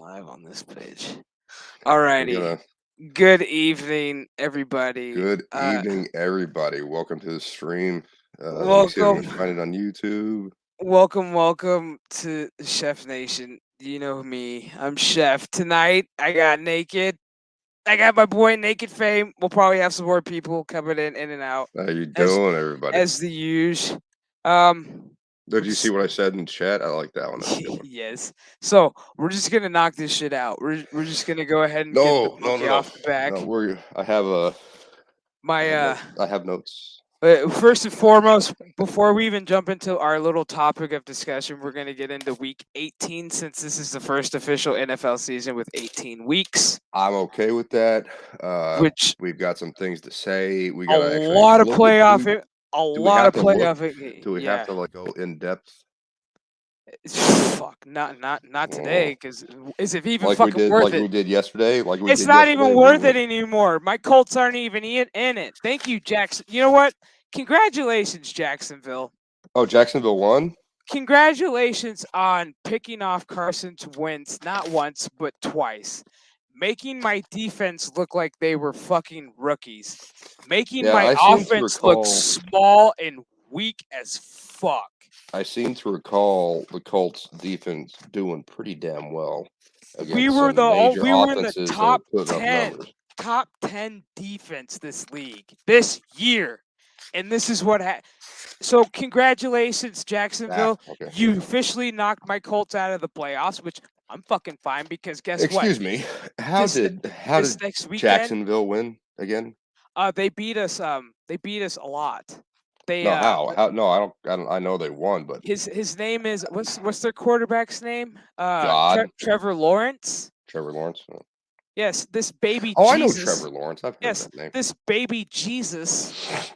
live on this page. Alrighty. Gonna, Good evening, everybody. good evening, everybody. Welcome to the stream. Let me see if I Welcome, can find it on YouTube. welcome to Chef Nation. You know me. I'm Chef. Tonight, I got Naked. I got my boy Naked Fame. We'll probably have some more people coming in and out How you as doing, everybody? as the usual. Did you see what I said in chat? I like that one. That's a good one. Yes. So we're just gonna knock this shit out. We're just gonna go ahead and get the No, monkey off the back. No, I have I have notes. First and foremost, before we even jump into our little topic of discussion, we're going to get into week 18 since this is the first official NFL season with 18 weeks. I'm okay with that. Which we've got some things to say. We a gotta actually lot of look playoff, at. a Do we lot have of to look? playoff. Do we have to like go in depth? Fuck, not today, because is it even fucking worth it? We did yesterday. It's not even worth it anymore. My Colts aren't even in it. Thank you, Jackson. You know what? Congratulations, Jacksonville. Oh, Jacksonville won? Congratulations on picking off Carson's wins not once but twice. Making my defense look like they were fucking rookies. Making my offense look small and weak as fuck. I seem to recall the Colts defense doing pretty damn well. We were in the top 10 defense this league this year. And this is what So congratulations, Jacksonville. Okay. You officially knocked my Colts out of the playoffs, which I'm fucking fine because guess what? Excuse me. How did next weekend, Jacksonville win again? They beat us a lot. How? No, I don't. I know they won, but his name is what's their quarterback's name? Trevor Lawrence. Trevor Lawrence. Oh. Yes, this baby. Oh, Jesus, I know Trevor Lawrence. I've heard that name. This baby Jesus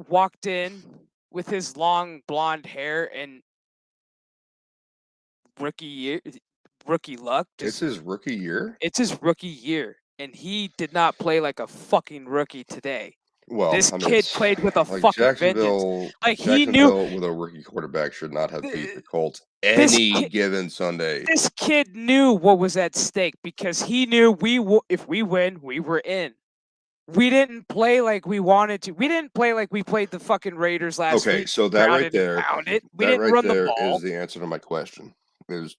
walked in with his long blonde hair and rookie luck. It's his rookie year? It's his rookie year, and he did not play like a fucking rookie today. Well, this kid played with a fucking vengeance. Like he knew with a rookie quarterback should not have beat the Colts any given Sunday. This kid knew what was at stake because he knew if we win, we were in. We didn't play like we wanted to. We didn't play like we played the fucking Raiders last week. Okay, so that right there, we didn't run the ball. Is the answer to my question. Is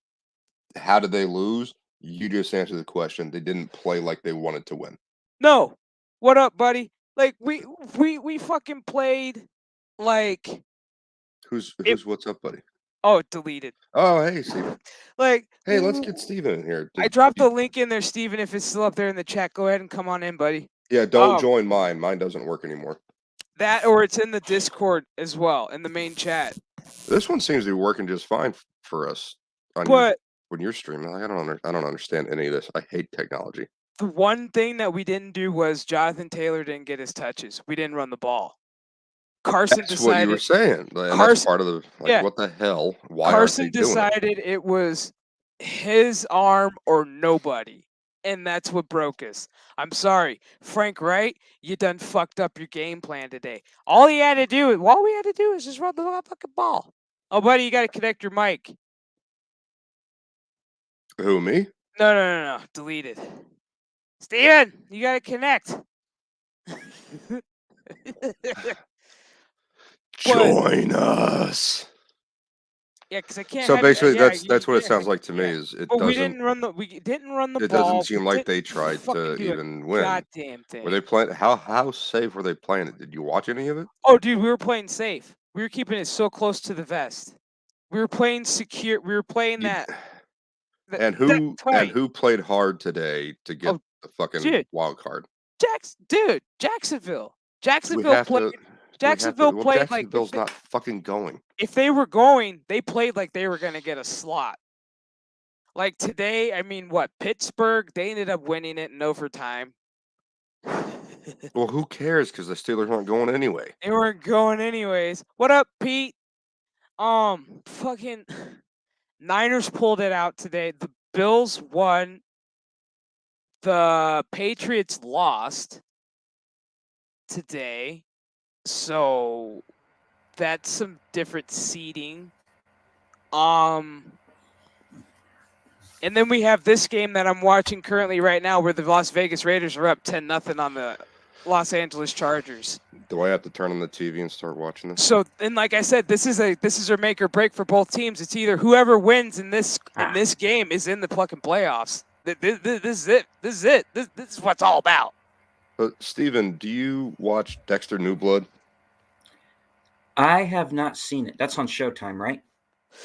how did they lose? You just answered the question. They didn't play like they wanted to win. No. What up, buddy? Like we fucking played like. Who's what's up, buddy? Oh, it deleted. Oh, hey, Steven. Like, hey, let's get Steven in here. I dropped the link in there, Steven. If it's still up there in the chat, go ahead and come on in, buddy. Yeah, don't join mine. Mine doesn't work anymore. That or it's in the Discord as well, in the main chat. This one seems to be working just fine for us. When you're streaming, I don't understand any of this. I hate technology. The one thing that we didn't do was Jonathan Taylor didn't get his touches. We didn't run the ball. Carson decided. That's what you were saying. And that's part of the what the hell? Why Carson decided it was his arm or nobody. And that's what broke us. I'm sorry, Frank Wright, you done fucked up your game plan today. All we had to do is just run the fucking ball. Oh, buddy, you got to connect your mic. Who, me? No. Deleted. Steven, you got to connect. Join us. Yeah, because I can't. So basically, that's what it sounds like to me. Is it doesn't? We didn't run the ball. It doesn't seem like they tried to even win. Goddamn thing. Were they playing? How safe were they playing it? Did you watch any of it? Oh, dude, we were playing safe. We were keeping it so close to the vest. We were playing secure. We were playing that. And who played hard today to get the fucking wild card? Jacksonville. Jacksonville played. Jacksonville's not fucking going. If they were going, they played like they were going to get a slot. Like today, I mean, Pittsburgh, they ended up winning it in overtime. Well, who cares? Because the Steelers weren't going anyway. They weren't going anyways. What up, Pete? Fucking Niners pulled it out today. The Bills won. The Patriots lost today. So that's some different seeding. And then we have this game that I'm watching currently right now, where the Las Vegas Raiders are up 10-0 on the Los Angeles Chargers. Do I have to turn on the TV and start watching this? So, and like I said, this is a make or break for both teams. It's either whoever wins in this game is in the fucking playoffs. This is it. This is it. This is what it's all about. Steven, do you watch Dexter New Blood? I have not seen it. That's on Showtime, right?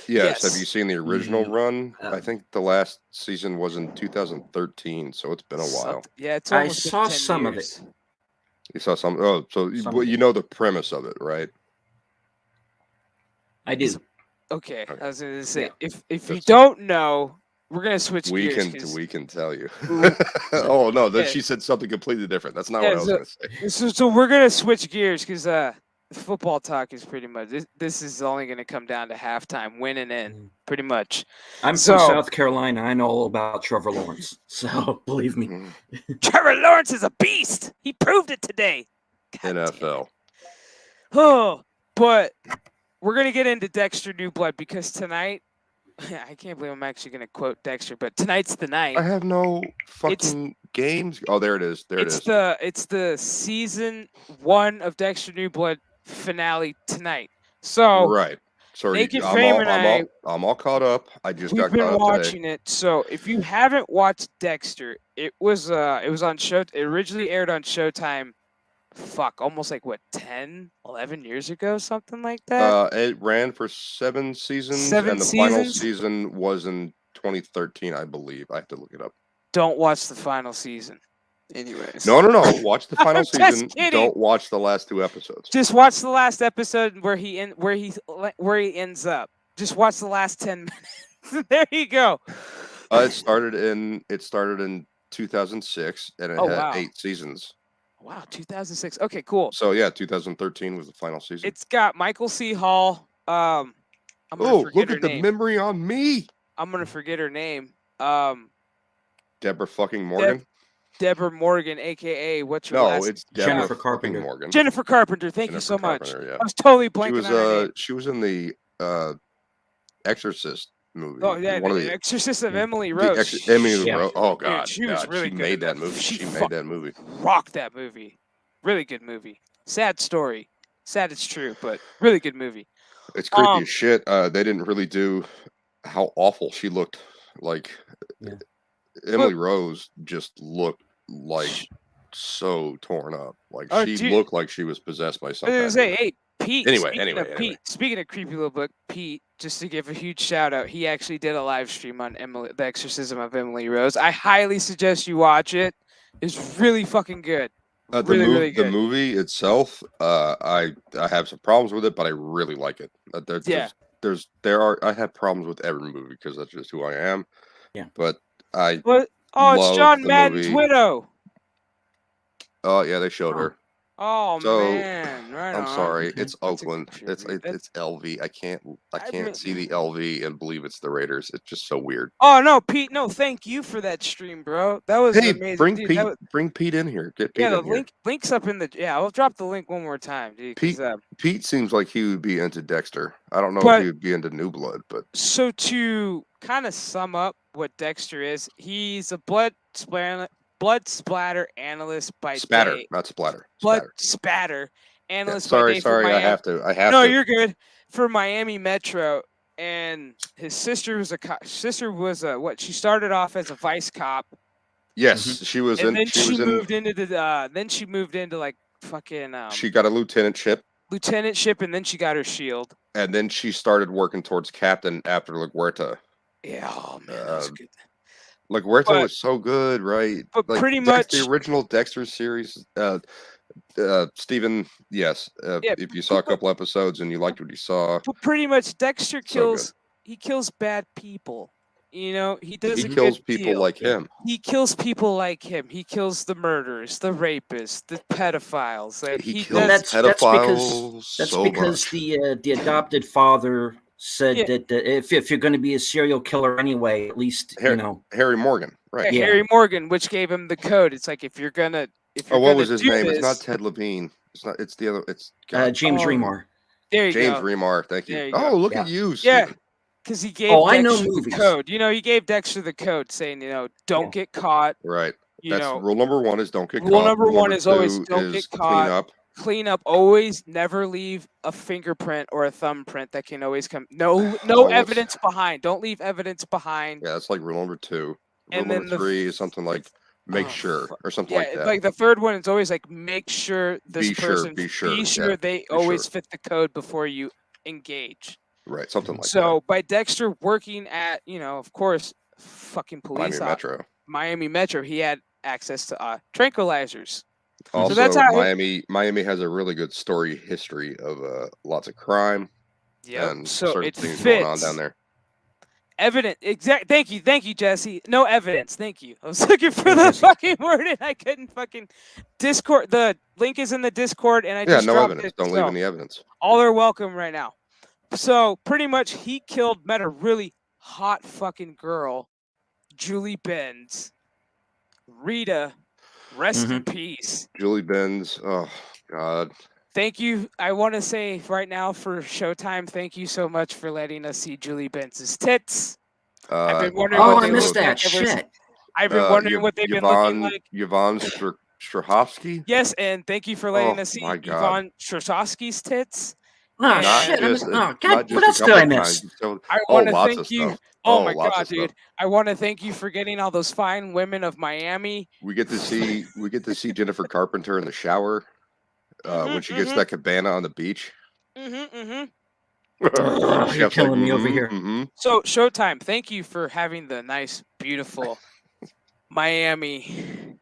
Yes. Have you seen the original run? I think the last season was in 2013, so it's been a while. Yeah, it's I almost saw 10 some of years. it. You saw some? Oh, so you know the premise of it, right? I do. Okay, I was going to say, Yeah. if you don't know, we're going to switch gears. We can tell you. Oh, no, she said something completely different. That's not what I was going to say. So we're going to switch gears because football talk is pretty much, this is only going to come down to halftime, winning in, pretty much. I'm from South Carolina. I know all about Trevor Lawrence, so believe me. Trevor Lawrence is a beast. He proved it today. God NFL. Oh, but we're going to get into Dexter New Blood because tonight, I can't believe I'm actually going to quote Dexter, but tonight's the night. I have no fucking games. Oh, there it is. It's the season 1 of Dexter New Blood finale tonight. So right. Sorry, I'm all caught up. I just got caught up. We've been watching it. So if you haven't watched Dexter, it was on show. It originally aired on Showtime. Almost like 10, 11 years ago, something like that. It ran for 7 seasons, and the final season was in 2013, I believe. I have to look it up. Don't watch the final season. Anyways. No. Watch the final season. Don't watch the last 2 episodes. Just watch the last episode where he ends up. Just watch the last 10 minutes. There you go. It started in 2006, and it had 8 seasons. Wow, 2006. Okay, cool. So yeah, 2013 was the final season. It's got Michael C. Hall. Look at the memory on me. I'm gonna forget her name. Deborah fucking Morgan. Deborah Morgan, aka what's your last? No, it's Jennifer Carpenter. Morgan. Jennifer Carpenter. Thank you so much. Yeah. I was totally blanking on her name. She was in the Exorcist movie. Oh yeah, the Exorcist of Emily Rose. Emily Rose. Oh god, dude, she was really good. She made that movie. She made that movie. Rocked that movie. Really good movie. Sad story. Sad it's true, but really good movie. It's creepy as shit. They didn't really do how awful she looked. Like Emily Rose just looked like so torn up. Like she looked like she was possessed by something. I was gonna say, hey, Pete. Anyway. Pete, speaking of creepy little book, Pete, just to give a huge shout out, he actually did a live stream on The Exorcism of Emily Rose. I highly suggest you watch it. It's really fucking good. Really good. The movie itself, I have some problems with it, but I really like it. I have problems with every movie because that's just who I am. Yeah. But it's John Madden's widow. Oh yeah, they showed her. Oh man, right I'm on. sorry, it's Oakland. It's LV. I can't see the LV and believe it's the Raiders. It's just so weird. Oh no, Pete. No, thank you for that stream, bro. That was amazing. Bring Pete in here. Get Pete in here. Link's up in the. Yeah, I'll drop the link one more time, dude. Pete seems like he would be into Dexter. I don't know if he would be into New Blood, but so to kind of sum up what Dexter is, he's a blood splatter analyst by day. Not splatter. Spatter analyst by day. Sorry, I have to. No, you're good. For Miami Metro, and his sister was what? She started off as a vice cop. Yes, she was. And then she moved into like fucking. She got a lieutenantship, and then she got her shield. And then she started working towards captain after LaGuerta. Yeah, oh man, that was good. LaGuerta was so good, right? But pretty much the original Dexter series. Steven, yes. If you saw a couple episodes and you liked what you saw, but pretty much Dexter kills. He kills bad people. You know, he does. He kills people like him. He kills people like him. He kills the murderers, the rapists, the pedophiles. Like, he kills pedophiles. That's because the adopted father said that if you're going to be a serial killer anyway, at least Harry Morgan, right? Yeah, Harry Morgan, which gave him the code. It's like if you're gonna. What was his name? It's not Ted Levine. It's not. It's the other. It's James Remar. There you go. James Remar. Thank you. Oh, look at you. Stephen. because he gave Oh, I know Dexter the movies. code. He gave Dexter the code saying, don't get caught. Right. That's rule number 1 is don't get Rule caught. number Rule one number is always 2 don't is get clean caught. up. Clean up. Always never leave a fingerprint or a thumbprint that can always come. No evidence behind. Don't leave evidence behind. Yeah, that's like rule number 2. Rule And number then 3 is something like make sure or something like that. Like the third one is always like make sure this Be sure, person be sure, sure they be always sure. fit the code before you engage. Right, something like that. So by Dexter working at, of course, fucking police Miami Metro, he had access to tranquilizers. Also, so that's how Miami has a really good story history of lots of crime and certain things going on down there. Evident, exact. Thank you, Jesse. No evidence. Thank you. I was looking for the fucking word and I couldn't fucking Discord. The link is in the Discord, and I just no dropped evidence. it. Don't leave any evidence. All are welcome right now. So pretty much, he met a really hot fucking girl, Julie Benz. Rita, rest in peace. Julie Benz. Oh God. Thank you. I want to say right now for Showtime, thank you so much for letting us see Julie Benz's tits. I've been wondering I missed that shit. I've been wondering what they've been looking like. Yvonne Strahovski? Yes, and thank you for letting us see Yvonne Strahovski's tits. Oh, shit. God, what else did I miss? I want to thank you. Oh, my God, dude. I want to thank you for getting all those fine women of Miami. We get to see Jennifer Carpenter in the shower. When she gets that cabana on the beach. You're killing me over here. So, Showtime, thank you for having the nice, beautiful Miami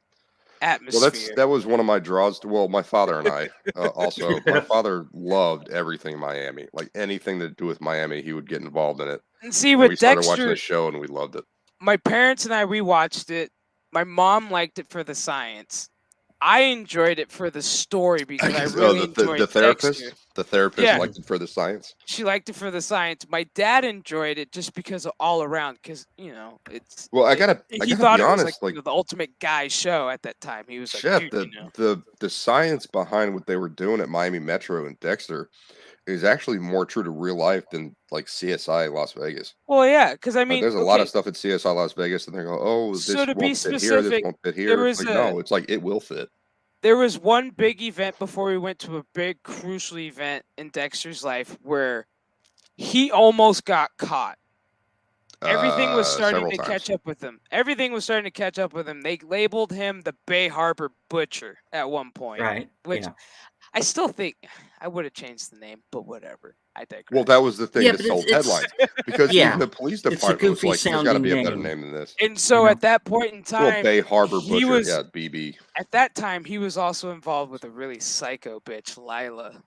atmosphere. Well, that was one of my draws. My father and I also. My father loved everything Miami. Like anything to do with Miami, he would get involved in it. And see, with we started Dexter, watching the show and we loved it. My parents and I rewatched it. My mom liked it for the science. I enjoyed it for the story because I really enjoyed the therapist. Dexter. The therapist liked it for the science. She liked it for the science. My dad enjoyed it just because of all around. Because it's. Well, I gotta be honest. It was like the ultimate guy show at that time. He was like, the science behind what they were doing at Miami Metro and Dexter is actually more true to real life than like CSI Las Vegas. Well, yeah, because I mean, there's a lot of stuff at CSI Las Vegas, and they go, "Oh, this won't fit here. This won't fit here." It's like, no, it's like it will fit. There was one big event before we went to a big crucial event in Dexter's life where he almost got caught. Everything was starting to catch up with him. They labeled him the Bay Harbor Butcher at one point. Right. Which I still think I would have changed the name, but whatever. I digress. Well, that was the thing that sold headlines. Because even the police department was like, there's got to be a better name than this. And so at that point in time, Bay Harbor Butcher, BB. At that time, he was also involved with a really psycho bitch, Lila.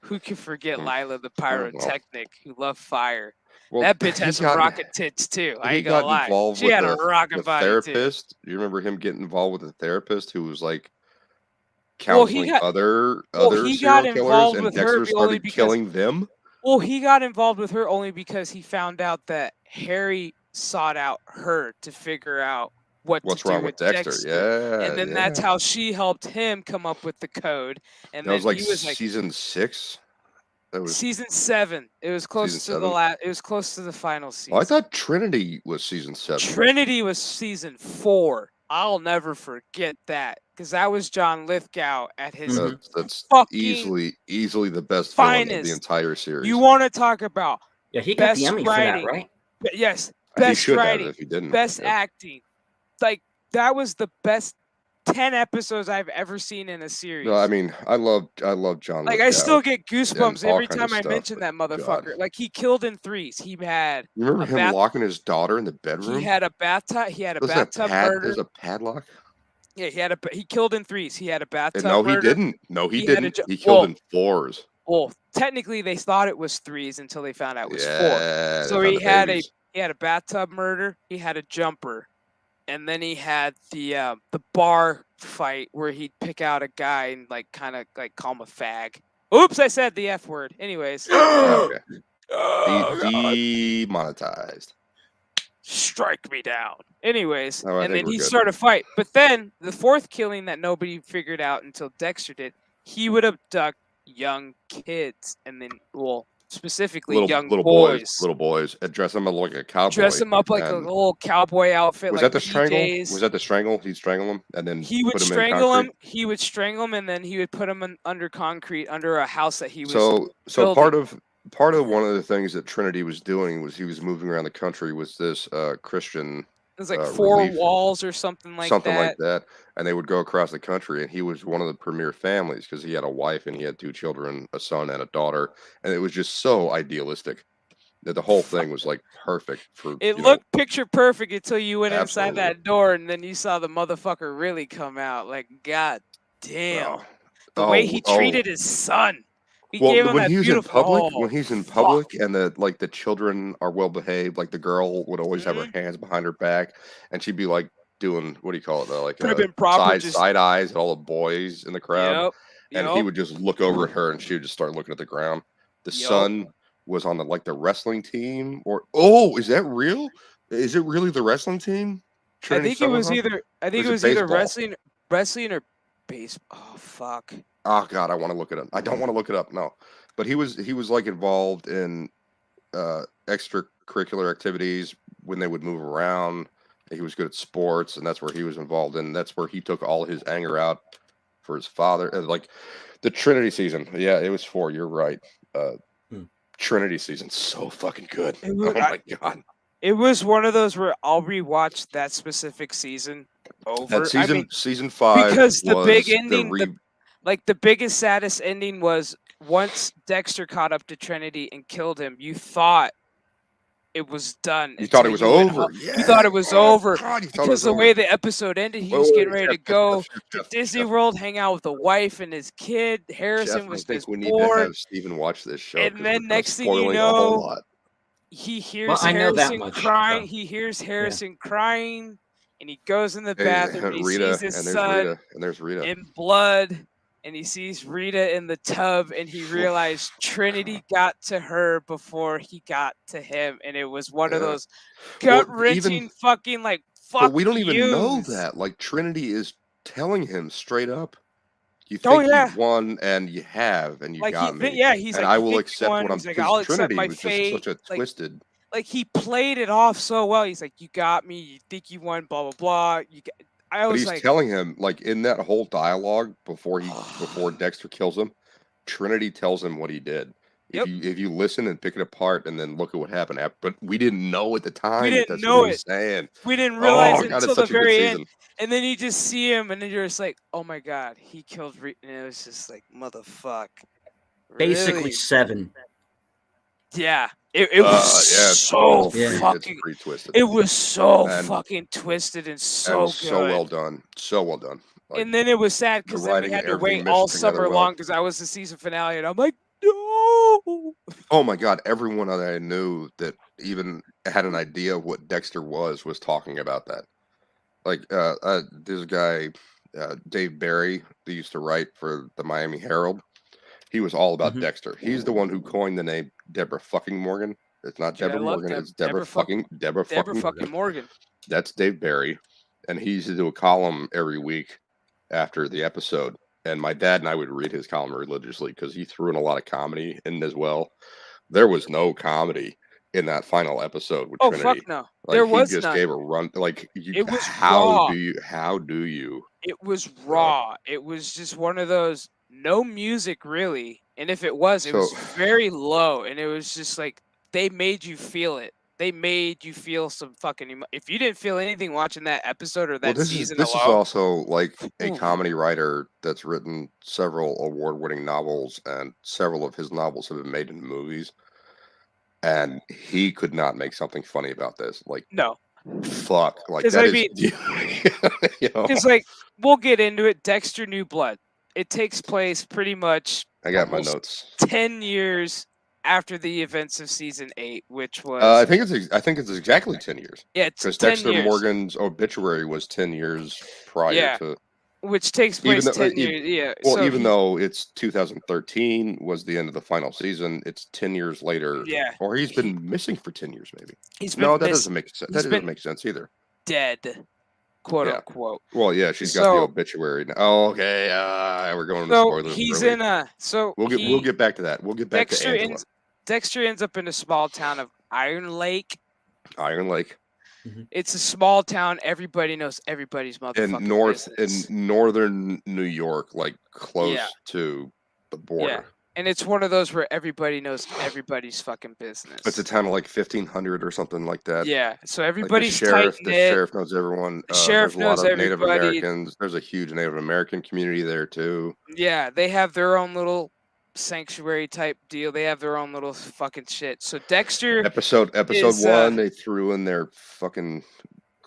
Who can forget Lila the pyrotechnic who loved fire? Well, that bitch has some rocket tits too. I ain't gonna lie. She had a rocket body therapist. Do you remember him getting involved with a therapist who was like counseling other serial killers, and Dexter started killing them? Well, he got involved with her only because he found out that Harry sought out her to figure out what's wrong with Dexter. Yeah, and then that's how she helped him come up with the code. And that then was like season 6. That was season 7. It was close to the last. It was close to the final season. Oh, I thought Trinity was season 7. Trinity was season 4. I'll never forget that because that was John Lithgow at his. That's easily the best villain of the entire series. You want to talk about? Yeah, he got the Emmy for that, right? Yes, best writing, if he didn't. Best acting. Like that was the best 10 episodes I've ever seen in a series. No, I mean, I love John. Like I still get goosebumps every time I mention that motherfucker. God. Like he killed in threes. He had. You remember him locking his daughter in the bedroom? He had a bathtub. Bathtub murder. There's a padlock. Yeah, he killed in threes. He had a bathtub. He didn't. No, he didn't. He killed in 4s. Well, technically, they thought it was 3s until they found out it was 4. So he had a bathtub murder. He had a jumper. And then he had the bar fight where he'd pick out a guy and kind of call him a fag. Oops, I said the F word. Anyways. Okay. Demonetized. Strike me down. Anyways, and then he'd start a fight. But then the 4th killing that nobody figured out until Dexter did, he would abduct young kids and then, specifically young little boys, and dress them up like a cowboy. Dress him up like a little cowboy outfit, was like that the strangle? PJs. Was that the strangle? He'd strangle him and then He would put him in strangle concrete? him. He would strangle him, and then he would put him under concrete under a house that he was So building. part of one of the things that Trinity was doing was he was moving around the country with this Christian It was like 4 relief, walls or something like that. and they would go across the country, and he was one of the premier families because he had a wife and he had 2 children, a son and a daughter, and it was just so idealistic that the whole thing was like perfect for. It looked picture perfect until you went inside Absolutely. that door, and then you saw the motherfucker really come out. Like, god damn, the way he treated his son. He gave him when that he's in beautiful. public, when he's in public, and the children are well behaved, like the girl would always have her hands behind her back, and she'd be like doing, what do you call it, like side eyes at all the boys in the crowd, and he would just look over at her, and she would just start looking at the ground. The son was on the wrestling team, or is that real? Is it really the wrestling team? I think it was either wrestling or baseball. Oh fuck. Oh God, I want to look it up. I don't want to look it up. No, but he was like involved in extracurricular activities when they would move around. He was good at sports, and that's where he was involved in. That's where he took all his anger out for his father. Like the Trinity season. Yeah, it was 4. You're right. Trinity season, so fucking good. Oh my God. It was one of those where I'll rewatch that specific season over. That season 5 because the big ending, the biggest, saddest ending was once Dexter caught up to Trinity and killed him. You thought it was done. You thought it was over. You thought it was over because the way the episode ended, he was getting ready to go to Disney World, hang out with the wife and his kid. Harrison was just bored. We need to have Steven watch this show. And then next thing you know, he hears Harrison crying. He hears Harrison crying, and he goes in the bathroom. And he sees his son in blood, and he sees Rita in the tub, and he realized Trinity got to her before he got to him, and it was one of those gut-wrenching fucking fuck. But we don't even know that. Like Trinity is telling him straight up, "You think you won, and you have, and you got me. He's and like, I will accept what I'm." Like, I'll accept my fate. Just such a twisted. Like he played it off so well. He's like, "You got me. You think you won? Blah blah blah." But he's telling him, like, in that whole dialogue before Dexter kills him, Trinity tells him what he did. If you listen and pick it apart and then look at what happened, but we didn't know at the time. We didn't know it. We didn't realize it until the very end. And then you just see him, and then you're just like, "Oh my god, he killed Rita." And it was just like, "Motherfuck." Basically really? 7. Yeah, it was so fucking twisted. It was so fucking twisted and so good. So well done. So well done. Like, and then it was sad because then we had to wait all summer long because I was the season finale, and I'm like, no. Oh my god! Everyone that I knew that even had an idea of what Dexter was talking about that. Like there's a guy, Dave Barry, that used to write for the Miami Herald. He was all about Dexter. He's the one who coined the name Deborah fucking Morgan. It's not Deborah Morgan. It's Deborah fucking Morgan. That's Dave Barry, and he used to do a column every week after the episode. And my dad and I would read his column religiously because he threw in a lot of comedy in as well. There was no comedy in that final episode with Trinity. Fuck no. Like, there was just none. Gave a run. Like it was how raw. do you? It was raw. It was just one of those. No music really, and if it was very low, and it was just like they made you feel it. They made you feel some fucking. If you didn't feel anything watching that episode or that season, this is also like a comedy writer that's written several award-winning novels, and several of his novels have been made into movies. And he could not make something funny about this. Like, no, fuck. Like that because like we'll get into it. Dexter New Blood. It takes place pretty much. I got my notes. 10 years after the events of season 8, which was. I think it's exactly 10 years. Yeah, it's because 10 Dexter years. Morgan's obituary was 10 years prior to. Which takes place 10 years. Yeah. Well, even though it's 2013 was the end of the final season, it's 10 years later. Yeah. Or he's been missing for 10 years, maybe. That doesn't make sense. That doesn't make sense either. Dead. Quote unquote. Well, yeah, she's got the obituary. Oh, okay. We're going to spoilers. He's in a. We'll get back to that. We'll get back to Angela. Dexter ends up in a small town of Iron Lake. Iron Lake. It's a small town. Everybody knows everybody's motherfucking business. in northern New York, like close to the border. Yeah. And it's one of those where everybody knows everybody's fucking business. It's a town of like 1,500 or something like that. Yeah. So Like everybody's the sheriff knows everyone. The sheriff there's a lot knows of Native everybody. Americans. There's a huge Native American community there too. Yeah, they have their own little sanctuary type deal. They have their own little fucking shit. So Dexter Episode is, 1, they threw in their fucking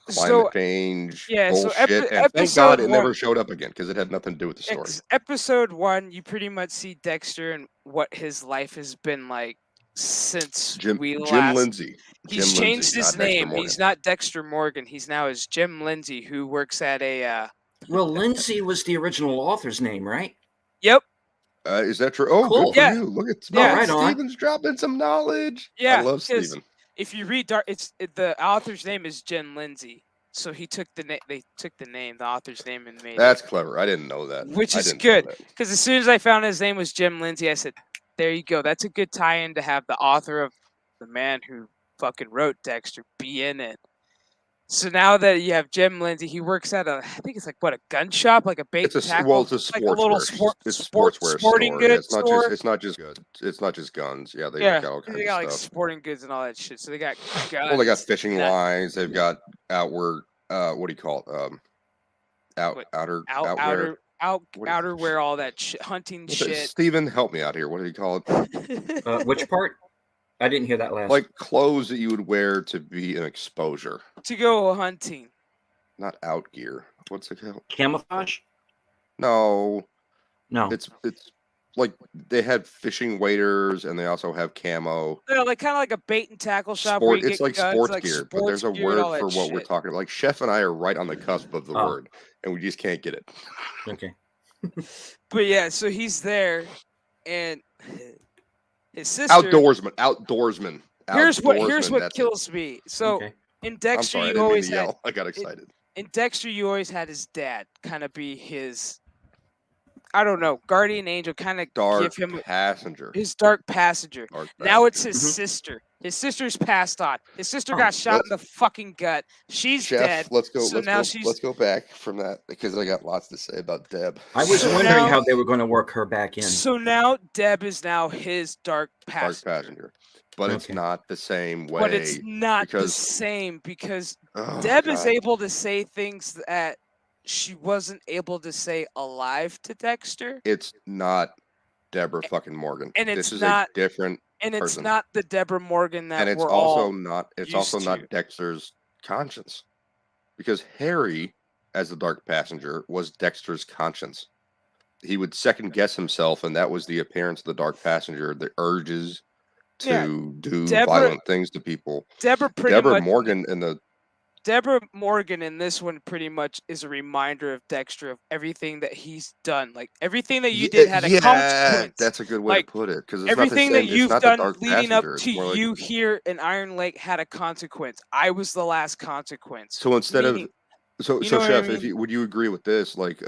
climate change bullshit, and thank God it never showed up again because it had nothing to do with the story. Episode 1, you pretty much see Dexter and what his life has been like since Jim last. Lindsay. He's Jim changed Lindsay, his name. He's not Dexter Morgan. He's now as Jim Lindsay, who works at a. Well, Lindsay was the original author's name, right? Yep. Is that true? Oh, cool. Good for you. Look at right Steven's dropping some knowledge. Yeah, I love Steven. If you read the author's name is Jim Lindsay, so he took the name. They took the author's name, and made That's clever. I didn't know that. Which is good because as soon as I found his name was Jim Lindsay, I said, "There you go. That's a good tie-in to have the author of the man who fucking wrote Dexter be in it." So now that you have Jim Lindsay, he works at I think it's like a gun shop, like a bait and tackle. It's a sportswear, like a little sporting store. goods store. It's not just guns. Yeah, they got all kinds of stuff. Like sporting goods and all that shit. So they got guns. Well, they got fishing lines. They've got outward. What do you call it? Outerwear, all that hunting shit. Steven, help me out here. What do you call it? Which part? I didn't hear that last. Like clothes that you would wear to be an exposure. To go hunting. Not out gear. What's it called? Camouflage? No. It's like they had fishing waders and they also have camo. Yeah, like kind of like a bait and tackle shop. It's like sports gear, but there's a word for what we're talking about. Like Chef and I are right on the cusp of the word, and we just can't get it. Okay. But yeah, so he's there, and his sister. Outdoorsman. Here's what kills me. So in Dexter, I'm sorry, you always had. I got excited. In Dexter, you always had his dad kind of be his. I don't know, guardian angel, kind of give him passenger. His dark passenger. Now it's his sister. His sister's passed on. His sister got shot in the fucking gut. She's dead. Let's go back from that because I got lots to say about Deb. I was wondering how they were going to work her back in. So now Deb is now his dark passenger. But it's not the same way. But it's not the same because Deb is able to say things that she wasn't able to say alive to Dexter. It's not Deborah fucking Morgan. And this is a different and it's person. not the Deborah Morgan that and it's we're also all not it's also not Dexter's conscience. Because Harry, as the dark passenger, was Dexter's conscience. He would second guess himself, and that was the appearance of the dark passenger, the urges to do violent things to people. Deborah Morgan in the Deborah Morgan in this one pretty much is a reminder of Dexter of everything that he's done. Like everything that you did had a consequence. That's a good way to put it. Because everything that you've done leading up to you here in Iron Lake had a consequence. I was the last consequence. So instead of Chef, would you agree with this? Like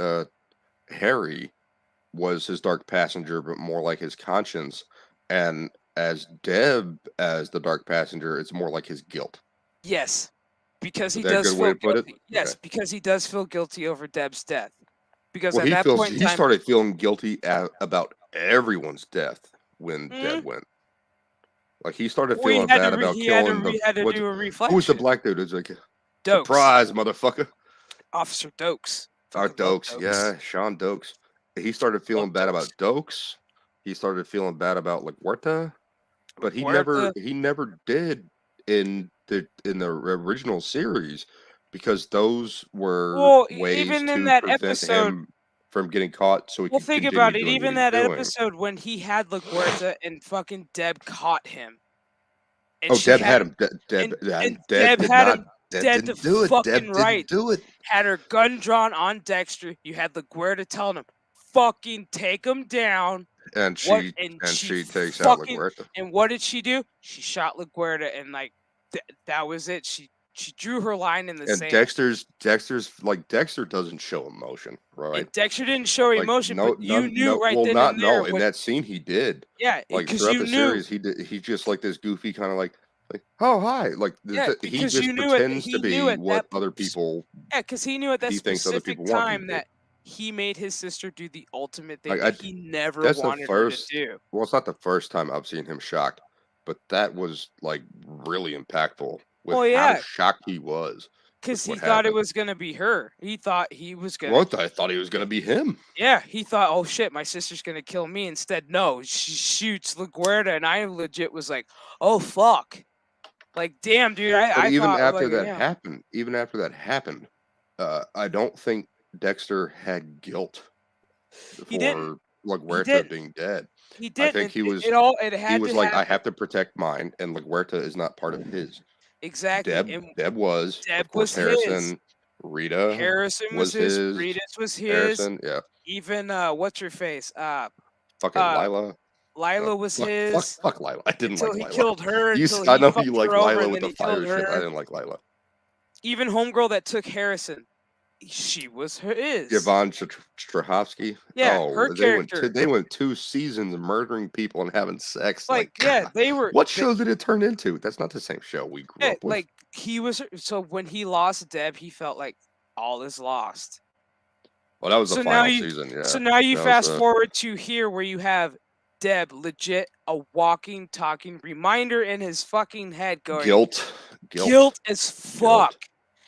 Harry was his dark passenger, but more like his conscience, and as Deb as the dark passenger, it's more like his guilt. Yes. Because he does feel guilty. Yes, because he does feel guilty over Deb's death. Because at that point in time, he started feeling guilty about everyone's death when Deb went. Like he started feeling bad about killing who was the black dude? It's like Dokes. Surprise, motherfucker. Officer Dokes. Dokes, yeah, Sean Dokes. He started feeling bad about Dokes. He started feeling bad about LaGuerta, but he never did in the original series because those were ways even to in that prevent episode him from getting caught. So he think about it. Even that episode when he had LaGuerta and fucking Deb caught him. And Deb had him. Deb had him dead to fucking right. Had her gun drawn on Dexter. You had LaGuerta telling him, "Fucking take him down." And she takes out LaGuerta. And what did she do? She shot LaGuerta, and like that was it. She She drew her line in the And sand. Dexter doesn't show emotion, right? And Dexter didn't show Like emotion, but you knew right well, then not and there no. In what. that scene, he did. Yeah, Like because throughout you the knew. series, he did. He's just like this goofy kind of like oh hi, like Yeah, he because just you knew it. pretends to He knew be at what that. other people Yeah, because he knew at that he thinks other specific people want him to time be. that he made his sister do the ultimate thing Like that he never that's the wanted her to first. do. Well, it's not the first time I've seen him shocked, but that was like really impactful with Well, how yeah, shocked he was with because he what thought it happened. was gonna be her. He thought he was gonna. Well, I thought he was gonna be him. Yeah, he thought, oh shit, my sister's gonna kill me. Instead, no, she shoots LaGuardia, and I legit was like, oh fuck, like damn, dude. But I even thought after like that yeah, happened, I don't think Dexter had guilt he didn't. for He LaGuerta didn't. being dead. He I didn't. think It all. It he had was to like, I happen have to protect mine, and LaGuerta is not part of his. exactly. And Deb was, Deb of course, was his. Harrison, Rita Harrison was was his. his, Bredis was his. Harrison, yeah, Even what's her face? fucking Uh, Lila. No, Lila was his fuck Lila. I didn't until like he Lila. killed her. Until I he know you fucked like her over, Lila and with then the he killed fire shit. I her. didn't like Lila. Even homegirl that took Harrison, she was his. Yvonne Strahovski. Yeah, Oh, her character. they went 2 seasons murdering people and having sex. Like, Like, yeah, God, they were. what show did it turn into? That's not the same show we grew Yeah, up with. like he was. So when he lost Deb, he felt like all is lost. Well, that was the So now final you. season. Yeah, So now you that was fast forward to here where you have Deb legit a walking, talking reminder in his fucking head going guilt. guilt as fuck. Guilt.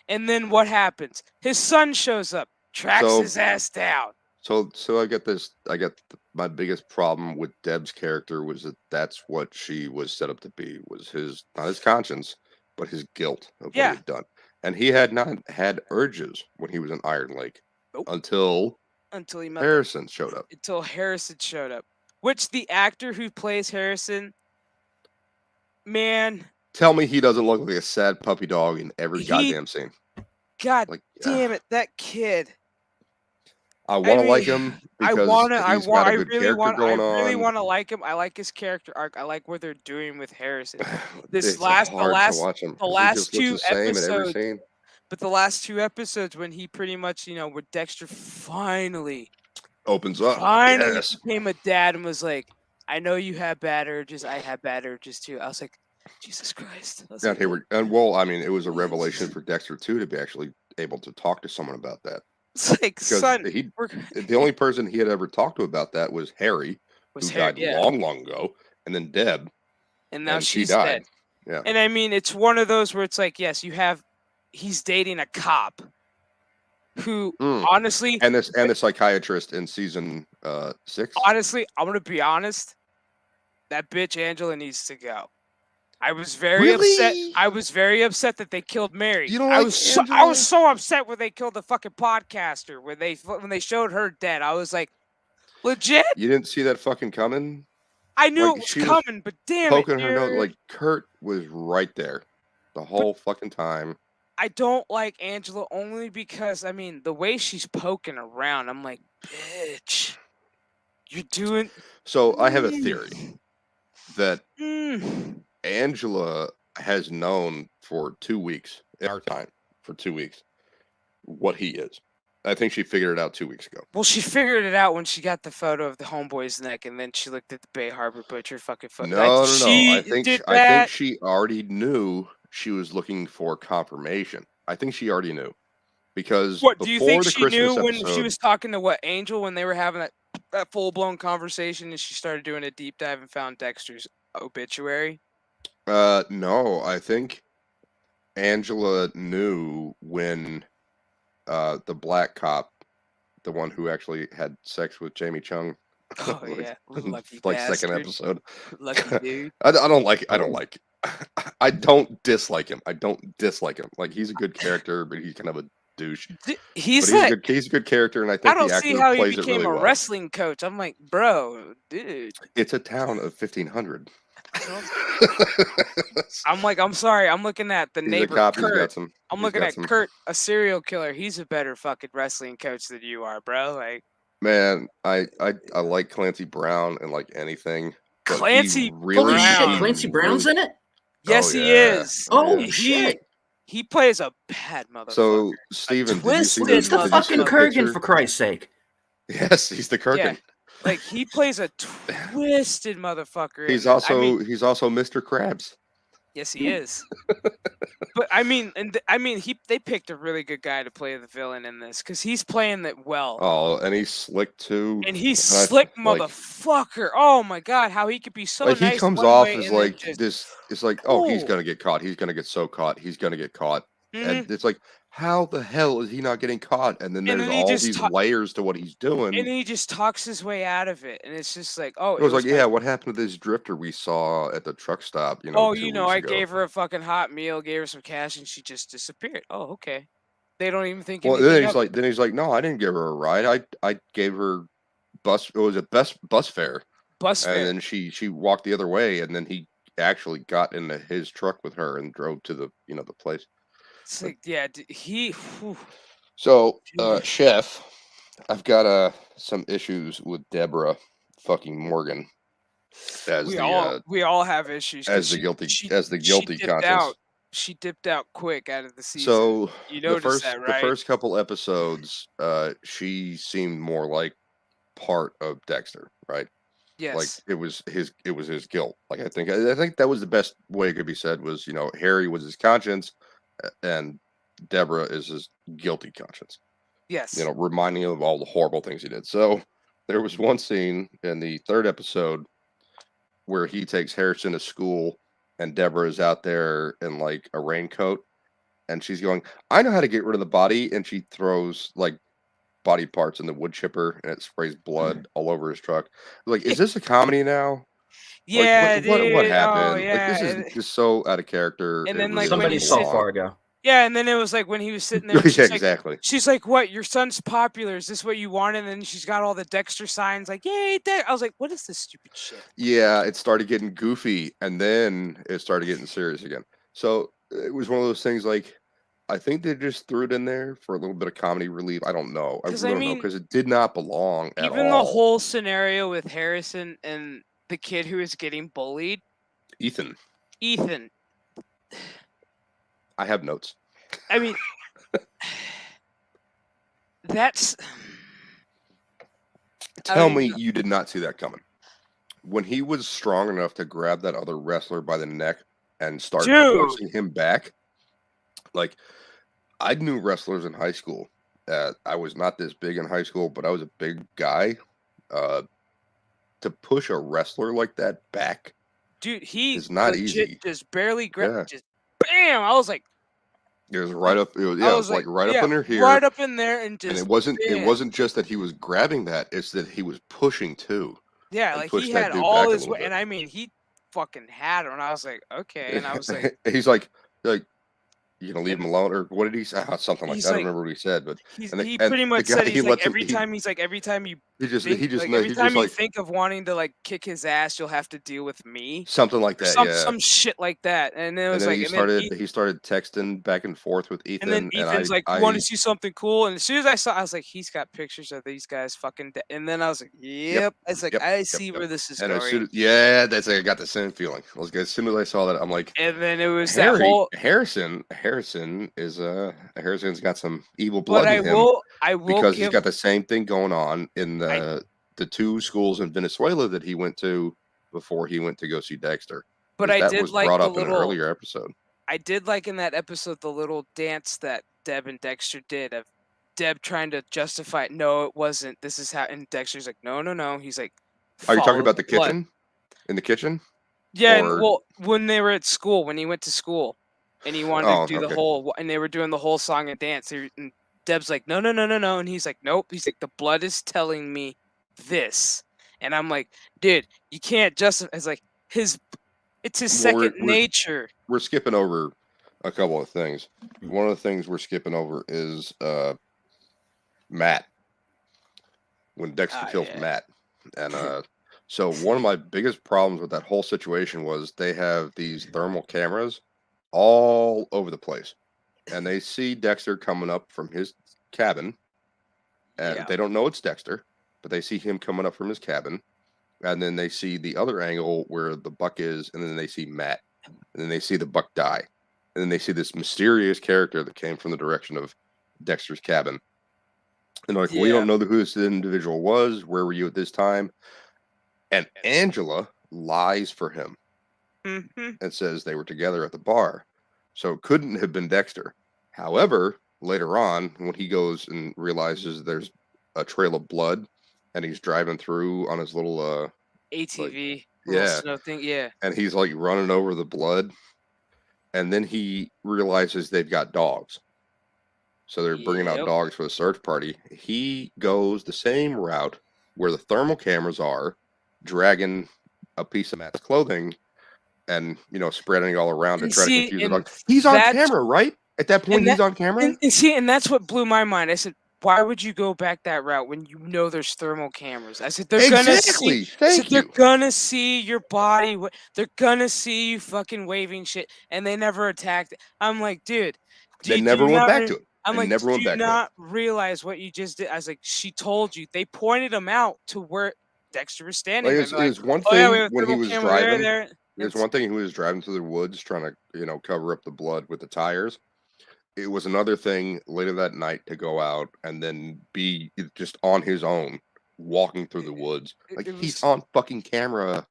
And then what happens? His son shows up, tracks So- his ass down. So I get this. My biggest problem with Deb's character was that's what she was set up to be. Was his not his conscience, but his guilt of what he Yeah. had done. And he had not had urges when he was in Iron Lake Nope. until Until he met Harrison showed up. until Harrison showed up. Which the actor who plays Harrison, man, Tell me he doesn't look like a sad puppy dog in every He- goddamn scene. god Like, damn it, that kid. I want to mean, like him because he's got a good character going on. I really want to like him. I like his character arc. I like what they're doing with Harrison. It's the hard to last watch him. the 'cause he last just looks two the same in every episodes, scene. but the last 2 episodes when he pretty much, where Dexter finally Opens up. finally Yes. became a dad and was like, I know you have bad urges. I have bad urges too. I was like, Jesus Christ. I was like, I mean, it was a revelation for Dexter too to be actually able to talk to someone about that. it's like, Because son, the only person he had ever talked to about that was Harry, who died long ago, and then Deb, and now and she she's died. dead. Yeah. And I mean, it's one of those where it's like, yes, he's dating a cop who honestly, and the psychiatrist in season 6. honestly, I'm gonna be honest, that bitch Angela needs to go. I was very upset. I was very upset that they killed Mary. You don't I like was Angela? so upset when they killed the fucking podcaster when they showed her dead. I was like, legit. You didn't see that fucking coming? I knew Like, it was she was coming, but damn Poking it, her nose, dude. like Kurt was right there the whole fucking time. I don't like Angela only because I mean the way she's poking around. I'm like, bitch, you're doing. So I have a theory that Mm. Angela has known for 2 weeks in our time for 2 weeks what he is. I think she figured it out 2 weeks ago. Well, she figured it out when she got the photo of the homeboy's neck, and then she looked at the Bay Harbor Butcher fucking photo. No. She I think she already knew she was looking for confirmation. I think she already knew because What do you think the she Christmas knew when episode, she was talking to Angel when they were having that full blown conversation, and she started doing a deep dive and found Dexter's obituary? No, I think Angela knew when the black cop, the one who actually had sex with Jamie Chung. Oh yeah, lucky like bastard. second episode. Lucky dude. I don't like. I don't dislike him. I don't dislike him. Like, he's a good character, but he's kind of a douche. He's a good character, and I think I don't the actor see how he plays it became really a well. wrestling coach. I'm like, bro, dude. It's a town of 1,500. I'm like, I'm sorry. I'm looking at the He's neighbor a cop. Kurt. He's I'm looking at some... Kurt, a serial killer. He's a better fucking wrestling coach than you are, bro. Like, man, I like Clancy Brown and like anything. Clancy Holy shit, Clancy Brown's in it? Yes, Oh, he yeah. is. Oh Yeah. shit! He plays a bad motherfucker. So, Steven, did you see It's the did you see fucking the Kurgan, picture? for Christ's sake. Yes, he's the Kurgan. Yeah. Like he plays a twisted motherfucker. He's in this. also Mr. Krabs. Yes, he is. But I mean, they picked a really good guy to play the villain in this because he's playing it well. Oh, and he's slick too. And he's slick motherfucker. Oh my god, how he could be so like nice. he comes one off way as and then like just, this. It's like, oh, he's oh. gonna get caught. He's gonna get so caught. He's gonna get caught. And Mhm. it's like, how the hell is he not getting caught? And then And there's then he all just these layers to what he's doing. And then he just talks his way out of it, and it's just like, oh, It was like, yeah, what happened to this drifter we saw at the truck stop? 2 weeks I ago. gave her a fucking hot meal, gave her some cash, and she just disappeared. Oh, okay. They don't even think Well, anything then of it. he's like, no, I didn't give her a ride. I gave her bus. It was a bus fare. Bus fare. And then she walked the other way, and then he actually got into his truck with her and drove to the the place. It's like, yeah, whew. So, Chef, I've got some issues with Deborah fucking Morgan as we all have issues as the guilty conscience. She dipped out quick out of the season. So you noticed that, right? The first couple episodes, she seemed more like part of Dexter, right? Yes. Like it was his guilt. Like I think that was the best way it could be said was, Harry was his conscience and Deborah is his guilty conscience. Yes. Reminding him of all the horrible things he did. So there was one scene in the third episode where he takes Harrison to school and Deborah is out there in like a raincoat and she's going, I know how to get rid of the body. And she throws like body parts in the wood chipper and it sprays blood all over his truck. Like, is this a comedy now? Yeah, like, what dude. happened? Oh, yeah. Like, this is just so out of character. And then really like somebody saw Fargo. Yeah, and then it was like when he was sitting there. Yeah, exactly. She's like, "What? Your son's popular? Is this what you wanted?" And then she's got all the Dexter signs, like, "Yay, Dexter!" I was like, "What is this stupid shit?" Yeah, it started getting goofy, and then it started getting serious again. So it was one of those things. Like, I think they just threw it in there for a little bit of comedy relief. I don't know. I really don't know because it did not belong at all. Even the whole scenario with Harrison and the kid who is getting bullied, Ethan. I have notes. I mean, that's. Tell me you did not see that coming. When he was strong enough to grab that other wrestler by the neck and start forcing him back, like, I knew wrestlers in high school. I was not this big in high school, but I was a big guy. To push a wrestler like that back, dude, he is not easy. Just barely grabbed, just bam! I was like, it was right up. It was like right up under here, right up in there, and just. And it wasn't just that he was grabbing that; it's that he was pushing too. Yeah, like he had all his weight, and I mean, he fucking had him. And I was like, okay, and I was like, he's like. You gonna leave him alone, or what did he say? Something like that. I don't remember what he said, but he pretty much said every time you think of wanting to like kick his ass, you'll have to deal with me. Something like that, some shit like that. And then it was he started texting back and forth with Ethan. And then Ethan's like, "You want to see something cool?" And as soon as I was like, "He's got pictures of these guys fucking." And then I was like, "Yep." I was like, "I see where this is going." I got the same feeling. As soon as I saw that, I'm like, and then it was that whole Harrison's got some evil blood in him. I will because he's got the same thing going on in the 2 schools in Venezuela that he went to before he went to go see Dexter. But that was brought up in an earlier episode. I did like in that episode the little dance that Deb and Dexter did of Deb trying to justify, no, it wasn't. This is how, and Dexter's like, no. He's like, are you talking about the kitchen? In the kitchen? Yeah, well, when they were at school, when he went to school. And he wanted to do the whole, and they were doing the whole song and dance. And Deb's like, no. And he's like, nope. He's like, the blood is telling me this. And I'm like, dude, you can't justify. It's like it's his second nature. We're skipping over a couple of things. One of the things we're skipping over is Matt. When Dexter kills Matt. And so one of my biggest problems with that whole situation was they have these thermal cameras all over the place, and they see Dexter coming up from his cabin, and they don't know it's Dexter, but they see him coming up from his cabin, and then they see the other angle where the buck is, and then they see Matt, and then they see the buck die, And then they see this mysterious character that came from the direction of Dexter's cabin. And they're like, we don't know who this individual was. Where were you at this time? And Angela lies for him and says they were together at the bar. So it couldn't have been Dexter. However, later on, when he goes and realizes there's a trail of blood and he's driving through on his little ATV, little snow thing, and he's like running over the blood, and then he realizes they've got dogs. So they're bringing out dogs for the search party. He goes the same route where the thermal cameras are, dragging a piece of Matt's clothing and, spreading it all around to try to confuse the dog. He's on camera, right? At that point, he's on camera? And that's what blew my mind. I said, why would you go back that route when you know there's thermal cameras? I said, they're gonna see your body. They're gonna see you fucking waving shit, and they never attacked. I'm like, dude, they never went back to it. I'm like, do you not realize what you just did? I was like, she told you. They pointed him out to where Dexter was standing. It was one thing when he was driving. There's one thing he was driving through the woods trying to, cover up the blood with the tires. It was another thing later that night to go out and then be just on his own, walking through the woods. Like, he's on fucking camera.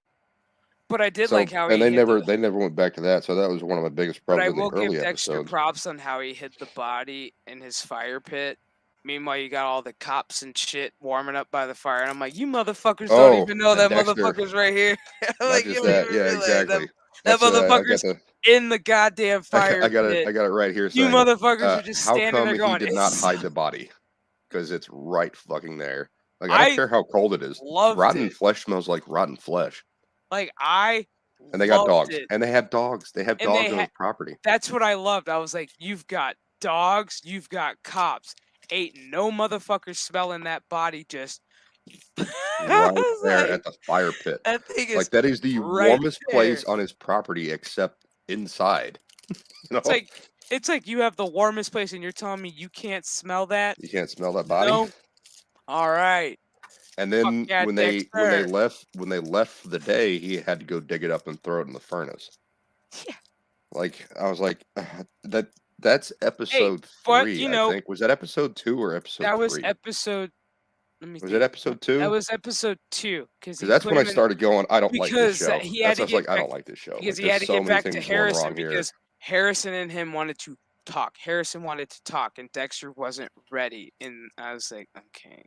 But I did like how they never went back to that. So that was one of my biggest problems. But I will give Dexter props on how he hid the body in his fire pit. Meanwhile, you got all the cops and shit warming up by the fire, and I'm like, you motherfuckers don't even know that motherfucker's right here. Like, exactly. That motherfucker's in the goddamn fire. I got it right here. You motherfuckers are just standing there going, he did not hide the body? Because it's right fucking there. Like, I don't care how cold it is. Rotten flesh smells like rotten flesh. Like, and they got dogs. And they have dogs. They have dogs on his property. That's what I loved. I was like, you've got dogs, you've got cops. Ain't no motherfucker smelling that body just right there at the fire pit. That thing is that is the warmest place on his property except inside. It's like you have the warmest place and you're telling me you can't smell that? You can't smell that body? No. All right. And then when they left for the day, he had to go dig it up and throw it in the furnace. Yeah. Like, I was like, that's episode 3, I think. Was that episode 2 or episode 3? That was episode... Was it episode 2? That was episode 2. Because that's when I started going, I don't like this show. I don't like this show. Because he had to get back to Harrison because Harrison and him wanted to talk. Harrison wanted to talk, and Dexter wasn't ready. And I was like, okay.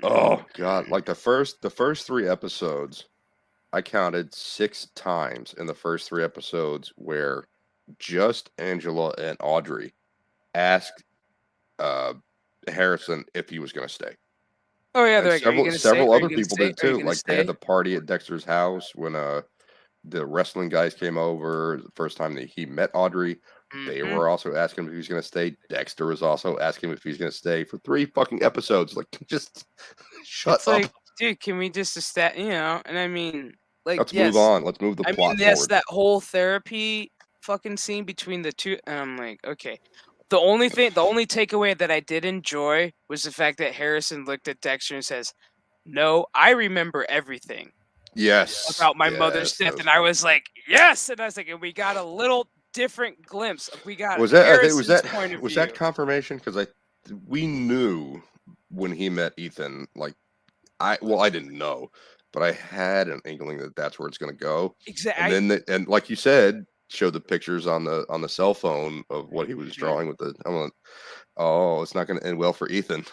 Oh, God. Like, the first 3 episodes, I counted 6 times in the first 3 episodes where just Angela and Audrey asked Harrison if he was going to stay. Oh yeah, several other people did too. Like, they had the party at Dexter's house when the wrestling guys came over the first time that he met Audrey. They were also asking if he was going to stay. Dexter was also asking if he's going to stay for 3 fucking episodes. Like, just shut up. Like, dude, can we just and I mean, like, let's move on. Let's move the plot forward. Yes, that whole therapy fucking scene between the two, and I'm like, okay. The only takeaway that I did enjoy was the fact that Harrison looked at Dexter and says, "No, I remember everything." Yes. About my mother's death, and I was like, "Yes!" And I was like, and we got a little different glimpse. We got was that confirmation? Because we knew when he met Ethan. Like, I didn't know, but I had an inkling that that's where it's going to go. Exactly. And then and like you said, showed the pictures on the cell phone of what he was drawing with the. I'm like, oh, it's not going to end well for Ethan.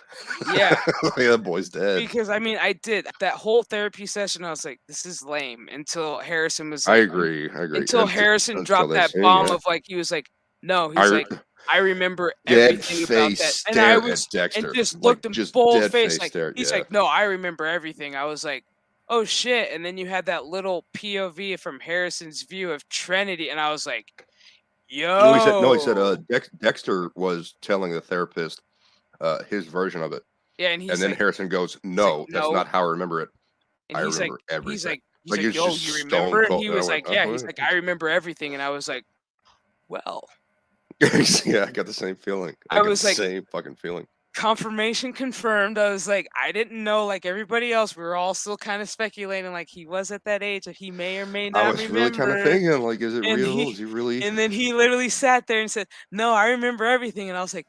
Yeah, that boy's dead. Because I mean, I did that whole therapy session. I was like, this is lame. Until Harrison was. Like, I agree. Until Harrison dropped that bomb of like he was like, no, he's like, I remember everything about that, and I was Dexter, and just looked him full face like stare, he's like, no, I remember everything. I was like, oh shit. And then you had that little POV from Harrison's view of Trinity, and I was like, yo. He said Dexter was telling the therapist his version of it. Yeah, and then like, Harrison goes, no, that's not how I remember it. And I remember like, everything. He's like, yo, you remember? And he was like, yeah. He's like, I remember everything. And I was like, well. Yeah, I got the same feeling. I was like, same fucking feeling. confirmation confirmed. I was like, I didn't know, like everybody else, we were all still kind of speculating, like he was at that age that he may or may I not was really kind of remember. thinking, like, is it And real? he Is he really? and then he literally sat there and said, "No, I remember everything." And I was like,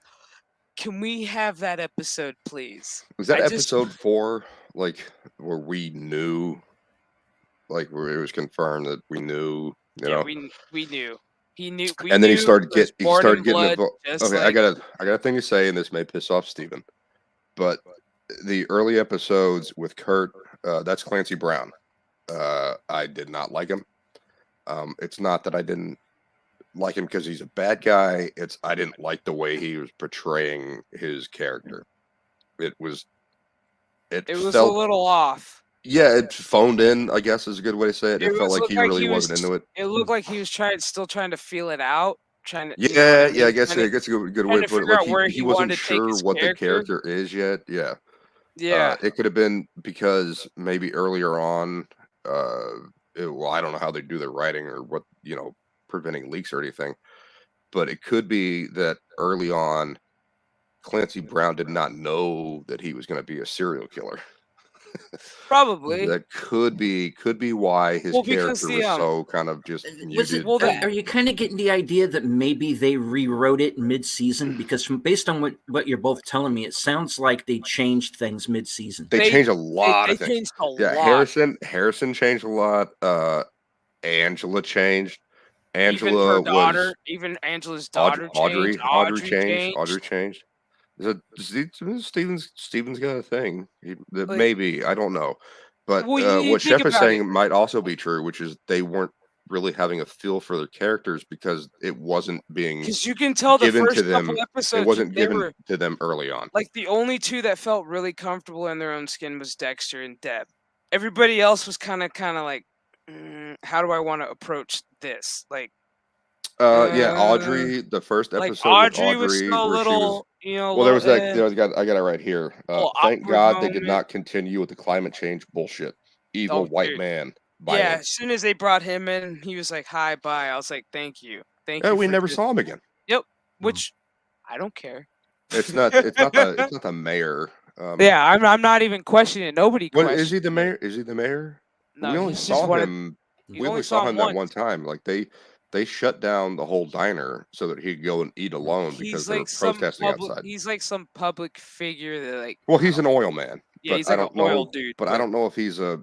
"Can we have that episode, please?" Was that I just episode 4, like, where we knew, like, where it was confirmed that we knew, you yeah, know? we knew. We And then knew he was he born in started getting blood, involved. just Okay, like I got a thing to say, and this may piss off Steven, but the early episodes with Kurt, that's Clancy Brown. I did not like him. It's not that I didn't like him because he's a bad guy. It's I didn't like the way he was portraying his character. It was it it was a felt little off. yeah, it phoned in, I guess is a good way to say it. It It felt was like looked he like really he was. wasn't into it. It looked like he was still trying to feel it out, trying to, you know what Yeah, I yeah, mean? I guess a good way Trying to to put it. figure Like out where he he wasn't wanted to take sure his what the character. character is yet. Yeah. Yeah, It could have been because maybe earlier on, well, I don't know how they do their writing or what, preventing leaks or anything, but it could be that early on, Clancy Brown did not know that he was going to be a serial killer. probably. That could be why his Well, because character the was so kind of just Was it? muted. well the Are you kind of getting the idea that maybe they rewrote it mid-season? Because based on what you're both telling me, it sounds like they changed things mid-season. They they changed a lot they of things. changed a Yeah, lot. Harrison changed a lot. Angela changed. Even her Angela was daughter, even Angela's daughter changed. Audrey Audrey changed. changed. Steven's got a thing. That Like, maybe I don't know, but well, you what think Chef is about it, saying might also be true, which is they weren't really having a feel for their characters because it wasn't being because you can tell the given to first couple them. It episodes wasn't they given were to them early on. like the only two that felt really comfortable in their own skin was Dexter and Deb. Everybody else was kind of like, how do I want to approach this? Yeah, Uh, Audrey. The first like episode with Audrey was Audrey, still a where she was. little, you know, a Well, there little, was that. I got it right here. little Thank awkward God they did moment. not continue with the climate change bullshit. Evil Oh, white dude. man. Bye Yeah, in. as soon as they brought him in, he was like, "Hi, bye." I was like, "Thank you, thank you We for never just." saw him again. Yep, which I don't care. It's not the mayor. Yeah, I'm not even questioning it. Nobody What is he questioned the it. mayor? Is he the mayor? No, he's just you We only only saw saw him him that once. one time. Like they shut down the whole diner so that he could go and eat alone because they were protesting outside. He's like some public figure that like Well, I he's don't an oil man, yeah, but he's like an oil dude. I Like don't know if he's a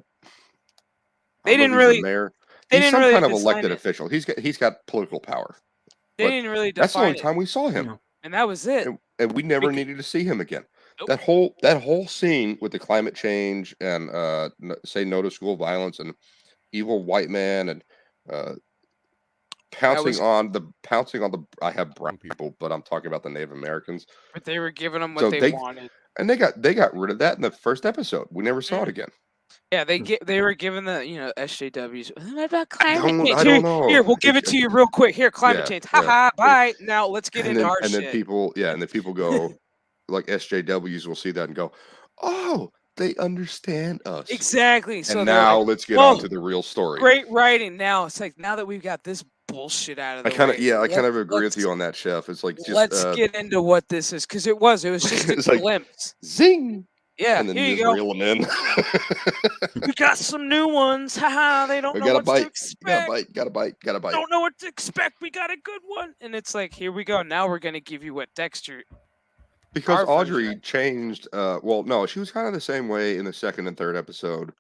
I they don't know if didn't he's the really mayor. they He's didn't some really kind of define elected it. official. He's got political power. They But didn't really that's the only define it, time we saw him. and that was it. And we never Becau- needed to see him again. nope. That whole scene with the climate change and say no to school violence and evil white man and uh, That was, pouncing on the I have brown people, but I'm talking about the Native Americans. but they were giving them what So they wanted. they got rid of that in the first episode. We never saw it again. Yeah, they were given the SJWs. What about climate change? I don't know. Here, we'll give it to you real quick. Here, climate Yeah, change. yeah. Haha, bye. Now let's get into our And then shit. people go like SJWs will see that and go, "Oh, they understand us." Exactly. So And they're now like, let's get on "Oh, to the real story. great writing." Now it's like now that we've got this bullshit out of the way, I kind of agree with you on that, Chef. It's like just let's get into what this is because it was just a it's like glimpse. zing, Yeah, and then here you you just go. reel them in. We got some new ones. Haha, they don't We know got a what to bite. expect. Got a bite. Don't know what to expect. We got a good one. And it's like, here we go. Now we're gonna give you what Dexter. Because Our Audrey version. changed. Well, no, she was kind of the same way in the second and third episode.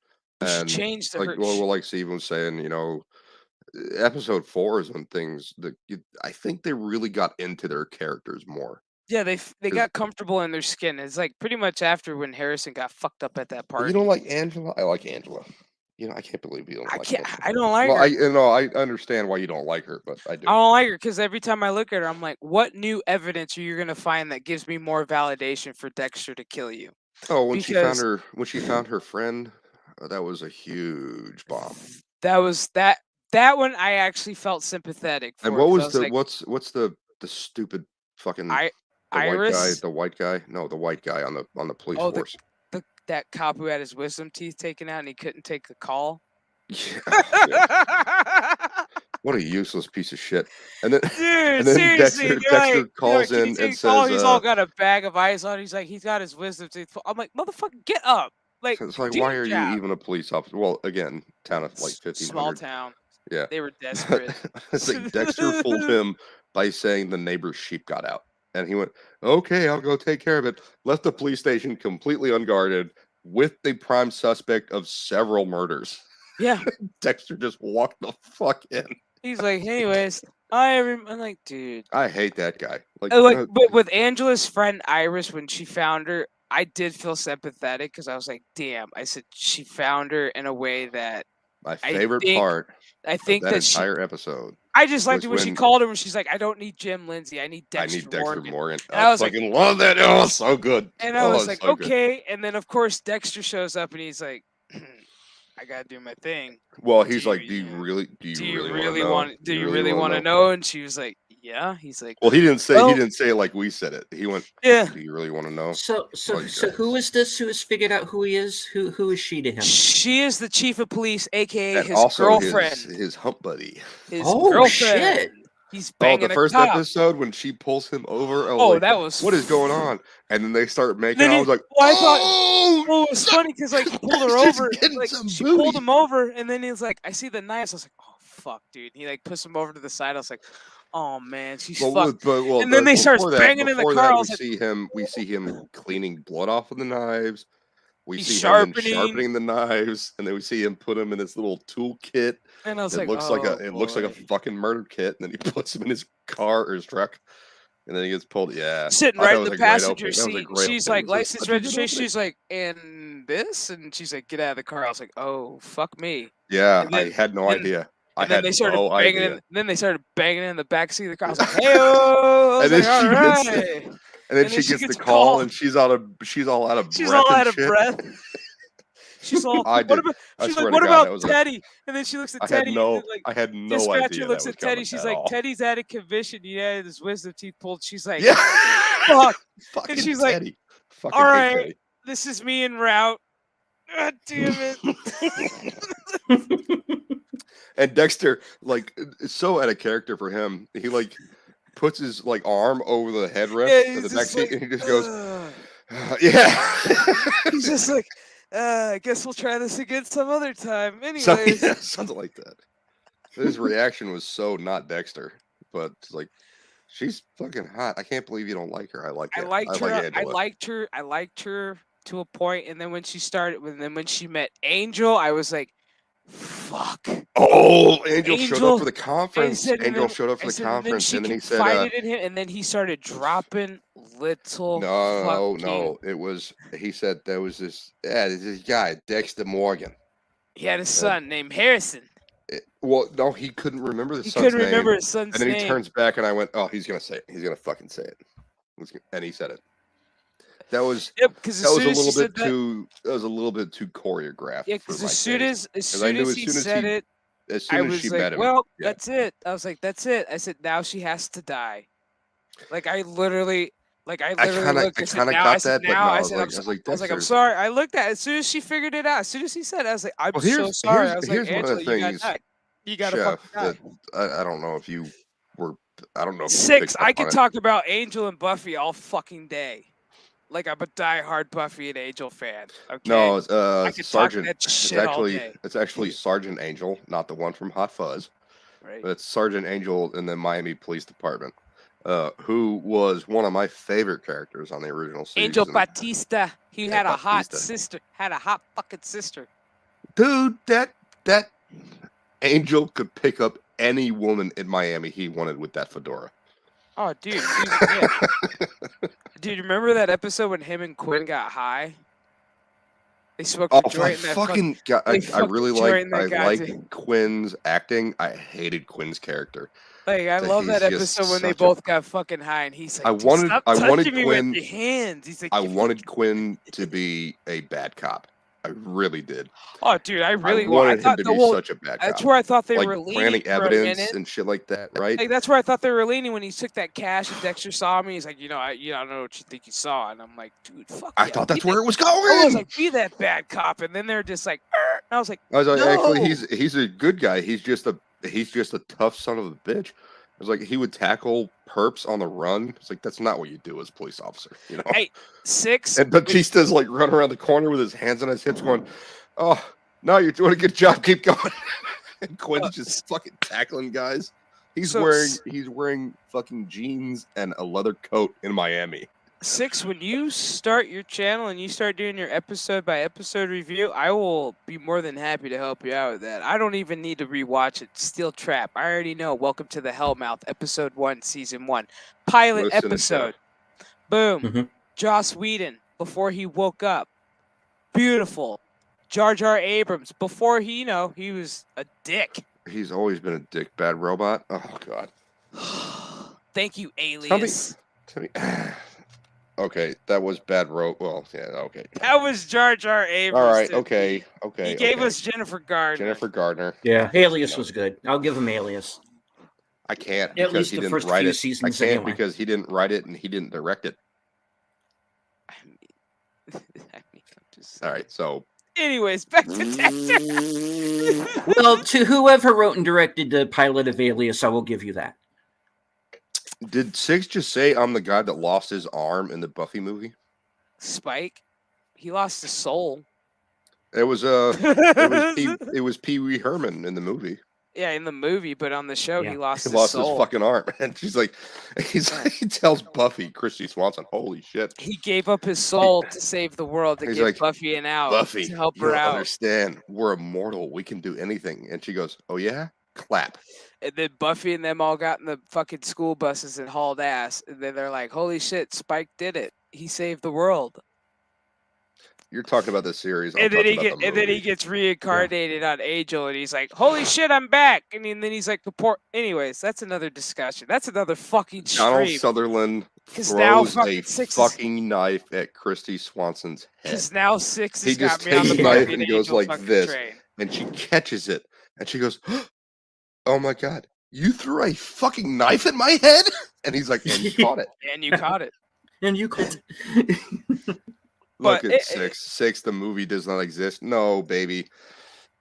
She And changed like, her. like Steven was saying, episode 4 is when I think they really got into their characters more. Yeah, they 'Cause got comfortable in their skin. It's like pretty much after when Harrison got fucked up at that you party. don't like Angela? I like Angela. I can't believe you don't I like can't. Angela. I don't like Well, her. I understand why you don't like her, but I do. I don't like her because every time I look at her, I'm like, what new evidence are you gonna find that gives me more validation for Dexter to kill you? Oh, when Because she found her friend, that was a huge bomb. that was that one I actually felt sympathetic And for what because I was was like, what's the stupid fucking I Iris. the white guy? No, the white guy on the police Oh, force. that cop who had his wisdom teeth taken out and he couldn't take the call. Yeah, yeah. What a useless piece of shit. And then Dude, and then seriously, Dexter they're like, calls can you in take and a call? says, He's all got a bag of ice on. He's like, he's got his wisdom teeth. I'm like, motherfucker, get up. Like, it's like, do why your are you job. even a police officer? Well, again, town of like Small 1,500. town. Yeah. They were desperate. It's like Dexter fooled him by saying the neighbor's sheep got out. And he went, okay, I'll go take care of it. Left the police station completely unguarded with the prime suspect of several murders. Yeah. Dexter just walked the fuck in. He's like, anyways, I'm like, dude. I hate that guy. Like, But with Angela's friend Iris, when she found her, I did feel sympathetic because I was like, damn. I said she found her in a way that my favorite part I of think that that she. entire episode. I just liked it was when she when- called him and she's like, I don't need Jim Lindsay. I need I Dexter need Dexter Morgan. Morgan. And I was like, fucking love that. Oh, so good. And I Oh, was it's like, so good. okay. And then, of course, Dexter shows up and he's like, I got to do my thing. Well, he's Do like, you- do you really Do you really want to know? And she was like, yeah. He's like, Well, he didn't say Well- it like we said it. He went, yeah. do you really want to know? So Like, who is this? Who has figured out who he is? Who is she to him? She is the chief of police, aka And his also girlfriend. his hump buddy. His Oh, girlfriend. shit. He's Oh, banging the first a cop. episode when she pulls him over. Oh, like, that was what is going on? And then they start making. Then I he- was like, well, I thought- oh, Well, it was funny because like he pulled her She's over, getting like some she booty. pulled him over, and then he was like, "I see the knives." I was like, "Oh fuck, dude!" He like pushed him over to the side. I was like, "Oh man, she's fucked." And then they start banging in the before car, I That, was we see him cleaning blood off of the knives. We He's see sharpening. him sharpening the knives, and then we see him put them in this little tool kit. And I was It like, looks oh, like it looks like a boy." fucking murder kit, and then he puts him in his car or his truck, and then he gets pulled. Yeah, Sitting I thought right it in was the a great passenger opening. That was a seat. great She's opening. like, It was license a good registration. opening. She's like, and this, and she's like, get out of the car. I was like, oh fuck me. Yeah, and then- I had no and- idea. I And then had they started no banging idea. in. Then they started banging in the back seat of the car. I was like, hey, I was And then like, all she gets right. And then she gets the call, and she's all out of breath. She's all and out of shit. breath. She's all. I What did. about? I She's swear like, to what God, that about was a- Teddy? And then she looks at I Teddy. had no, and like, I had no dispatcher idea looks that at was Teddy. coming She's at like, all. Teddy's out of commission. Yeah, his wisdom teeth pulled. She's like, Yeah, fuck. fucking she's like, Teddy. Fucking all hate right. Teddy. This is me en route. God damn it. And Dexter, like, is so out of character for him. He like puts his like arm over the headrest Yeah, of the he's back just seat, like, and he just goes, "Ugh." "Yeah." He's just like, I guess we'll try this again some other time. Anyways. Something like that. His reaction was so not Dexter, but it's like, she's fucking hot. I can't believe you don't like her. I like I her. liked her. like I Angela. liked her to a point, and then when she started, when she met Angel, I was like, "Fuck." Oh, Angel showed Angel- up for the conference. said, and Angel then- showed up for I the said, and then conference, she and then he said, confided in him, and then he started dropping little. No. It was, he said there was this guy, Dexter Morgan. He had a son named Harrison. Well, no, he couldn't remember the He son's couldn't name. remember his son's And then name. he turns back, and I went, "Oh, he's gonna say it. He's gonna fucking say it." And he said it. That was Yep, because that was a little bit too. That was a little bit too choreographed. Yeah, for because my as soon taste. as I knew soon as as he soon as said he- it, as I soon as was she like, met him, well, yeah. that's it. I was like, that's it. I said, now she has to die. Like I literally looked. I said, kinda now. got I said, that, but now. no, I said, I'm Dexter's- sorry. I looked at it as soon as she figured it out. As soon as he said it, I was like, I'm Well, so here's- sorry. here's- I was like, here's one of Angela, the you gotta things, die. You gotta Chef, fucking die. that I don't know if you were. I don't know. If you Six. picked up I on could it. talk about Angel and Buffy all fucking day. Like I'm a diehard Buffy and Angel fan. Okay. No, I could talk Sergeant. that It's shit all actually day. it's actually Sergeant Angel, not the one from Hot Fuzz. Right. But it's Sergeant Angel in the Miami Police Department, who was one of my favorite characters on the original season. Angel Batista. He Yeah, had a hot Batista. sister. Had a hot fucking sister. Dude, that Angel could pick up any woman in Miami he wanted with that fedora. Oh, dude. Yeah. Dude, remember that episode when him and Quinn got high? They smoked Oh, a joint in that fucking God, they I fucking really joined like that I guy, like Quinn's acting. I hated Quinn's character. Like I that love that he's just episode when they such a- both got fucking high, and he's like, I "Dude, wanted- stop I wanted touching me Quinn- with your hands." He's like, I "You wanted Quinn to be a bad cop. I really did. Oh, dude, I really I wanted him thought to the be whole. such a bad That's cop. where I thought they Like were leaning planting for a evidence minute. and shit like that, right? Like that's where I thought they were leaning when he took that cash and Dexter saw me. He's like, I don't know what you think you saw, and I'm like, dude, fuck. I yeah, thought be that's that- where it was I was going. like, be that bad cop, and then they're just like, and I was like, I was like, No. actually, he's a good guy. He's just a he's just a tough son of a bitch. It's like he would tackle perps on the run. It's like that's not what you do as a police officer, you know. Hey, 6. And Batista's like running around the corner with his hands on his hips, going, "Oh, no, you're doing a good job. Keep going." And Quinn's just fucking tackling guys. He's wearing fucking jeans and a leather coat in Miami. 6, when you start your channel and you start doing your episode by episode review, I will be more than happy to help you out with that. I don't even need to rewatch it. Steel Trap. I already know. Welcome to the Hellmouth, episode 1, season 1. Pilot episode. Boom. Mhm. Joss Whedon, before he woke up. Beautiful. Jar Jar Abrams, before he was a dick. He's always been a dick. Bad Robot. Oh, God. Thank you, Alias. Tell me. Okay, that was Bad Well, yeah, okay. That was Jar Jar Abrams. All right, okay. He gave us Jennifer Gardner. Yeah, Alias was good. I'll give him Alias. I can't At because least he the didn't first write few it. seasons I can't anyway. because he didn't write it and he didn't direct it. I mean, I'm just All right, so. Anyways, back to Dexter. Well, to whoever wrote and directed the pilot of Alias, I will give you that. Did Six just say I'm the guy that lost his arm in the Buffy movie? Spike, he lost his soul. It was Pee Wee Herman in the movie. Yeah, in the movie, but on the show Yeah. he lost He his lost soul. his fucking arm, and she's like, he tells Buffy, Christy Swanson, "Holy shit!" He gave up his soul to save the world to He's get like, Buffy and out Buffy, to help you her don't out. understand. We're immortal. We can do anything. And she goes, "Oh yeah, clap." And then Buffy and them all got in the fucking school buses and hauled ass. And then they're like, "Holy shit, Spike did it! He saved the world." You're talking about this series. And then he gets reincarnated on Angel, and he's like, "Holy shit, I'm back!" And then he's like, Anyways, that's another discussion. That's another fucking Donald stream. Sutherland 'Cause now throws fucking a Six is- fucking knife at Christy Swanson's head. Because now Six He has got just me on takes the the knife Buffy and and goes Angel like fucking this. train. And she catches it, and she goes, "Oh my god, you threw a fucking knife at my head!" And he's like, "And you caught it." And you caught it. And you could. Look But at Six. The movie does not exist. No, baby.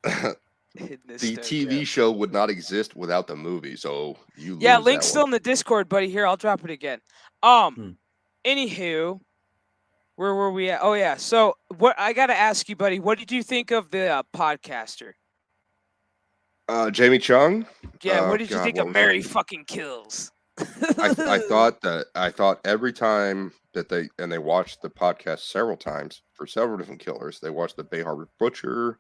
The TV show would not exist without the movie. So you lose Yeah, that link's still one. in the Discord, buddy. Here, I'll drop it again. Hmm. Anywho, where were we at? Oh yeah. So what I gotta ask you, buddy, what did you think of the podcaster? Jamie Chung. Yeah, what did you think what of was Mary it? fucking Kills? I thought every time that they watched the podcast several times for several different killers. They watched the Bay Harbor Butcher,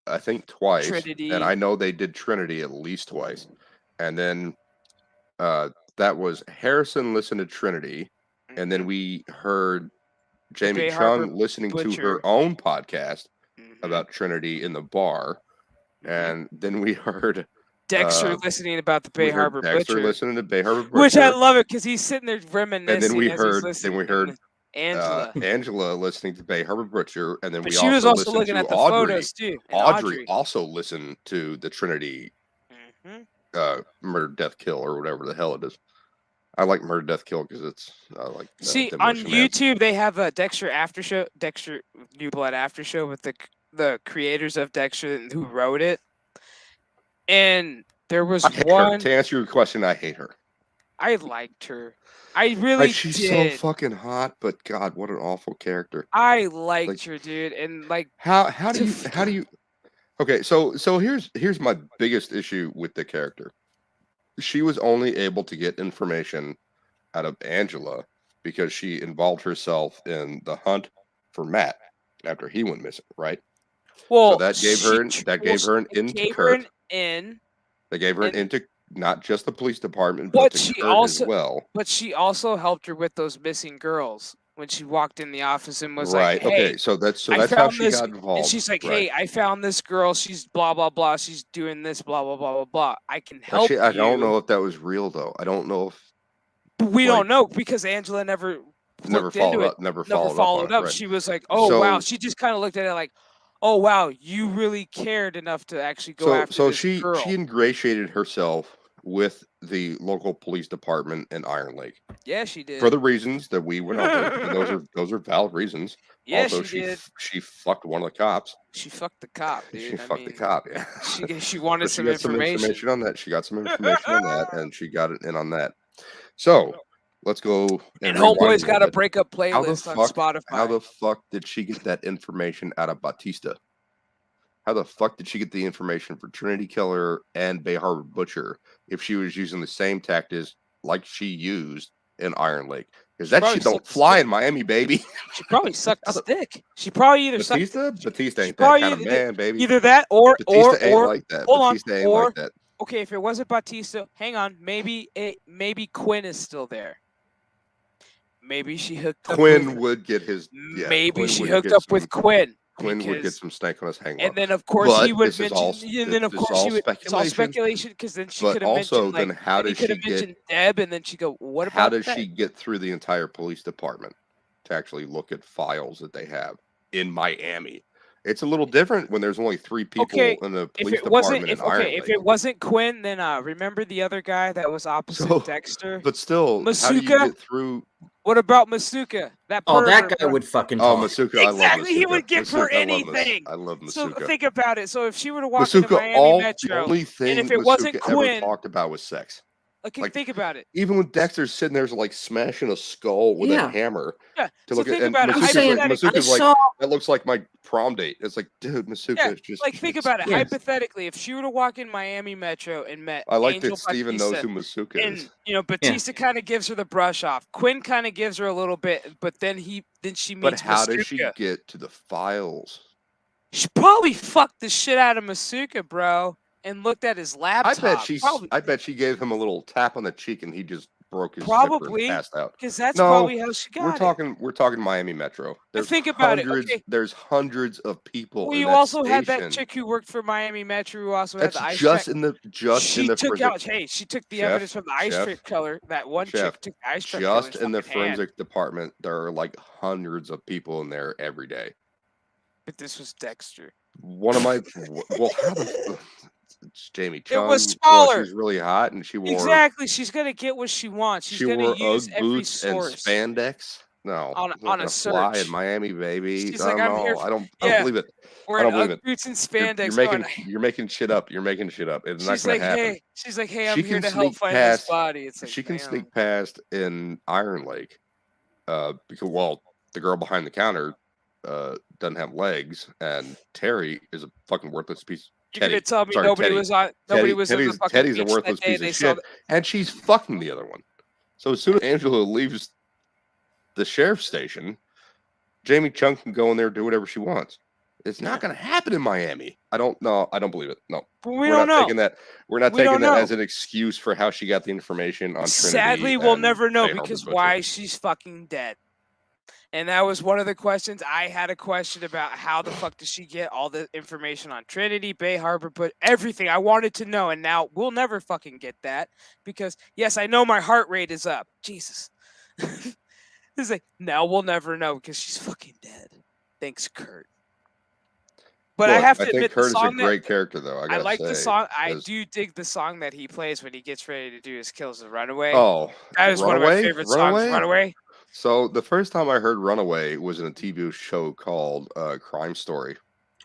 I think twice, Trinity. and I know they did Trinity at least twice, and then that was Harrison listened to Trinity, and then we heard Jamie Bay Chung Harbor listening to Butcher. her own podcast Mhm. about Trinity in the bar, Mhm. and then we heard Dexter listening about the Bay we heard Harbor Dexter Butcher, listening to Bay Harbor Butcher, which I love it because he's sitting there reminiscing. and then we as heard he's listening. Angela. Angela listening to Bay Harbor Butcher, and then But we she was also also listened looking to at the Audrey. photos too. And Audrey also listened to the Trinity Mhm. Murder, Death, Kill, or whatever the hell it is. I like Murder, Death, Kill because it's like See, on Demolition Man. YouTube they have a Dexter after show, Dexter New Blood after show with the creators of Dexter who wrote it. And there was I hate one. her. To answer your question, I hate her. I liked her. I really She's did. so fucking hot, but God, what an awful character. I liked her, dude, and like How do you? Okay, so here's my biggest issue with the character. She was only able to get information out of Angela because she involved herself in the hunt for Matt after he went missing, right? well, So that gave her an in to Kurt. They gave her an in to not just the police department, but to Kurt as well. But she also helped her with those missing girls when she walked in the office and was Right. like, "Hey, Okay. So that's I how found she this," got involved. and she's like, Right. "Hey, I found this girl. She's blah blah blah. She's doing this blah blah blah blah blah. I can help you." I don't know if that was real though. I don't know if But we don't know because Angela never followed up. Never followed up. Right. She was like, "Oh wow." So- She just kind of looked at it like, "Oh wow, you really cared enough to actually go after So this she girl." ingratiated herself with the local police department in Iron Lake Yeah, she did. for the reasons that we went over, and those are valid reasons. Yeah, Also, she did. she fucked one of the cops. She fucked the cop, dude. She fucked the cop. Yeah. She wanted She some got some information. information on that. She got some information on that, and she got it in on that. So let's go And rewind Homeboy's a got little a bit. breakup How the playlist on fuck? Spotify. How the fuck did she get that information out of Batista? How the fuck did she get the information for Trinity Killer and Bay Harbor Butcher if she was using the same tactics like she used in Iron Lake? Because that shit don't fly in Miami, baby. She probably sucked his dick. She probably either Batista Batista ain't that kind of man, baby. Either that Batista ain't like that. hold Batista on, ain't like that. Okay, if it wasn't Batista, hang on, maybe Quinn is still there. Maybe she hooked up Quinn would get his. Yeah, maybe Quinn she would hooked get up some- with Quinn. Quinn would get because- some stank on his hang And then of course But he would this is mention, all- and then of this is course all he would. It's all speculation. speculation because then she But could have also, mentioned then like, how and he does could she have get? mentioned Deb, and then she go, "What about How does that?" she get through the entire police department to actually look at files that they have in Miami? It's a little different when there's only 3 people Okay, in the If police it wasn't, department in Iron Lake. if it wasn't Quinn, then remember the other guy that was opposite So- Dexter? But still, how do you Masuka? get through? What about Masuka? That Oh, that pervert, guy bro. would fucking Oh, talk. Masuka! I love Exactly, Masuka. he would give her Masuka, anything. I love Masuka. So think about it. So if she were to walk into Masuka, Miami all the Metro, only thing if it wasn't Masuka ever Quinn- talked about was sex. okay, like- think about it. Even when Dexter's sitting there, like smashing a skull with Yeah. a hammer Yeah. to So look at, think and about it. I'm Masuka's saying, like, Hypothetically, I Masuka's like, saw. that looks like my prom date. It's like, dude, Masuka Yeah, is just like think it's- about it. Yeah. Hypothetically, if she were to walk in Miami Metro and met I like Angel that Steven knows Batista, who Masuka is. and Batista kind of gives her the brush off. Quinn kind of gives her a little bit, but then she meets But how Masuka. does she get to the files? She probably fucked the shit out of Masuka, bro, and looked at his laptop. I bet she gave him a little tap on the cheek and he just broke his Probably, zipper and passed out. because that's No, probably how she got We're talking Miami Metro. There's think about it, hundreds, okay. There's hundreds of people. Well, in you that also had that station. chick who worked for Miami Metro who also had That's the ice just track. in the She took forensic, out. Hey, she took the Chef, evidence from the ice Chef, trick killer. That one Chef, chick took the ice trick just killer's in the fucking hand. forensic department. There are like hundreds of people in there every day. But this was Dexter. One of my well, how the it's Jamie Chung. was Well, smaller. she was really hot, and she wore Exactly. She's gonna get what she wants. She's she gonna wore use UGG every boots and source. spandex. No, On- it's not on a gonna fly search. in Miami, baby. She's I like, don't I'm here know. for- I don't yeah. believe it. We're I don't in believe UGG it. boots and You're spandex. you're making shit up. You're making shit up. It's not She's gonna like, happen. hey. She's like, hey, I'm She here can to help sneak find past- this body. It's like, She can damn. sneak past in Iron Lake, because the girl behind the counter doesn't have legs, and Terry is a fucking worthless piece. You're gonna Teddy. tell me Sorry, nobody Teddy. was on. Nobody was on the fucking Teddy's a beach worthless that day. piece They of saw shit, and she's fucking the other one. So as soon as Angela leaves the sheriff's station, Jamie Chung can go in there and do whatever she wants. It's not going to happen in Miami. I don't know. I don't believe it. No, we we're don't not know. taking that. We're not We don't taking that know. as an excuse for how she got the information on Trinity. Sadly, we'll and never know Bay Harbor because Butcher. why she's fucking dead. And that was one of the questions. I had a question about how the fuck does she get all the information on Trinity, Bay Harbor, but everything I wanted to know. And now we'll never fucking get that because, yes, I know my heart rate is up. Jesus. It's like, now we'll never know because she's fucking dead. Thanks, Kurt. But I Look, have to I think admit, Kurt is the a song great character, though. I like the song. I 'cause- do dig the song that he plays when he gets ready to do his kills of Runaway. Oh, that is one of my Runaway? favorite Runaway? songs. Runaway. So the first time I heard "Runaway" was in a TV show called Crime Story.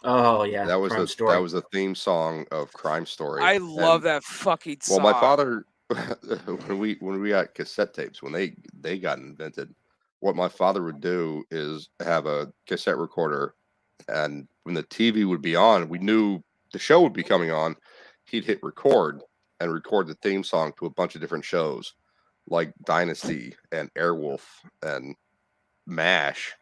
Oh yeah, That was Crime Story. that was the theme song of Crime Story. I love And- that fucking Well, song. my father, when we got cassette tapes, when they got invented, what my father would do is have a cassette recorder, and when the TV would be on, we knew the show would be coming on. He'd hit record and record the theme song to a bunch of different shows, like Dynasty and Airwolf and MASH,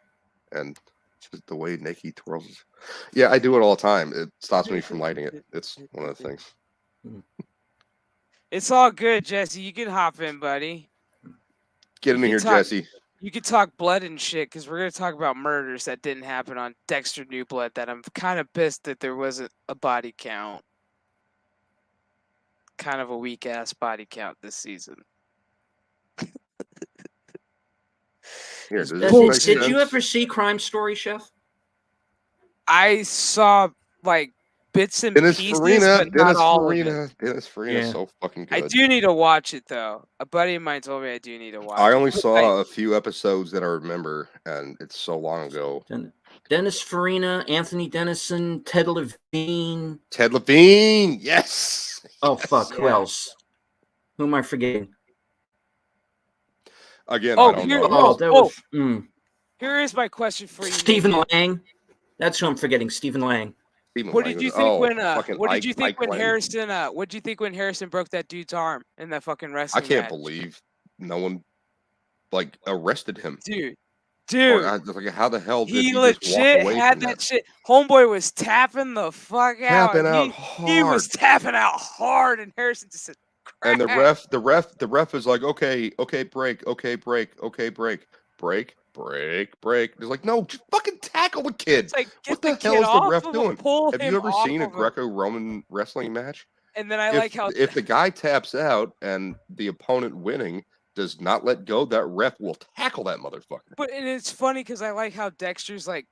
and just the way Nikki twirls. Yeah, I do it all the time. It stops me from lighting it. It's one of the things. It's all good, Jesse. You can hop in, buddy. Get in You here, can talk- Jesse. You can talk blood and shit because we're gonna talk about murders that didn't happen on Dexter New Blood. That I'm kind of pissed that there wasn't a body count. Kind of a weak ass body count this season. Here, does this Did make did you sense? ever see Crime Story, Chef? I saw like bits and Dennis pieces, Farina, but not all of it. Dennis Farina's Yeah. so fucking I good. do need to watch it though. A buddy of mine told me I do need to watch I it. only saw a few episodes that I remember, and it's so long ago. Dennis Farina, Anthony Dennison, Ted Levine. Ted Levine, yes. Oh fuck, who else? Who am I forgetting? Again, Oh, I don't here, know. no, that was here is my question for you, Stephen Naked. Lang. That's who I'm forgetting. Stephen Lang. Stephen What Lang did you was- think oh, when fucking what did you think Ike when Lang. Harrison what did you think when Harrison broke that dude's arm in that fucking I wrestling can't match? believe no one like arrested him. Dude. Or like, how the hell did He he just walk legit away had from that that? shit. Homeboy was tapping the fuck out. Tapping And out he was hard. tapping out hard, and Harrison just said, And crack. the ref is like, okay, break, okay, break. He's like, no, just fucking tackle the kid. It's like, get What the the hell kid is the off ref of him, doing? pull Have him you ever off seen a of him. Greco-Roman wrestling match? And then I like how If the guy taps out and the opponent winning does not let go, that ref will tackle that motherfucker. But and it's funny because I like how Dexter's like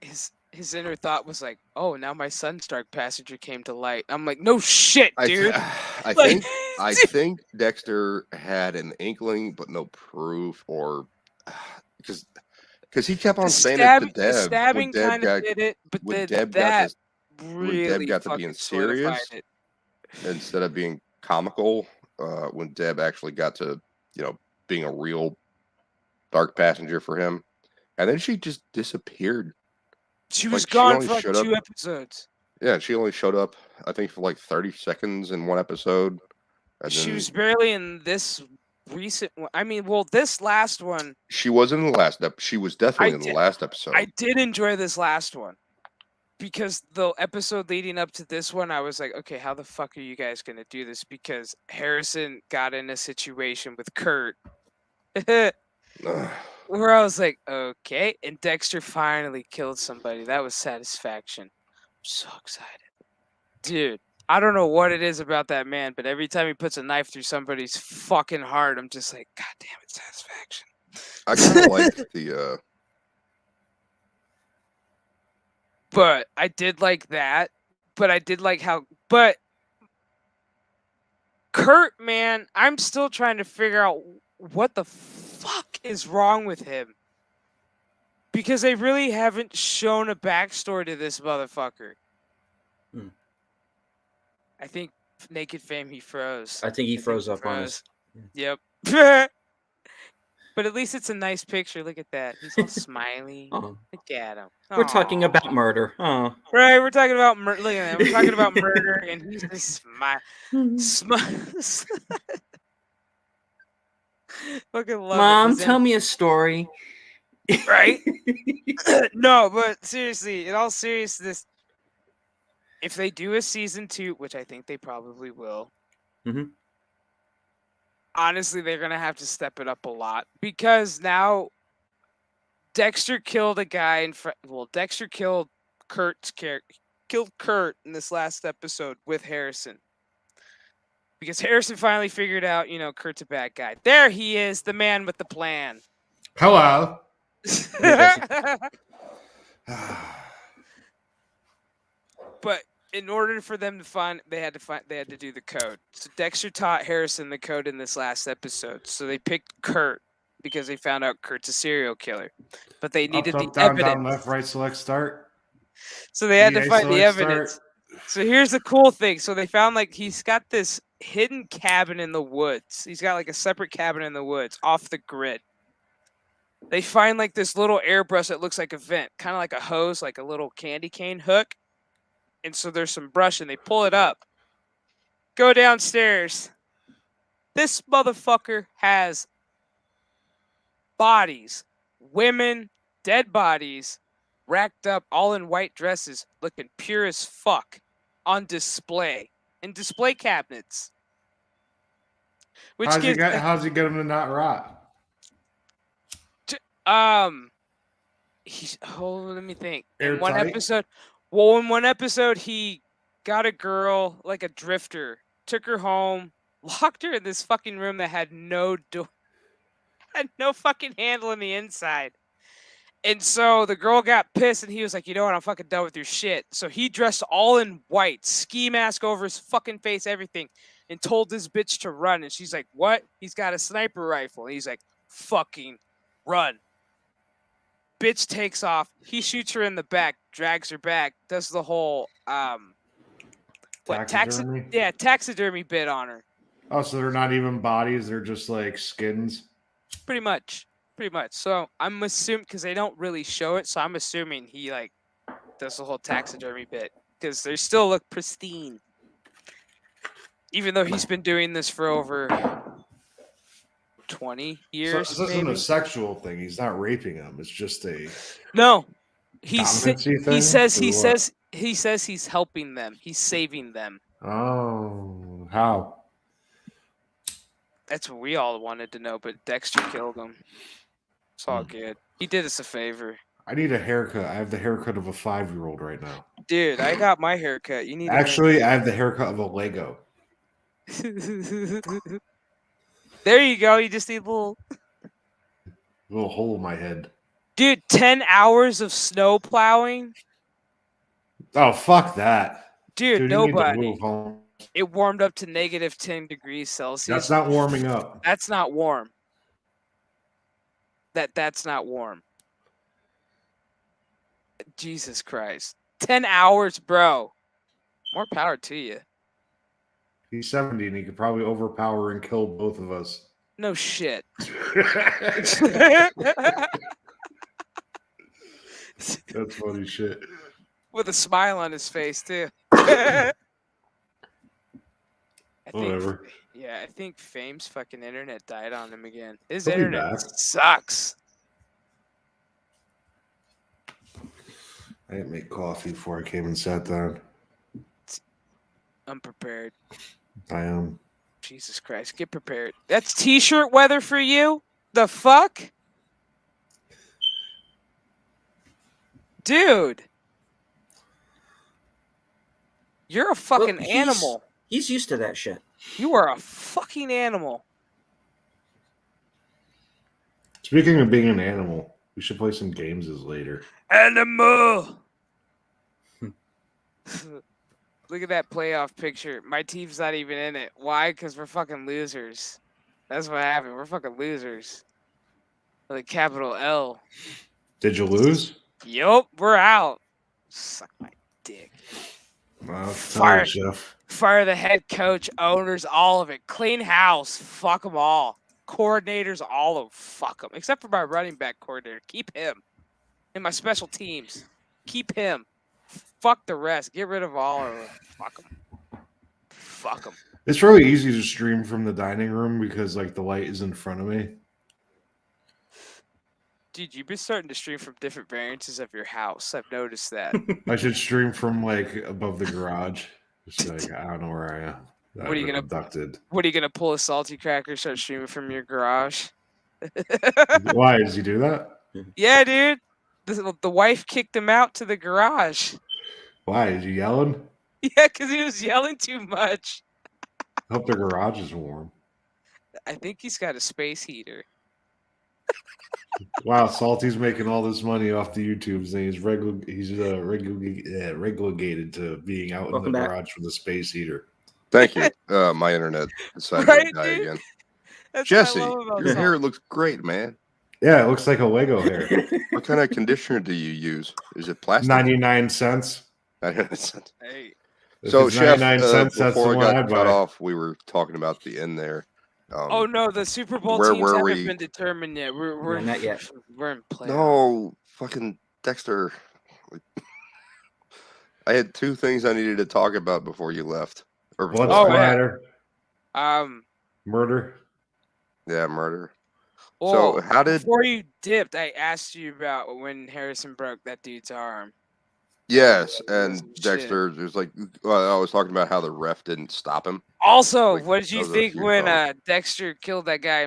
his inner thought was like, oh, now my Sunstark passenger came to light. I'm like, no shit, dude. I think Dexter had an inkling, but no proof, or because he kept on saying it to the Deb stabbing when Deb kind got of did it, but when then Deb that got to really being fucking serious solidified it. instead of being comical. When Deb actually got to being a real dark passenger for him, and then she just disappeared. She was Like, she gone only for like showed up. 2 episodes. Yeah, she only showed up, I think, for like 30 seconds in one episode. And She then was barely in this recent one. I mean, well, this last one, she wasn't in the last episode. She was definitely in the last episode. I did enjoy this last one because the episode leading up to this one, I was like, okay, how the fuck are you guys gonna do this? Because Harrison got in a situation with Kurt. Where I was like, okay, and Dexter finally killed somebody. That was satisfaction. I'm so excited. Dude, I don't know what it is about that man, but every time he puts a knife through somebody's fucking heart, I'm just like, God damn it, satisfaction. I kind of like the But I did like that. But I did like how but Kurt, man, I'm still trying to figure out what the fuck is wrong with him. Because they really haven't shown a backstory to this motherfucker. I think Naked Fame, he froze. I think he froze up on us. Yep. But at least it's a nice picture. Look at that. He's all smiley. Oh. Look at him. We're talking about murder. Oh. Right, we're talking about murder. Look at him. We're talking about murder, and he's just smiles. Fucking love Mom, it. tell me a story. Right? No, but seriously, in all seriousness, if they do a season 2, which I think they probably will, honestly, they're gonna have to step it up a lot because now Dexter killed a guy in front. Well, Dexter killed Kurt's character, killed Kurt in this last episode with Harrison. Because Harrison finally figured out, Kurt's a bad guy. There he is, the man with the plan. Hello. But in order for them to find, they had to do the code. So Dexter taught Harrison the code in this last episode. So they picked Kurt because they found out Kurt's a serial killer. But they needed the down, evidence. down, left, right, select, start. So they had to EA find the select, evidence. start. So here's the cool thing. So they found he's got this hidden cabin in the woods. He's got a separate cabin in the woods off the grid. They find this little airbrush that looks like a vent, kind of like a hose, like a little candy cane hook. And so there's some brush and they pull it up. Go downstairs. This motherfucker has bodies, women, dead bodies, racked up all in white dresses, looking pure as fuck on display in display cabinets. Which How's he get him to not rot? Let me think. Airtight? In one episode, he got a girl, like a drifter, took her home, locked her in this fucking room that had no door, had no fucking handle on the inside. And so the girl got pissed, and he was like, "You know what? I'm fucking done with your shit." So he dressed all in white, ski mask over his fucking face, everything, and told this bitch to run. And she's like, "What?" He's got a sniper rifle. And he's like, "Fucking run." Bitch takes off. He shoots her in the back, drags her back, does the whole Taxidermy? taxidermy bit on her. Oh, so they're not even bodies; they're just like skins. Pretty much. So I'm assuming, because they don't really show it, so I'm assuming he like does the whole taxidermy bit, because they still look pristine, even though he's been doing this for over 20 So years. this isn't maybe? a sexual thing. He's not raping them. It's just a No, he dominancy thing. he says he's helping them. He's saving them. Oh, how? That's what we all wanted to know, but Dexter killed him. It's all good. He did us a favor. I need a haircut. I have the haircut of a 5-year-old right now. Dude, I got my haircut. You need Actually, I have the haircut of a Lego. There you go. You just need a little. Little hole in my head. Dude, 10 hours of snow plowing. Oh, fuck that. Dude, Dude, you need to nobody. move home. It warmed up to negative 10 degrees Celsius. That's not warming up. That's not warm. That's not warm. Jesus Christ. 10 hours, bro. More power to you. He's 70 and he could probably overpower and kill both of us. No shit. That's funny shit. With a smile on his face, too. I think, Whatever. yeah, I think Fame's fucking internet died on him again. His He'll be internet back. sucks. I didn't make coffee before I came and sat down. Unprepared. I am. Jesus Christ, get prepared. That's t-shirt weather for you? The fuck? Dude. You're a fucking animal. He's used to that shit. You are a fucking animal. Speaking of being an animal, we should play some games later. Animal. Look at that playoff picture. My team's not even in it. Why? Because we're fucking losers. That's what happened. We're fucking losers. With a capital L. Did you lose? Yup, we're out. Suck my dick. Well, Fire. Jeff. Fire the head coach, owners, all of it. Clean house. Fuck them all. Coordinators, all of them. Fuck them. Except for my running back coordinator. Keep him. And my special teams. Keep him. Fuck the rest. Get rid of all of them. Fuck them. Fuck them. It's really easy to stream from the dining room because like the light is in front of me. Dude, you've been starting to stream from different variances of your house. I've noticed that. I should stream from like above the garage. Just like I don't know where I am. What are you gonna abducted? What are you gonna pull a salty cracker, start streaming from your garage? Why does he do that? Yeah, dude. The wife kicked him out to the garage. Why is he yelling? Yeah, because he was yelling too much. I hope the garage is warm. I think he's got a space heater. Wow, Salty's making all this money off the YouTubes, and he's regulated to being out in the garage with a space heater. Thank you. My internet decided to die again. That's Jesse, what I love about your hair looks great, man. Yeah, it looks like a Lego hair. What kind of conditioner do you use? Is it plastic? 99 cents. 99 cents. Hey. So, Chef, 99 cents, that's before the I one got I'd cut buy. off, we were talking about the end there. Oh no, the Super Bowl where teams were haven't we? been determined yet. We're No, not yet. We're in playoff. No, fucking Dexter. I had two things I needed to talk about before you left. Or Blood before- splatter. Yeah, Murder. murder. Well, So how did? before you dipped, I asked you about when Harrison broke that dude's arm. Yes, and Shit. Dexter. There's like, I was talking about how the ref didn't stop him. Also, Like, what did you that was a think huge when bummer. Dexter killed that guy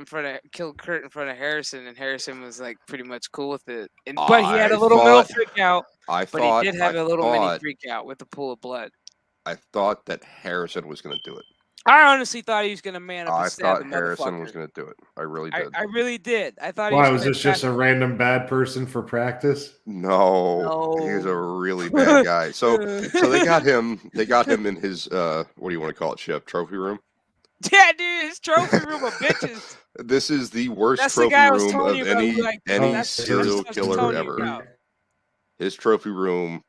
killed Kurt in front of Harrison, and Harrison was like pretty much cool with it, but he had a I little middle thought- freak out. I But thought he did have I a little mini thought- freak out with the pool of blood. I thought that Harrison was going to do it. I honestly thought he was gonna man up I and stab thought the Harrison was motherfucker. going to do it. I really did. I really did. I thought he Why was was gonna this just a attack- random bad person for practice? No, he was a No. really bad guy. So they got him. They got him in his what do you want to call it, Chip? Trophy room. Yeah, dude, his trophy room of bitches. This is the worst That's the trophy guy I was room telling of you about. any Like, any that's serial what I was killer telling you ever. about. His trophy room.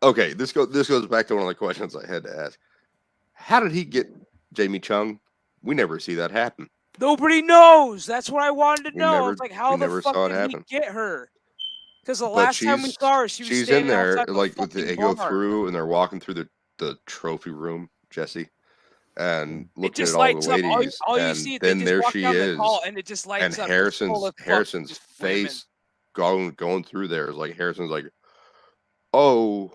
Okay, this goes back to one of the questions I had to ask. How did he get Jamie Chung? We never see that happen. Nobody knows. That's what I wanted to We know. never- It's like, how we the never fuck saw it did he happen. get her? Because the But last time we saw her, she was she's in standing there, outside of like a with fucking they go bar. through and they're walking through the trophy room, Jesse, and It looking just at all the lights up. ladies, All you and see, they then just there walk she down the is, hall, and it just and lights up. It's full of Harrison's fucking face going through there is like Harrison's like, oh,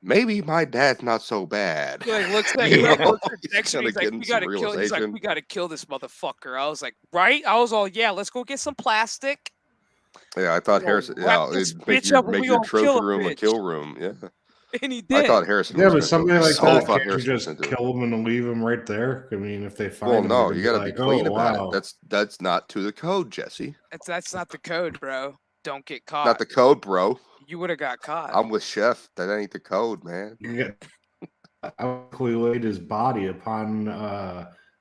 maybe my dad's not so bad. He like looks at You he like know? looks at He's next to me. kinda He's like, getting we some gotta kill. He's like, realization. we gotta kill this motherfucker. I was like, right? I was all, yeah, let's go get some plastic. Yeah, I thought We're gonna Harrison. wrap Yeah, this it'd make bitch your up and we gonna trophy kill a room a bitch. kill room. Yeah, And he I did. thought Harrison. Yeah, was but gonna somebody do it. like So that, thought can't you Harrison was just gonna do it. kill them and leave them right there? I mean, if they find Well, them, no, they're you gonna got to be be like, clean oh, about wow. it. That's not to the code, Jesse. That's not the code, bro. Don't get Not caught. the code, bro. You would have got caught. I'm with Chef. That ain't the code, man. You can get quickly laid his body upon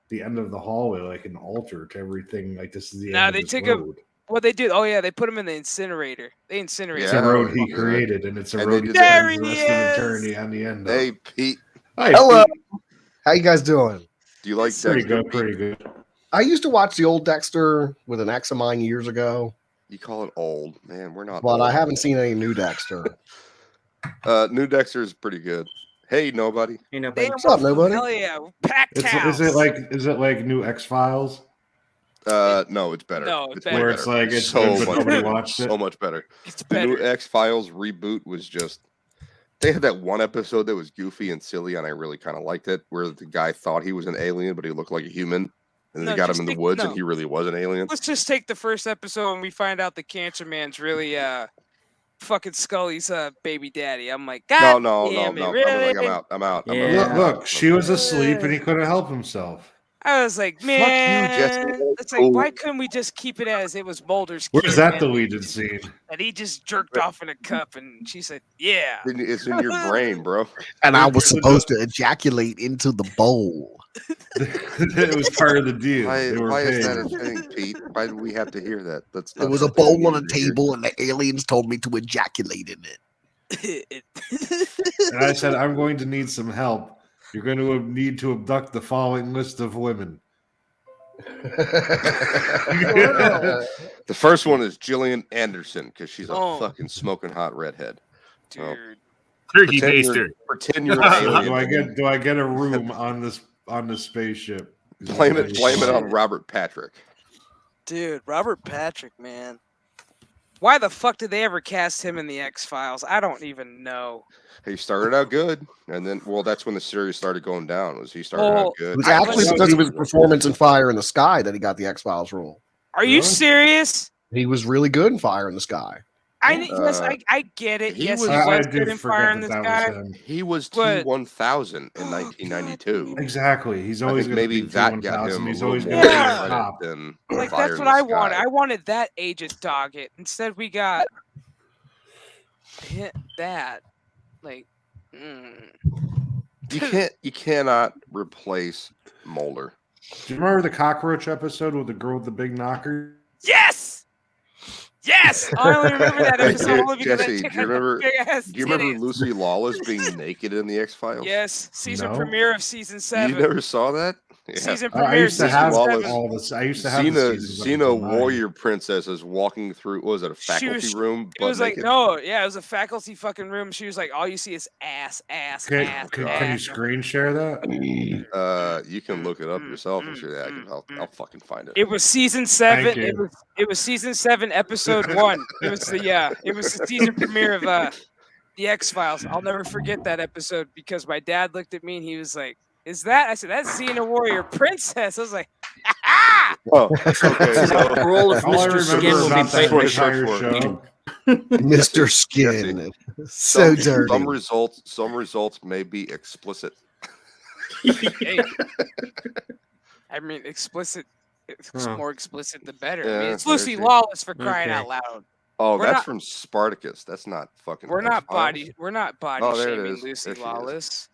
the end of the hallway, like an altar to everything. Like, this is the Nah, end they of this took him. road. What they did? Oh yeah, they put him in the incinerator. They incinerated. It's Yeah, a road he fuck that. created, and it's a And they road he did that. spends the There rest he of is. eternity on the end of. Hey, Pete, Hi, Hello. Pete. How you guys doing? do you like Pretty Dexter? good, Pete? pretty good. I used to watch the old Dexter with an ex of mine years ago, You call it old, man. We're not. but old. I haven't seen any new Dexter. New Dexter is pretty good. Hey, nobody. You know, but Damn, What's up, nobody? hell yeah, packed Is house. it like new X-Files? No, it's better. No, it's better. way Where better. it's like it's so good, but much nobody better. watched it? So much better. It's The new better. X Files reboot was just. They had that one episode that was goofy and silly, and I really kind of liked it, where the guy thought he was an alien, but he looked like a human. And then No, they got him just in the take- woods, no. and he really was an alien. Let's just take the first episode and we find out the Cancer Man's really fucking Scully's baby daddy. I'm like, God No. damn it, I'm really? out. I'm out. Yeah. Look, she was asleep and he couldn't help himself. I was like, Fuck you, Jesse. man. It's like, Cool. why couldn't we just keep it as it was Mulder's Where's kid, that man? deleted scene? And he just jerked off in a cup, and she said, "Yeah." It's in your brain, bro. And I was supposed to ejaculate into the bowl. It was part of the deal. They were Why is paying that a him. thing, Pete? Why do we have to hear that? That's There not was a something we bowl on a need to hear. table, and the aliens told me to ejaculate in it. And I said, I'm going to need some help. You're going to need to abduct the following list of women. The first one is Gillian Anderson because she's a Oh. fucking smoking hot redhead. Dude, Turkey Pretend baster. Pretend you're an alien. Do I get a room on this spaceship? Blame it on Robert Patrick. dude, Robert Patrick, man. Why the fuck did they ever cast him in the X-Files? I don't even know. He started out good, and then that's when the series started going down. He started Well, out good. It was I actually was- because of his performance in Fire in the Sky that he got the X-Files role. Are you Really? serious? He was really good in Fire in the Sky. Yes, I get it. he Yes, was- he I was did good in Fire forget in the that Sky. was him. He was But- T-1000 in 1992. Exactly. He's I always think going to maybe be that got T1000. him He's a always little going more to be Yeah. on credit top. than Like Fire that's in what the I wanted. Sky. I wanted that Agent Doggett. Instead, we got that. Like, You cannot replace Mulder. Do you remember the cockroach episode with the girl with the big knocker? yes, yes. I only remember that episode only because Jesse, that do chick you had the remember- big-ass Do you remember titties. Lucy Lawless being naked in the X Files? Yes, season No. premiere of season 7. You never saw that? Yeah. Season I premiere. used to season have Lawless. 7. all this. I used to have the Xena, seasons up Xena until 9. warrior princess is walking through. What was it, a faculty was- room? It was butt like naked? no, yeah, it was a faculty fucking room. She was like, all you see is ass, ass, Can ass. you ass. screen share that? You can look it up yourself. I'm sure I'll fucking find it. It was season 7. Thank It you. was season 7, episode 1. It was the season premiere of the X-Files. I'll never forget that episode because my dad looked at me and he was like, "Is that?" I said, "That's Xena Warrior Princess." I was like, "Ha Oh, okay. So, the role of All I Mr. remember Skin will be about that played Short, by short, entire short. show. Mr. Skin. So dirty. some results may be explicit. Hey, I mean, explicit. It's more explicit, the better. I mean, it's Lucy Lawless for crying out loud. Oh, that's from Spartacus. That's not fucking. We're not body Oh, there it shaming is. Lucy There she is. Lawless.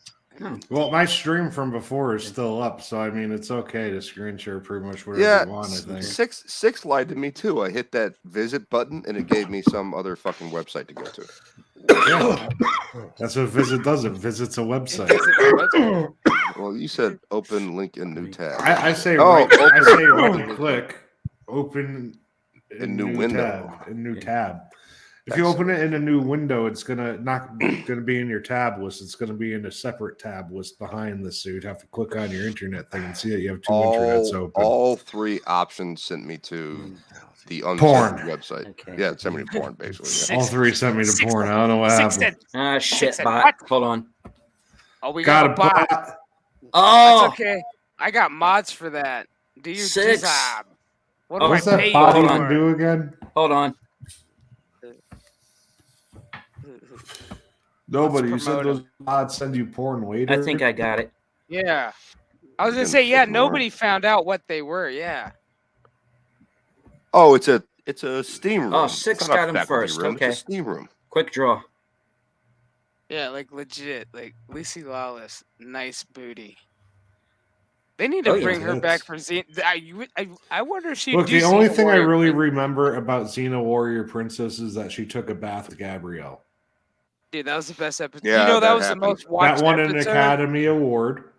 Well, my stream from before is still up, so I mean it's okay to screen share pretty much whatever you want. I think six lied to me too. I hit that visit button and it gave me some other fucking website to go to. Yeah. That's what Visit does. It visits a website. Well, you said open link in new tab. I say right click, open in new window. Tab, in new tab. If you open it in a new window, it's not gonna be in your tab list. It's gonna be in a separate tab list behind this. So you'd have to click on your internet thing and see that you have two internets open. All three options sent me to the porn website. Okay. Yeah, it sent me to porn basically. All three sent me to porn. I don't know what happened. Shit, bot. Hold on. Oh, we got a bot. Oh, that's okay. I got mods for that. Do your job. What What's that bot even do again? Hold on. Nobody. You said those mods send you porn later. I think I got it. Yeah. I was gonna say, yeah. Nobody found out what they were. Yeah. Oh, it's a steam room. Oh, Six got him first. Room. Okay. It's a steam room. Quick draw. Yeah, like legit, like Lucy Lawless, nice booty. They need to bring her back for Xena. I wonder if she. Look, the only thing I really remember about Xena Warrior Princess is that she took a bath with Gabrielle. Dude, that was the best episode. Yeah, you know that was the most watched. That won an Academy Award.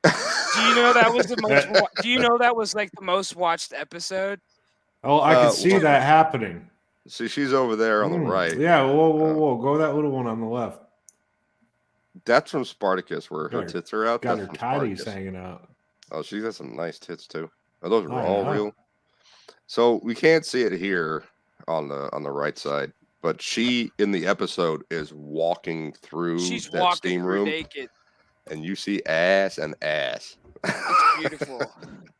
Do you know that was the most? Do you know that was like the most watched episode? Oh, I can see that happening. See, she's over there on the right. Yeah, whoa. Go that little one on the left. That's from Spartacus, where her tits are out. Got her titties hanging out. Oh, she's got some nice tits too. Are those all real? So we can't see it here on the right side, but she in the episode is walking through that steam room naked, and you see ass and ass. It's beautiful.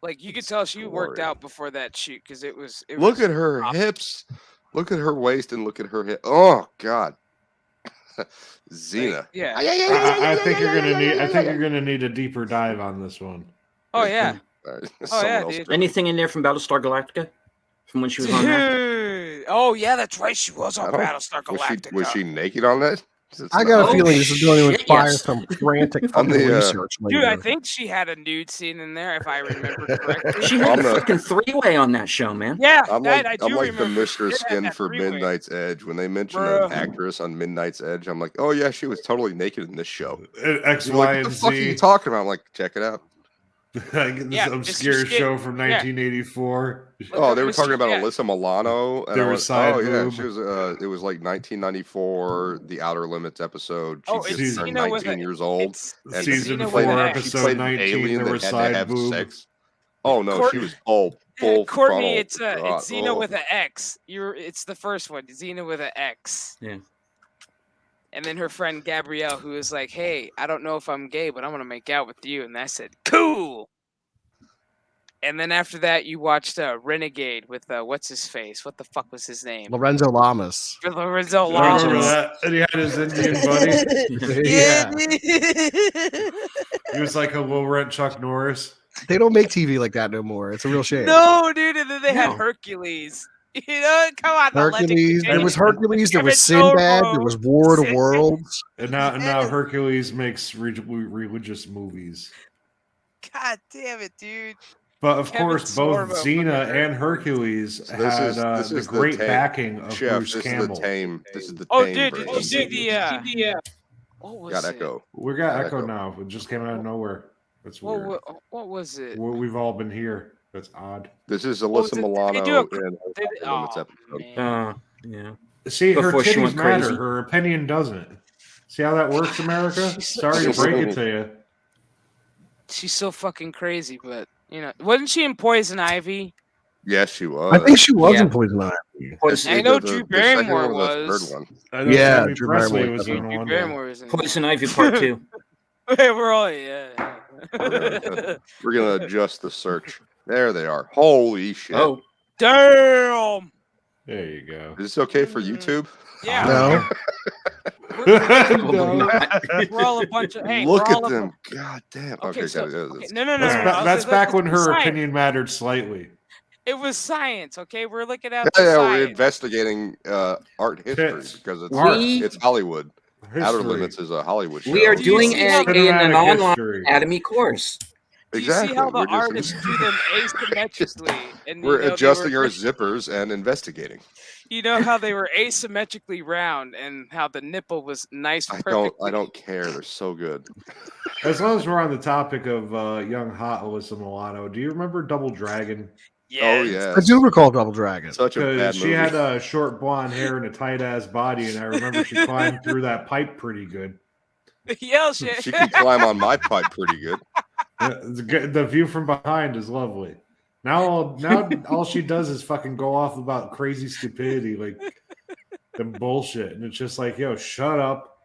Like you could tell she worked out before that shoot because it was. Look at her hips. Look at her waist and look at her hip. Oh God. Xena. Like, yeah. I think you're gonna need. I think you're gonna need a deeper dive on this one. Oh yeah. Dude. Anything in there from Battlestar Galactica? From when she was on there? Oh yeah, that's right. She was on Battlestar Galactica. Was she naked on that? I got a feeling this is going to inspire some frantic research later. Dude, I think she had a nude scene in there, if I remember correctly. She had a fucking three-way on that show, man. Yeah, I'm like the remember. Mr. Skin for Midnight's Edge. When they mentioned an actress on Midnight's Edge, I'm like, oh yeah, she was totally naked in this show. X, Y, and Z. What the fuck are you talking about? I'm like, check it out. This obscure show from 1984. Oh, they were talking about Alyssa Milano. And there was side boob. She was. It was like 1994, the Outer Limits episode. She just turned 19 years old. Season 4, episode 19. There was side boob. Sex. Oh no, she was full Courtney, it's Xena with an X. It's the first one, Xena with an X. Yeah. And then her friend Gabrielle, who was like, "Hey, I don't know if I'm gay, but I'm gonna make out with you." And I said, "Cool." And then after that, you watched Renegade with what's his face? What the fuck was his name? Lorenzo Lamas. Lorenzo Lamas. Remember that? And he had his Indian buddy. Yeah. He was like a low-rent Chuck Norris. They don't make TV like that no more. It's a real shame. No, dude. And then they had Hercules. You know, come on. Hercules. There was Hercules. There was Sinbad. There was War of the Worlds. And now Hercules makes religious movies. God damn it, dude. But of course, both Xena and Hercules had the great backing of Bruce Campbell. This is the did you see the? What was got it? Echo. We got Echo now. It just came out of nowhere. That's weird. What was it? We've all been here. That's odd. This is Alyssa Milano in Limits episode. Yeah. See, her titties matter. Her opinion doesn't. See how that works, America? Sorry to break it to you. She's so fucking crazy, but wasn't she in Poison Ivy? Yes, she was. I think she was in Poison Ivy. I know Drew Barrymore was. Yeah, Drew Barrymore was in Drew Barrymore was in Poison Ivy Part 2. We're all We're gonna adjust the search. There they are. Holy shit! Oh, damn! There you go. Is this okay for YouTube? Yeah. No. Probably not. We're all a bunch of. Hey, Look we're at all them. God damn. Okay, so, got it. okay, no. That's back when her science. opinion mattered slightly. It was science. Okay, we're looking at Yeah, we're science. investigating art history Tits. because We- it's Hollywood. Outer History. Limits is a Hollywood show. We are Do you doing see how an Cinematic online history. anatomy course. Do you Exactly. see how the We're just- artists do them asymmetrically? And We're you know, adjusting our zippers and investigating. You know how they were asymmetrically round, and how the nipple was nice. I Perfectly. don't care. They're so good. As long as we're on the topic of young hot Alyssa Milano, do you remember Double Dragon? Oh Yes. yeah. I do recall Double Dragon. Such a bad Because movie. she had short blonde hair and a tight ass body, and I remember she climbed through that pipe pretty good. Yell shit. She can climb on my pipe pretty good. The view from behind is lovely. Now all she does is fucking go off about crazy stupidity, like the bullshit, and it's just like, yo, shut up,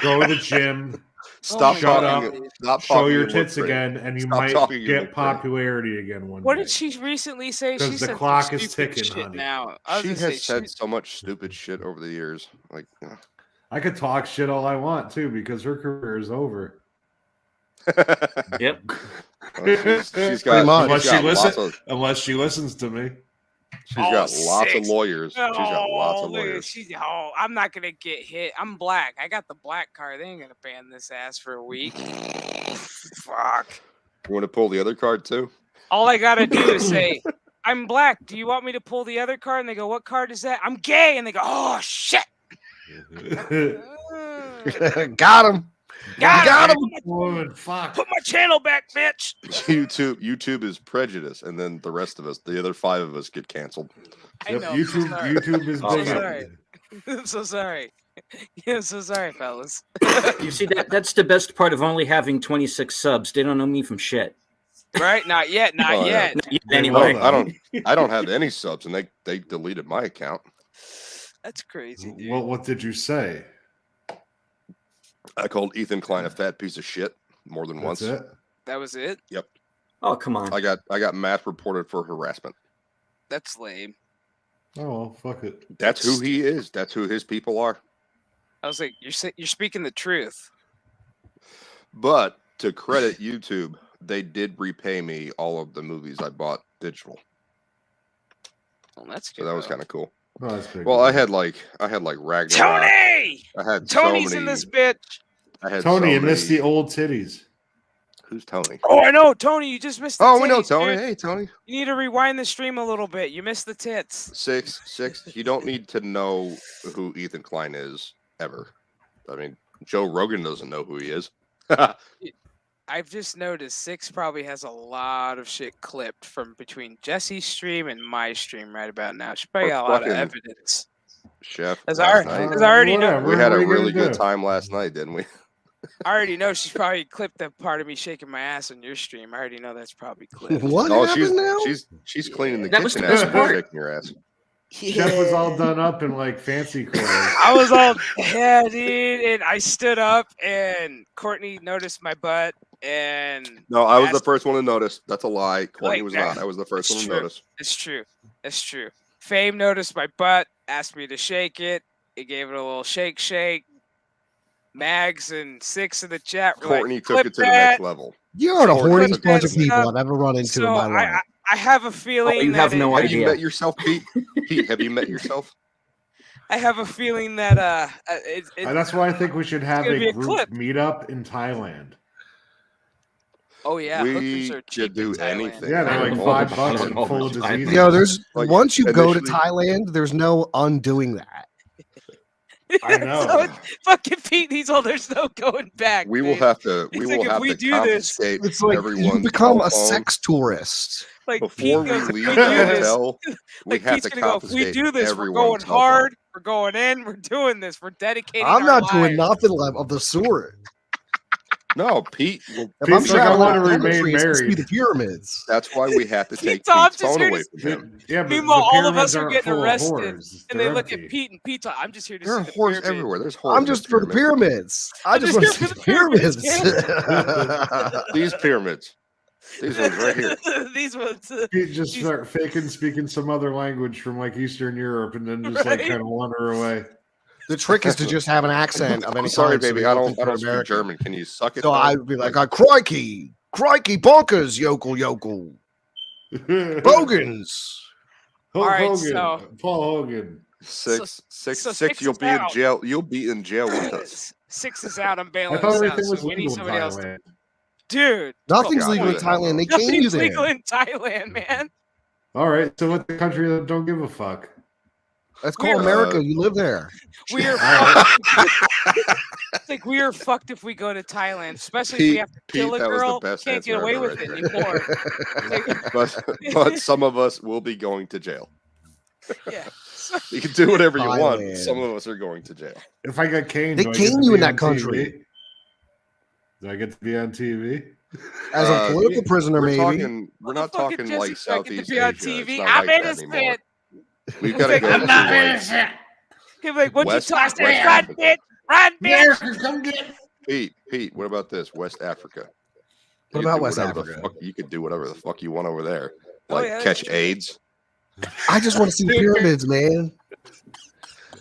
go to the gym, Stop shut talking. up, Stop show talking your and look tits great. again, and you Stop might talking and look get great. popularity again one What day. did she recently say? 'Cause She the said some clock is stupid ticking, shit honey. now. I was She gonna has say, said so much stupid shit over the years. Like, I could talk shit all I want too because her career is over. Yep. she's got much. Unless she listens to me. she's got lots of six. lawyers. She's got lots of look at- lawyers. I'm not gonna get hit. I'm black. I got the black card. They ain't gonna ban this ass for a week. Fuck. You want to pull the other card too? All I gotta do is say, I'm black. Do you want me to pull the other card? And they go, what card is that? I'm gay. And they go, oh shit. Got him. Got him. Woman, fuck. Put my channel back, bitch. YouTube is prejudice, and then the rest of us, the other 5 of us, get canceled. I Yep, know. I'm so sorry. YouTube is Oh, big. sorry. I'm so sorry. I'm so sorry, fellas. You see that's the best part of only having 26 subs. They don't know me from shit. Right? Not yet. Not Oh, yeah. yet. Anyway, I don't have any subs, and they deleted my account. That's crazy, dude. What did you say? I called Ethan Klein a fat piece of shit more than once. That's it? That was it? Yep. oh come on. I got math reported for harassment. That's lame. Oh, well, fuck it. That's who he is. That's who his people are. I was like, you're speaking the truth. But to credit YouTube, they did repay me all of the movies I bought digital. Well, that's good. So that was though. kind of cool. Oh, that's big. Well, I had like Ragnarok. Tony! I had Tony's so many, in this bitch. I had Tony, so you missed many- the old titties. Who's Tony? Oh, I know. Tony, you just missed the Oh, we know titties, Tony. dude. Hey, Tony. You need to rewind the stream a little bit. You missed the tits. 6. You don't need to know who Ethan Klein is ever. I mean, Joe Rogan doesn't know who he is. I've just noticed 6 probably has a lot of shit clipped from between Jesse's stream and my stream right about now. She probably got a lot of Fucking- evidence. Chef. As last I night. already know. Whatever. We had a What are you really gonna good do? time last night, didn't we? I already know she's probably clipped that part of me shaking my ass on your stream. I already know that's probably clipped. What Oh, happened now? she's cleaning the That was kitchen the best after part. shaking your ass. Chef was all done up in like fancy clothes. I was all, yeah, dude. And I stood up and Courtney noticed my butt and No, I was the asked- first one to notice. That's a lie. Courtney Like was that. not. I was the first That's one to true. notice. It's true. It's true. Fame noticed my butt, asked me to shake it. It gave it a little shake. Mags and 6 in the chat were Courtney like, took "Clip it to the that." next level. You are the Courtney horniest took bunch it of to the people next I've ever run into So in my life. I have a feeling you have no Have idea. you met yourself, Pete? Pete, have you met yourself? I have a feeling that That's why I think we should have gonna be a a group clip. meetup in Thailand. oh yeah, We hookers are could cheap do in Thailand. anything. Yeah, they're like Oh, $5 I and don't know full of about diseases. You know, there's Like, once you go to initially- Thailand, there's no undoing that. I know. So it's fucking Pete. He's all. There's no going back. We will dude. have to. We It's will like if have we to do this- confiscate It's like you everyone's become cell a phone. sex tourist. Like Before Pete we goes, if leave we the do this, hotel. We like have Pete's to gonna go. If we confiscate do this, we're everyone's going cell phone. hard. We're going in. We're doing this. We're dedicating. I'm our not doing lives. nothing of the sort. No, Pete. Well, If Pete's I'm like, I traveling wanna to remain countries to see married. the pyramids. that's why we have to take Pete's all, I'm Pete's just phone here to away from him. Yeah, but Meanwhile, the all of pyramids us are aren't getting full of arrested, whores. and they They're look empty. at Pete, and Pete's like, I'm just here to There are see the whores pyramid. everywhere. There's whores. I'm in just the for the pyramids. I I'm just just want to here see for the pyramids. These pyramids. These ones right here. These ones. Pete just He's- start faking speaking some other language from like Eastern Europe and then just like Right. kind of wander away. The trick is to just have an accent of any I'm sorry, kind. so baby. we I don't think you're speak American. German. Can you suck it? So though? I would be like, crikey, bonkers, yokel, bogans. Hulk All right, Hogan, so- Paul Hogan. Six. Six You'll is be in out. jail. You'll be in jail with us. 6 is out. I'm I bailing thought us out. everything was So we need legal in somebody else. Thailand. Dude, Nothing's God, legal in yeah. Thailand. They chain you nothing's there. legal in Thailand, man. All right, so what's the country that don't give a fuck? That's called America. You live there. We are fucked. It's like we are fucked if we go to Thailand, especially if we Pete, have to kill a that was the girl. best Can't get answer away ever with it right there. anymore. But some of us will be going to jail. Yeah. You can do whatever you want. Thailand. Some of us are going to jail. If I got caned, They do I get cane to you be in that on country. TV? Do I get to be on TV? As a political prisoner, We're maybe. talking. We're not Motherfucking talking Jesse like Jack get to Southeast be on Asia. TV. It's not I'm like that anymore. innocent. We've got to like, go I'm to not like, He'll be like, what you West- talking West about? Run, Africa. bitch! Run, bitch! Come get Pete. What about this? West Africa. What You about do West whatever the Africa? fuck- you could do whatever the fuck you want over there. Oh, Like yeah, that's catch true. AIDS. I just want to see pyramids, man.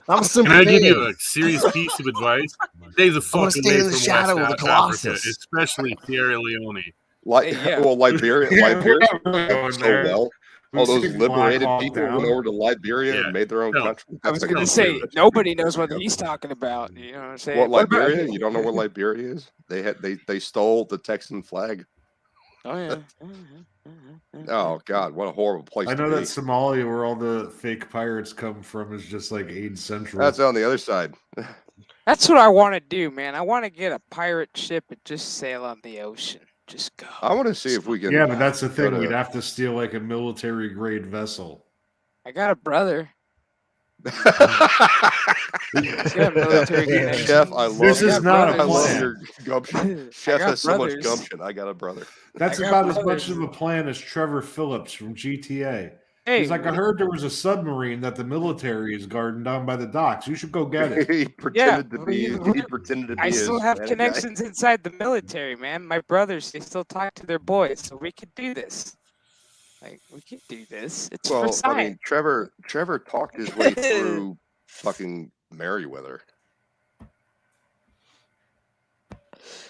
I'm a simple Can I give man. you a serious piece of advice? Stay the wanna fuck stand away in the from shadow West of the Africa, Colossus. especially Sierra Leone. Like, Hey, yeah. well, Liberia We're not really done going so there. well. We All those stick Black liberated Hawk people down. went over to Liberia Yeah. and made their own No. country. I was That's going to like- say, nobody knows what he's talking about. You know what I'm saying? What, What about- Liberia? You don't know where Liberia is? They stole the Texan flag. Oh, yeah. Oh God, what a horrible place I know to that be. Somalia, where all the fake pirates come from, is just like AIDS Central. That's on the other side. That's what I want to do, man. I want to get a pirate ship and just sail on the ocean. Just go. I want to see if we can. Yeah, but that's the go thing. to- We'd have to steal like a military grade vessel. I got a brother. He's got a military connection. Chef, I love This you. is not a I love plan. your gumption. I Chef got has so much brothers. gumption. I got a brother. That's I got about as brothers. much of a plan as Trevor Phillips from GTA. Hey, He's like, I heard there was a submarine that the military is guarding down by the docks. You should go get it. He pretended to well, be. you- He pretended to be. I still his have bad guy. connections inside the military, man. My brothers, they still talk to their boys, so we can do this. Like, we can do this. It's for Well, I science. mean, Trevor talked his way through fucking Merriweather.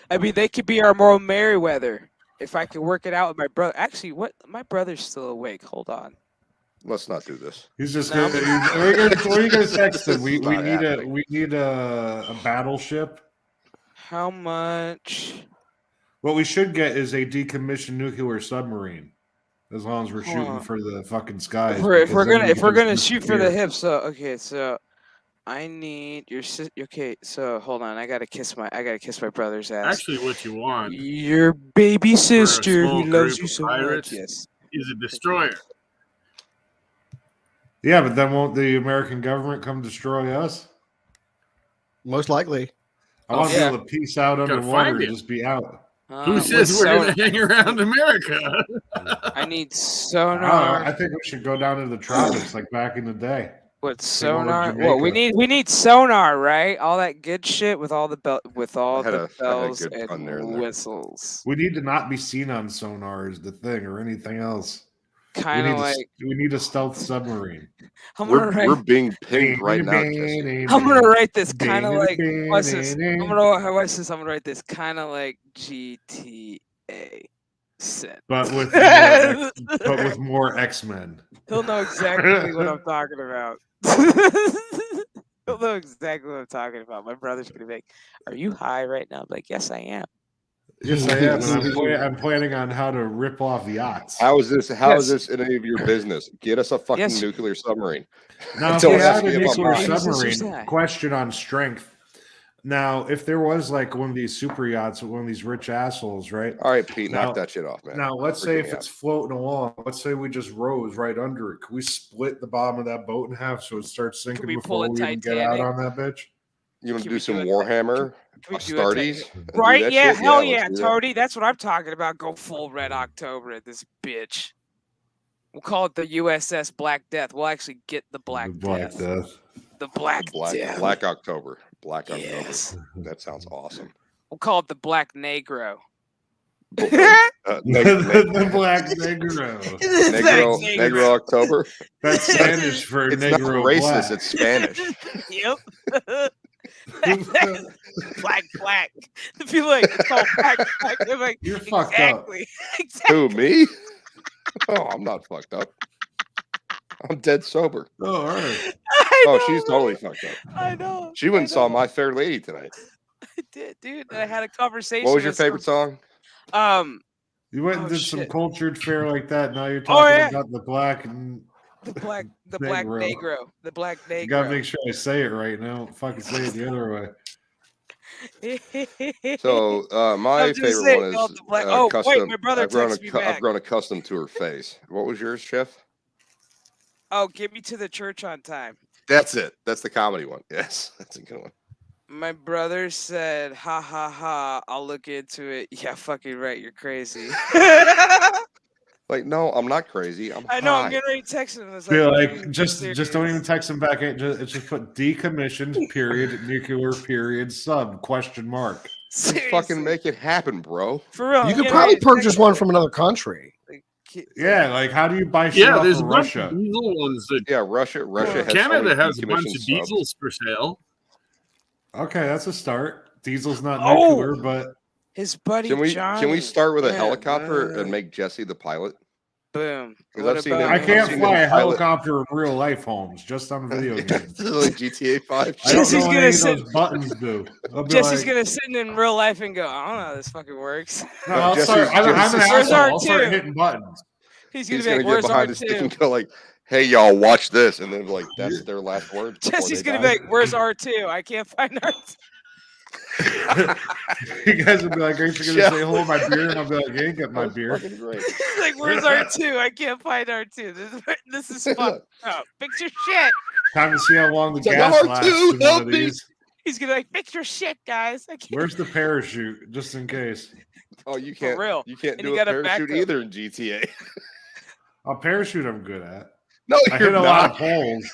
I mean, they could be our moral Merriweather if I could work it out with my brother. Actually, what? My brother's still awake. Hold on. Let's not do this. He's just No. gonna. What are you gonna text him? We It's not need happening. a battleship. How much? What we should get is a decommissioned nuclear submarine. As long as we're Hold shooting on. for the fucking skies. If we're because then we if we're can gonna just shoot for the disappear. hips, so okay, so I need your okay. So hold on, I gotta kiss my brother's ass. Actually, what you want Your baby sister small who loves group you of so much. pirates? Yes. is a destroyer. Yeah, but then won't the American government come destroy us? Most likely. I want to yeah. be able to peace out Gotta underwater find and it. just be out. Who with says we're sonar. going to hang around America? I need I don't know, sonar. I think we should go down to the tropics like back in the day. What go to sonar? Well, we Jamaica. need sonar, right? All that good shit with all the had a bells good pun there and in there. whistles. We need to not be seen on sonar is the thing, or anything else. Kind of like we need a stealth submarine. I'm gonna We're write. being pinged right now, Jesse. I'm gonna write this kind of like. What's this? I'm gonna write this kind of like GTA set. but with more but with more X-Men. He'll know exactly what I'm talking about. He'll know exactly what I'm talking about. My brother's gonna be like, "Are you high right now?" I'm like, "Yes, I am." Yes, I am. And I'm planning on how to rip off yachts. How is this? How is Yes. this any of your business? Get us a fucking Yes. nuclear submarine. Now, if Don't we ask had a me about nuclear mine. submarine, question on strength. Now, if there was like one of these super yachts with one of these rich assholes, right? All right, Pete, knock Now- that shit off, man. Now, let's Freaking say if me out. it's floating along, let's say we just rose right under it. Could we split the bottom of that boat in half so it starts sinking we before pull we a even get out Titanic? on that bitch? You want to Can do we some do it? Warhammer, Can we do a Astartes? and do Right? that Yeah, shit? hell let's yeah, do that. Toady. That's what I'm talking about. Go full Red October at this bitch. We'll call it the USS Black Death. We'll actually get the Black The Black Death. Death. The Black Death. Black October. Black Yes. October. That sounds awesome. We'll call it the Black Negro. Neg- The Black Negro. Negro October. That's Spanish for It's not Negro racist. Black. It's Spanish. Yep. Black. The people like it's called black. They're like, You're fucked up. Exactly. Who, me? Oh, I'm not fucked up. I'm dead sober. Oh, all right. Oh, she's totally fucked up. I know. She went and saw My Fair Lady tonight. I did, dude. And I had a conversation. What was your with some- favorite song? You went and Oh, did some shit. cultured fare like that. Now you're Oh, talking yeah. about the black and the black Negro. negro. The black negro. you gotta make sure I say it right now. Fucking say it the other way. So my I'm just favorite saying, one called is the black. Oh, custom. wait, my brother I've grown, texted me back. I've grown accustomed to her face. What was yours, Chef? Oh, get me to the church on time. That's it. That's the comedy one. Yes, that's a good one. My brother said, "Ha ha ha! I'll look into it." Yeah, fucking right. You're crazy. Like, no, I'm not crazy. I'm I know. I'm high. getting ready to text him. I was Feel like, like "Dude, just don't even serious." text him back. It's just put decommissioned period nuclear period sub question mark. Just fucking Seriously. make it happen, bro. For real. You I'm could getting probably ready to text purchase one him. from another country. Yeah, like how do you buy shit Yeah, off there's of a bunch Russia? of diesel ones that Yeah, Russia has so Canada many has a bunch decommissioned of subs. diesels for sale. Okay, that's a start. Diesel's not Oh! nuclear, but His buddy Can we Johnny. start with a Yeah, helicopter and man. make Jesse the pilot? Boom. 'Cause What I've seen about him- I I've can't seen fly him a pilot- helicopter in real life, Holmes, just on video games. like GTA 5. I don't Jesse's know what gonna any of sit- those buttons do. I'll be Jesse's like, gonna sit in real life and go, I don't know how this fucking works. no, I'll Jesse's- start. I'm an Jesse's- asshole. I'll Where's start R2? hitting buttons. He's gonna He's be gonna like, get "Where's behind the stick R2?" and go like, "Hey, y'all, watch this," and then like that's their last word. before Jesse's they gonna die. be like, "Where's R2? I can't find R2." You guys would be like, "Aren't you gonna Yeah. say hold my beer?" And I'll be like, "You ain't get my That's beer." fucking great. He's like, "Where's R2? I can't find R2. This is fucked up. Fix your shit." Time to see how long the It's like, gas R2, lasts in one help of me. these. He's gonna be like, "Fix your shit, guys. I can't." Where's the parachute, just in case? Oh, you can't. real. You can't And do you a gotta parachute back up. either in GTA. A parachute, I'm good at. No, I you're hit a lot not. of poles.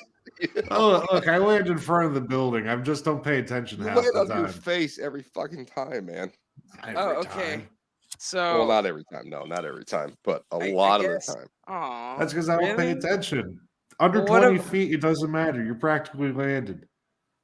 Oh, look, I land in front of the building. I just don't pay attention You half land the on your time. face every fucking time, man. Every Oh, okay. time. So, Well, not every time. No, not every time, but a I lot of the guess- time. aw, That's because I don't pay really? attention. Under Well, what 20 if- feet, it doesn't matter. You're practically landed.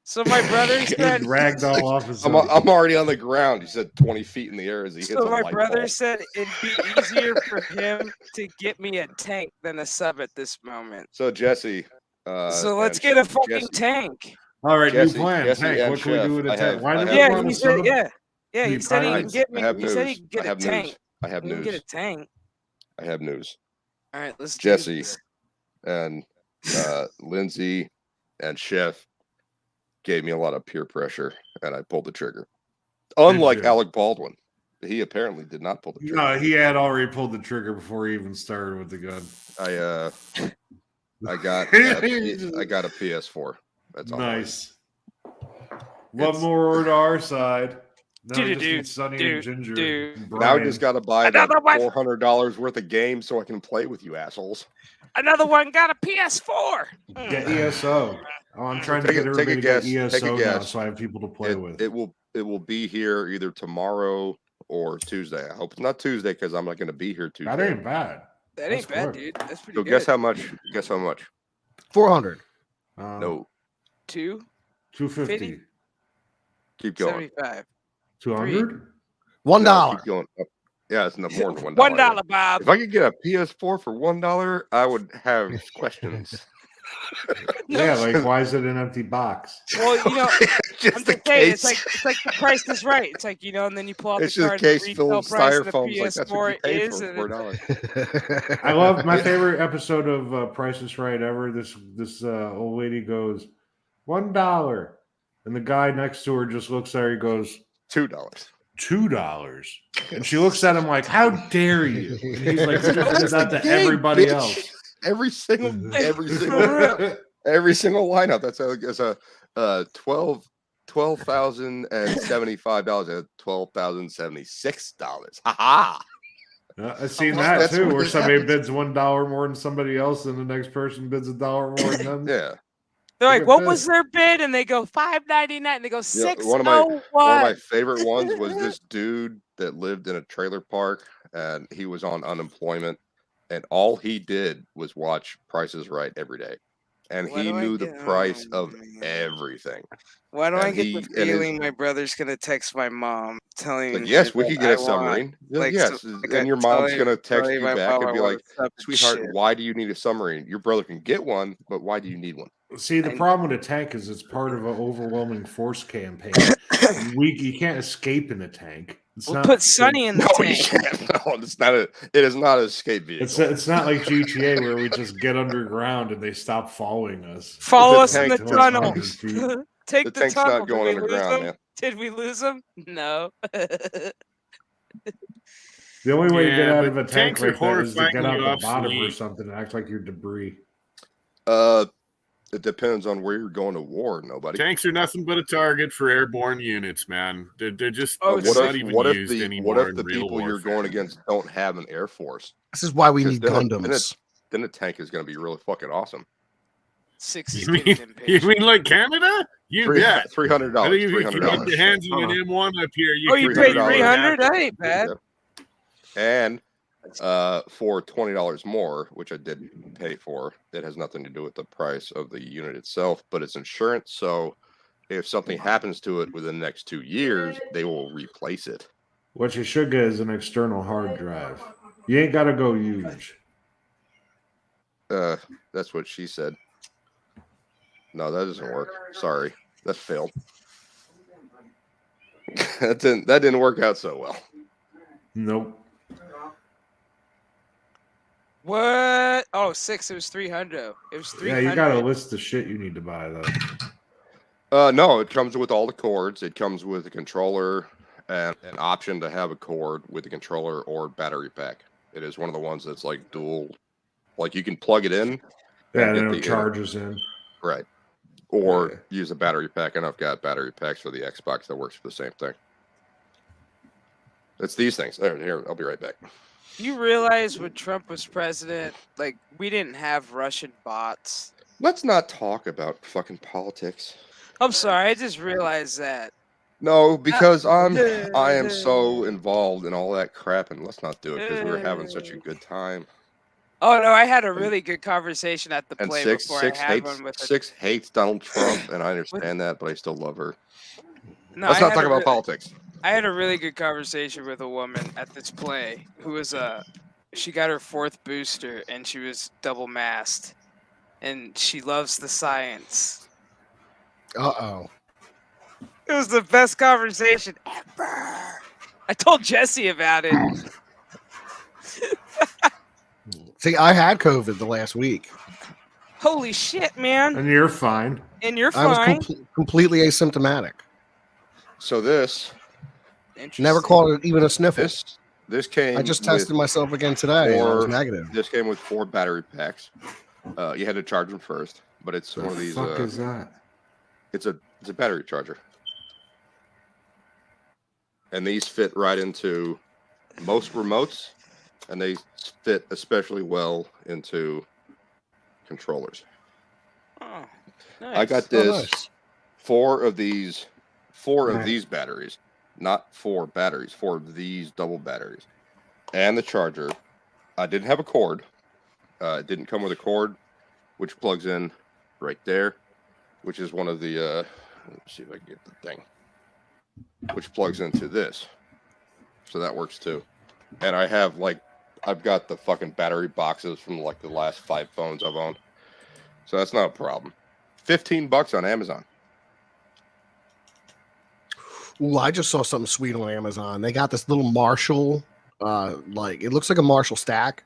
So my brother Getting said. dragged all off his I'm already on the ground. You said 20 feet in the air as he hits So a my light brother bulb. said it'd be easier for him to get me a tank than a sub at this moment. So Jesse. So let's and get a Chef- fucking Jesse, tank. All right, Jesse- new plan. Jesse Tank. and What can we Chef, do with a I tank? have- Why I do have- we Yeah, want he a said. sub? Yeah. He You said he can pirates? get I me. have He said he news. can get I a have tank. news. I have We can get a news. tank. I have news. All right, let's do Jesse. this. And Lindsay and Chef gave me a lot of peer pressure, and I pulled the trigger. Unlike you? Alec Baldwin, he apparently did not pull the trigger. No, he had already pulled the trigger before he even started with the gun. I got a PS4. That's all. Nice. One It's- more to our side. Now we just Dude, need Sonny dude, and Ginger. dude. and Now I Brian. just got to buy Another that one. $400 worth of games so I can play with you assholes. Another one got a PS4. Get ESO. Oh, I'm trying to Take get a- take a everybody to guess, get take a ESO now, guess. so I have people to play with. It will be here either tomorrow or Tuesday. I hope it's not Tuesday because I'm not going to be here Tuesday. That ain't bad. That ain't That's bad, quick. dude. That's pretty So good. guess how much? Guess how much? 400. No, 2 250. keep going. 75. 200? $1. No, keep going up. Yeah, it's not more than $1. $1, Bob. If I could get a PS4 for $1, I would have questions. Yeah, like why is it an empty box? Well, you know, just I'm the just saying, case. it's like the price is right. It's like, you know, and then you pull out It's the just a card. case The full retail of price of the styrofoam. Like that's what you PS4 paid is, for and $4. I love my favorite episode of Price is Right ever. This old lady goes $1, and the guy next to her just looks at her. He goes $2. $2, and she looks at him like, "How dare you?" And he's like, "You just did that to Game, everybody bitch. else." Every single real. every single lineup. That's a $12,075 at $12,076. Ha ha! I've seen Well, that that's too, what where this somebody happens. bids $1 more than somebody else, and the next person bids $1 more than them. Yeah. they're like, Look at what this. was their bid? And they go $5.99. And they go Yeah, $6.01. one of my favorite ones was this dude that lived in a trailer park and he was on unemployment and all he did was watch Price is Right every day. and Why he do I knew the get? price Oh, of man. everything. Why do I And get the he and his feeling my brother's gonna text my mom telling like, her yes, we that could get I a want, submarine. like, Yes, and your mom's gonna text telling you my back mom and I be want like, a submarine "Sweetheart, ship. why do you need a submarine? Your brother can get one, but why do you need one?" See, the I- problem with a tank is it's part of an overwhelming force campaign. You can't escape in a tank. It's We'll not put Sonny in the No, you tank. can't. No, it's not a. It is not an escape vehicle. It's not like GTA where we just get underground and they stop following us. Follow The us in the tank Until it's tunnel. 100 feet. Take The the tank's tunnel. not going Did we lose underground, him? man. Did we lose him? No. The only way to get Yeah, out but of a tank tanks are like that is to get out horrifyingly the bottom or obsolete. something and act like you're debris. It depends on where you're going to war. Nobody. Tanks are nothing but a target for airborne units, man. They're just Oh, they're What not if even what if used the anymore in the real people you're warfare. going against don't have an air force? This is why we Because need then Gundams. then the tank is going to be really fucking awesome. Six is You mean, getting you impatient. mean like Canada? You bet. $300. I think if you $300. get your hands on an M1 up here, you Oh, you could paid really $300. $300? That ain't bad. Yep. And for $20 more, which I did pay for, it has nothing to do with the price of the unit itself, but it's insurance. So if something happens to it within the next 2 years, they will replace it. What you should get is an external hard drive. You ain't got to go huge. That's what she said. No, that doesn't work. Sorry, that failed. that didn't work out so well. Nope. What? Oh, 6. It was 300. It was 300. Yeah, you got a list of shit you need to buy though. No, it comes with all the cords. It comes with a controller and an option to have a cord with the controller or battery pack. It is one of the ones that's like dual, like you can plug it in. Yeah, and then get it charges in. Right. Or Yeah. use a battery pack, and I've got battery packs for the Xbox that works for the same thing. It's these things. Here, I'll be right back. You realize when Trump was president, like, we didn't have Russian bots. Let's not talk about fucking politics. I'm sorry, I just realized that. No, because I am so involved in all that crap, and let's not do it because we were having such a good time. Oh no, I had a really good conversation at the And play six before I had one with hates Donald Trump, and I understand that, but I still love her. No, Let's I not had talk a about re- politics. I had a really good conversation with a woman at this play who was she got her 4th booster and she was double masked, and she loves the science. Uh-oh. It was the best conversation ever. I told Jesse about it. See, I had COVID the last week. Holy shit, man! And you're fine. And you're I was fine. completely asymptomatic. So this Never caught it, even a sniffle. this came. I just with tested myself again today, and I was 4 negative. This came with 4 battery packs. You had to charge them first, but it's The one of these. fuck is that? It's a battery charger, and these fit right into most remotes, and they fit especially well into controllers. Oh, I got nice. this. nice. 4 of these Nice. batteries, not 4 batteries, 4 of these double batteries, and the charger. I didn't have a cord. It didn't come with a cord, which plugs in right there, which is one of the. Let's see if I can get the thing, which plugs into this, so that works too. And I've got the fucking battery boxes from like the last 5 phones I've owned, so that's not a problem. $15 on Amazon. Ooh, I just saw something sweet on Amazon. They got this little Marshall, like it looks like a Marshall stack,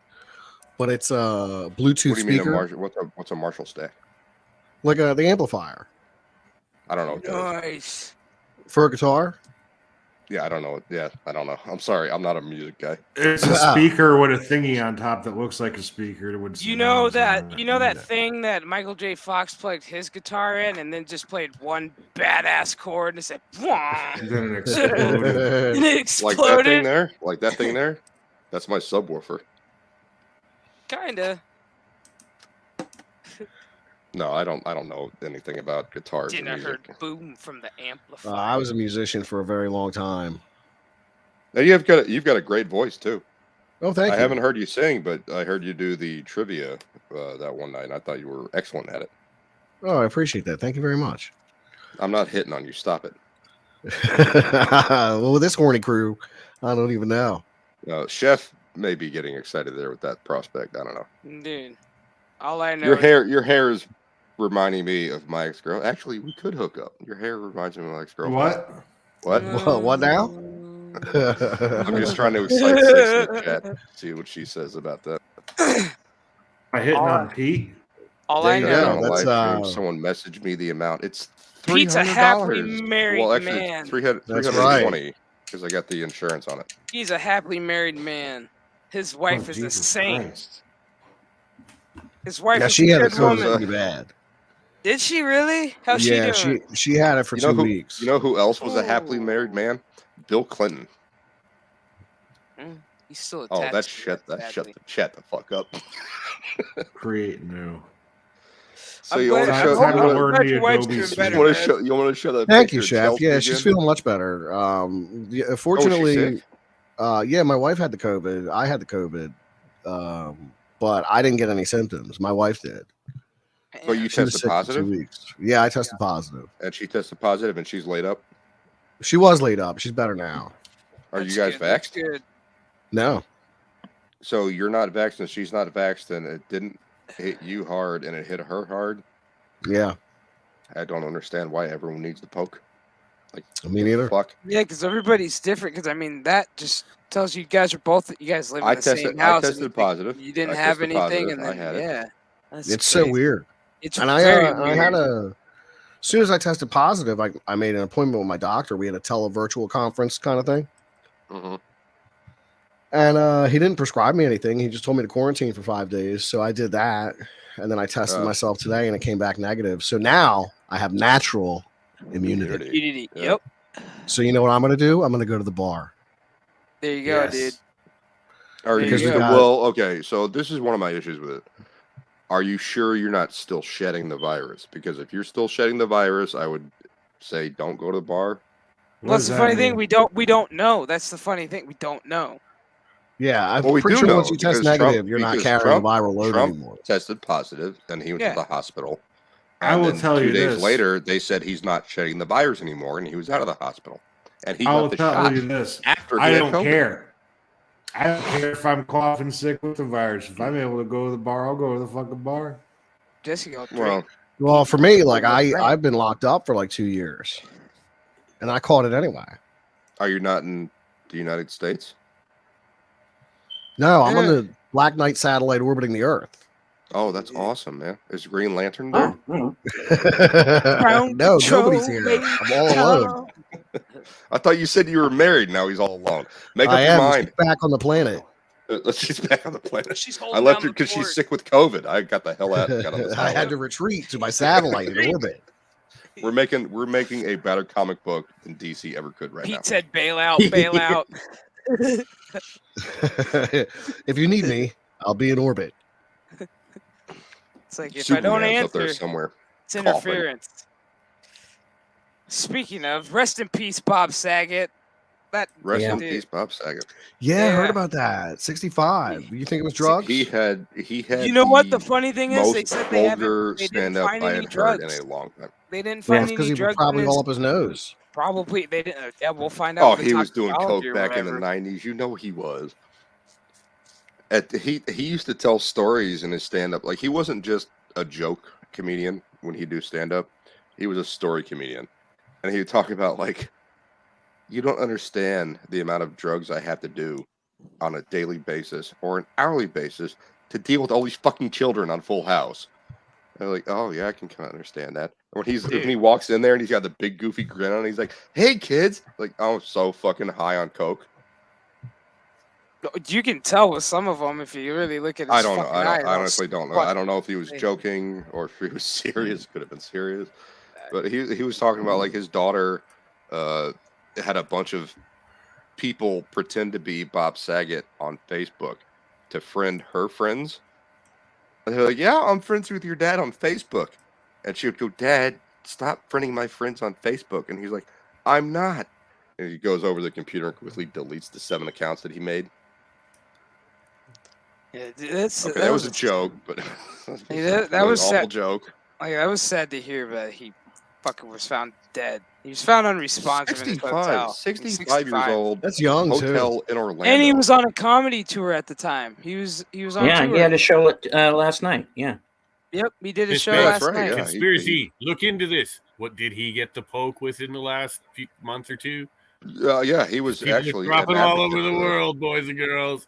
but it's a Bluetooth What do you mean a speaker, Marshall? What's a Marshall stack? like the amplifier I don't know what that is. Nice. for a guitar. Yeah, I don't know. Yeah, I don't know. I'm sorry. I'm not a music guy. It's a speaker with a thingy on top that looks like a speaker. With You know some knobs on that it. you know that Yeah. thing that Michael J. Fox plugged his guitar in and then just played one badass chord and it said "Wah," And then it exploded. and it Like that thing exploded. there. Like that thing there. That's my subwoofer. Kinda. No, I don't know anything about guitars Then or I music. heard boom from the amplifier. I was a musician for a very long time. Now you've got a great voice too. Oh, thank I you. haven't heard you sing, but I heard you do the trivia that one night, and I thought you were excellent at it. Oh, I appreciate that. Thank you very much. I'm not hitting on you. Stop it. Well, with this horny crew, I don't even know. Chef may be getting excited there with that prospect. I don't know. Dude, all I know Your hair is reminding me of my ex-girl. Actually, we could hook up. Your hair reminds me of my ex-girlfriend. What? What? What now? I'm just trying to excite Six in the chat. See what she says about that. I hitting All on right. Pete? all There I you Said go. on know. a That's, live stream, someone messaged me the amount. It's Pete's a happily $300. married Well, actually, man. it's 300, That's 320 because I got the insurance on it. He's a happily married man. His wife is a Jesus saint. Christ. His wife yeah, is she a had it good woman. pretty bad. Did she really? How's she Yeah, doing? she had it for You know 2 who? weeks. You know who else was a happily married man? Bill Clinton. He's still attached. Oh, that's to shut. her, That sadly. shut the fuck up. Create new. So I'm you want to glad- show? Time to I'm learn glad the your wife's Adobe doing Suite. better, You want to man. show? You want to show that? Thank picture you, of Chef. Chelsea Yeah, she's again? feeling much better. Oh, Fortunately, is she sick? yeah, my wife had the COVID. I had the COVID, but I didn't get any symptoms. My wife did. But you She was tested sick for 2 positive, weeks. Yeah, I tested positive. and she tested positive, and she's laid up. She was laid up. She's better now. Are That's you guys good, that's vaxxed? good. No. So you're not vaxxed, and she's not vaxxed, and it didn't hit you hard, and it hit her hard. Yeah. I don't understand why everyone needs the poke. Like, Me neither. fuck. Yeah, because everybody's different. Because I mean, that just tells you guys are both. You guys live in I the same tested. I house. and you tested think positive. You didn't I have tested anything, positive, and I then had it. yeah, that's It's so crazy. weird. It's And very I had weird. as soon as I tested positive, I made an appointment with my doctor. We had a televirtual conference kind of thing. Mm-hmm. And he didn't prescribe me anything. He just told me to quarantine for 5 days. So I did that. And then I tested myself today and it came back negative. So now I have natural immunity. Immunity. Yeah. Yep. So you know what I'm going to do? I'm going to go to the bar. There you go, dude. Are There you you go. well? Okay, so this is one of my issues with it. Are you sure you're not still shedding the virus? Because if you're still shedding the virus, I would say don't go to the bar. Well, that's the funny thing. We don't know. That's the funny thing. We don't know. Yeah, I'm Well, we pretty do sure know once you test because negative, you're not because carrying the viral load Trump anymore. tested positive, and he went Yeah. to the hospital. I And will then tell 2 you days this. later, they said he's not shedding the virus anymore, and he was out of the hospital. And he I got will the tell shot you this. after he I had don't COVID. care. I don't care if I'm coughing sick with the virus. If I'm able to go to the bar, I'll go to the fucking bar. Jesse, go Well, Well, for me, like Right. I've been locked up for like 2 years, and I caught it anyway. are you not in the United States? No, I'm on the Black Knight satellite orbiting the Earth. Oh, that's awesome, man. Is Green Lantern there? No, Ground nobody's control, here. baby. I'm all alone. I thought you said you were married. Now he's all alone. Make up I your am mind. back on the planet. She's back on the planet. She's I holding left down her because the she's fort. sick with COVID. I got the hell out. Got on this I had island. to retreat to my satellite in orbit. We're making a better comic book than DC ever could right Pete said, "Bail out, bail out." If you need me, I'll be in orbit. It's like now. if I don't Superman's up there answer, somewhere. it's coughing. interference. Speaking of, rest in peace, Bob Saget. That Rest Yeah. in peace, Bob Saget. Yeah, I heard Yeah. about that. 65. You think it was drugs? He had. You know what the funny thing is? They most said they vulgar didn't stand-up find I any had heard drugs. in a long time. They didn't Yeah, find it's because any he was drugs. probably in all his, up his nose. Probably they didn't. Yeah, we'll find out. Oh, with the he was doing toxicology coke or back in the whatever. 90s. You know he was. He used to tell stories in his stand-up. Like, he wasn't just a joke comedian when he'd do stand-up. He was a story comedian. And he would talk about, like, you don't understand the amount of drugs I have to do on a daily basis or an hourly basis to deal with all these fucking children on Full House. And they're like, oh, yeah, I can kind of understand that. And when he walks in there and he's got the big goofy grin on, he's like, hey, kids. Like, I'm so fucking high on coke. You can tell with some of them if you really look at his I don't know. fucking I eyes. honestly don't know. I don't know if he was joking or if he was serious. Could have been serious. But he was talking about, like, his daughter had a bunch of people pretend to be Bob Saget on Facebook to friend her friends. And they're like, yeah, I'm friends with your dad on Facebook. And she would go, Dad, stop friending my friends on Facebook. And he's like, I'm not. And he goes over the computer and quickly deletes the 7 accounts that he made. Yeah, Okay, that was a joke, but Hey, that really was awful sad. joke. Like, I was sad to hear that he fucking was found dead. He was found unresponsive in his 65, hotel. 65 years old. That's young too. Hotel in Orlando. And he was on a comedy tour at the time. He was on Yeah, tour. he had a show last night. Yeah. Yep, he did a This show man- last That's right, night. yeah. Conspiracy. Look into this. What did he get the poke with in the last month or two? Yeah, he was People are actually dropping an all advocate over the for it. world, boys and girls.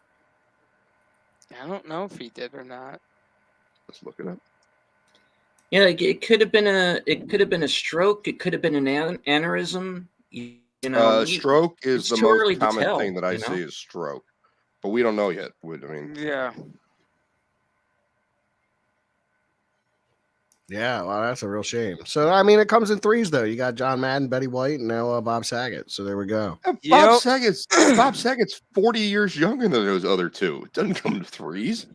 I don't know if he did or not. Let's look it up. Yeah, it could have been a stroke. It could have been an aneurysm. You know, Stroke is it's the too early most to common tell, thing that I you know? see is stroke, but we don't know yet. I mean, Yeah. Yeah, well, that's a real shame. So I mean, it comes in threes though. You got John Madden, Betty White, and now Bob Saget. So there we go. Bob Saget's 40 years younger than those other two. It doesn't come to threes.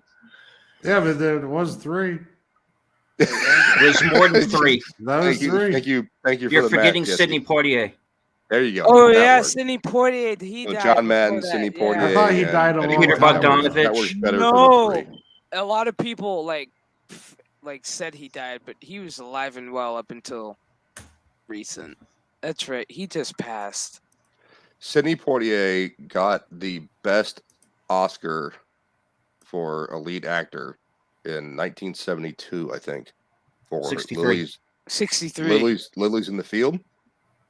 Yeah, but there was 3. There's more than 3. That was 3. Thank you. You're for the forgetting math, Jesse. Sidney Poitier. There you go. Oh That yeah, worked. Sidney Poitier. He So died. John before Madden, that, Sidney yeah. Poitier. I thought he and died a Betty long Peter White. time Bogdanovich. That works better for No, the 3. a lot of people like said he died, but he was alive and well up until recent. That's right. He just passed. Sidney Poitier got the best Oscar for a lead actor in 1972, I think. For 63. 63. Lilies in the Field.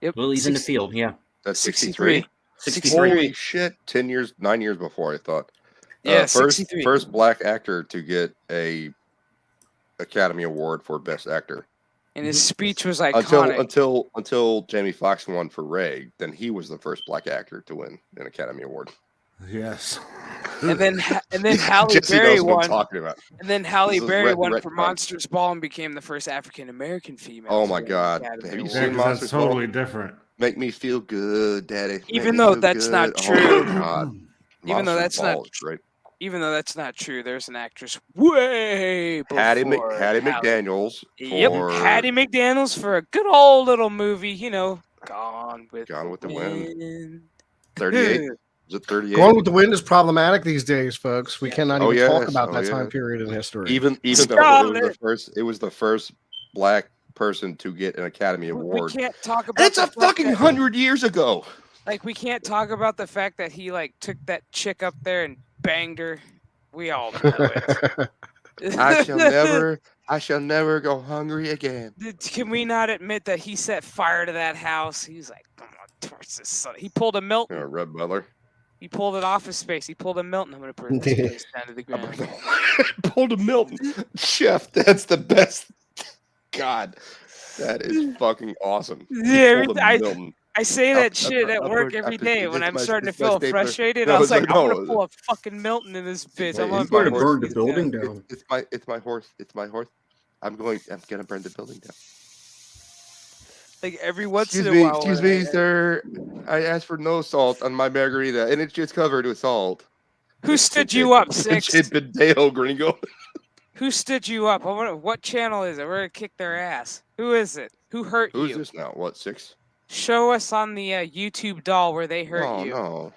Yep. Lily's in the field. Yeah. That's 63. 63. 63. Holy shit! 9 years before I thought. Yeah, first 63. first black actor to get a Academy Award for Best Actor. And his speech was iconic. Until Jamie Foxx won for Ray, then he was the first black actor to win an Academy Award. Yes. and then Halle Jesse Berry knows what I'm won. talking about. And then Halle This is Berry Red- won Red- for Monsters Ball and became the first African American female. Oh to my win an God. Academy Have you Award. Yeah, seen 'cause Monsters that's Ball? totally different. Make me feel good, Daddy. Make Even me though feel that's not good. true. Oh my God. Even though Monsters that's not Ball is great. Even though that's not true, there's an actress way before Hattie Halle. McDaniels. Yep, for Hattie McDaniels for a good old little movie, you know, Gone with Gone the with the Wind. Wind. 38. Is it 38? Going with the Wind is problematic these days, folks. We Yeah. cannot Oh, even talk yes. about Oh, that time yes. period in history. Even though Scarlet. it was the first black person to get an Academy We Award. can't talk about And it's the a fact fucking that- 100 years ago. Like, we can't talk about the fact that he like took that chick up there and banged her. We all know it. I shall never go hungry again. Can we not admit that he set fire to that house? He's like, I'm gonna torch this son. He pulled a Milton. Red Butler. He pulled an Office Space. He pulled a Milton. I'm gonna burn this place down to the ground. Pulled a Milton. Chef, that's the best. God, that is fucking awesome. He Yeah, pulled a I Milton. say that shit at work every day when I'm starting to feel frustrated. I was like, I'm gonna pull a fucking Milton in this bitch. I'm It's gonna my burn horse. the building down. It's my horse. It's my horse. I'm gonna burn the building down. like every once in a while. Excuse when me, sir. I asked for no salt on my margarita, and it's just covered with salt. Who stood you up, Six? Pendejo, gringo. Who stood you up? What channel is it? We're gonna kick their ass. Who is it? Who hurt Who's you? this now? What, 6? Show us on the YouTube doll where they hurt Oh, you. no.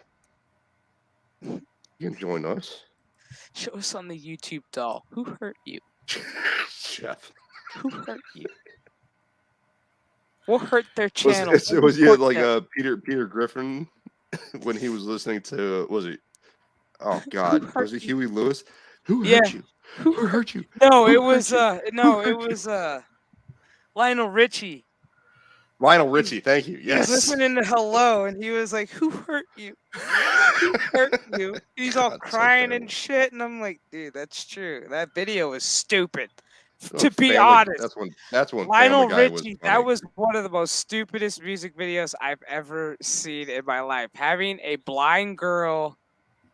You can join us. Show us on the YouTube doll. Who hurt you? Chef. Who hurt you? We'll hurt their Was channel. it We'll was you report like them. Peter Griffin when he was listening to oh God, hurt was it you? Huey Lewis? Who Yeah. hurt you? Who hurt you? No, Who it hurt was you? no, Who it hurt was Lionel Richie. Lionel Richie, thank you. He was Yes. listening to Hello, and he was like, "Who hurt you? Who hurt you?" He's all God, so crying terrible. and shit, and I'm like, "Dude, that's true. That video was stupid." Oh, To be Family- honest, that's when Lionel Family Guy was Richie, funny. that was one of the most stupidest music videos I've ever seen in my life. Having a blind girl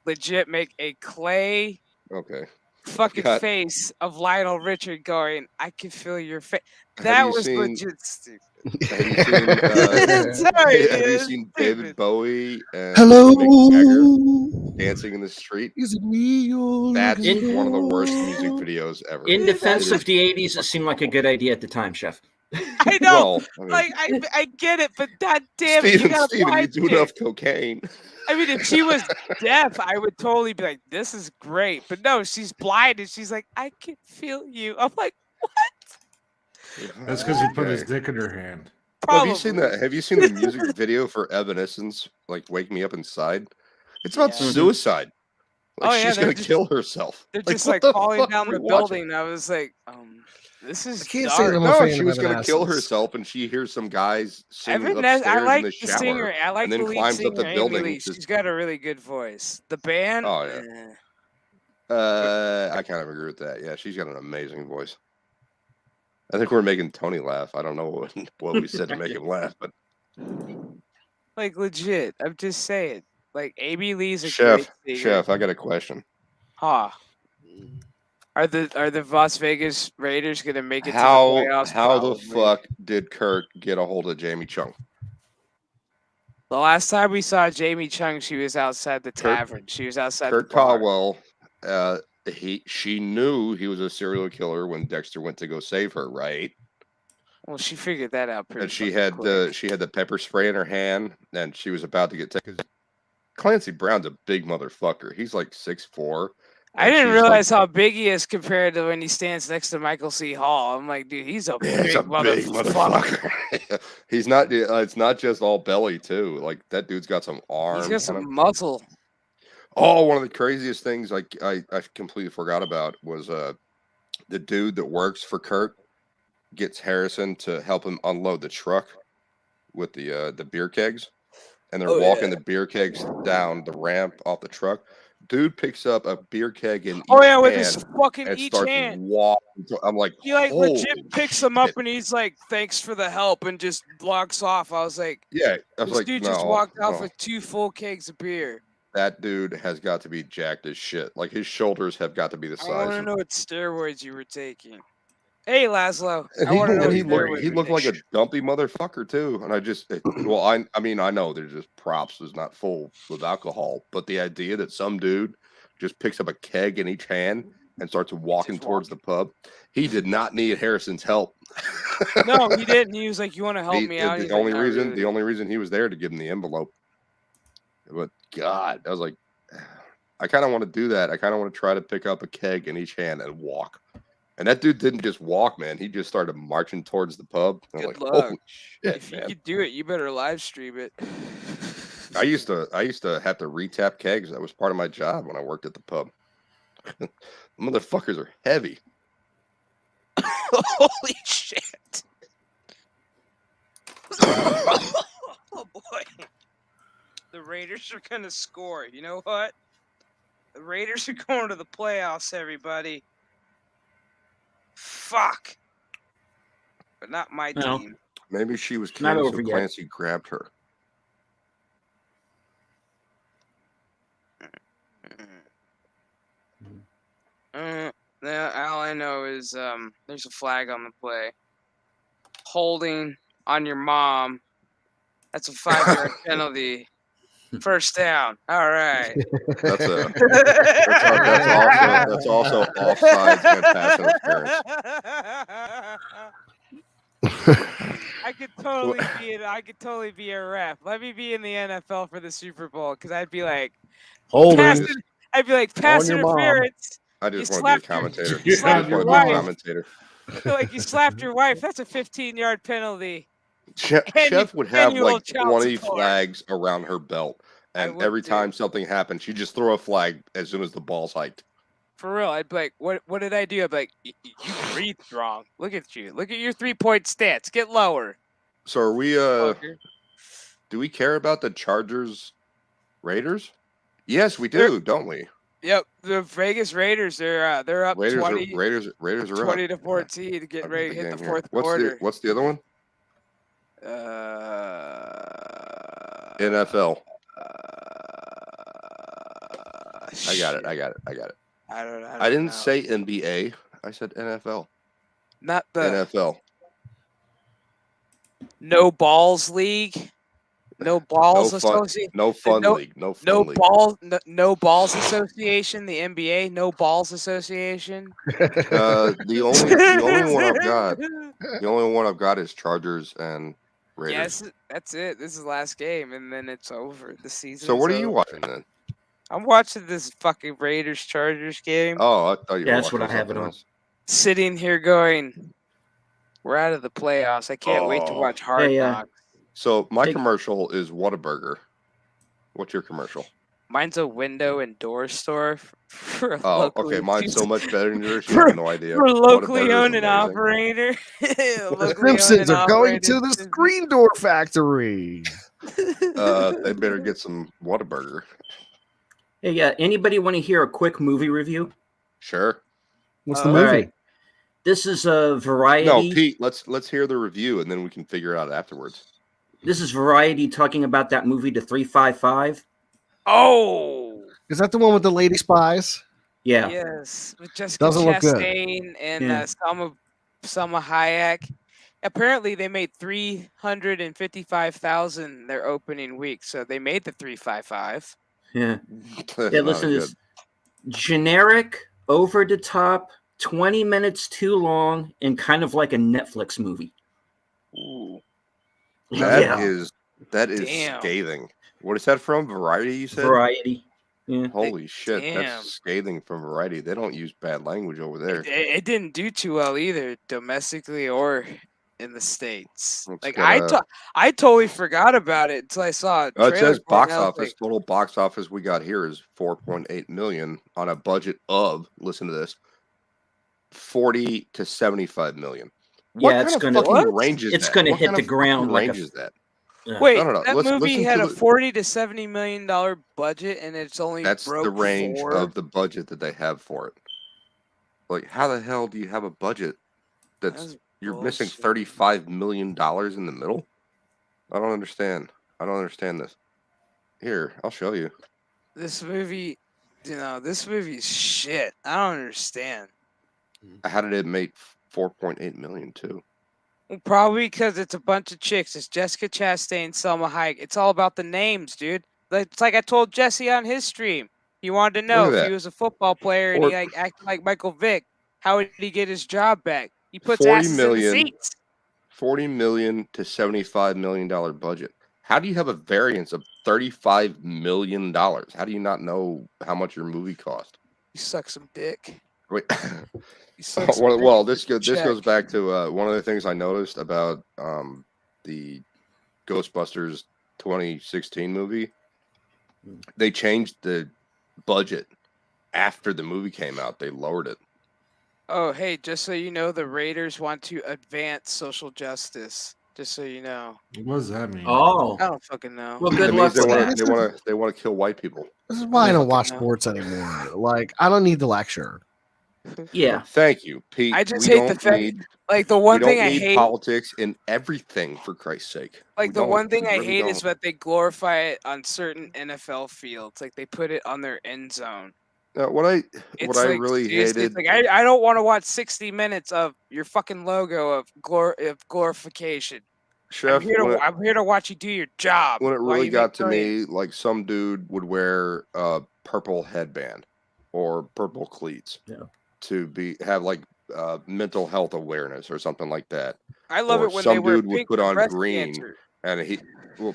legit make a clay Okay. fucking God. face of Lionel Richie going, "I can feel your face." Have That you was seen- legit stupid. Have you seen, Sorry, have you dude, seen it's David stupid. Bowie and Hello, Mick Jagger dancing in the street? is it me you're That's looking one of the worst for? music videos ever. In defense It of the 80s, it seemed like a good idea at the time, Chef. I know. Well, I mean, Like I get it, but god damn it, you got a Steven, you blind do chick. enough cocaine. I mean, if she was deaf, I would totally be like, "This is great." But no, she's blind, and she's like, "I can feel you." I'm like, "What?" That's because he put his Okay. dick in her hand. Well, Probably. have you seen the music video for Evanescence? Like "Wake Me Up Inside." It's about Yeah. suicide. Like Oh, yeah, she's they're gonna just kill herself. they're Like just what like the falling fuck down are we the watching? building. I was like, this I is can't say that dark. I'm a No, fan she of was gonna kill Evanescence. herself, and she hears some guys singing I upstairs in like the the shower, singer. I like and the then lead climbs up singer, the Amy building. Lee. She's got a really good voice. The band, Oh yeah. I kind of agree with that. Yeah, she's got an amazing voice. I think we're making Tony laugh. I don't know what we said to make him laugh, but like legit. I'm just saying. Like Amy Lee's a great singer. Chef, I got a question. Huh? Are the Las Vegas Raiders gonna make it to the How playoffs? the Probably. fuck did Kurt get a hold of Jamie Chung? The last time we saw Jamie Chung, she was outside the tavern. She was outside Kurt the bar. Caldwell, she knew he was a serial killer when Dexter went to go save her, right? Well, she figured that out pretty. And she had the pepper spray in her hand, and she was about to get taken. Clancy Brown's a big motherfucker. He's like 6'4". I didn't realize how big he is compared to when he stands next to Michael C. Hall. I'm like, dude, he's a big motherfucker. He's not. It's not just all belly too. Like that dude's got some arms. He's got some muscle. Oh, one of the craziest things I completely forgot about was the dude that works for Kurt gets Harrison to help him unload the truck with the beer kegs, and they're walking the beer kegs down the ramp off the truck. Dude picks up a beer keg in each hand with his fucking and each starts hand. walking. I'm like, He like legit picks shit. them up and he's like, "Thanks for the help," and just walks off. I was like, yeah, I was this like, dude no, just walked off no. with 2 full kegs of beer. That dude has got to be jacked as shit. Like his shoulders have got to be the I want size. to know what steroids you were taking. Hey, Laszlo. And he looked like a dumpy motherfucker too. And I just, I mean, I know they're just props. It's not full with alcohol, but the idea that some dude just picks up a keg in each hand and starts walking towards the pub, he did not need Harrison's help. No, he didn't. He was like, "You want to help me out?" The only reason he was there to give him the envelope. But God, I was like, I kind of want to do that. I kind of want to try to pick up a keg in each hand and walk. And that dude didn't just walk, man. He just started marching towards the pub. I'm like, luck. holy shit, If man. you could do it, you better live stream it. I used to have to retap kegs. That was part of my job when I worked at the pub. Motherfuckers are heavy. Holy shit. Oh boy. The Raiders are gonna score. You know what? The Raiders are going to the playoffs, everybody. Fuck. But not my team. Maybe she was Not kidding, over so yet. Clancy grabbed her. All I know is there's a flag on the play. Holding on your mom. That's a 5-yard penalty. First down. All right. That's also offsides and pass interference. I could totally be a ref. Let me be in the NFL for the Super Bowl because I'd be like, pass interference. I just want to be a commentator. You slapped your wife. Commentator. I feel like you slapped your wife. That's a 15-yard penalty. Chef would have like child 20 support. flags around her belt. And every time something happened, she'd just throw a flag as soon as the ball's hiked. For real, I'd be like, what did I do? I'd be like, you breathed wrong. Look at you. Look at your 3-point stats. Get lower. So are we do we care about the Chargers Raiders? Yes, we do, don't we? Yep, the Vegas Raiders, they're up 20. Raiders are 20 up. to 14 to get ready to hit the fourth quarter. What's the other one? NFL. I got it. I don't know. I didn't say NBA. I said NFL. Not the NFL. No Balls League. No Balls Association. No fun league. No league. No Balls Association. The NBA. No Balls Association. The only one I've got is Chargers and Raiders. Yes, that's it. This is the last game, and then it's over. The season. So what are you watching then? I'm watching this fucking Raiders Chargers game. Oh, I thought you were That's what I watching have it something on. else. Sitting here going, We're out of the playoffs. I can't wait to watch Hard Hey, Knocks. So my Take- commercial is Whataburger. What's your commercial? Mine's a window and door store for a Oh, locally okay. Mine's so much better than yours. You for, have no idea. for locally Whataburger is owned and amazing. operator. The Locally owned Simpsons and are going operated to the business. screen door factory. They better get some Whataburger. Hey, anybody want to hear a quick movie review? Sure. What's the All movie? All right. This is a Variety. No, Pete. Let's hear the review and then we can figure it out afterwards. This is Variety talking about that movie, The 355. Oh, Is that the one with the lady spies? Yeah. yes, with Jessica Doesn't look good. Chastain and Yeah. Salma Hayek. Apparently, they made 355,000 their opening week, so they made the 355. Yeah. That's Yeah, not listen to good. this. Generic, over the top, 20 minutes too long, and kind of like a Netflix movie. Ooh, That Yeah. is Damn. scathing. What is that from? Variety, you said? Variety. Yeah. Holy shit, Damn. that's scathing from Variety. They don't use bad language over there. It didn't do too well either, domestically or in the States. It's Like got I totally forgot about it until I saw a Oh, it trailer says for it, box and I was office. like, Total box office we got here is 4.8 million on a budget of, listen to this, 40 to 75 million. What Yeah, it's kind of gonna- fucking What? range is It's that? gonna What hit kind the of ground fucking like range a- is that? Yeah. wait, No. that Listen movie to had a the- $40 to $70 million budget, and it's only That's broke the range 4. of the budget that they have for it. Like, how the hell do you have a budget that's you're missing bullshit. $35 million in the middle? I don't understand. I don't understand this. Here, I'll show you. This movie, this movie's shit. I don't understand. How did it make 4.8 million too? Well, probably because it's a bunch of chicks. It's Jessica Chastain, Selma Hayek. It's all about the names, dude. It's like I told Jesse on his stream. He wanted to know Look at if that. he was a football player and Or- he like acted like Michael Vick. How would he get his job back? He puts 40 asses million. in the seats. $40 million to $75 million budget. How do you have a variance of $35 million? How do you not know how much your movie cost? You suck some dick. Wait. You suck some dick Well, for this the goes check. back to one of the things I noticed about the Ghostbusters 2016 movie. They changed the budget after the movie came out. They lowered it. Oh, hey, just so you know, the Raiders want to advance social justice. Just so you know. What does that mean? Oh. I don't fucking know. Well, It good means luck with that. they want to kill white people. This is why I don't watch Fucking no. sports anymore. Like, I don't need the lecture. Yeah. Thank you, Pete. I just we hate the don't fact- need Like the we one don't thing I need hate. politics in everything, for Christ's sake. Like We the don't. one thing We I really hate is don't. that they glorify it on certain NFL fields. Like they put it on their end zone. What I It's what I like, really seriously, hated. it's like I don't want to watch 60 minutes of your fucking logo of glorification. Chef, I'm here to watch you do your job. when it while really you got make to millions. me, like some dude would wear a purple headband or purple cleats Yeah. to have like mental health awareness or something like that. I love or it when some they wear dude would pink put for on breast green, cancer. and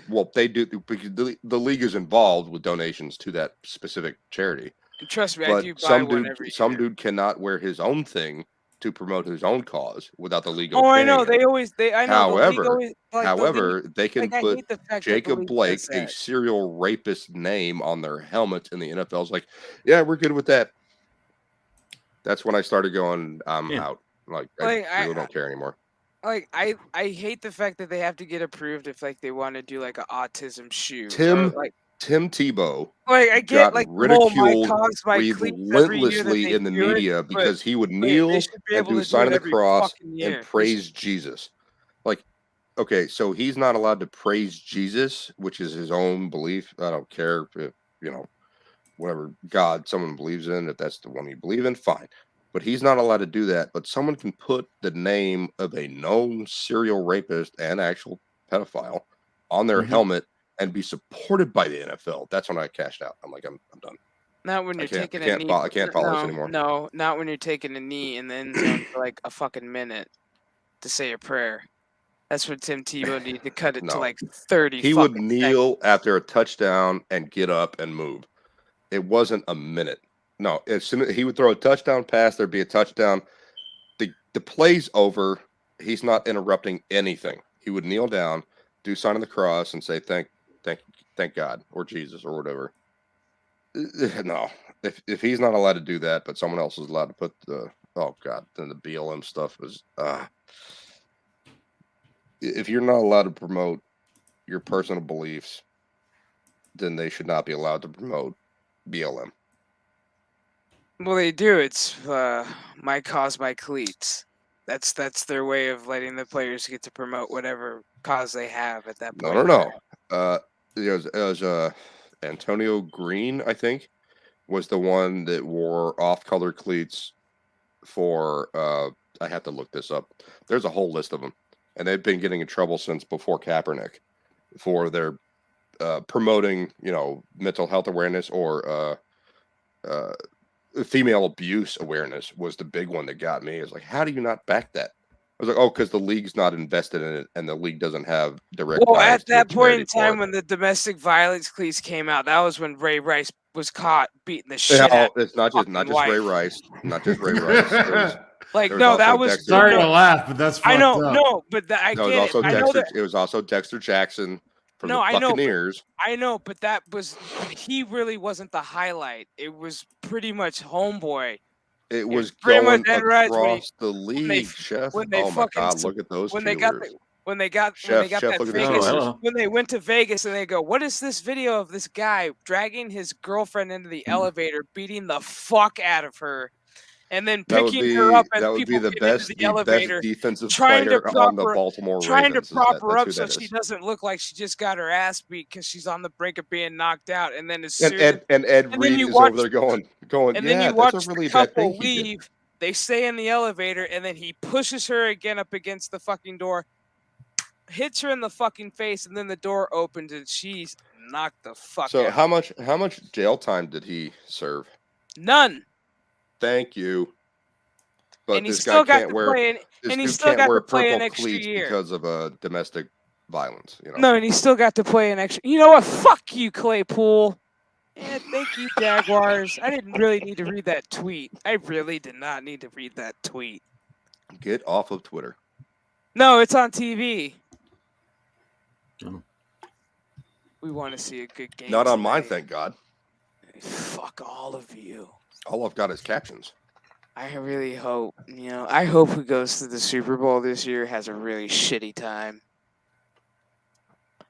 well they do because the league is involved with donations to that specific charity. And trust me, I But do buy one every some year. dude cannot wear his own thing to promote his own cause without the league. Oh, I okaying know. it. I know. The league However, always, like, the league, However, they can like, I put hate the fact that the Jacob league Blake, does a that. serial rapist name on their helmets, and the NFL's like, yeah, we're good with that. That's when I started going, I'm Yeah. out. Like, Like, I really don't care anymore. Like I hate the fact that they have to get approved if like they want to do like an autism shoe. Tim- or, Tim Tebow like I got get like the whole my ridiculed cause my cleats every year that relentlessly they in the do it, media but because he would they kneel should be and able do to sign do of it the every cross fucking year. and praise Jesus. Like, okay, so he's not allowed to praise Jesus, which is his own belief. I don't care if, whatever God someone believes in, if that's the one you believe in, fine. But he's not allowed to do that. But someone can put the name of a known serial rapist and actual pedophile on their Mhm. helmet and be supported by the NFL. That's when I cashed out. I'm like, I'm done. Not when I you're can't- taking I a can't knee. follow- I can't follow this no, anymore. No, not when you're taking a knee in the end zone for like a fucking minute to say a prayer. That's what Tim Tebow needed to cut it to No. like 30. He would fucking kneel after a touchdown and get up and move. It wasn't a minute. No, as soon as he would throw a touchdown pass, there'd be a touchdown. The play's over. he's not interrupting anything. He would kneel down, do sign of the cross, and say thank God or Jesus or whatever. No, if he's not allowed to do that, but someone else is allowed to put the then the BLM stuff was. If you're not allowed to promote your personal beliefs, then they should not be allowed to promote BLM. Well, they do. It's my cause, my cleats. That's their way of letting the players get to promote whatever cause they have at that point. No. It was Antonio Green, I think, was the one that wore off-color cleats for. I have to look this up. There's a whole list of them, and they've been getting in trouble since before Kaepernick for their promoting, mental health awareness or female abuse awareness was the big one that got me. It's like, how do you not back that? I was like, because the league's not invested in it, and the league doesn't have direct. Well, at that point in time, when the domestic violence cleats came out, that was when Ray Rice was caught beating the shit out. It's not just Ray Rice, not just Ray Rice. That was sorry to laugh, but that's I know, up. no, but I get it. I know that it was also Dexter Jackson from the Buccaneers. I know, but he really wasn't the highlight. It was pretty much Homeboy. It was going across the league, Chef. Oh my God! Look at those. When they got that Vegas, when they went to Vegas and they go, "What is this video of this guy dragging his girlfriend into the elevator, beating the fuck out of her, and then picking her up as people get into the elevator, defensive trying to player on the Baltimore Ravens, trying to prop her up so she doesn't look like she just got her ass beat because she's on the brink of being knocked out." And then Ed Reed is over there going. And then you watch the couple leave. They stay in the elevator, and then he pushes her again up against the fucking door, hits her in the fucking face, and then the door opens and she's knocked the fuck out. So how much jail time did he serve? None. Thank you. But and he still got to play. And he still got to play an extra year because of domestic violence. No, and he still got to play an extra. You know what? Fuck you, Claypool. Yeah, thank you, Jaguars. I didn't really need to read that tweet. I really did not need to read that tweet. Get off of Twitter. No, it's on TV. We want to see a good game. Not on mine, thank God. Fuck all of you. All I've got is captions. I really hope, I hope who goes to the Super Bowl this year has a really shitty time.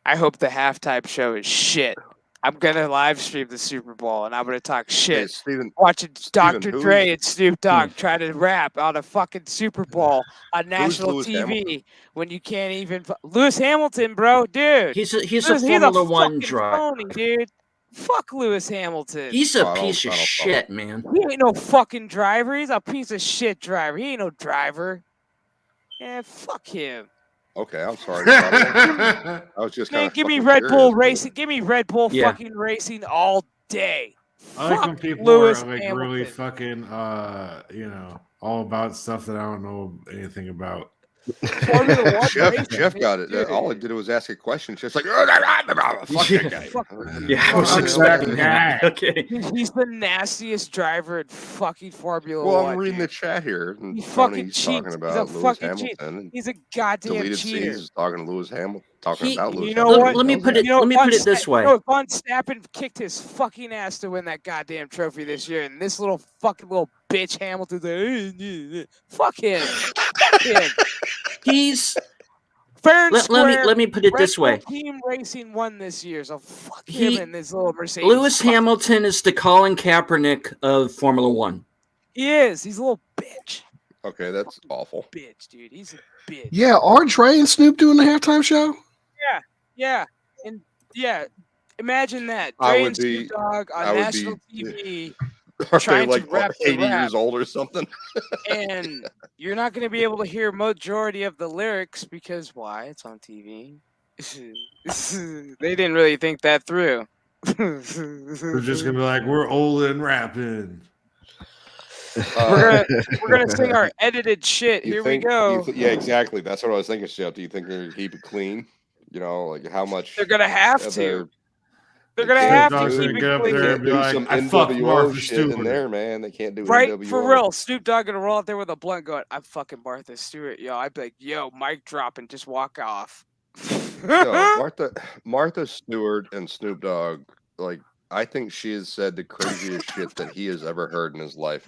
I hope the halftime show is shit. I'm going to live stream the Super Bowl, and I'm going to talk shit. Watching Dr. Dre and Snoop Dogg try to rap on a fucking Super Bowl on national TV when you can't even... Lewis Hamilton, bro, dude. He's a Formula One driver. Dude. Fuck Lewis Hamilton. He's a piece of shit, man. He ain't no fucking driver. He's a piece of shit driver. He ain't no driver. Yeah, fuck him. Okay, I'm sorry. I was just kind of give me Red Bull racing. Give me Red Bull fucking racing all day. I like when people are really fucking, all about stuff that I don't know anything about. Jeff got it. All I did was ask a question. Just like, fuck that guy. Yeah, I was expecting that. Okay. He's the nastiest driver in fucking Formula 1. Well, I'm reading the chat here. He fucking cheats. Talking about Lewis Hamilton. He's a goddamn cheater. Talking to Lewis Hamilton. Talking about Lewis. You know what? Let me put it this way. Von Stappen kicked his fucking ass to win that goddamn trophy this year, and this little bitch Hamilton's fuck him. He's fair and square. Let me put it this way. Team Racing won this year, so fuck him and this little Mercedes. Lewis Hamilton is the Colin Kaepernick of Formula One. He is. He's a little bitch. Okay, that's awful. Bitch, dude. He's a bitch. Yeah, are Dre and Snoop doing the halftime show? Yeah. Imagine that. Dre and Snoop Dogg on national TV. Are they like 80 years old or something? And you're not going to be able to hear majority of the lyrics because why? It's on TV. They didn't really think that through. We're just going to be like, we're old and rapping. We're gonna sing our edited shit. Here we go. Yeah, exactly. That's what I was thinking, Chef. Do you think they're going to keep it clean? Like how much they're going to have to. They're gonna They have can't to Dogg's do- gonna keep get up They there including and can't be do like, some I fucked NWO Martha shit in Stewart. there, man. They can't do right NWO. for real. Snoop Dogg gonna roll out there with a blunt, going, "I'm fucking Martha Stewart, yo." I'd be like, "Yo, mic drop and just walk off." No, Martha Stewart and Snoop Dogg, like, I think she has said the craziest shit that he has ever heard in his life.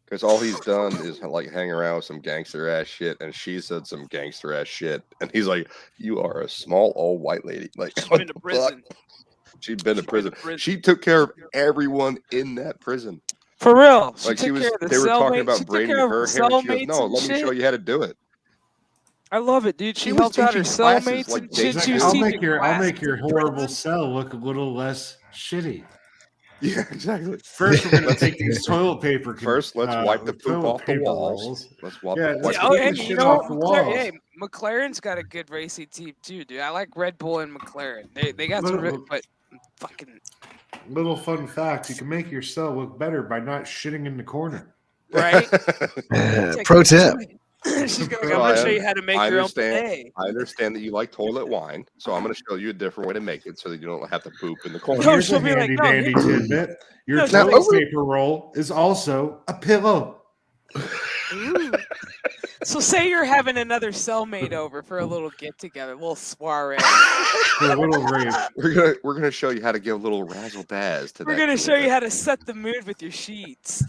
Because all he's done is like hang around with some gangster ass shit, and she said some gangster ass shit, and he's like, "You are a small old white lady." Like, She's what been to the fuck? prison. She'd been to She's been to prison. prison. She took care of everyone in that prison. For real. She Like took care of the they were talking cellmates. She about took braiding care of her her hair, and she goes, cellmates "No, and let me show shit. you how to do it." I love it, dude. She She was helped out her teaching classes cellmates like and day shit. He's She like, was two. I'll teaching make your classes in horrible prison. cell look a little less shitty. Yeah, exactly. First, we're gonna take these toilet paper. First, let's wipe the poop toilet off the paper walls. rolls. Let's wipe, Yeah, wipe let's the Oh, get hey, this you shit know off what? the walls. Hey, McLaren's got a good racing team too, dude. I like Red Bull and McLaren. They got some, but fucking Little fun fact: you can make your cell look better by not shitting in the corner. right. Pro tip. She's gonna. I'm So gonna show you how to make I your own understand. bidet. I understand that you like toilet wine, so I'm going to show you a different way to make it so that you don't have to poop in the corner. No, Here's she'll a be like, handy no, dandy tidbit: your no, she'll toilet be- paper roll is also a pillow. Ooh. So say you're having another cellmate over for a little get together, a little soiree. For a little rave. We're gonna show you how to give a little razzle dazzle to We're that. gonna cool show you thing. how to set the mood with your sheets.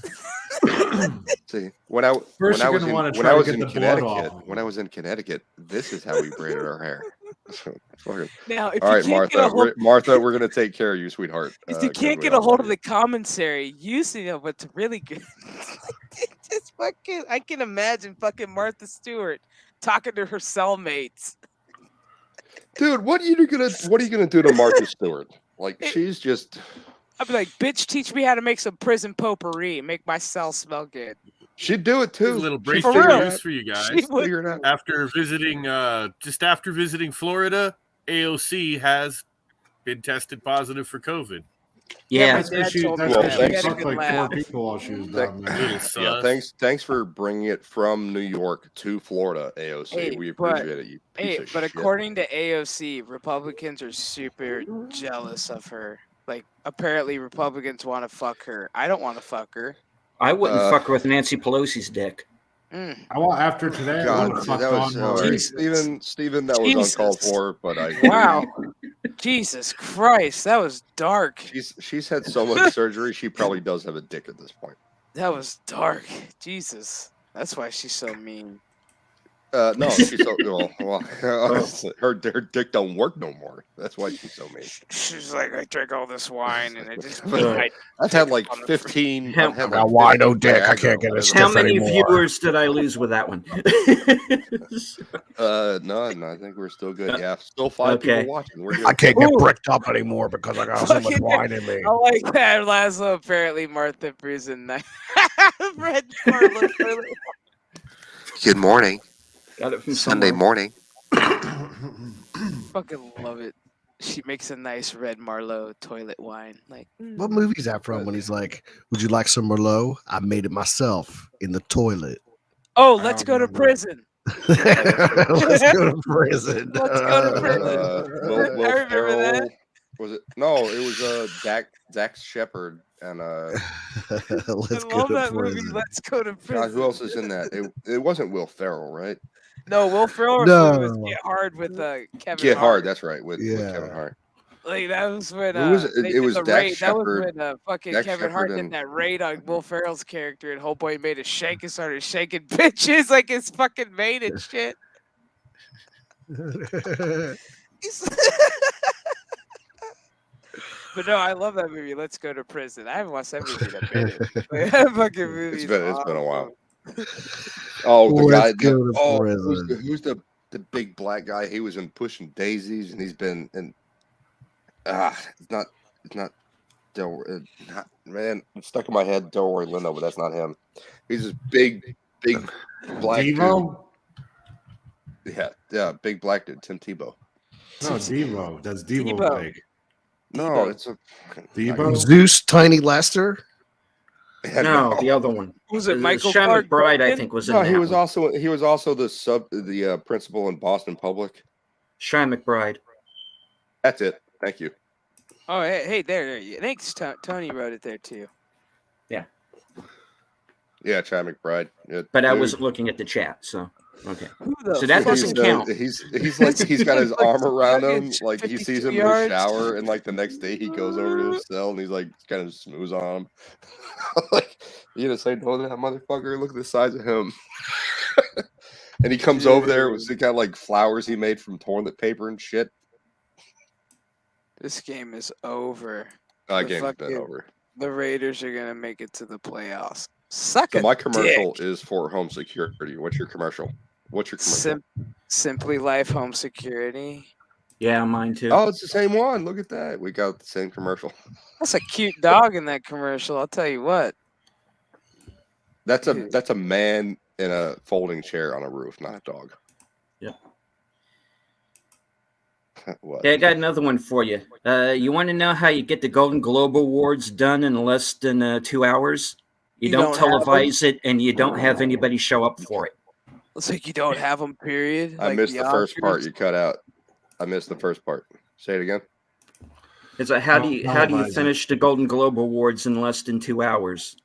See, when I First, you're was gonna in want to when try I to was get in the blood Connecticut, off. when I was in Connecticut, this is how we braided our hair. Fucking- Now, if All you right, can't get a Martha. hold, Martha, we're gonna take care of you, sweetheart. if you 'cause can't we get a all hold love of you. the commissary, you see what's really good. Just fucking, I can imagine fucking Martha Stewart talking to her cellmates. Dude, what are you gonna do to Martha Stewart? Like, she's just. I'd be like, bitch, teach me how to make some prison potpourri. Make my cell smell good. She'd do it Here's too. a little She'd breakthrough figure it news out. for you guys. She would. Figure it out. After visiting Florida, AOC has been tested positive for COVID. Yeah, my That's dad because told me Well, that. she We had a fucked good like laugh. 4 people while she was Thank- down there. Little Yeah, sus. thanks for bringing it from New York to Florida, AOC. Hey, We but- appreciate it. You piece Hey, of but shit. according to AOC, Republicans are super jealous of her. Like, apparently, Republicans want to fuck her. I don't want to fuck her. I wouldn't Uh, fuck her with Nancy Pelosi's dick. Mm. I want after today. I God, want to dude, fuck that was Don Murray. Jesus. Steven, that was uncalled Jesus. for, but I Wow. Jesus Christ, that was dark. She's had so much surgery, she probably does have a dick at this point. That was dark. Jesus. That's why she's so mean. No, she's so well. Her dick don't work no more. That's why she's so mean. She's like, I drank all this wine and I just. I've had like 15. How- I've had I got like wino 15 dick. I Viagra can't get or a whatever. stiff How many anymore. viewers did I lose with that one? None. I think we're still good. Yeah, still 5 Okay. people watching. We're good. I can't get Ooh. bricked up anymore because I got so much Fucking- wine in me. I like that. Lasso, apparently, Martha Prison Night. Red Marlowe. Good morning. Got it from Sunday somewhere. morning. Fucking love it. She makes a nice red Marlowe toilet wine. Like, What movie is that from? When he's like, "Would you like some Merlot? I made it myself in the toilet." oh, I let's don't go to remember. prison. Let's go to prison. Let's go to prison. Will I remember that. Ferrell, was it? No, it was Zach Shepard and Let's I go love to that movie. prison. Let's go to prison. God, who else is in that? It wasn't Will Ferrell, right? No, Will Ferrell was No. Get Hard with Kevin Get Hart. Hard, that's right, with Yeah. Kevin Hart. Like that was when Who was it? they It did was the Dak raid. That was Shepard- when fucking Dak Kevin Hart Shepard did and- that raid on Will Ferrell's character, and Homeboy made a shake and started shaking bitches like his fucking mate and shit. But no, I love that movie. Let's go to prison. I haven't watched that movie in a minute. Like, that fucking movie. It's is been a while. awesome. Oh, the Let's guy. go to Oh, prison. who's the big black guy? He was in Pushing Daisies, and he's been in. It's not. Man, it's stuck in my head. Delroy Lindo, but that's not him. He's this big black Devo? dude. Yeah, big black dude. Tim Tebow. No, Devo. That's Devo. Devo. Pig. No, Debo. it's a Debo? Zeus, Tiny Lester. Yeah, No, the other one. Was it Uh, Michael Sean Clark McBride, I Duncan? think, was in No, that he was one. also the principal in Boston Public. Sean McBride. That's it. Thank you. Oh, hey, there. Thanks, Tony wrote it there too. Yeah, Chad McBride. Yeah, But I dude. wasn't looking at the chat, so okay. Who the So that fuck doesn't is- count. He's like he's got his Like arm around him, luggage, like he sees 52 him in the yards. shower, and like the next day he goes over to his cell and he's like kind of smooths on him. Like, you gonna say no to that motherfucker? Look at the size of him. And he comes over there with he got like flowers he made from toilet paper and shit. This game is over. Game's been over. The Raiders are gonna make it to the playoffs. Suck So a my commercial dick. is for home security. What's your commercial? What's your commercial? Simply Life Home Security. Yeah, mine too. Oh, it's the same one. Look at that. We got the same commercial. That's a cute dog in that commercial. I'll tell you what. That's a man in a folding chair on a roof, not a dog. Yep. What? Hey, I got another one for you. You want to know how you get the Golden Globe Awards done in less than 2 hours? You don't televise it, and you don't have anybody show up for it. Looks like you don't have them, period. I missed the first part you cut out. I missed the first part. Say it again. It's like how do you finish the Golden Globe Awards in less than 2 hours?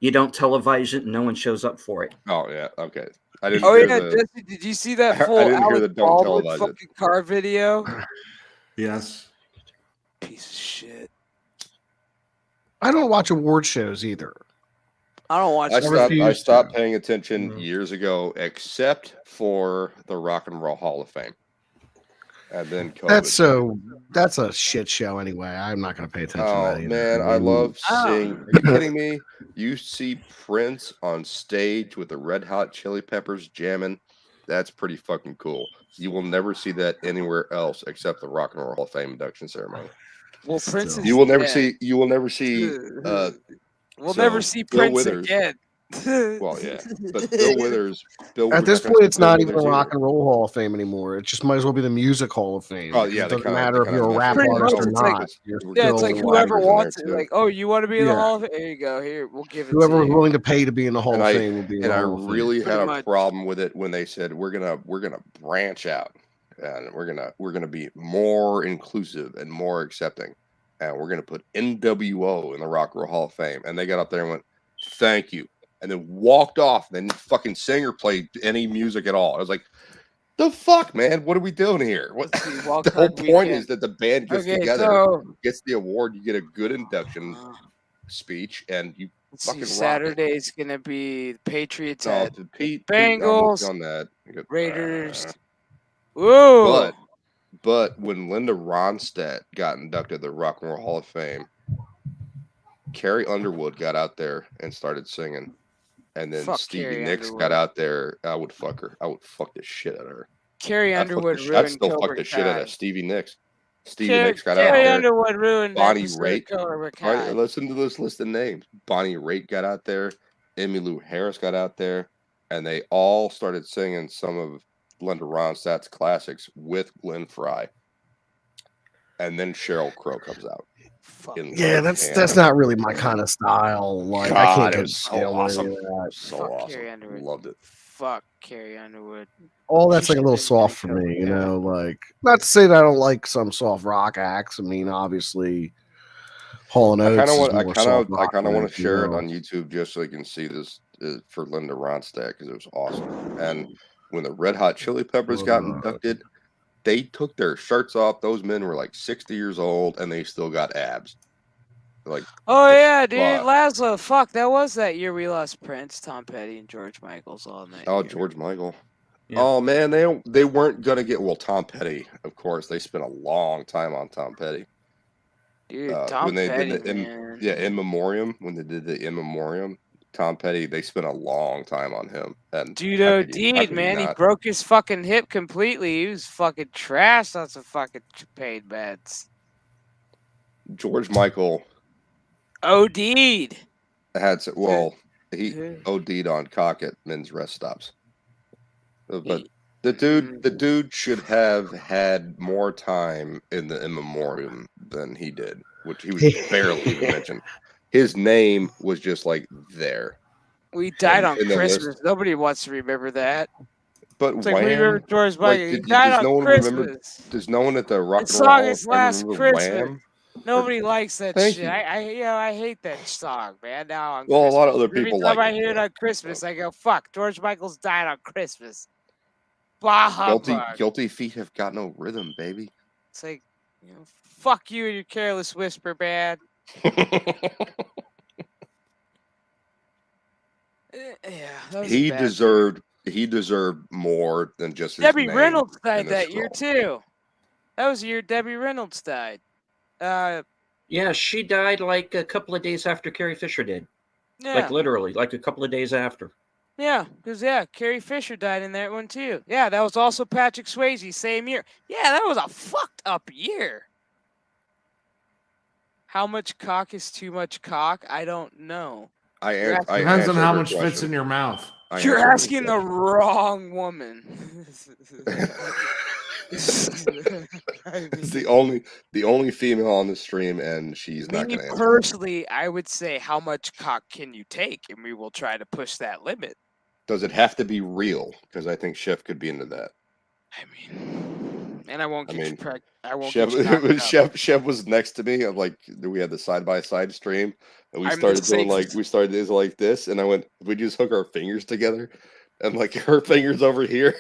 You don't televise it, and no one shows up for it. Oh yeah, okay. I didn't. Oh yeah, Jesse, did you see that full I didn't hear the Alec don't Baldwin televise fucking car video? Yes. Piece of shit. I don't watch award shows either. I don't watch. I stopped paying attention years ago, except for the Rock and Roll Hall of Fame. And then COVID. That's a shit show anyway. I'm not going to pay attention to that either. Man, I love seeing. Are you kidding me? You see Prince on stage with the Red Hot Chili Peppers jamming. That's pretty fucking cool. You will never see that anywhere else except the Rock and Roll Hall of Fame induction ceremony. Well, Prince is You will never dead. see. You will never see. We'll never see Bill Prince Withers, again. Well, yeah, but Bill Withers. At this point, it's not even a Rock and Roll Hall of Fame anymore. It just might as well be the Music Hall of Fame. Oh yeah, it doesn't matter if you're a rap Pretty artist much, or it's like- not. Yeah, it's like whoever wants it. too. Like, oh, you want to be in the Yeah. Hall of Fame? Here you go. Here, we'll give it Whoever to was you. willing to pay to be in the Hall And of I- Fame will be in the And I Hall of Fame. really had Pretty a much. problem with it when they said we're gonna branch out and we're gonna be more inclusive and more accepting, and we're gonna put NWO in the Rock and Roll Hall of Fame. And they got up there and went, "Thank you," and then walked off. And then fucking singer played any music at all. I was like, "The fuck, man? What are we doing here?" What? Let's see, The Wild whole Card point Weekend. is that the band gets Okay, together, so gets the award, you get a good induction speech, and you let's see, fucking rock it. Saturday's gonna be the Patriots No, at Pete, Bengals, on that. Raiders. Whoa! But when Linda Ronstadt got inducted to the Rock and Roll Hall of Fame, Carrie Underwood got out there and started singing. And then Fuck Stevie Carrie Nicks Underwood. got out there. I would fuck her. I would fuck the shit out of her. Carrie Underwood I'd ruined still fuck Cobra the shit out Kai. of Stevie Nicks. Stevie Nicks got out Carrie there. Underwood ruined Bonnie episode of Raitt. Cobra Kai. Right, listen to this list of names. Bonnie Raitt got out there. Emmylou Harris got out there. And they all started singing some of Linda Ronstadt's classics with Glenn Frey. And then Sheryl Crow comes out. Fuck. Yeah, that's not really my kind of style. Like I God, can't it get was so down with awesome. any of that. So Fuck awesome. Carrie Underwood. Loved it. Fuck Carrie Underwood. All that's She like a little should've been soft for Cobra me, you Kai. know. Like not to say that I don't like some soft rock acts. I mean, obviously, Hall and I Oates kind of is want. more soft rock want than to share it anything on YouTube just so you can see this for Linda Ronstadt because it was awesome. And when the Red Hot Chili Peppers got inducted, they took their shirts off. Those men were like 60 years old and they still got abs. Like, Oh yeah, dude, fuck. Laszlo. Fuck, that was that year we lost Prince, Tom Petty, and George Michael's all night. oh, George Michael. Yeah. Oh man, they weren't gonna get Tom Petty. Of course, they spent a long time on Tom Petty. Dude, when Tom they Petty, did the man. In Memoriam, when they did the In Memoriam, Tom Petty, they spent a long time on him. And Dude how could you OD'd, man. He not? broke his fucking hip completely. He was fucking trashed on some fucking paid meds. George Michael OD'd. had he Mhm. OD'd on cock at men's rest stops. But the dude should have had more time in the In Memoriam than he did, which he was barely even mentioned. His name was just like there. We died on in the Christmas. list. Nobody wants to remember that. But It's like we remember Wham? George Like, Michael. He died does on no one remember? Christmas. Does no one at the Rock His and Roll song Hall of is Fame Last remember Christmas. Wham? Nobody likes that Thank shit. you. I hate that song, man. Now on Well, a Christmas. lot of other Every people time like I it, hear it too. on Christmas, I go, "Fuck, George Michael's died on Christmas." Bah humbug. Guilty feet have got no rhythm, baby. It's like, fuck you and your Careless Whisper band. Yeah, that was a he bad deserved more than just his Debbie name Reynolds in died the that year scroll. too. That was the year Debbie Reynolds died. Yeah, she died like a couple of days after Carrie Fisher did. Yeah. Like literally, like a couple of days after. Yeah, because Carrie Fisher died in that one too. Yeah, that was also Patrick Swayze, same year. Yeah, that was a fucked up year. How much cock is too much cock? I don't know. Depends on how much fits in your mouth. You're asking the wrong woman. It's the only female on the stream, and she's not Me going to answer. personally, I would say, how much cock can you take, and we will try to push that limit. Does it have to be real? Because I think Chef could be into that. I mean, and I won't get you pregnant. I won't Chef, get you knocked up. Chef was next to me. I'm like, we had the side by side stream, and we I'm started the doing safest. we started like this, and I went, we just hook our fingers together, and like her fingers over here.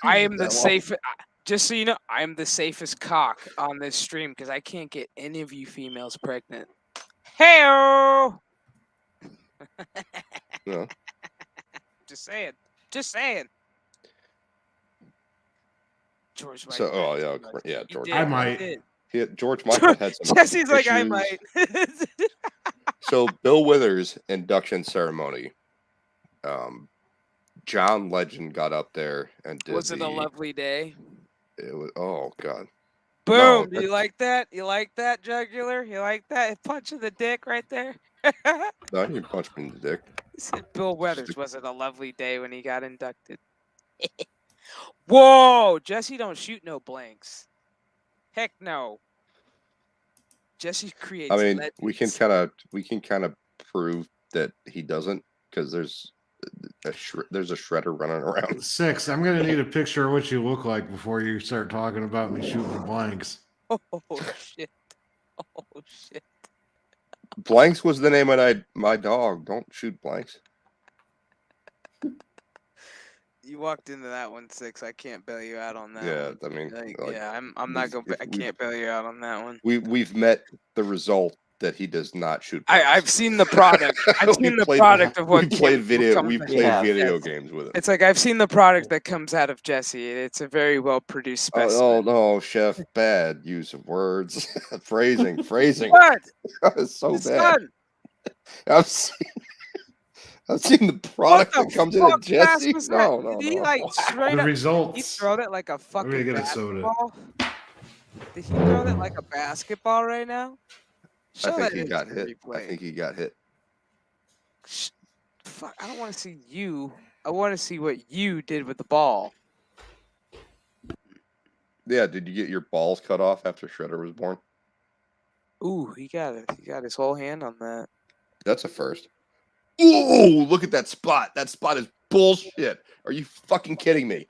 I am the safest. Just so you know, I am the safest cock on this stream because I can't get any of you females pregnant. Hey-o! No. Just saying. Just saying. George Michael. So, yeah, George. I might. Yeah, George Michael had some. Jesse's like, I issues. might. So, Bill Withers' induction ceremony. John Legend got up there and did. Was it a lovely day? It was. Oh God. Boom! No, you like that? You like that, Jugular? You like that? Punch in the dick right there. No, you punched me in the dick. He said Bill Withers, was it a lovely day when he got inducted? Whoa! Jesse don't shoot no blanks. Heck no. Jesse creates. I mean, legends. we can kind of prove that he doesn't because there's a shredder running around. 6. I'm gonna need a picture of what you look like before you start talking about me shooting blanks. Oh shit! Oh shit! Blanks was the name of my dog. Don't shoot blanks. You walked into that one, 6. I can't bail you out on that. Yeah, one. I mean, I'm not gonna. I can't bail you out on that one. We've met the result that he does not shoot. I've seen the product. I've seen the product of what we played video. We played video yes. games with him. It's like I've seen the product that comes out of Jesse. It's a very well produced specimen. Oh no, Chef! Bad use of words, phrasing. What? It's so it's bad. Done. I've seen the product that comes in at Jesse. No. Did he like straight the up? results. He throw it like a fucking Get basketball. Did he throw it like a basketball right now? I think he got hit. I think he got hit. Fuck! I don't want to see you. I want to see what you did with the ball. Yeah, did you get your balls cut off after Shredder was born? Ooh, he got it. He got his whole hand on that. That's a first. Ooh, look at that spot. That spot is bullshit. Are you fucking kidding me?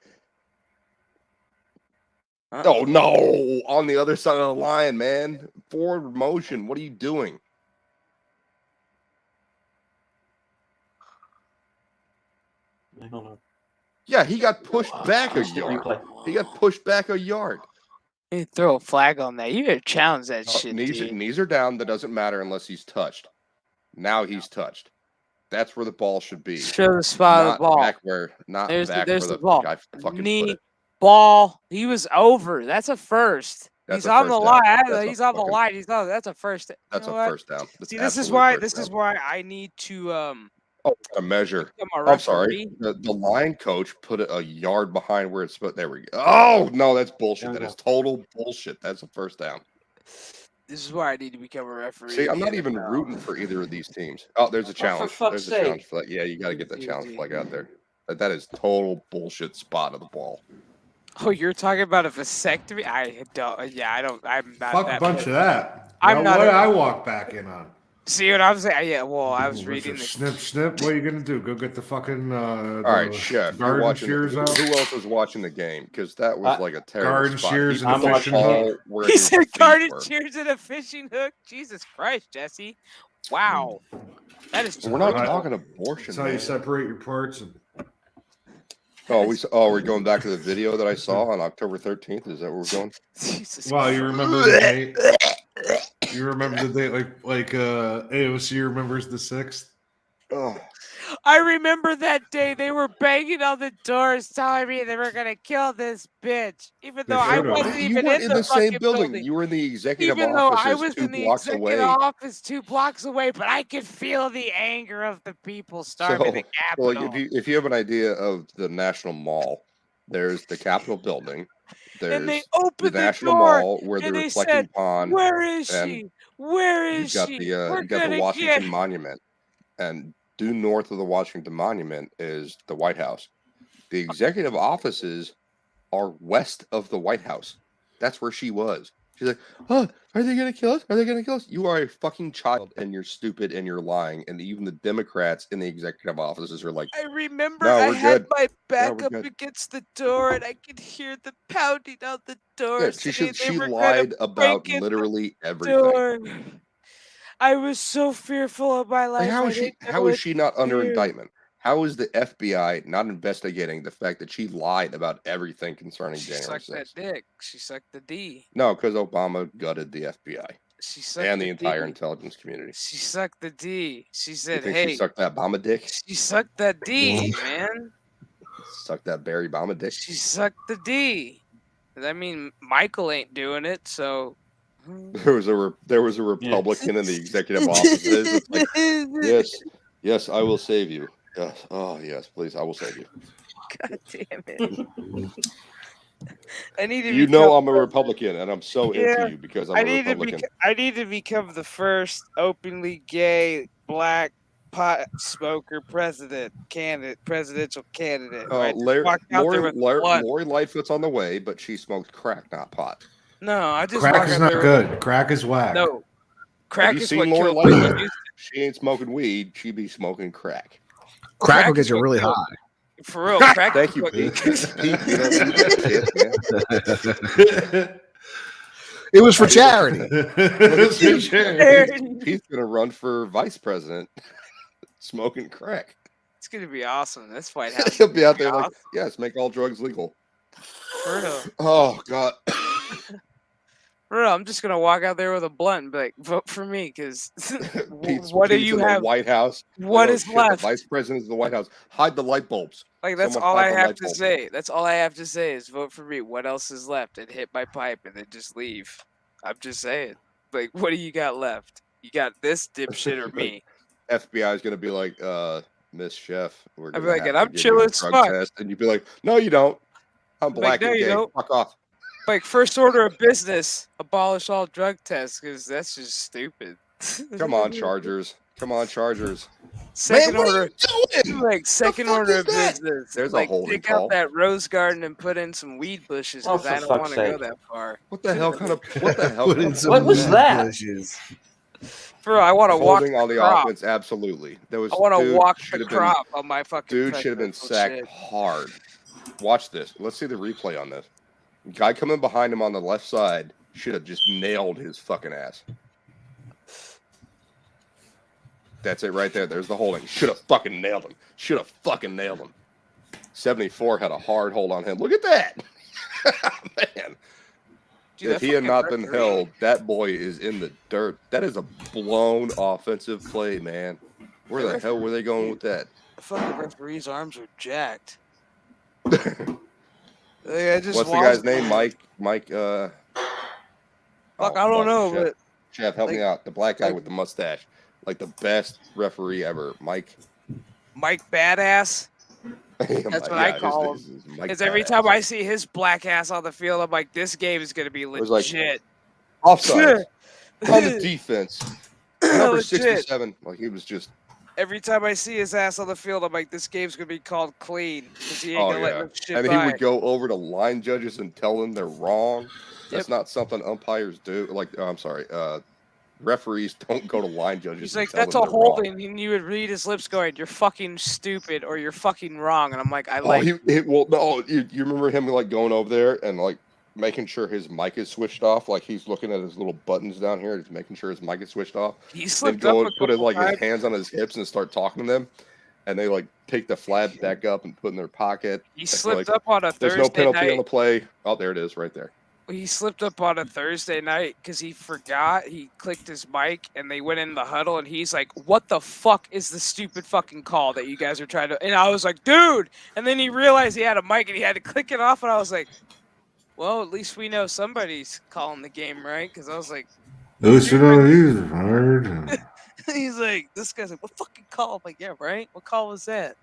Oh, no. On the other side of the line, man. Forward motion. What are you doing? I don't know. Yeah, he got pushed back a yard. He got pushed back a yard. You throw a flag on that. You better challenge that shit, Knees are down. That doesn't matter unless he's touched. Now he's touched. That's where the ball should be. Show the spot of the ball. There's the ball. Guy fucking knee, put it. ball. He was over. That's a first. He's on the line. He's on the line. He's on. That's a first. That's a first down. See, this is why I need to a measure. I'm sorry. The line coach put it a yard behind where it's put. There we go. Oh no, that's bullshit. That is total bullshit. That's a first down. This is why I need to become a referee. See, I'm not even rooting for either of these teams. Oh, there's a challenge. There's a challenge flag. Yeah, you got to get that challenge flag out there. That is total bullshit spot of the ball. Oh, you're talking about a vasectomy? I don't. Yeah, I don't. I'm not. Fuck that a bunch of that. I'm not. What did I walk back in on? See what I'm saying? Yeah, well, I was Mr. reading the. Snip. What are you gonna do? Go get the fucking All right, chef. You're garden watching. shears out. Who else was watching the game? Because that was like a terrible garden spot. shears and People a were fishing all hook. where He his said feet garden were. shears and a fishing hook. Jesus Christ, Jesse! Wow, that is. We're not Right. talking abortion. That's how you Man. separate your parts. And We're going back to the video that I saw on October 13th. Is that where we're going? Jesus well, you remember the date? You remember the date like AOC remembers the 6th? Oh, I remember that day they were banging on the doors telling me they were gonna kill this bitch, even They though I should've. wasn't you even weren't in in the same fucking building. You were in the executive Even though I offices was 2 in the blocks executive away. office 2 blocks away, but I could feel the anger of the people storming the So like Capitol. if you have an idea of the National Mall, there's the Capitol building. And they There's the opened the National door Mall where the and they reflecting said, pond, "Where is and she? Where you've is got she? the We're you got the gonna Washington get." Monument, and due north of the Washington Monument is the White House. The executive offices are west of the White House. That's where she was. She's like, "Oh, are they gonna kill us? Are they gonna kill us?" You are a fucking child, and you're stupid, and you're lying. And even the Democrats in the executive offices are like, I remember "No, I we're had good. my No, back we're up good." against the door and I could hear the pounding on the door Yeah, saying they she were gonna lied about break in the literally everything. door. I was so fearful of my Like, life. I didn't know how what is she not to under do. indictment? How is the FBI not investigating the fact that she lied about everything concerning She January sucked that 6th? dick. She sucked the D. No, because Obama gutted the FBI She sucked and the the entire D. intelligence community. She sucked the D. She You said, think she "Hey, sucked that Obama dick? she sucked that D, man. Sucked that Barry Obama dick? She sucked the D." I mean, Michael ain't doing it, so. There was a Republican in the executive offices. It's like, yes, I will save you. Yes, oh yes, please, I will save you. God damn it! I need to. You know I'm a Republican, and I'm so Yeah, into you because I'm a Republican. I need to become the first openly gay black pot smoker presidential candidate. Right? Walk out there with a blunt. Lori Lightfoot's on the way, but she smoked crack, not pot. No, I just crack walk is out not there. good. Crack is whack. No, Have crack you is seen what Lori killed Whitney Lightfoot? Houston. She ain't smoking weed. She be smoking crack. Crack will is get you what really killed- high. For real, crack. Thank is you, what- Pete. Pete, you don't eat that shit, man. It was for charity. Pete's gonna run for vice president, smoking crack. It's gonna be awesome. This White House. He'll be out there like, awesome. yes, make all drugs legal. For real. Oh God. For real, I'm just gonna walk out there with a blunt and be like, "Vote for me," because what do Pete's you in the have? White House. What Oh, is shit, left? The vice president of the White House. Hide the light bulbs. Like that's Someone all hide I the have light to bulb. say. That's all I have to say is vote for me. What else is left? And hit my pipe and then just leave. I'm just saying. Like, what do you got left? You got this dipshit or me? FBI is gonna be like, Miss Chef, we're I'd gonna be like, have and to I'm give you chill a as drug fuck. test, and you'd be like, no, you don't. I'm black no, and you gay. don't. Fuck off. Like, first order of business, abolish all drug tests, because that's just stupid. Come on, Chargers. Come on, Chargers. Second Man, what order. are you doing? Like second fuck order is of that? business. There's a like holding take call. out that rose garden and put in some weed bushes Oh, because for I don't fuck's want to go sake. that far. What the hell kind of what the hell? Put kind in of some What was weed that? bushes. Bro, I want to walk holding on the crop. offense? Absolutely. There was I want to dude walk should the have been crop on my fucking dude should have been presidential sacked shit. hard. Watch this. Let's see the replay on this. Guy coming behind him on the left side should have just nailed his fucking ass. That's it right there. There's the holding. Should have fucking nailed him. Should have fucking nailed him. 74 had a hard hold on him. Look at that. Man. Dude, If he had not been held, that boy is in the dirt. That is a blown offensive play, man. Where the hell were they going with that? The fucking referee's arms are jacked. Like, I just What's the watched guy's name? him. Mike, Fuck, oh, I don't know, Chef. but Chef, help me like- out. The black guy like- with the mustache. Like the best referee ever. Mike. Mike Badass. That's what I call him. Because every time I see his black ass on the field, I'm like, this game is gonna be was like, legit. offside. On the defense. Number Legit. 67. Like he was just Every time I see his ass on the field, I'm like, this game's gonna be called clean because he ain't oh gonna let yeah. no shit And by. he would go over to line judges and tell them they're wrong. That's Yep. not something umpires do. Like I'm sorry, referees don't go to line judges. He's and like, tell that's them a they're wrong. holding, and you would read his lips going, "You're fucking stupid," or "You're fucking wrong," and I'm like, No, you remember him like going over there and like making sure his mic is switched off, like he's looking at his little buttons down here, just making sure his mic is switched off. He Then slipped go up and a put his couple his times. hands on his hips and start talking to them, and they like take the flag back up and put in their pocket. He It's slipped like, up on a there's no Thursday penalty on night. the play. Oh, there it is, right there. He slipped up on a Thursday night because he forgot. He clicked his mic, and they went in the huddle, and he's like, "What the fuck is the stupid fucking call that you guys are trying to?" And I was like, "Dude!" And then he realized he had a mic, and he had to click it off, and I was like, "Well, at least we know somebody's calling the game, right?" Because I was like, He's hard. he's like, this guy's like, "What fucking call?" I'm like, "Yeah, right. What call was that?"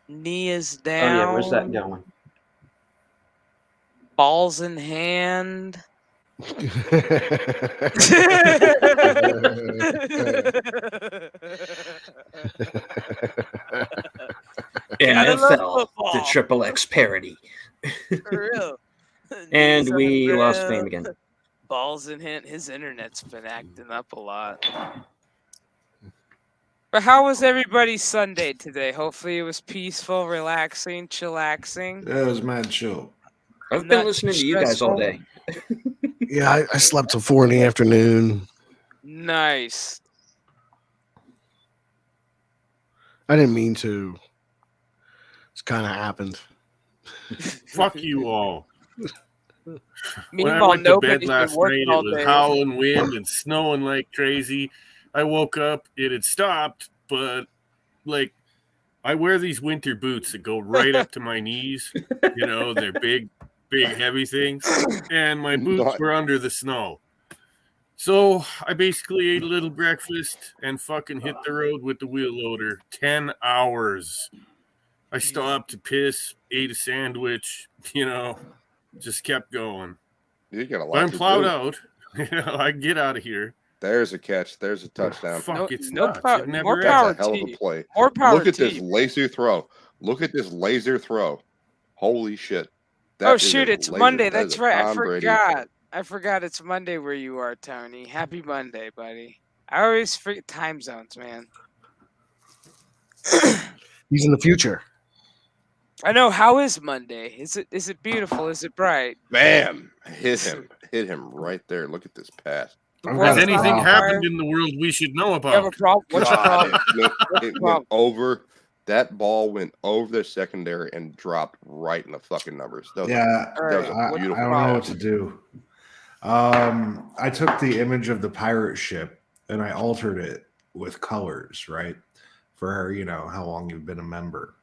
Knee is Oh down. yeah, where's that going? Balls in hand. NFL, the Triple X parody. For real. And Knees on we the lost ground. fame again. Balls in hand. His internet's been acting up a lot. But how was everybody's Sunday today? Hopefully it was peaceful, relaxing, chillaxing. That was mad chill. I've been listening to you guys all day. Yeah, I slept till 4 in the afternoon. Nice. I didn't mean to. It's kind of happened. Fuck you all. When I Meanwhile, went to bed nobody's been last night, working it all was day. howling wind and snowing like crazy. I woke up, it had stopped, but like I wear these winter boots that go right up to my knees. You know, they're big, heavy things. And my boots were under the snow. So I basically ate a little breakfast and fucking hit the road with the wheel loader. 10 hours. I stopped to piss, ate a sandwich, you know, just kept going. You got a lot But I'm to plowed do. out. You know, I can get out of here. There's a catch. There's a touchdown. Fuck, it's no nuts. power- It never more ends. power That's a hell of to a you. play. More power Look at to this you. laser throw. Look at this laser throw. Holy shit. Oh That is shoot, a it's laser- Monday. that is That's a right. I Tom Brady. forgot. I forgot it's Monday where you are, Tony. Happy Monday, buddy. I always forget time zones, man. He's in the future. I know. How is Monday? Is it beautiful? Is it bright? Bam! Hit him right there. Look at this pass. I've World's Has got a not on anything problem. fire? happened in the world we should know You have a about? problem? What's your God, problem? it went over. That ball went over the secondary and dropped right in the fucking numbers. That was Yeah, All that was right, a I beautiful don't know what pass. to do. I took the image of the pirate ship and I altered it with colors, right? For how long you've been a member.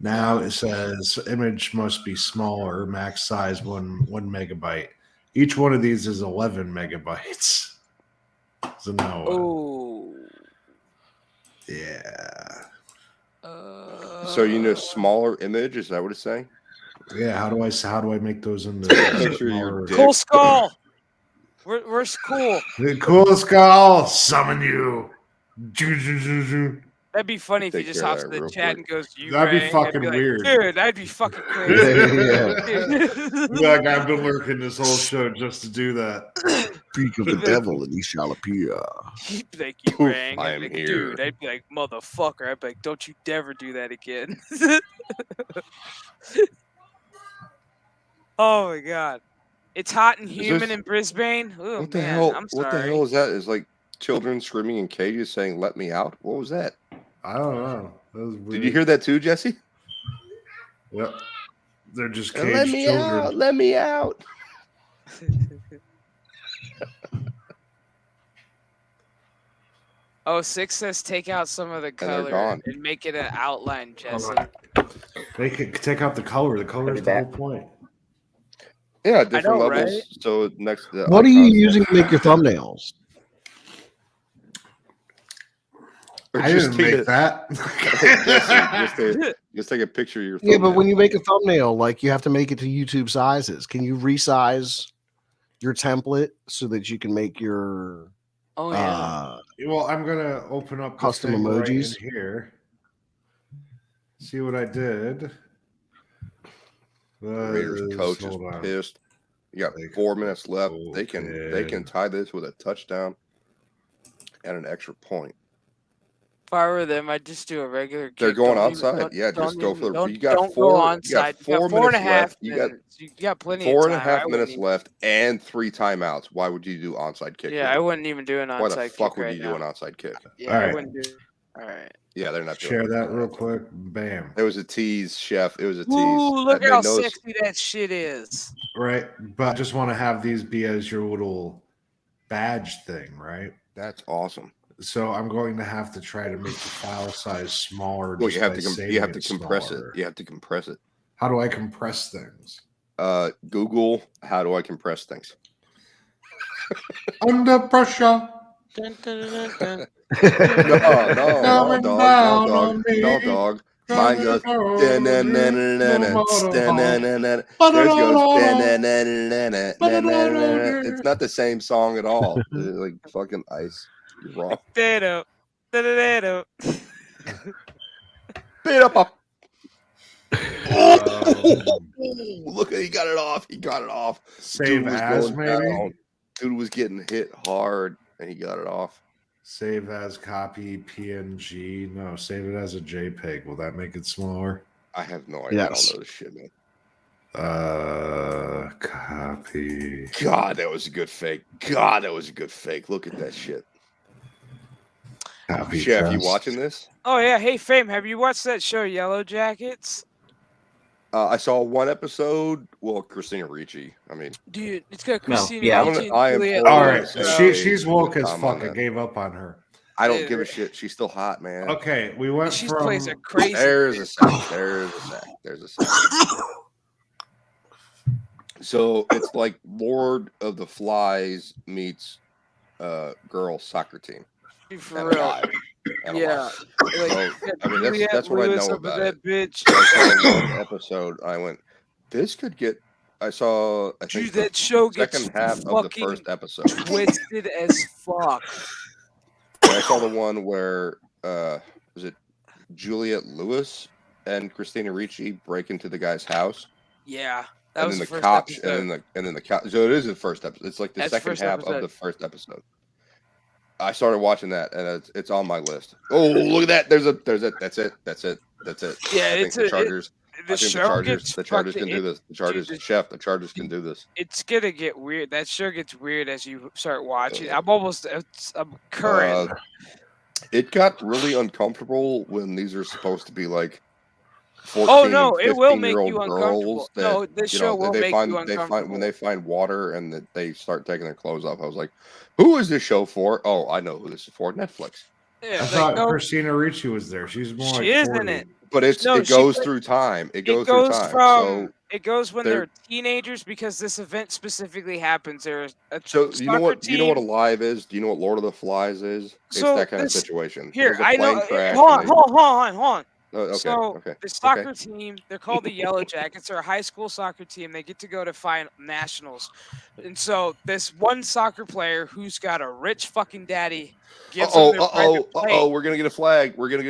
Now it says image must be smaller, max size one megabyte. Each one of these is 11 megabytes. So no. Oh. Yeah. So smaller image. Is that what it's saying? Yeah. How do I make those into Picture your dick. Cool skull. Where's cool? The cool skull summon you. That'd be funny if he Take just care of hops that in the real chat quick. and goes, "You That'd be rang." I'd fucking like, weird. dude. That'd be fucking crazy. Like I've been lurking this whole show just to do that. Speak of the devil and he shall appear. He'd be like, "You Poof, rang." I I'd am be like, here. dude. I'd be like, "Motherfucker." I'd be like, "Don't you dare do that again." Oh my god. It's hot and humid in Brisbane. Oh What the man, hell? I'm What sorry. the hell is that? Is like children screaming in cages saying "Let me out"? What was that? I don't know. That was weird. Did you hear that too, Jesse? Yep. They're just Let caged me children. out! Let me out! Oh, 6 says take out some of the they're color gone. and make it an outline, Jesse. They could take out the color. The color is the whole point. Yeah, different know, levels. right? So next, to the What are you icons, using to make your thumbnails? or I just didn't take make that. just take a picture of your. Yeah, but thumbnail. when you make a thumbnail, like you have to make it to YouTube sizes. Can you resize your template so that you can make your Oh yeah. Well, I'm gonna open up the Custom thing right in emojis? here. See what I did. Raiders coach is pissed. You got 4 minutes left. They can tie this with a touchdown and an extra point. If I were them, I'd just do a regular kick. They're going onside. Yeah, just go for the. You got don't four. Go onside. You got 4 minutes left. You got plenty four of time. and a half minutes left and 3 timeouts. Why would you do onside kick? Yeah, I wouldn't even do an onside kick. Why the fuck would you do an onside kick? Yeah, I wouldn't do it. All right. Yeah, they're not. Share that real quick. Bam. It was a tease, Chef. It was a tease. Ooh, look how sexy that shit is. Right, but I just want to have these be as your little badge thing, right? That's awesome. So I'm going to have to try to make the file size smaller. Well, you have to compress it. You have to compress it. How do I compress things? Google, how do I compress things? Under pressure. Dun, dun, dun, dun. No, dog. Mine goes. It's not the same song at all. Like fucking ice. You're wrong. Beat up. Look, he got it off. He got it off. Save as maybe. Down. Dude was getting hit hard, and he got it off. Save as copy PNG. No, save it as a JPEG. Will that make it smaller? I have no idea. Yes. I don't know this shit, man. Copy. God, that was a good fake. Look at that shit. Copy Chef, you watching this? Oh yeah. Hey, Fame, have you watched that show Yellow Jackets? I saw one episode. Well, Christina Ricci. I mean, dude, it's got Christina Ricci. All right, she's woke as fuck. I gave up on her. I don't give a shit. She's still hot, man. Okay, we went she from. Plays a crazy. There's a sack. So it's like Lord of the Flies meets girl soccer team. For real. Yeah. I mean, that's what I know about it. Bitch. Episode, I went, this could get. I think that show gets second half of the first episode twisted as fuck. And I saw the one where was it Juliette Lewis and Christina Ricci break into the guy's house? Yeah. And then the couch, and then the couch. So it is the first episode. It's like the second half of the first episode. I started watching that, and it's on my list. Oh, look at that! There's it. That's it. Yeah, it's the Chargers. The Chargers can do this. The Chargers can do this. It's gonna get weird. That show gets weird as you start watching. I'm current. It got really uncomfortable when these are supposed to be like 14 it will make you uncomfortable. This show will make you uncomfortable. When they find water and that they start taking their clothes off, I was like, who is this show for? Oh, I know who this is for. Netflix. Yeah, I thought Christina Ricci was there. She's more like 40. In it. But it goes through time. It goes through time. It goes when they're teenagers because this event specifically happens. There's you know what Alive is? Do you know what Lord of the Flies is? It's that kind of situation. Here, I know. Hold on. Okay. The soccer team, they're called the Yellow Jackets. They're a high school soccer team. They get to go to nationals. And so this one soccer player who's got a rich fucking daddy gives them their plane. We're going to get a flag. So there's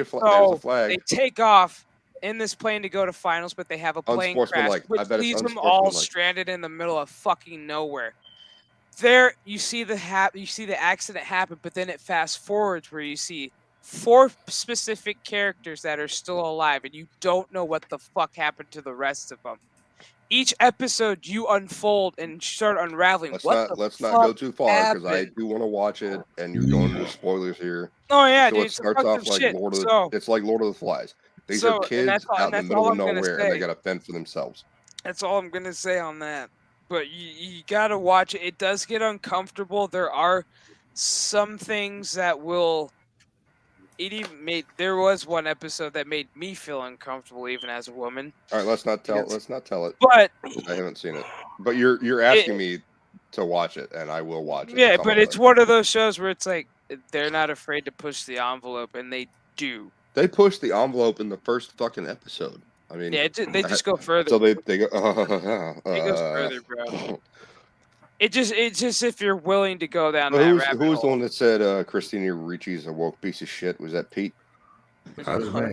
a flag. They take off in this plane to go to finals, but they have a plane crash, which leaves them all stranded in the middle of fucking nowhere. There, you see the accident happen, but then it fast forwards where you see 4 specific characters that are still alive, and you don't know what the fuck happened to the rest of them. Each episode, you unfold and start unraveling. Let's not go too far because I do want to watch it, and you're going into spoilers here. Oh yeah, so dude. It starts off like it's like Lord of the Flies. These are kids out in the middle of nowhere, and they got to fend for themselves. That's all I'm gonna say on that. But you gotta watch it. It does get uncomfortable. There are some things that will. There was one episode that made me feel uncomfortable, even as a woman. All right, let's not tell it. But I haven't seen it. But you're asking me to watch it, and I will watch it. Yeah, but it's one of those shows where it's like they're not afraid to push the envelope, and they do. They push the envelope in the first fucking episode. I mean, yeah, they just go further. So they go. It goes further, bro. It's just if you're willing to go down that rabbit hole. Who was the one that said Christina Ricci's a woke piece of shit? Was that Pete?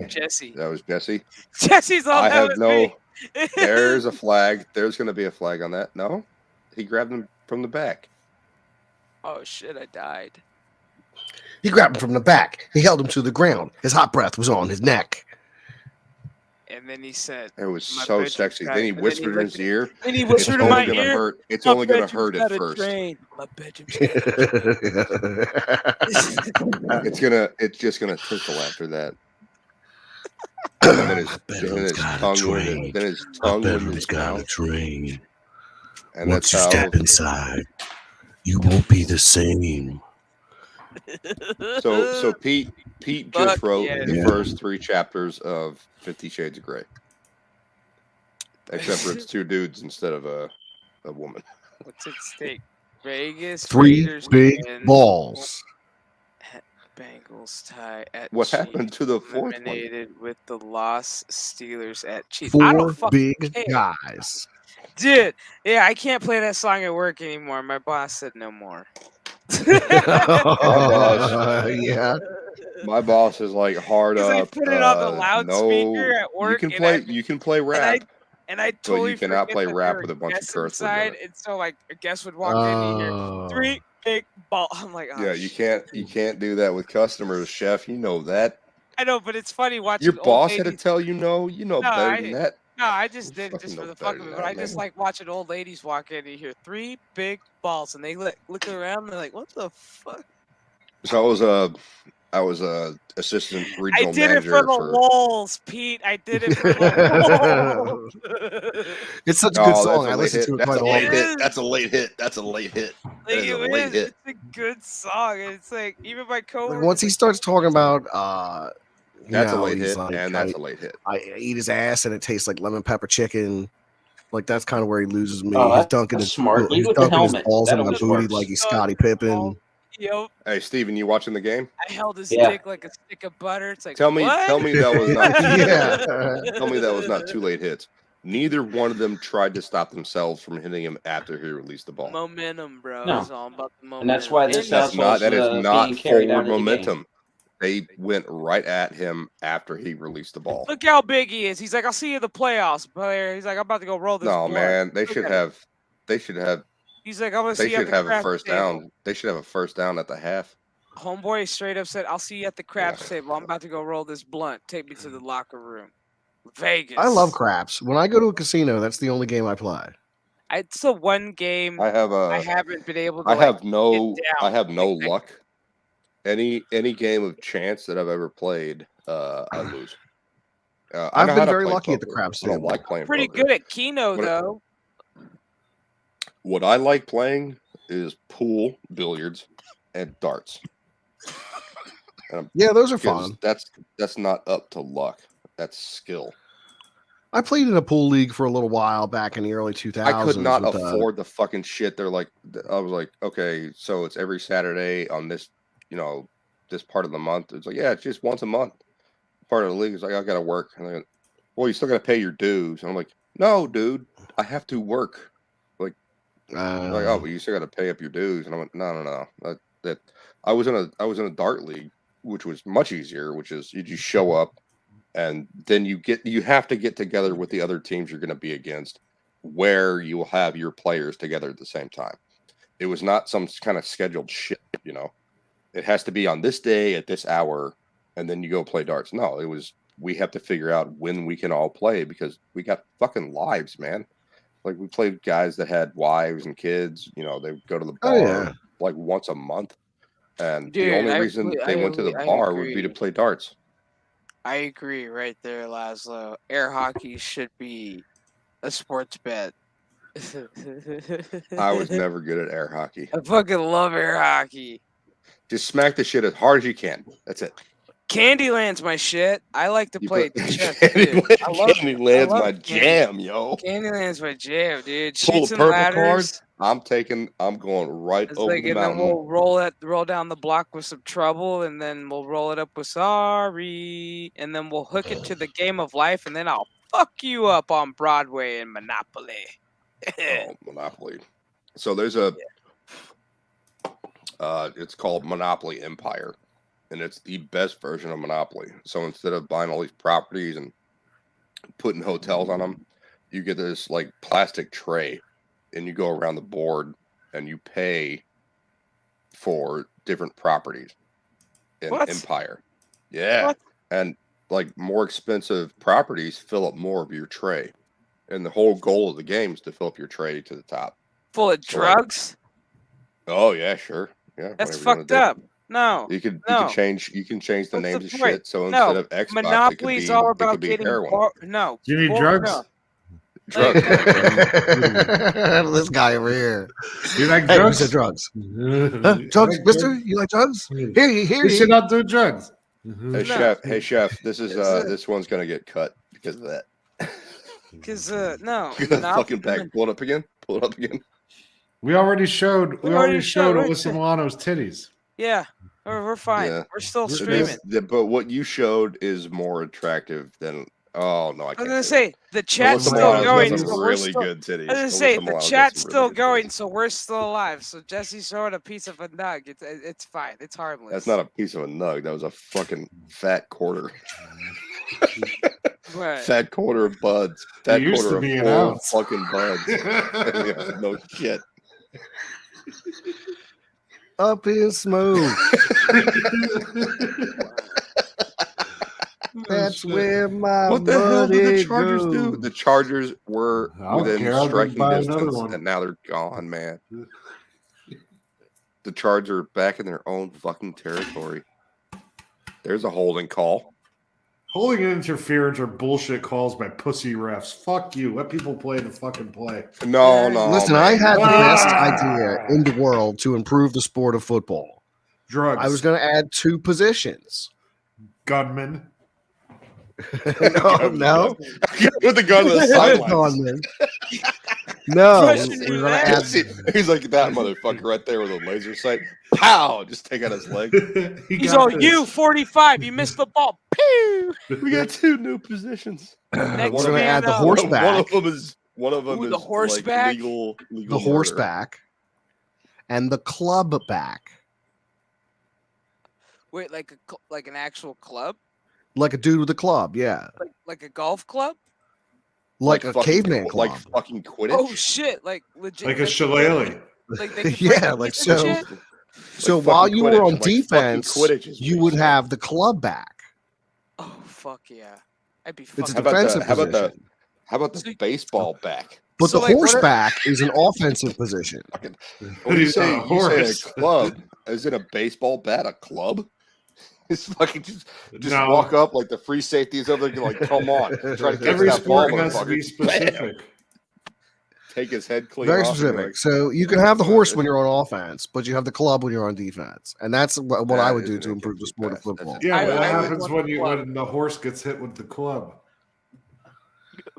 Jesse. That was Jesse. Jesse's all that was me. There's a flag. There's going to be a flag on that. No, he grabbed him from the back. Oh shit! I died. He grabbed him from the back. He held him to the ground. His hot breath was on his neck. And then he said, It was "My so bedroom's sexy." got Then it." he And then whispered in his ear. And he It's whispered in my only gonna ear. hurt. It's "My only gonna bedroom's hurt got at a first. drain. My bedroom's got a drain." It's just gonna tickle after that. And then his tongue went in his mouth. drain. And that's how. inside, you won't be the same. So Pete just Fuck wrote yeah, the dude. first 3 chapters of 50 Shades of Grey. Except for it's 2 dudes instead of a woman. What's at stake? Vegas 3 Raiders big win. balls. Bengals tie at What Chiefs. happened to the 4th one? Eliminated with the loss Steelers at Chiefs. I don't 4 fucking big care. guys. Dude, yeah, I can't play that song at work anymore. My boss said no more. Yeah. My boss is like hard 'Cause I up. put it on the No, loudspeaker at work, you and can play rap. And I totally you cannot forget play that rap there with a were bunch of guests curse words in inside, it. and so like a guest would walk in and hear 3 big ball. I'm like, oh, Yeah, you shit. can't do that with customers, chef. You know that. I know, but it's funny watching Your old boss had to ladies. tell you no. You know No, better than that. No, I just You did it fucking just for know the fuck better of it. than But that, I just man. like watching old ladies walk in and you hear 3 big balls, and they look around and they're like, what the fuck? So I was a assistant I regional did it manager for the lulz, Pete. I did it for the lulz. It's such a No, good that's song. a I late listen hit. to it That's quite a late often. hit. That's a late hit. That's a late hit. That Like, is a late hit. It's a good song. And it's like even my Like coworkers. once he starts talking about That's a know, late he's hit, like, and that's a late hit. I eat his ass and it tastes like lemon pepper chicken. Like that's kind of where he loses me. Oh, He's dunking that's smart. Lead he's with the dunking his helmet. balls That in my always booty works. like he's Scottie Pippen. Yep. Hey, Steven, you watching the game? I held his Yeah. dick like a stick of butter. It's like, Tell me what? that was not Yeah. tell me that was not 2 late hits. Neither one of them tried to stop themselves from hitting him after he released the ball. Momentum, bro. No. It's all about the momentum. And that's why this That is asshole's not being carried out forward of the game. momentum. They went right at him after he released the ball. Look how big he is. He's like, I'll see you in the playoffs, player. He's like, I'm about to go roll this. No, blunt. man, they Look should at him. have He's like, I'm gonna they see you at should the have a craps first table. down. They should have a first down at the half. Homeboy straight up said, I'll see you at the craps table. I'm about to go roll this blunt. Take me to the locker room. Vegas. I love craps. When I go to a casino, that's the only game I play. It's the one game I haven't been able to. I have get no down. luck. Any game of chance that I've ever played, I lose. I've been very lucky at the craps I don't table. like playing Pretty poker. good at Keno though. What I like playing is pool, billiards, and darts. Yeah, those are Because fun. that's not up to luck. That's skill. I played in a pool league for a little while back in the early 2000s. I could not with, afford the fucking shit. They're like, I was like, okay, so it's every Saturday on this, this part of the month. It's like, yeah, it's just once a month. Part of the league is like, I gotta work. And they're like, well, you still gotta pay your dues. And I'm like, no, dude, I have to work. Like, oh, but you still gotta pay up your dues. And I'm like, no. That I was in a dart league, which was much easier. Which is you just show up. And then you have to get together with the other teams you're going to be against, where you will have your players together at the same time. It was not some kind of scheduled shit, It has to be on this day at this hour, and then you go play darts. No, it was we have to figure out when we can all play because we got fucking lives, man. Like we played guys that had wives and kids. They would go to the bar like once a month, and the only reason they went to the bar would be to play darts. I agree right there, Laszlo. Air hockey should be a sports bet. I was never good at air hockey. I fucking love air hockey. Just smack the shit as hard as you can. That's it. Candyland's my shit. I like to play chess. Candyland's my jam, yo. Candyland's my jam, dude. Pull Sheets the and purple ladders. card. I'm going right It's over like, the and mountain. then we'll roll down the block with some trouble, and then we'll roll it up with sorry, and then we'll hook it to the game of life, and then I'll fuck you up on Broadway and Monopoly. Monopoly. So there's it's called Monopoly Empire, and it's the best version of Monopoly. So instead of buying all these properties and putting hotels on them, you get this like plastic tray, and you go around the board, and you pay for different properties in Empire. Yeah, and like more expensive properties fill up more of your tray, and the whole goal of the game is to fill up your tray to the top. Full of drugs? Oh yeah, sure. Yeah, that's fucked up. No, you can change the names of shit. So no. instead of Xbox, Monopoly's all about getting heroin. no. Do you need drugs? No. Drugs. This guy over here. You like Hey, drugs? who said drugs? Huh? Drugs, mister? You like drugs? Here you should not do drugs. Hey chef, this is this one's gonna get cut because of that. Because no. Fucking back. Pull it up again. Pull it up again. We already showed Alyssa Milano's titties. Yeah, we're fine. Yeah. We're still streaming. But what you showed is more attractive than. Oh no, I can't. I was gonna say the chat's still going. So really good titties. I was gonna say the chat's still going, so we're still alive. So Jesse's showing a piece of a nug. It's fine. It's harmless. That's not a piece of a nug. That was a fucking fat quarter. Right. Fat quarter of buds. Fat quarter of fucking buds. Yeah, no shit. Up in smoke. That's where my what the hell did the Chargers goes. do? The Chargers were within striking distance, and now they're gone, man. The Chargers are back in their own fucking territory. There's a holding call. Holding interference are bullshit calls by pussy refs. Fuck you. Let people play the fucking play. No. Listen, man. I had the best idea in the world to improve the sport of football. Drugs. I was going to add 2 positions. Gunman. No. With the gun to the sideline. No. We're going to add. He's like that motherfucker right there with a laser sight. Pow! Just take out his leg. He's all you 45. You missed the ball. Pew! We got 2 new positions. We're going to add the horseback. One of them is the horseback. Like legal the murder. Horseback and the club back. Wait, like an actual club? Like a dude with a club, yeah. Like a golf club? Like a caveman club. Like fucking Quidditch. Oh shit! Like legit. Like a shillelagh. Like they yeah, like so. So like while you were on like defense, you would have the club back. Oh fuck yeah! I'd be. It's a defensive position. How about the baseball back? But the horseback is an offensive position. When you say a club, is it a baseball bat? A club? It's fucking just walk up like the free safeties over there. Like, come on, try to catch every that ball, sport has to be specific. Bam. Take his head clean. Very off specific. Like, so you can have the horse when you're on offense, but you have the club when you're on defense, and that's what I would do to improve the sport of football. Yeah, what happens when the horse gets hit with the club?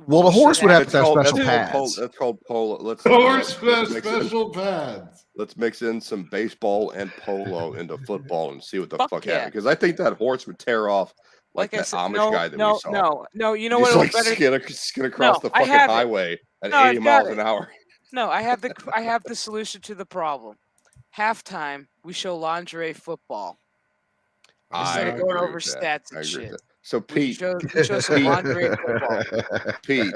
Well, the horse would have to have special pads. That's called polo. Horse has special pads. Let's mix in some baseball and polo into football and see what the fuck happens. Because I think that horse would tear off like that Amish guy that we saw. No. You know what? Like skin across the fucking highway at 80 miles an hour. No, I have the solution to the problem. Halftime, we show lingerie football instead of going over stats and shit. So Pete, we show some lingerie football. Pete,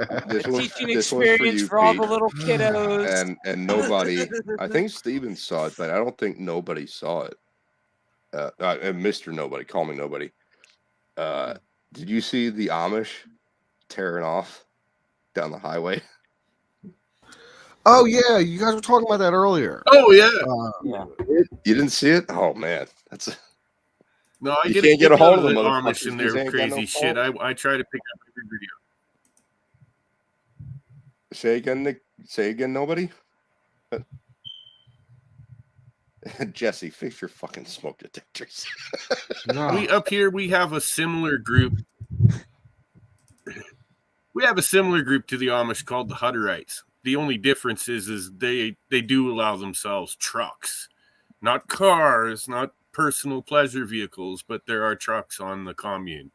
teaching experience for all the little kiddos. And nobody, I think Steven saw it, but I don't think nobody saw it. And Mr. Nobody, call me nobody. Did you see the Amish tearing off down the highway? Oh yeah, you guys were talking about that earlier. Oh yeah. You didn't see it? Oh man, that's. No, I can't get a hold of them. Amish in their crazy shit. I try to pick up every video. Say again, nobody. Jesse, fix your fucking smoke detectors. No. We have a similar group. We have a similar group to the Amish called the Hutterites. The only difference is they do allow themselves trucks, not cars, not personal pleasure vehicles, but there are trucks on the commune.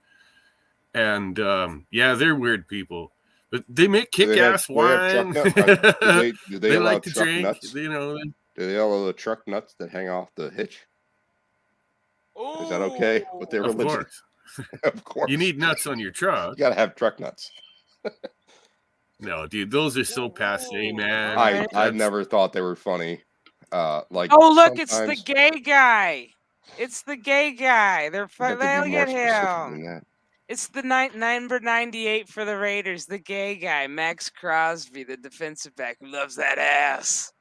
And they're weird people. But they make kick-ass wine. Do they like to drink. Nuts? You know. Do they allow the truck nuts that hang off the hitch? Is that okay with their religion? Of course. You need nuts on your truck. You gotta have truck nuts. No, dude, those are so passe, man. Alright. I never thought they were funny. Like, Oh, look, it's the sometimes gay guy. It's the gay guy. you have to be They'll more get specific than him. that. It's the number 98 for the Raiders, the gay guy, Max Crosby, the defensive back who loves that ass.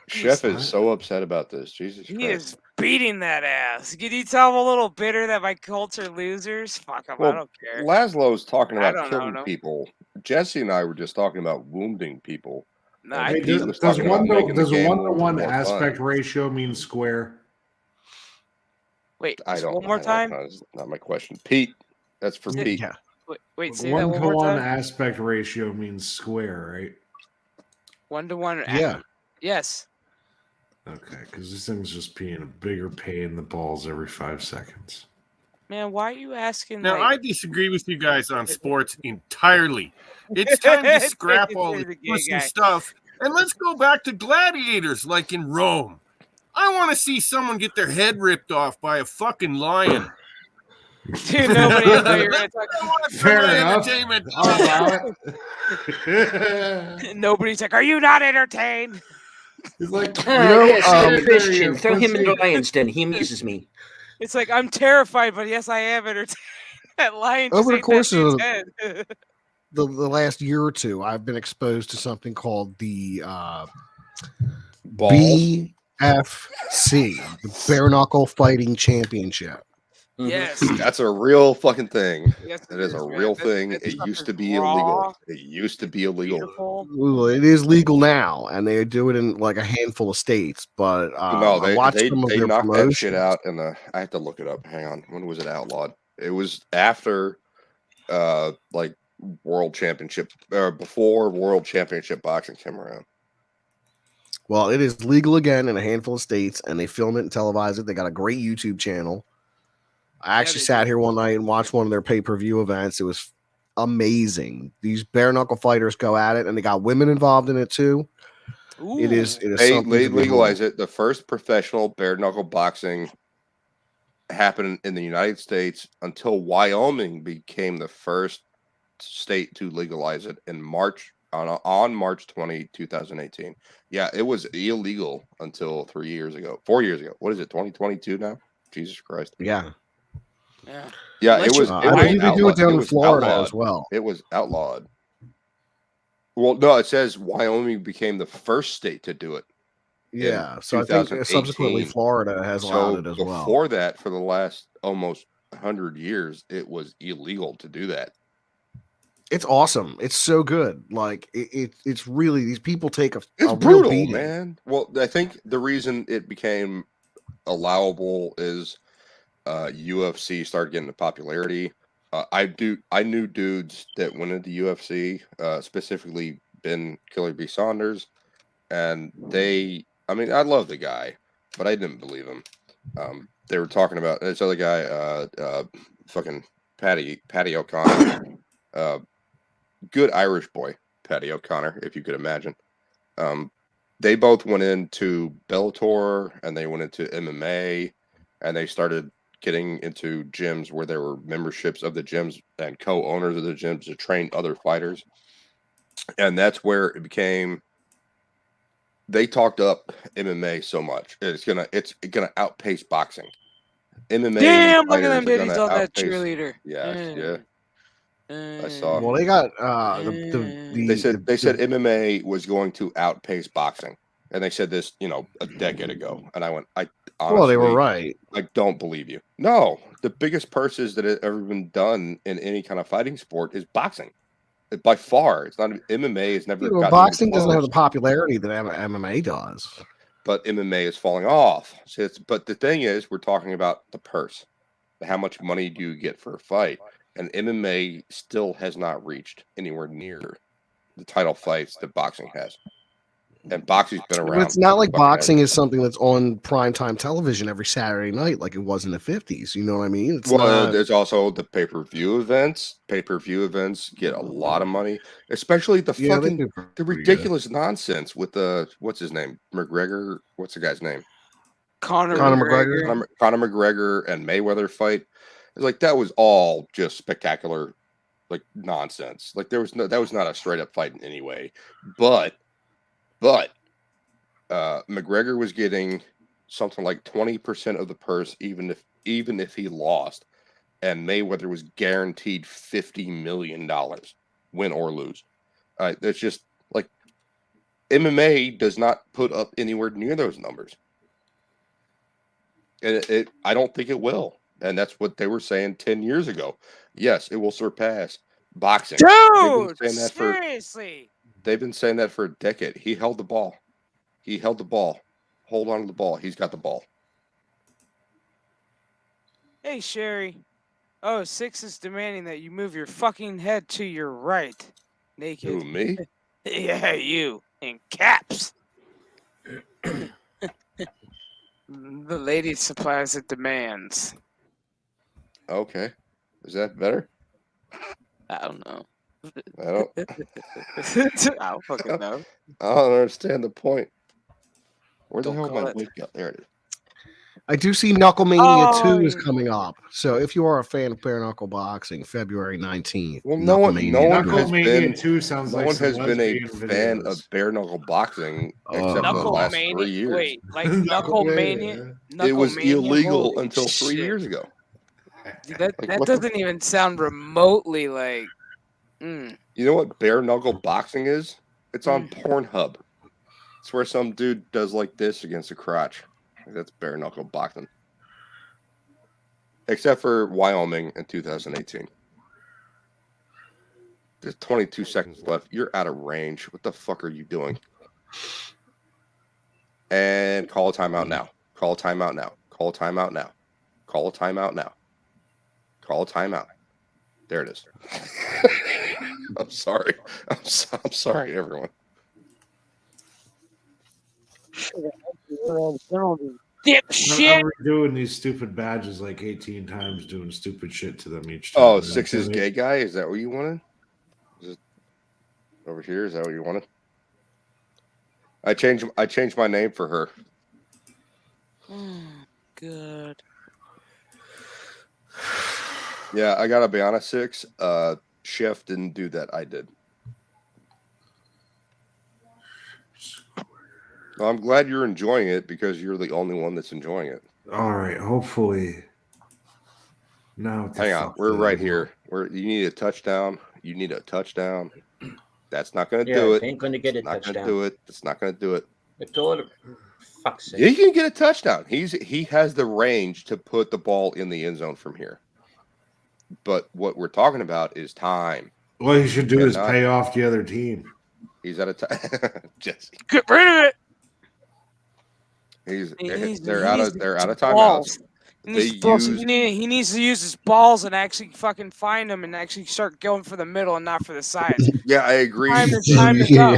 Chef is so upset about this. Jesus He Christ. is beating that ass. Can you tell I'm a little bitter that my Colts are losers? Fuck them, I Well, don't care. Laszlo's talking I about don't killing know. people. Jesse and I were just talking about wounding people. No, And I Pete beat was Does talking about making the does a game one-to-one more aspect fun. ratio mean square? Wait, I just don't. one more I don't time. know. That's not my question. Pete, that's for Did- Pete. Yeah. Wait, say that one more One-to-one time. aspect ratio means square, right? 1-to-1. Yeah. Yes. Okay, because this thing's just being a bigger pain in the balls every 5 seconds. Man, why are you asking? Now, like, I disagree with you guys on sports entirely. It's time to scrap Take it all to this the gay pussy guy. stuff and let's go back to gladiators like in Rome. I want to see someone get their head ripped off by a fucking lion. Dude, nobody. I thought you were gonna I talk. want Fair my enough. entertainment. I'll allow it. Nobody's like, "Are you not entertained?" He's like, Yes, there, Christian. you Throw him in the pussy. lion's den. He amuses me. It's like I'm terrified, but yes, I am entertained. That lion just Over the ate that course of dude's head. the last year or two, I've been exposed to something called the Balls. BFC, the Bare Knuckle Fighting Championship. Yes, That's a real fucking thing. yes, That is a man. real That- thing. that It stuff used is to be raw, illegal. It used to be illegal. beautiful. Well, it is legal now, and they do it in like a handful of states. But No, I watched some of they their knocked that shit promotions. out in the. I have to look it up. Hang on. When was it outlawed? It was after, like World Championship or before World Championship boxing came around. Well, it is legal again in a handful of states, and they film it and televise it. They got a great YouTube channel. I actually they sat do. here one night and watched one of their pay-per-view events. It was amazing. These bare knuckle fighters go at it, and they got women involved in it too. It is They something to legalized behold. it. The first professional bare knuckle boxing happened in the United States until Wyoming became the first state to legalize it in March on March 20, 2018. Yeah, it was illegal until 4 years ago. What is it? 2022 now? Jesus Christ. Yeah. Yeah, Unless it was. you- I believe they do it down in Florida outlawed. as well. It was outlawed. Well, no, it says Wyoming became the first state to do it. Yeah. So I think subsequently 2018. Florida has allowed it as well. Before that, for the last almost 100 years, it was illegal to do that. It's awesome. It's so good. Like it's really these people take It's a real brutal, beating. man. Well, I think the reason it became allowable is UFC started getting the popularity. I knew dudes that went into UFC, specifically Ben Killer B. Saunders, and I mean, I love the guy, but I didn't believe him. They were talking about this other guy, fucking Paddy O'Connor, good Irish boy, Paddy O'Connor, if you could imagine. They both went into Bellator and they went into MMA, and they started getting into gyms where there were memberships of the gyms and co-owners of the gyms to train other fighters. And that's where it became, they talked up MMA so much. It's gonna outpace boxing. MMA Damn, look at them fighters are bitties gonna on that outpace- cheerleader. Yeah. I saw. Well, they got They said MMA was going to outpace boxing, and they said this, a decade ago. And I went, I honestly, well, they were right. I don't believe you. No, the biggest purses that have ever been done in any kind of fighting sport is boxing. By far, it's not MMA. Has never. Well, gotten boxing doesn't have close, the popularity that MMA does. but MMA is falling off. So but the thing is, we're talking about the purse. How much money do you get for a fight? And MMA still has not reached anywhere near the title fights that boxing has. And boxing's been around. But it's not like fucking boxing is something that's on primetime television every Saturday night like it was in the 50s. You know what I mean? It's not... There's also the pay-per-view events. Pay-per-view events get a lot of money, especially the ridiculous nonsense with what's his name? McGregor. What's the guy's name? Conor McGregor. Conor McGregor and Mayweather fight. It's like that was all just spectacular like nonsense. Like that was not a straight up fight in any way. But McGregor was getting something like 20% of the purse, even if he lost, and Mayweather was guaranteed $50 million, win or lose. That's just like MMA does not put up anywhere near those numbers, and I don't think it will. And that's what they were saying 10 years ago. Yes, it will surpass boxing. Dude, seriously. They've been saying that for a decade. He held the ball. Hold on to the ball. He's got the ball. Hey, Sherry. Oh, 6 is demanding that you move your fucking head to your right. Naked. Who, me? Yeah, you. In caps. The lady supplies the demands. Okay. Is that better? I don't know. I don't. I don't fucking know. I don't understand the point. Where the Don't hell call am I? it. Wake up. There it is. I do see Knucklemania 2 is yeah. coming up. So if you are a fan of bare knuckle boxing, February 19th. Well, no one Knucklemania 2 sounds no like one some has been a lesbian fan videos. of bare knuckle boxing except for the last 3 years. Wait, like Knucklemania? It was illegal Holy until 3 shit. years ago. Dude, that Like, that what the- doesn't even sound remotely like. You know what bare knuckle boxing is? It's on Pornhub. It's where some dude does like this against a crotch. That's bare knuckle boxing. Except for Wyoming in 2018. There's 22 seconds left. You're out of range. What the fuck are you doing? And call a timeout now. Call a timeout now. Call a timeout now. Call a timeout now. Call a timeout. There it is. I'm sorry. I'm sorry, everyone. Dipshit. I'm redoing these stupid badges like 18 times, doing stupid shit to them each time. Oh, 6 is gay guy? Is that what you wanted? Is it over here? Is that what you wanted? I changed my name for her. Good. Yeah, I gotta be honest, 6. Chef didn't do that. I did. Well, I'm glad you're enjoying it because you're the only one that's enjoying it. All right, hopefully. Now, hang on, we're right here. You need a touchdown. You need a touchdown. That's not going to do it. Ain't going to get a touchdown. Not going to do it. It's not going to do it. It's all fuck's sake. He can get a touchdown. He has the range to put the ball in the end zone from here. But what we're talking about is time. What he should do is pay off the other team. He's at a time. Jesse, get rid of it. They're out of timeouts. He needs to use his balls and actually fucking find them and actually start going for the middle and not for the sides. Yeah, I agree. Time is up.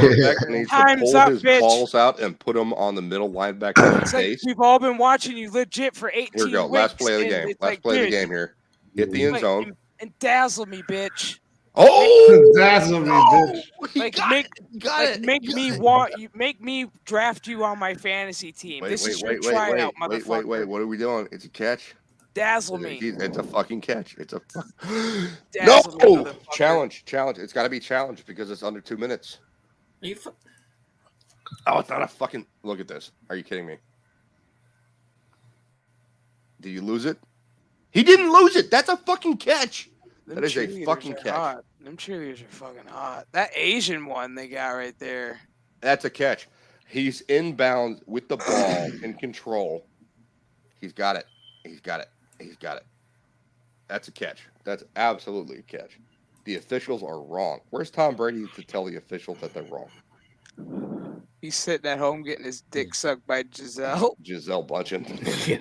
Time's up, bitch. Balls out and put them on the middle linebacker's face. We've all been watching you legit for 18 Here we go. weeks. Last play of the game. Last play of the game here. Hit the end zone. And dazzle me, bitch. Oh, dazzle me, bitch. Like make me draft you on my fantasy team. This is your tryout, motherfucker. Wait. What are we doing? It's a catch. Dazzle me. It's a fucking catch. It's a Dazzle no me, challenge. It's got to be challenged because it's under 2 minutes. Oh, it's not a fucking. Look at this. Are you kidding me? Did you lose it? He didn't lose it. That's a fucking catch. That is a fucking catch. Hot. Them cheerleaders are fucking hot. That Asian one they got right there. That's a catch. He's inbound with the ball in control. He's got it. He's got it. That's a catch. That's absolutely a catch. The officials are wrong. Where's Tom Brady to tell the officials that they're wrong? He's sitting at home getting his dick sucked by Giselle. Giselle Bundchen. Yeah.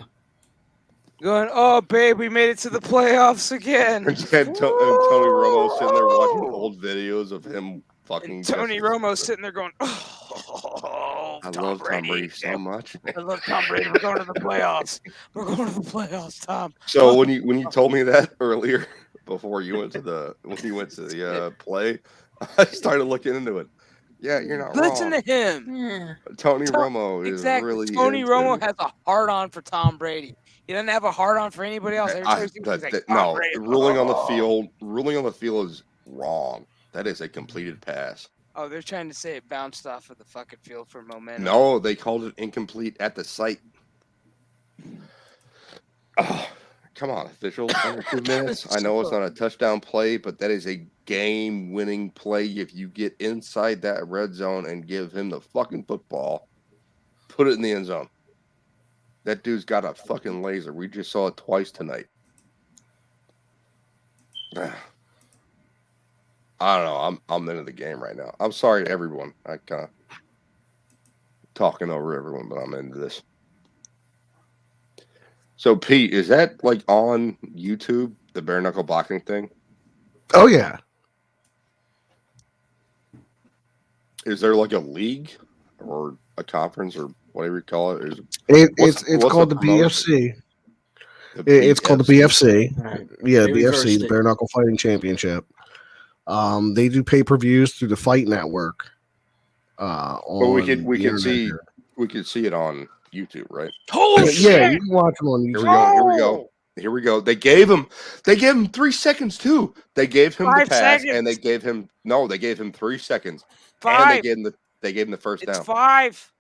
Going, oh, babe, we made it to the playoffs again. And Tony Romo sitting there watching old videos of him fucking. And Tony Romo sitting there going, oh, I love Tom Brady so much. I love Tom Brady. We're going to the playoffs. We're going to the playoffs, Tom. So when you told me that earlier, before you went to the play, I started looking into it. Yeah, you're not wrong. Listen to him. Tony Romo is really Tony Romo has a hard on for Tom Brady. He doesn't have a hard on for anybody else. Ruling on the field wrong. That is a completed pass. Oh, they're trying to say it bounced off of the fucking field for momentum. No, they called it incomplete at the site. Oh, come on, officials, under 2 minutes. I know it's not a touchdown play, but that is a game-winning play if you get inside that red zone and give him the fucking football. Put it in the end zone. That dude's got a fucking laser. We just saw it twice tonight. I don't know. I'm into the game right now. I'm sorry to everyone. I kind of talking over everyone, but I'm into this. So Pete, is that like on YouTube, the bare knuckle boxing thing? Oh yeah. Is there like a league or a conference or whatever you call it? It's called the BFC. It's called the BFC. Right. Yeah, They BFC, reversed the it. Bare Knuckle Fighting Championship. They do pay-per-views through the Fight Network. But we could see here. we could see it on YouTube, right? Oh shit! Yeah, you can watch them on Here YouTube. we go. Here we go. Here we go. They gave him 3 seconds too. They gave him 5 the pass, seconds. and they gave him 3 seconds, 5. and they gave him the first It's down. 5.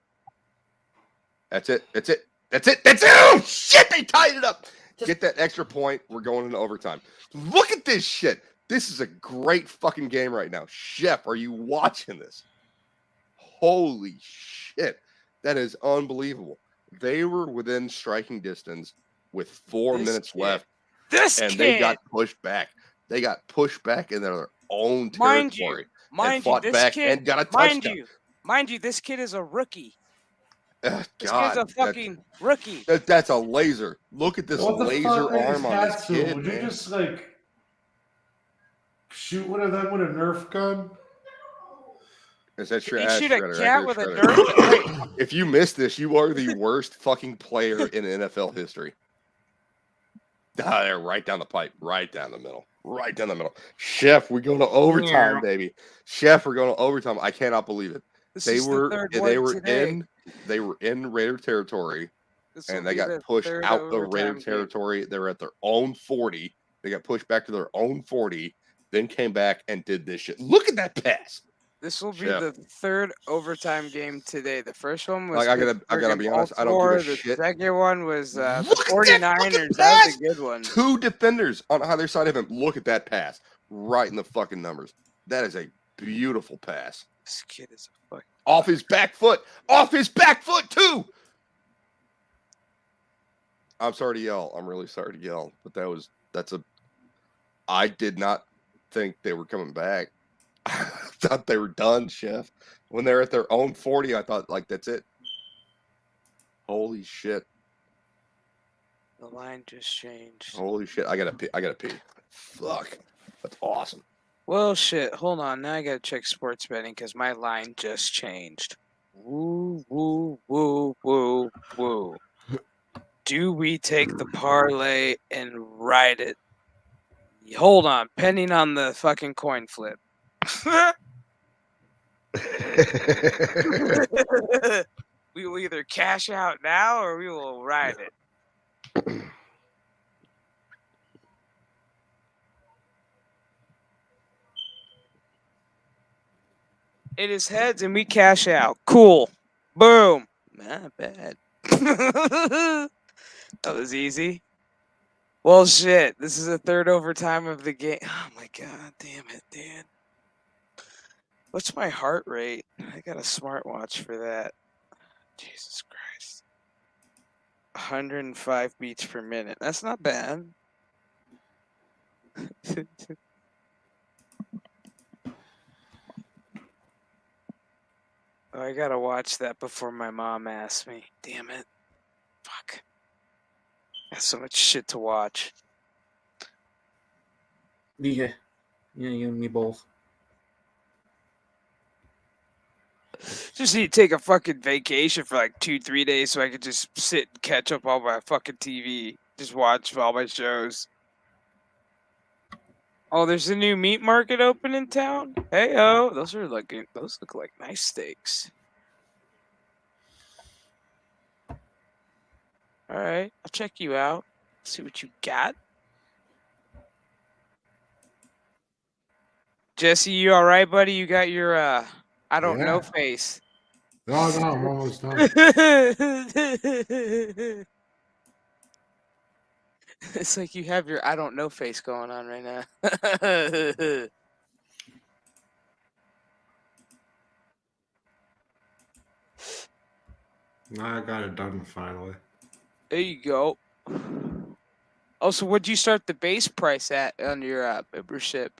That's it. Oh shit! They tied it up. Get that extra point. We're going into overtime. Look at this shit. This is a great fucking game right now. Chef, are you watching this? Holy shit. That is unbelievable. They were within striking distance with 4 minutes left. They got pushed back. They got pushed back in their own territory. Mind fought you, this back kid, and got a touchdown. Mind you, this kid is a rookie. This God, kid's a fucking rookie. That's a laser. Look at this laser arm on this kid, Would man. you just like shoot one of them with a Nerf gun? Is that Can true? you shoot a cat with a Nerf? If you missed this, you are the worst fucking player in NFL history. There, right down the pipe, right down the middle. Chef, we're going to overtime, baby. Chef, we're going to overtime. I cannot believe it. They were in Raider territory, and they got pushed out of Raider territory. They were at their own 40. They got pushed back to their own 40, then came back and did this shit. Look at that pass. This will be the third overtime game today. The first one was I gotta be honest. I don't give a shit. The second one was the Look at 49ers. That was a good one. 2 defenders on either side of him. Look at that pass. Right in the fucking numbers. That is a beautiful pass. This kid is a fucking off his back foot. Off his back foot too. I'm sorry to yell. I'm really sorry to yell. But I did not think they were coming back. I thought they were done, Chef. When they're at their own 40, I thought, like, that's it. Holy shit. The line just changed. Holy shit. I gotta pee. Fuck. That's awesome. Well, shit. Hold on. Now I gotta check sports betting because my line just changed. Woo, woo, woo, woo, woo. Do we take the parlay and ride it? Hold on. Pending on the fucking coin flip. We will either cash out now or we will ride it. It is heads and we cash out. Cool. Boom. Not bad. That was easy. Well, shit. This is the third overtime of the game. Oh, my God. Damn it, Dan. What's my heart rate? I got a smartwatch for that. Jesus Christ. 105 beats per minute. That's not bad. Oh, I gotta watch that before my mom asks me. Damn it. Fuck. Got so much shit to watch. Yeah, you and me both. Just need to take a fucking vacation for like 2-3 days so I could just sit and catch up on my fucking TV. Just watch all my shows. Oh, there's a new meat market open in town. Hey, those look like nice steaks. All right, I'll check you out. See what you got. Jesse, you all right, buddy? You got your I don't know Yeah. face. No, I'm almost done. It's like you have your I don't know face going on right now. I got it done finally. There you go. Also, what'd you start the base price at on your membership?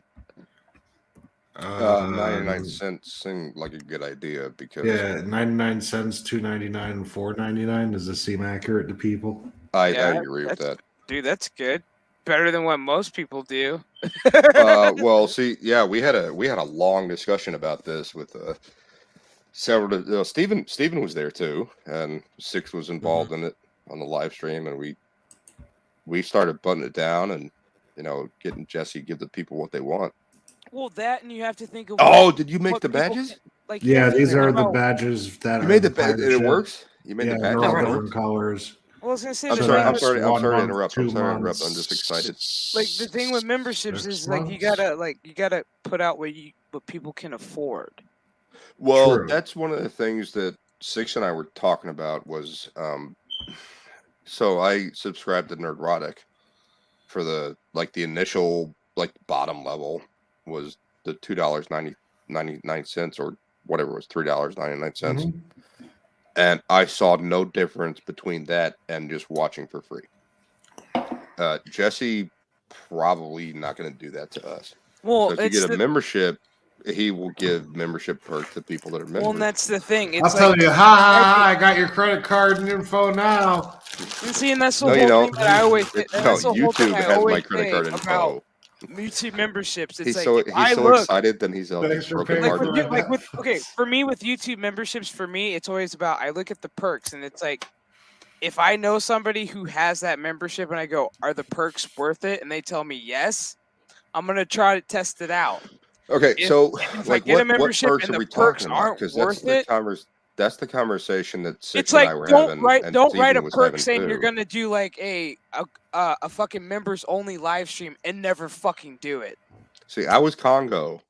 99 cents seemed like a good idea because Yeah, 99 cents, $2.99, and $4.99. Does this seem accurate to people? I agree with that. Dude, that's good. Better than what most people do. Well, see, yeah, we had a long discussion about this with several. Stephen was there too, and Six was involved in it on the live stream, and we started putting it down, and getting Jesse give the people what they want. Well, that and you have to think of. Did you make the badges? Yeah, these are the badges that you made the badge. It works. You made the badges. They're all different colors. Well, I was gonna say, I'm sorry to interrupt. I'm just excited. Like the thing with memberships is like you gotta put out what people can afford. Well, that's one of the things that Six and I were talking about was, so I subscribed to Nerdrotic for the initial bottom level was the $2.99 or whatever it was, $3.99. And I saw no difference between that and just watching for free. Jesse probably not going to do that to us. Well, so if you get a membership, he will give membership perks to people that are members. Well, and that's the thing. I'll tell you, I got your credit card and info now. And see, and that's the whole thing that I always. That's the whole thing I has always my credit card info. About YouTube memberships. It's he's like so excited, then he's broken heart. For me with YouTube memberships, for me it's always about I look at the perks and it's like if I know somebody who has that membership and I go, are the perks worth it? And they tell me yes, I'm gonna try to test it out. Okay, if I get a membership what perks and are the we perks talking about? aren't Because worth it. That's the conversation that Six It's like and I were having. Don't write a perk saying you're gonna do like a fucking members only live stream and never fucking do it. See, I was Congo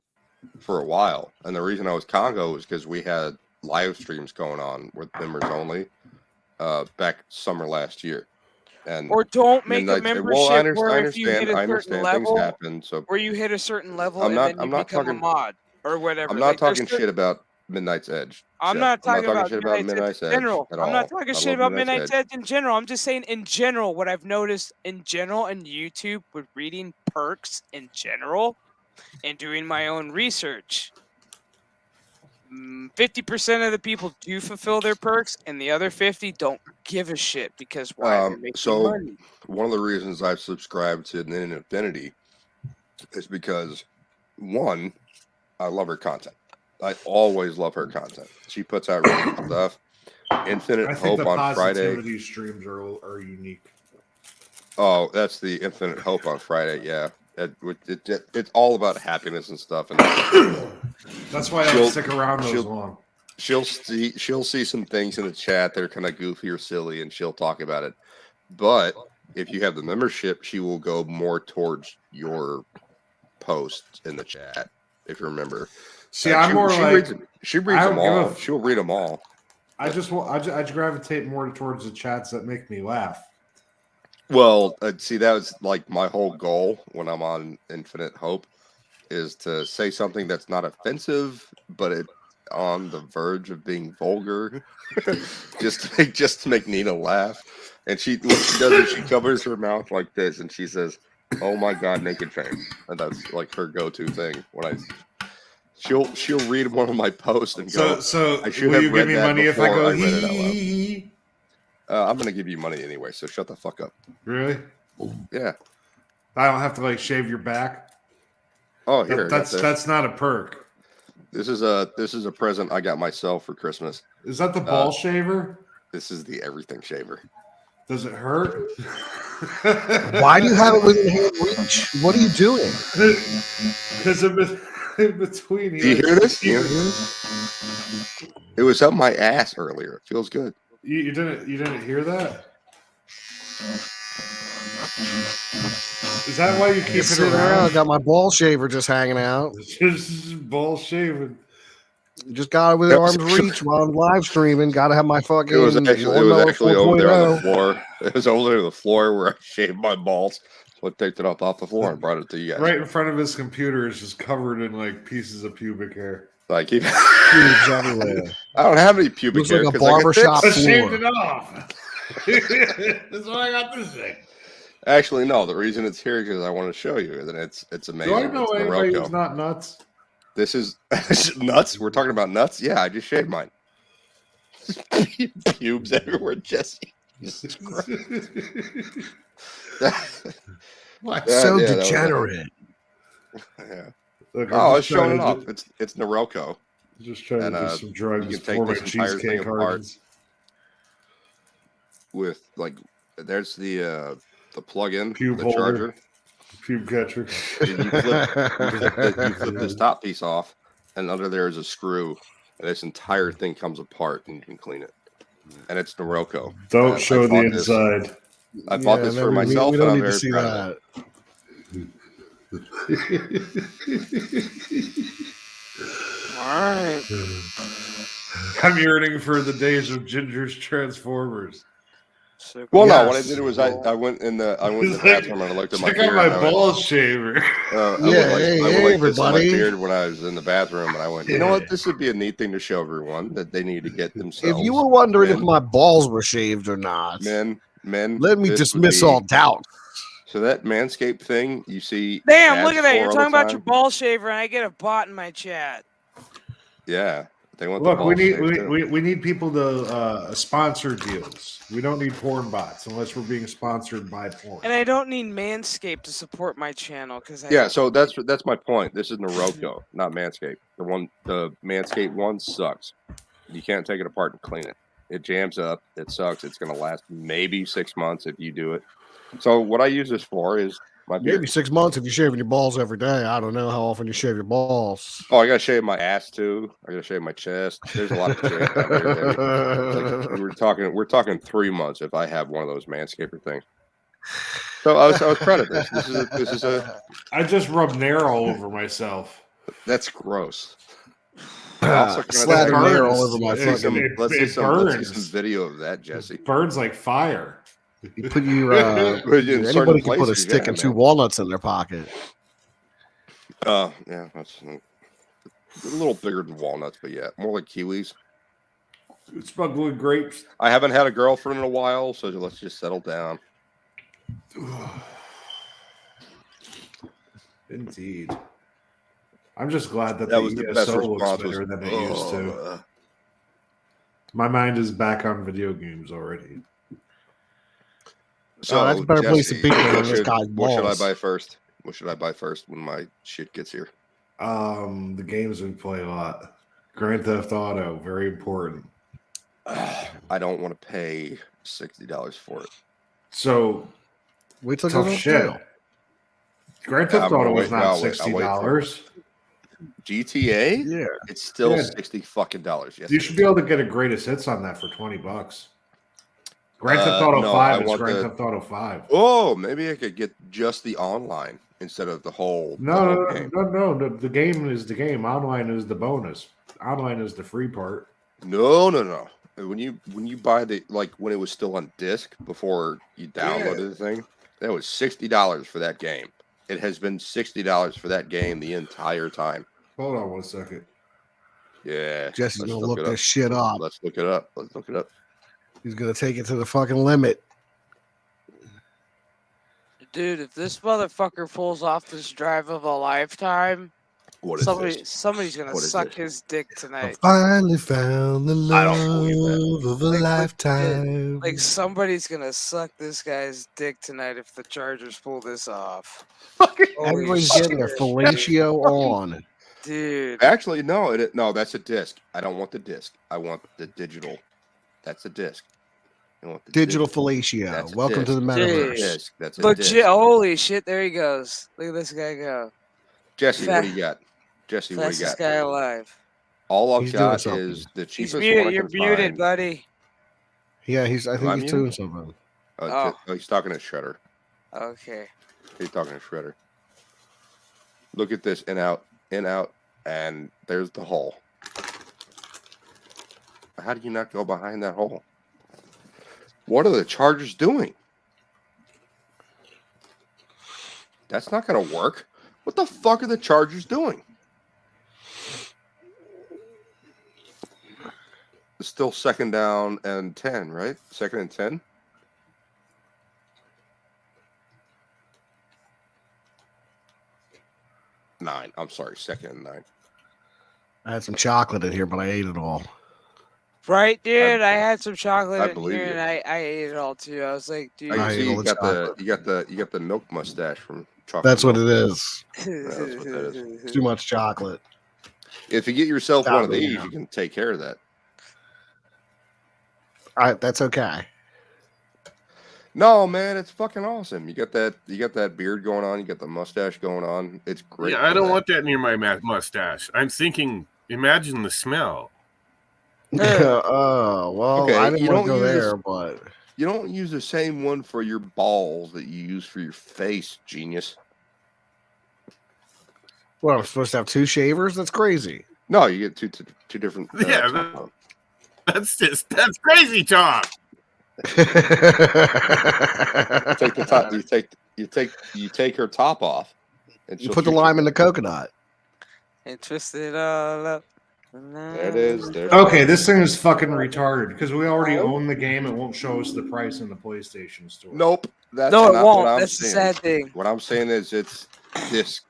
for a while, and the reason I was Congo was because we had live streams going on with members only back summer last year. And or don't make a membership where if you hit a certain level, things happen. So where you hit a certain level and then you become a mod or whatever. I'm not talking shit about Midnight's Edge. I'm not talking about shit about Midnight's Edge in general. at all. I'm not talking shit about Midnight's Edge in general. I'm just saying in general what I've noticed in general in YouTube with reading perks in general and doing my own research. 50% of the people do fulfill their perks, and the other 50 don't give a shit because why? They're making money. One of the reasons I've subscribed to Infinity is because one, I love her content. I always love her content. She puts out really good stuff. Infinite Hope on Friday. Positivity streams are unique. Oh, that's the Infinite Hope on Friday. Yeah, it's all about happiness and stuff. And that's why I stick around those long. She'll see some things in the chat that are kind of goofy or silly, and she'll talk about it. But if you have the membership, she will go more towards your posts in the chat. If you remember. See, I'm more like she reads them all. She'll read them all. I gravitate more towards the chats that make me laugh. Well, see, that was like my whole goal when I'm on Infinite Hope is to say something that's not offensive, but it on the verge of being vulgar, just to make Nina laugh. And what she does is she covers her mouth like this, and she says, "Oh my God, naked fame," and that's like her go-to thing when She'll read one of my posts and go. So will you give me money if I go? I'm gonna give you money anyway. So shut the fuck up. Really? Yeah. I don't have to shave your back. Oh, here. That's not a perk. This is a present I got myself for Christmas. Is that the ball shaver? This is the everything shaver. Does it hurt? Why do you have it within hand reach? What are you doing? Because in between. Do you hear this? It was up my ass earlier. It feels good. You didn't hear that? Is that why you keep it Sitting around? around, got my ball shaver just hanging out. Just ball shaving. Just got it with arm's reach while I'm live streaming. Got to have my fucking It was actually over there on the 4.0. floor. It was over there on the floor where I shaved my balls. So I picked it up off the floor and brought it to you guys. Right in front of his computer is just covered in like pieces of pubic hair. I keep Pubes everywhere. I don't have any pubic Looks hair like a because I get barbershop I bits. shaved floor. it off. That's why I got this thing. Actually, no. The reason it's here is because I want to show you that it's amazing. Do I know it's anybody Norelco. who's not nuts? This is nuts. We're talking about nuts. Yeah, I just shaved mine. Pubes everywhere, Jesse. Jesus Christ. What? So yeah, that was degenerate. Yeah. Look, Oh, I I'm was just trying showing it to off. do- It's Norelco. Just trying And, to do some drugs you can take for my this entire thing cheesecake apart. hardens. With like, there's the plug-in, Pube the holder. charger. Pube catcher. You flip this top piece off, and under there is a screw, and this entire thing comes apart, and you can clean it. And it's Norelco. Don't I show the bought this- inside. I bought this for myself, We and don't I'm need to very see proud of it. that. All right. I'm yearning for the days of Ginger's Transformers. Well, no, what I Yes. did was I went in the It's like, bathroom and I looked at my check beard. out my and I went, ball shaver. I Yeah, went hey, I went hey, like this on my everybody. beard when I was in the bathroom, and I went, you know what? This would be a neat thing to show everyone that they need to get themselves. If you were wondering if men, my balls were shaved or not, men, let me this would dismiss be- all doubt. So that Manscaped thing you see. Damn, ads look at that. for You're all talking the about your time? ball shaver, and I get a bot in my chat. Yeah, they want the Look, ball we need shaved, too. we need people to sponsor deals. We don't need porn bots unless we're being sponsored by porn. And I don't need Manscaped to support my channel because Yeah, so that's my point. This is Norelco, not Manscaped. The Manscaped one sucks. You can't take it apart and clean it. It jams up. It sucks. It's going to last maybe 6 months if you do it. So what I use this for is my beard. Maybe 6 months if you're shaving your balls every day. I don't know how often you shave your balls. Oh, I got to shave my ass too. I got to shave my chest. There's a lot of shave down here, baby. It's like, we're talking 3 months if I have one of those Manscaper things. So I was proud of this. This is a. I just rub Nair all over myself. That's gross. Slather Nair all over my Let's see fucking. Let's see some burns. video of that, Jesse. It burns like fire. You put your But in certain anybody can put a places, stick yeah, and 2 man. walnuts in their pocket. Yeah, that's a little bigger than walnuts, but yeah, more like kiwis. Smuggling grapes. I haven't had a girlfriend in a while, so let's just settle down. Indeed. I'm just glad that, That was the best ESO looks response. better than it used to. My mind is back on video games already. So that's a better place to be than this guy's what should I balls. buy first? What should I buy first when my shit gets here? The games we play a lot. Grand Theft Auto, very important. I don't want to pay $60 for it. So Wait till tough it goes shit. jail. Grand Theft I'm gonna Auto was wait- not I'll wait for $60. GTA? Yeah. It's still Yeah. $60 fucking dollars. Yes, You it should is. be able to get a greatest hits on that for $20. Grand Theft Auto no, 5 I is want Grand the- Theft Auto 5. Oh, maybe I could get just the online instead of the whole No, game. no. The game is the game. Online is the bonus. Online is the free part. No. When you buy the when it was still on disc before you downloaded the thing, that was $60 for that game. It has been $60 for that game the entire time. Hold on 1 second. Yeah. Jesse's let's gonna look look it this up. shit up. Let's look it up. He's gonna take it to the fucking limit. Dude, if this motherfucker pulls off this drive of a lifetime, What is this? somebody's gonna What is suck this? his dick I tonight. finally found the I don't believe that. love of a Like, lifetime. Like somebody's gonna suck this guy's dick tonight if the Chargers pull this off. Holy Everybody's getting their shit, fellatio on. dude. Actually, no. No, that's a disc. I don't want the disc. I want the digital. That's a disc. I want the Digital disc. fellatio. That's a Welcome to the disc. metaverse. Disc. That's a Legit. disc. Holy shit! There he goes. Look at this guy go. Jesse, what do you got? Jesse, what do you Fastest got? guy alive. All I've He's doing got something. is the He's cheapest muted. one I You're can muted, find. buddy. Yeah, I think I'm he's you? doing something. He's talking to Shredder. Okay. He's talking to Shredder. Look at this, in, out, and there's the hole. How do you not go behind that hole? What are the Chargers doing? That's not going to work. What the fuck are the Chargers doing? It's still 2nd down and 10, right? 2nd and 10? Nine. I'm sorry, 2nd and 9. I had some chocolate in here, but I ate it all. Right, dude. I had some chocolate I in believe here, you. and I ate it all too. I was like, dude. I can I see ate all you the got the milk mustache from chocolate. That's what milk. it is. Yeah, that's what that is. It's too much chocolate. If you get yourself one of Chocolate, these, yeah. you can take care of that. All right, that's okay. No, man, it's fucking awesome. You got that beard going on. You got the mustache going on. It's great. Yeah, I don't want that near my mustache. I'm thinking, imagine the smell. Oh, well, Okay, I didn't you want to don't go use there, this- but You don't use the same one for your balls that you use for your face, genius. what, I'm supposed to have 2 shavers? That's crazy. No, you get two different. Yeah, top on. that's crazy talk. Take the top. You take her top off. And You she'll put the treat lime in the coconut. And twist it all up. There it is. There's Okay, this thing is fucking retarded because we already own the game. It won't show us the price in the PlayStation Store. Nope. That's No, it not won't. what I'm That's the saying. sad thing. What I'm saying is it's disc.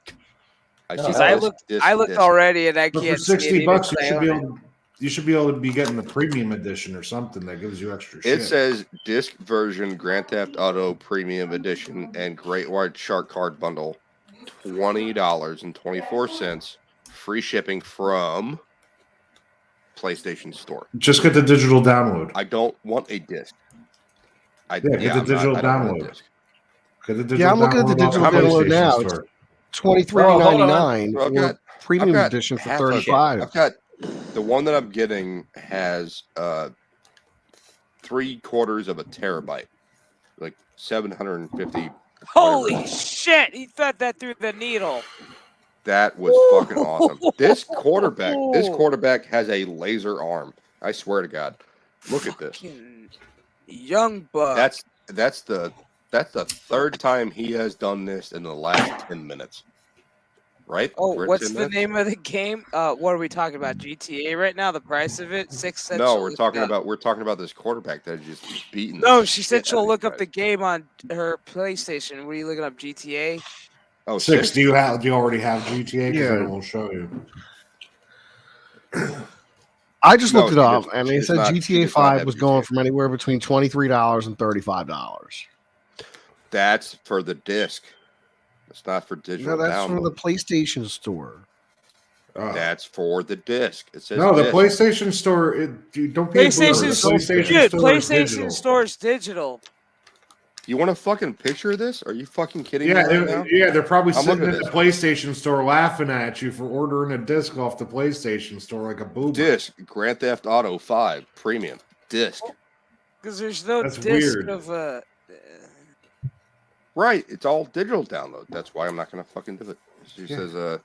I see. Because I looked disc. already, and I But for can't see it 60 even bucks, when I you own it. should be able to be getting the premium edition or something that gives you extra shit. It says disc version Grand Theft Auto Premium Edition and Great White Shark Card Bundle, $20.24, free shipping from PlayStation Store. Just get the digital download. I don't want a disc. Get the I'm digital I don't want a download. disc. Get the digital Yeah, I'm looking at the download digital off download PlayStation now. It's Store. $23.99 Well, I've or got- premium I've got edition for half $35. I've got the one that I'm getting has 3/4 of a terabyte, like 750. Holy shit! He fed that through the needle. That was fucking awesome. This quarterback has a laser arm. I swear to God. Look at this. Fucking young buck. That's the 3rd time he has done this in the last 10 minutes. Right? Oh, We're at what's 10 the minutes? name of the game? What are we talking about? GTA right now? The price of it? 6 cents. No, we're talking about this quarterback that just beaten. No, the she shit said out she'll of look these up the guys. game on her PlayStation. What are you looking up? GTA? Oh, 6. Do you already have GTA? Because Yeah. then it won't show you. I just No, looked it she up, does- and she they does said not- she GTA does not 5 have was going GTA. from anywhere between $23 and $35. That's for the disc. It's not for No, digital that's download. from the PlayStation Store. That's for the disc. It says No, the disc. PlayStation Store. Don't be a boomer. The PlayStation Dude, Store is PlayStation digital. Store is digital. You want a fucking picture of this? Are you fucking kidding me Yeah, right now? they're probably I'm sitting looking in at the this. PlayStation Store laughing at you for ordering a disc off the PlayStation Store like a boob. Disc Grand Theft Auto 5 Premium disc. Because there's no That's disc weird. of Right, it's all digital download. That's why I'm not gonna fucking do it. She Yeah. says,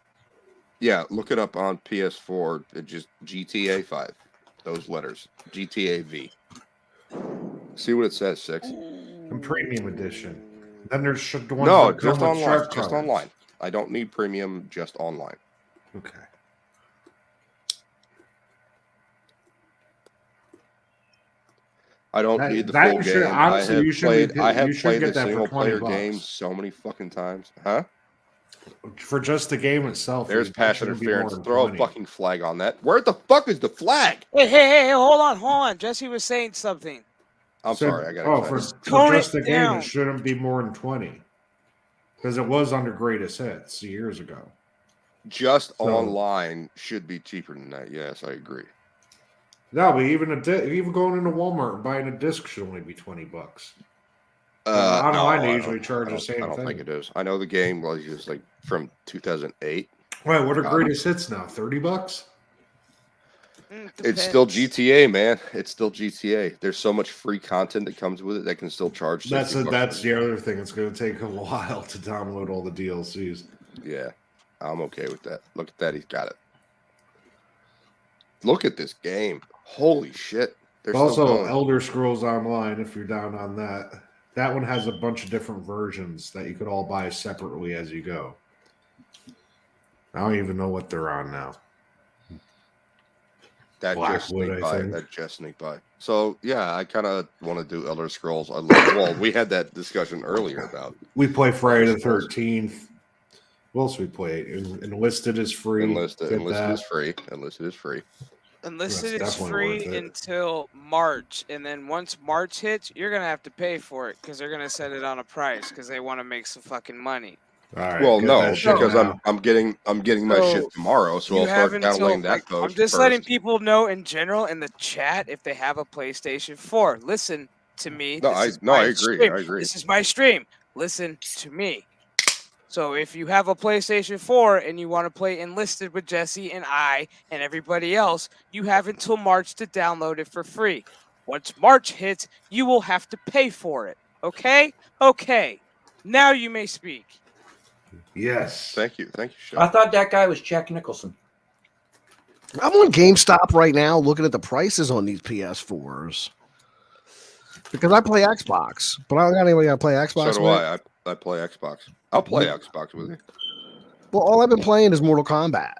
yeah, look it up on PS4. It just GTA 5. Those letters, GTA V. See what it says, 6. And premium edition. Then there's the ones No, that come just with online. shark Just cards. online. I don't need premium. Just online. Okay. I don't That- need the that full you should- game. honestly, you should I have you should played get the that for single player 20 game bucks. so many fucking times. Huh? For just the game itself. There's it passive shouldn't be more interference. than Throw 20. a fucking flag on that. Where the fuck is the flag? Hey, hold on. Jesse was saying something. I'm So- sorry. I got for excited. Tone just it the game, down. it shouldn't be more than 20. Because it was under greatest hits years ago. Just So- online should be cheaper than that. Yes, I agree. No, but even going into Walmart and buying a disc should only be $20. Online, they usually charge the same I don't thing. think it is. I know the game was just like from 2008. Wait, what are greatest hits now? $30? It's still Depends. GTA, man. It's still GTA. There's so much free content that comes with it that can still charge That's $60. that's the other thing. It's going to take a while to download all the DLCs. Yeah, I'm okay with that. Look at that. He's got it. Look at this game. Holy shit. They're still Also, going. Elder Scrolls Online, if you're down on that, that one has a bunch of different versions that you could all buy separately as you go. I don't even know what they're on now. That Blackwood, just sneaked I by. think. That just sneaked by. So yeah, I kind of want to do Elder Scrolls. Well, we had that discussion earlier about We play Friday the Elder Scrolls. 13th. What else we play? Enlisted is free. Enlisted. Get Enlisted that. is free. Enlisted is free. Enlisted is definitely free worth it. until March, and then once March hits, you're gonna have to pay for it because they're gonna set it on a price because they want to make some fucking money. All right, Well, get no, that shit because now. I'm getting my shit So, tomorrow, so You I'll have start until downloading that like post I'm just first. letting people know in general in the chat if they have a PlayStation 4. Listen to me. No, This is I my agree. stream. I agree. This is my stream. Listen to me. So if you have a PlayStation 4 and you want to play Enlisted with Jesse and I and everybody else, you have until March to download it for free. Once March hits, you will have to pay for it. Okay? Okay. Now you may speak. Yes. Thank you, I Chef. thought that guy was Jack Nicholson. I'm on GameStop right now looking at the prices on these PS4s because I play Xbox, but I don't got anybody I play Xbox So do with. I play Xbox. I'll play Xbox with you. Well, all I've been playing is Mortal Kombat.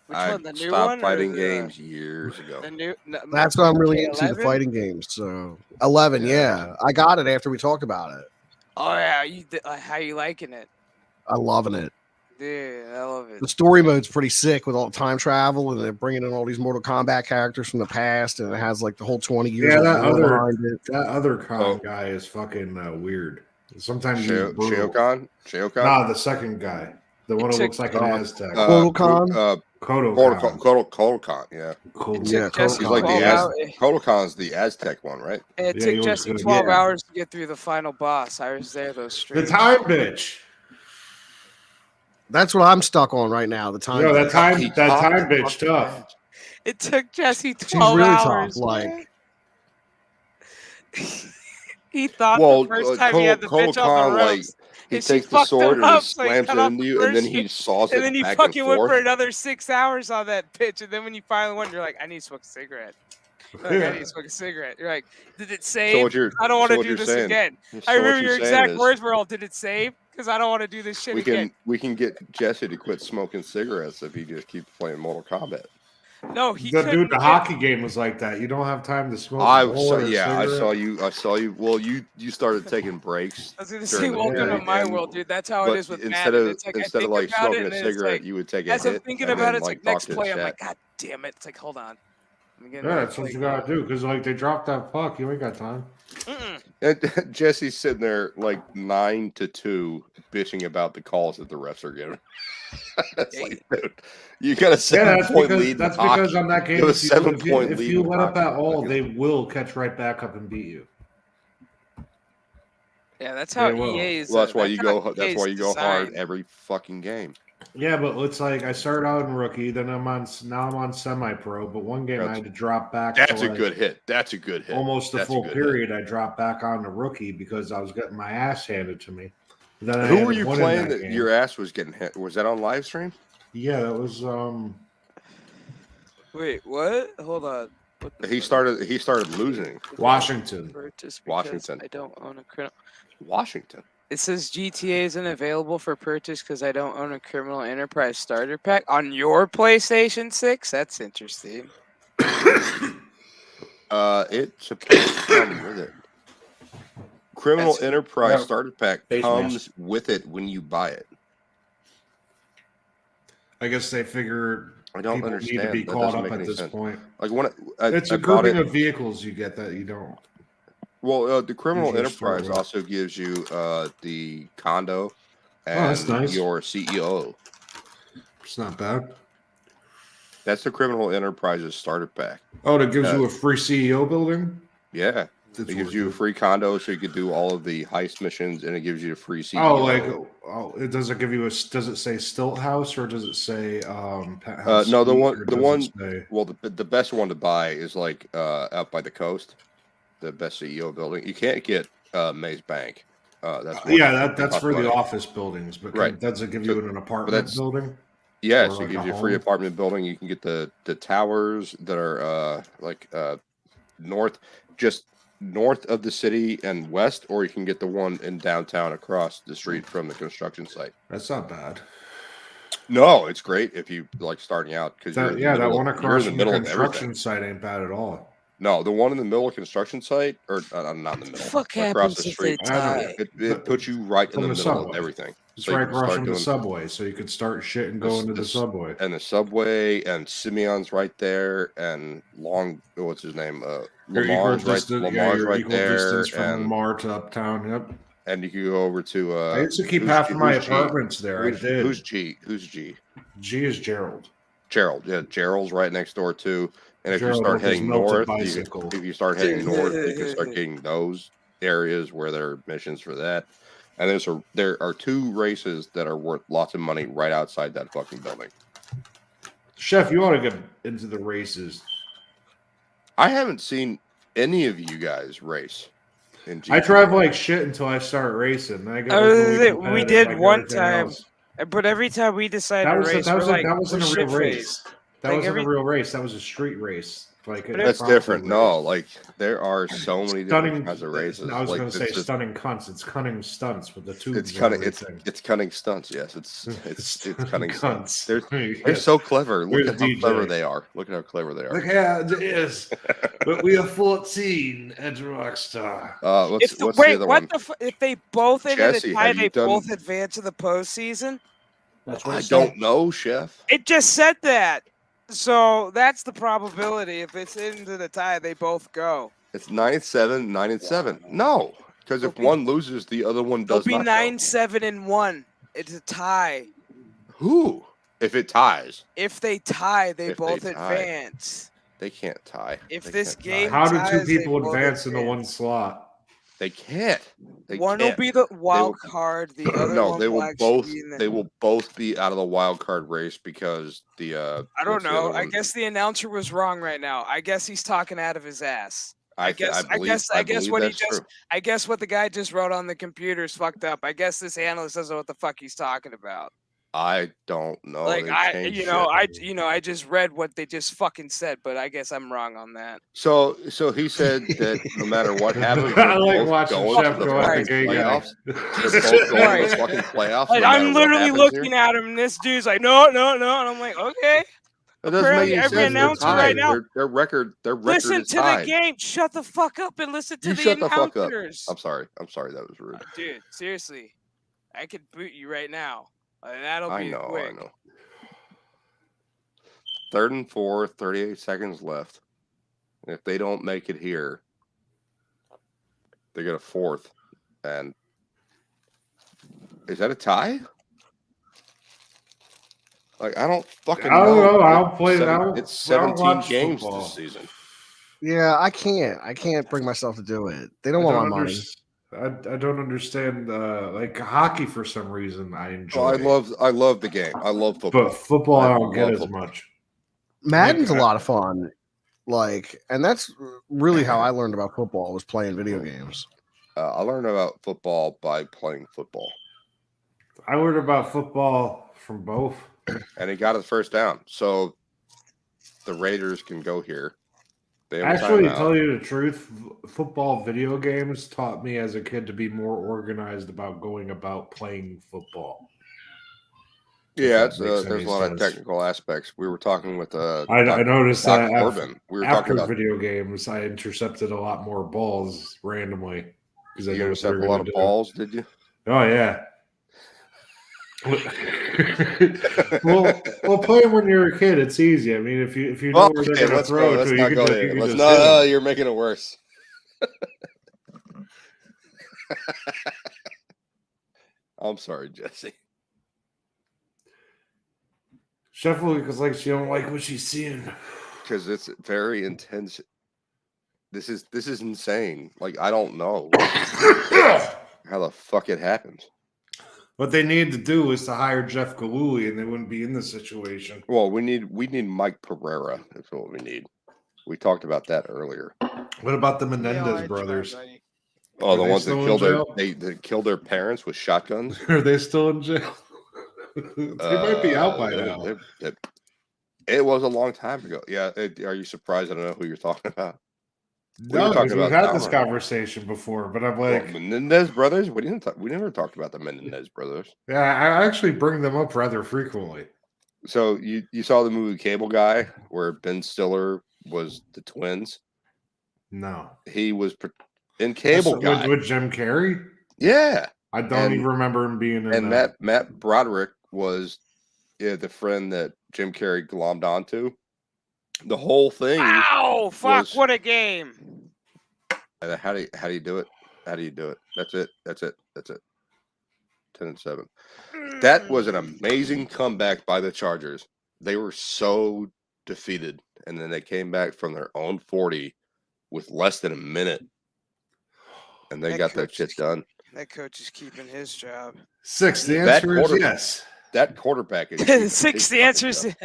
Which I one? The new stopped one? or fighting the- games years ago. The new. That's what I'm really into, the 11? fighting games. So 11, yeah. I got it after we talked about it. Oh yeah, how you liking it? I'm loving it. Dude, I love it. The story mode's pretty sick with all the time travel, and they're bringing in all these Mortal Kombat characters from the past, and it has like the whole 20 years Yeah, of that lore other behind it. con guy is fucking weird. Sometimes he's brutal. Sheokan? Nah, the second guy, the one who looks like an Aztec. Kodokan? Kodokan, yeah. It took Jesse He's like 12 hours. Kodokan's the Aztec one, right? It Yeah, he took looks Jesse good. 12 Yeah. hours to get through the final boss. I was there those The streams. time bitch. That's what I'm stuck on right now. The time. Yo, that bitch. time He that topped time the bitch fucking tough. match. It took Jesse 12 She's really hours. tough. Like, man. He thought Well, the first time he had the bitch on Kodokan, the like, ropes. he and she takes the fucked sword him and he up, so he slams cut it off into the you, and then first he shit, saws and it then he back and fucking went for forth. another 6 hours on that pitch, and then when you finally won, you're like, I need to smoke a cigarette. You're like, I need to smoke a cigarette. You're like, did it save? So what you're I don't want so to what do you're this saying? again. So I what remember you're your saying exact is words were all, did it save? Because I don't want to do this shit again. we can get Jesse to quit smoking cigarettes if he just keeps playing Mortal Kombat. No, he The couldn't dude, the get- hockey game was like that. You don't have time to smoke. I a saw, bowl or a yeah, I cigarette. saw you. Well, you started taking breaks. I was gonna during say, the welcome day, to my and- world, dude. That's how it but is with instead Madden. of It's like I instead of think like about it, smoking and a then it's cigarette, like, you would take a as I'm hit thinking and about then it, it's like like talk next to the play. I'm chat. like, God damn it! It's like, hold on. I'm getting Yeah, ready that's to what play you gotta do because like they dropped that puck, you ain't got time. Mm-mm. And Jesse's sitting there like 9-2, bitching about the calls that the refs are giving. It's like, dude, you got a 7-point lead. That's in hockey. because on that game, You have a if you, if 7-point you, if lead you in let up hockey. at all, they will catch right back up and beat you. Yeah, that's how They will. EA is. Well, that's why you how go. That's EA why is you go hard designed. every fucking game. Yeah, but it's like I started out in rookie, then I'm on semi-pro. But one game I had to drop back. That's to a like good hit. That's a good hit. almost the That's a full good period. I dropped back on the rookie because I was getting my ass handed to me. Then I Who ended were up you winning playing that game. your ass was getting hit? Was that on live stream? Yeah, that was Wait, what? Hold on. What the He fuck? started losing. Washington. Purchase because Washington. I don't own a criminal. Washington. It says GTA isn't available for purchase because I don't own a criminal enterprise starter pack on your PlayStation 6. That's interesting. It's supposed to come with it. Criminal That's- Enterprise yeah. starter pack Face comes mask. with it when you buy it. I guess they figure I don't people understand. need to be That caught doesn't up make at any this sense. point. Like when It's I a bought grouping it. of vehicles you get that you don't. Well, the Criminal Usually start Enterprise with. also gives you the condo and that's nice. your CEO. It's not bad. That's the Criminal Enterprise's starter pack. Oh, that gives you a free CEO building? Yeah. It gives you a free condo, so you could do all of the heist missions, and it gives you a free CEO. CEO. It does it give you does it say Stilt House or does it say Penthouse? No, the one. Say... Well, the best one to buy is like out by the coast. The best CEO building. You can't get Maze Bank. That's that's for the office buildings, but does it give you an apartment building? Yes, it gives you a free apartment building. You can get the towers that are just north of the city and west, or you can get the one in downtown across the street from the construction site. That's not bad. No, it's great if you like starting out because that one across from the construction site ain't bad at all. No, the one in the middle of construction site, or not in the middle. Fuck across the street. It puts you right in the middle of everything. It's right across from the subway, so you could start shit and go into the subway. And the subway, and Simeon's right there, and what's his name? Lamar's right there. From Lamar to Uptown, yep. And you can go over to. I used to keep half of my apartments there. I did. Who's G? Who's G? G is Gerald. Gerald, yeah, Gerald's right next door too. And if you start heading north, you can start getting those areas where there are missions for that. And there are 2 races that are worth lots of money right outside that fucking building. Chef, you ought to get into the races. I haven't seen any of you guys race. I drive like shit until I start racing. We did one time, but every time we decide to race, that wasn't a real race. That wasn't a real race. That was a street race. That's different. No, like there are so many different kinds of races. I was going to say stunning cunts. It's cunning stunts with the tubes. It's cunning stunts. Yes, it's cunning stunts. They're so clever. Look at how clever they are. Look at how clever they are. Look how it is. But we are 14 at Rockstar. What's the other one? If they both ended a tie, they both advance to the postseason? I don't know, Chef. It just said that. So that's the probability. If it's into the tie, they both go. It's 9-7, 9-7. No, because if one loses, the other one does not. It'll be 9-7-1. It's a tie. Who? If it ties. If they tie, they both advance. They can't tie. If this game ties, how do 2 people advance into one slot? They can't. One will be the wild card. The other they will both be out of the wild card race because the. I don't know. I guess the announcer was wrong right now. I guess he's talking out of his ass. I guess what the guy just wrote on the computer is fucked up. I guess this analyst doesn't know what the fuck he's talking about. I don't know. I just read what they just fucking said, but I guess I'm wrong on that. So he said that no matter what happens, I like watching Chef go out the playoffs. Playoffs. Like, I'm literally looking at him, and this dude's like, no, and I'm like, okay. That doesn't make any every announcer right now. Their record listen is to tied. the game. Shut the fuck up and listen to the announcers. I'm sorry. That was rude. Dude, seriously, I could boot you right now. That'll be quick. I know. 3rd and 4, 38 seconds left. If they don't make it here, they get a 4th. And is that a tie? Like, I don't fucking know. I don't know. I don't play it. It's 17 games this season. Yeah, I can't bring myself to do it. They don't want my money. I don't understand like hockey for some reason. I enjoy. I love the game. I love football. But football I don't get as much. Madden's a lot of fun. And that's really how I learned about football was playing video games. I learned about football by playing football. I learned about football from both. And he got his first down. So the Raiders can go here. Actually, to tell you the truth, football video games taught me as a kid to be more organized about going about playing football. Yeah, there's a lot of technical aspects. We were talking with I noticed that after video games, I intercepted a lot more balls randomly. You intercepted a lot of balls, did you? Oh, yeah. well, playing when you're a kid, it's easy. I mean, if you know where they're going to throw it to, you can just no, you're making it worse. I'm sorry, Jesse. Sheffield looks like she don't like what she's seeing because it's very intense. This is insane. Like, I don't know how the fuck it happens. What they need to do is to hire Jeff Galooly, and they wouldn't be in this situation. Well, we need Mike Pereira. That's what we need. We talked about that earlier. What about the Menendez brothers? Oh, the they ones that still in killed jail? they killed their parents with shotguns. Are they still in jail? They might be out by now. It was a long time ago. Yeah. Are you surprised I don't know who you're talking about? No, because we've had this conversation before, but I'm like, well, Menendez brothers. We never talked about the Menendez brothers. yeah, I actually bring them up rather frequently. So you saw the movie Cable Guy where Ben Stiller was the twins? No, he was in Cable Guy with Jim Carrey. Yeah, I don't even remember him being in. And that. Matt Broderick was the friend that Jim Carrey glommed onto. The whole thing. Ow! Fuck! What a game. How do you do it? How do you do it? That's it. 10-7. That was an amazing comeback by the Chargers. They were so defeated, and then they came back from their own 40 with less than a minute, and they got that shit done. That coach is keeping his job. 6. The answer is yes. That quarterback is 6. The answer is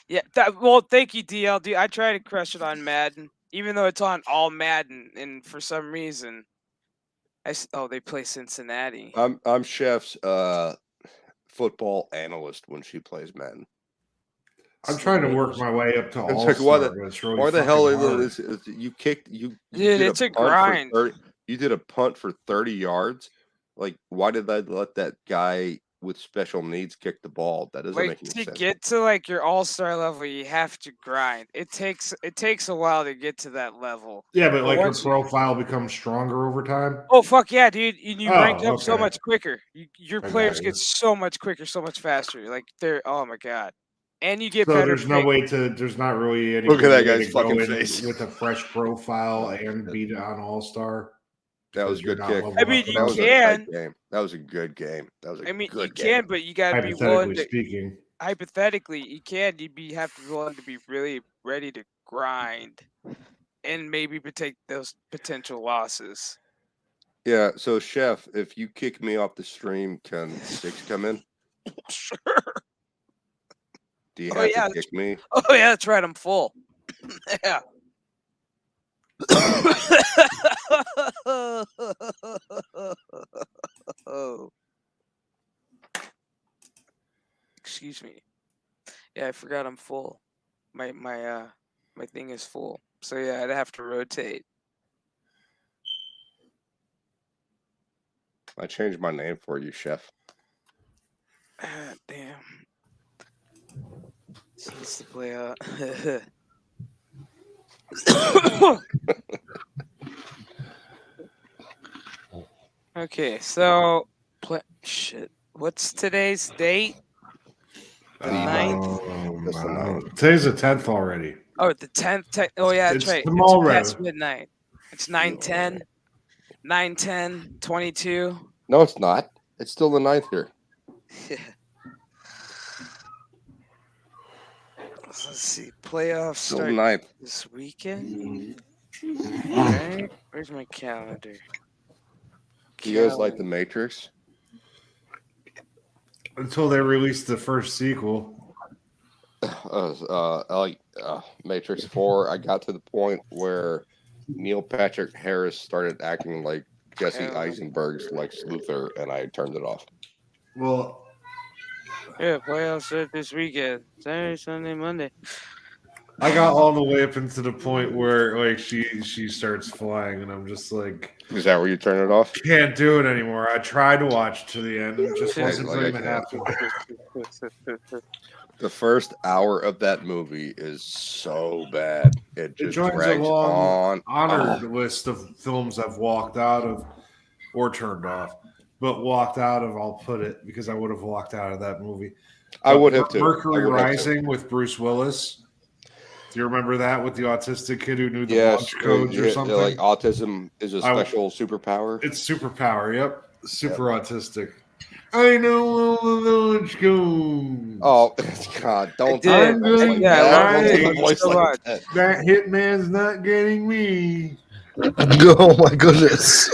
yeah. Well, thank you, DL. Dude, I try to crush it on Madden, even though it's on all Madden, and for some reason, they play Cincinnati. I'm Chef's football analyst when she plays Madden. I'm trying to work my way up to all. Like, why the hell is you kicked you? Dude, it's a grind. You did a punt for 30 yards. Like, why did I let that guy with special needs kick the ball? That doesn't make any sense. To get to like your all-star level, you have to grind. It takes a while to get to that level. Yeah, but like your profile becomes stronger over time. Oh fuck yeah, dude! You rank up so much quicker. Your players get so much quicker, so much faster. Like they're oh my god, and you get better. There's no way to. There's not really any. Look at that guy's fucking face with a fresh profile and beat it on all-star. That was a good kick. I mean, you can. That was a good game. I mean, you can, but you got to be willing to. Speaking. Hypothetically, you can. Have to be willing to be really ready to grind, and maybe take those potential losses. Yeah. So, Chef, if you kick me off the stream, can 6 come in? Sure. Do you have to kick me? Oh yeah, that's right. I'm full. Yeah. Excuse me. Yeah, I forgot I'm full. My thing is full. So yeah, I'd have to rotate. I changed my name for you, Chef. Damn. This needs to play out. Okay, so shit. What's today's date? The 9th. That's the 9th. Today's the 10th already. Oh, the 10th. Oh yeah, that's right. Tomorrow. It's past midnight. It's 9:10. 9:10. 22. No, it's not. It's still the 9th here. Yeah. Let's see. Playoffs start this weekend. Okay. Where's my calendar? Do you guys like The Matrix? Until they release the first sequel. I like Matrix 4. I got to the point where Neil Patrick Harris started acting like Jesse Eisenberg's Lex Luthor, and I turned it off. Well, yeah, playoffs start this weekend. Saturday, Sunday, Monday. I got all the way up into the point where like she starts flying, and I'm just like, is that where you turn it off? Can't do it anymore. I tried to watch to the end, and it just wasn't going to happen. The first hour of that movie is so bad. It just joins drags a long on. honored list of films I've walked out of or turned off. But walked out of, I'll put it, because I would have walked out of that movie. I would have to. Mercury Rising with Bruce Willis. Do you remember that with the autistic kid who knew the launch codes or something? Like autism is a special superpower. It's superpower. Yep, super autistic. I know all the launch codes. Oh God! Don't. That hitman's not getting me. Oh my goodness.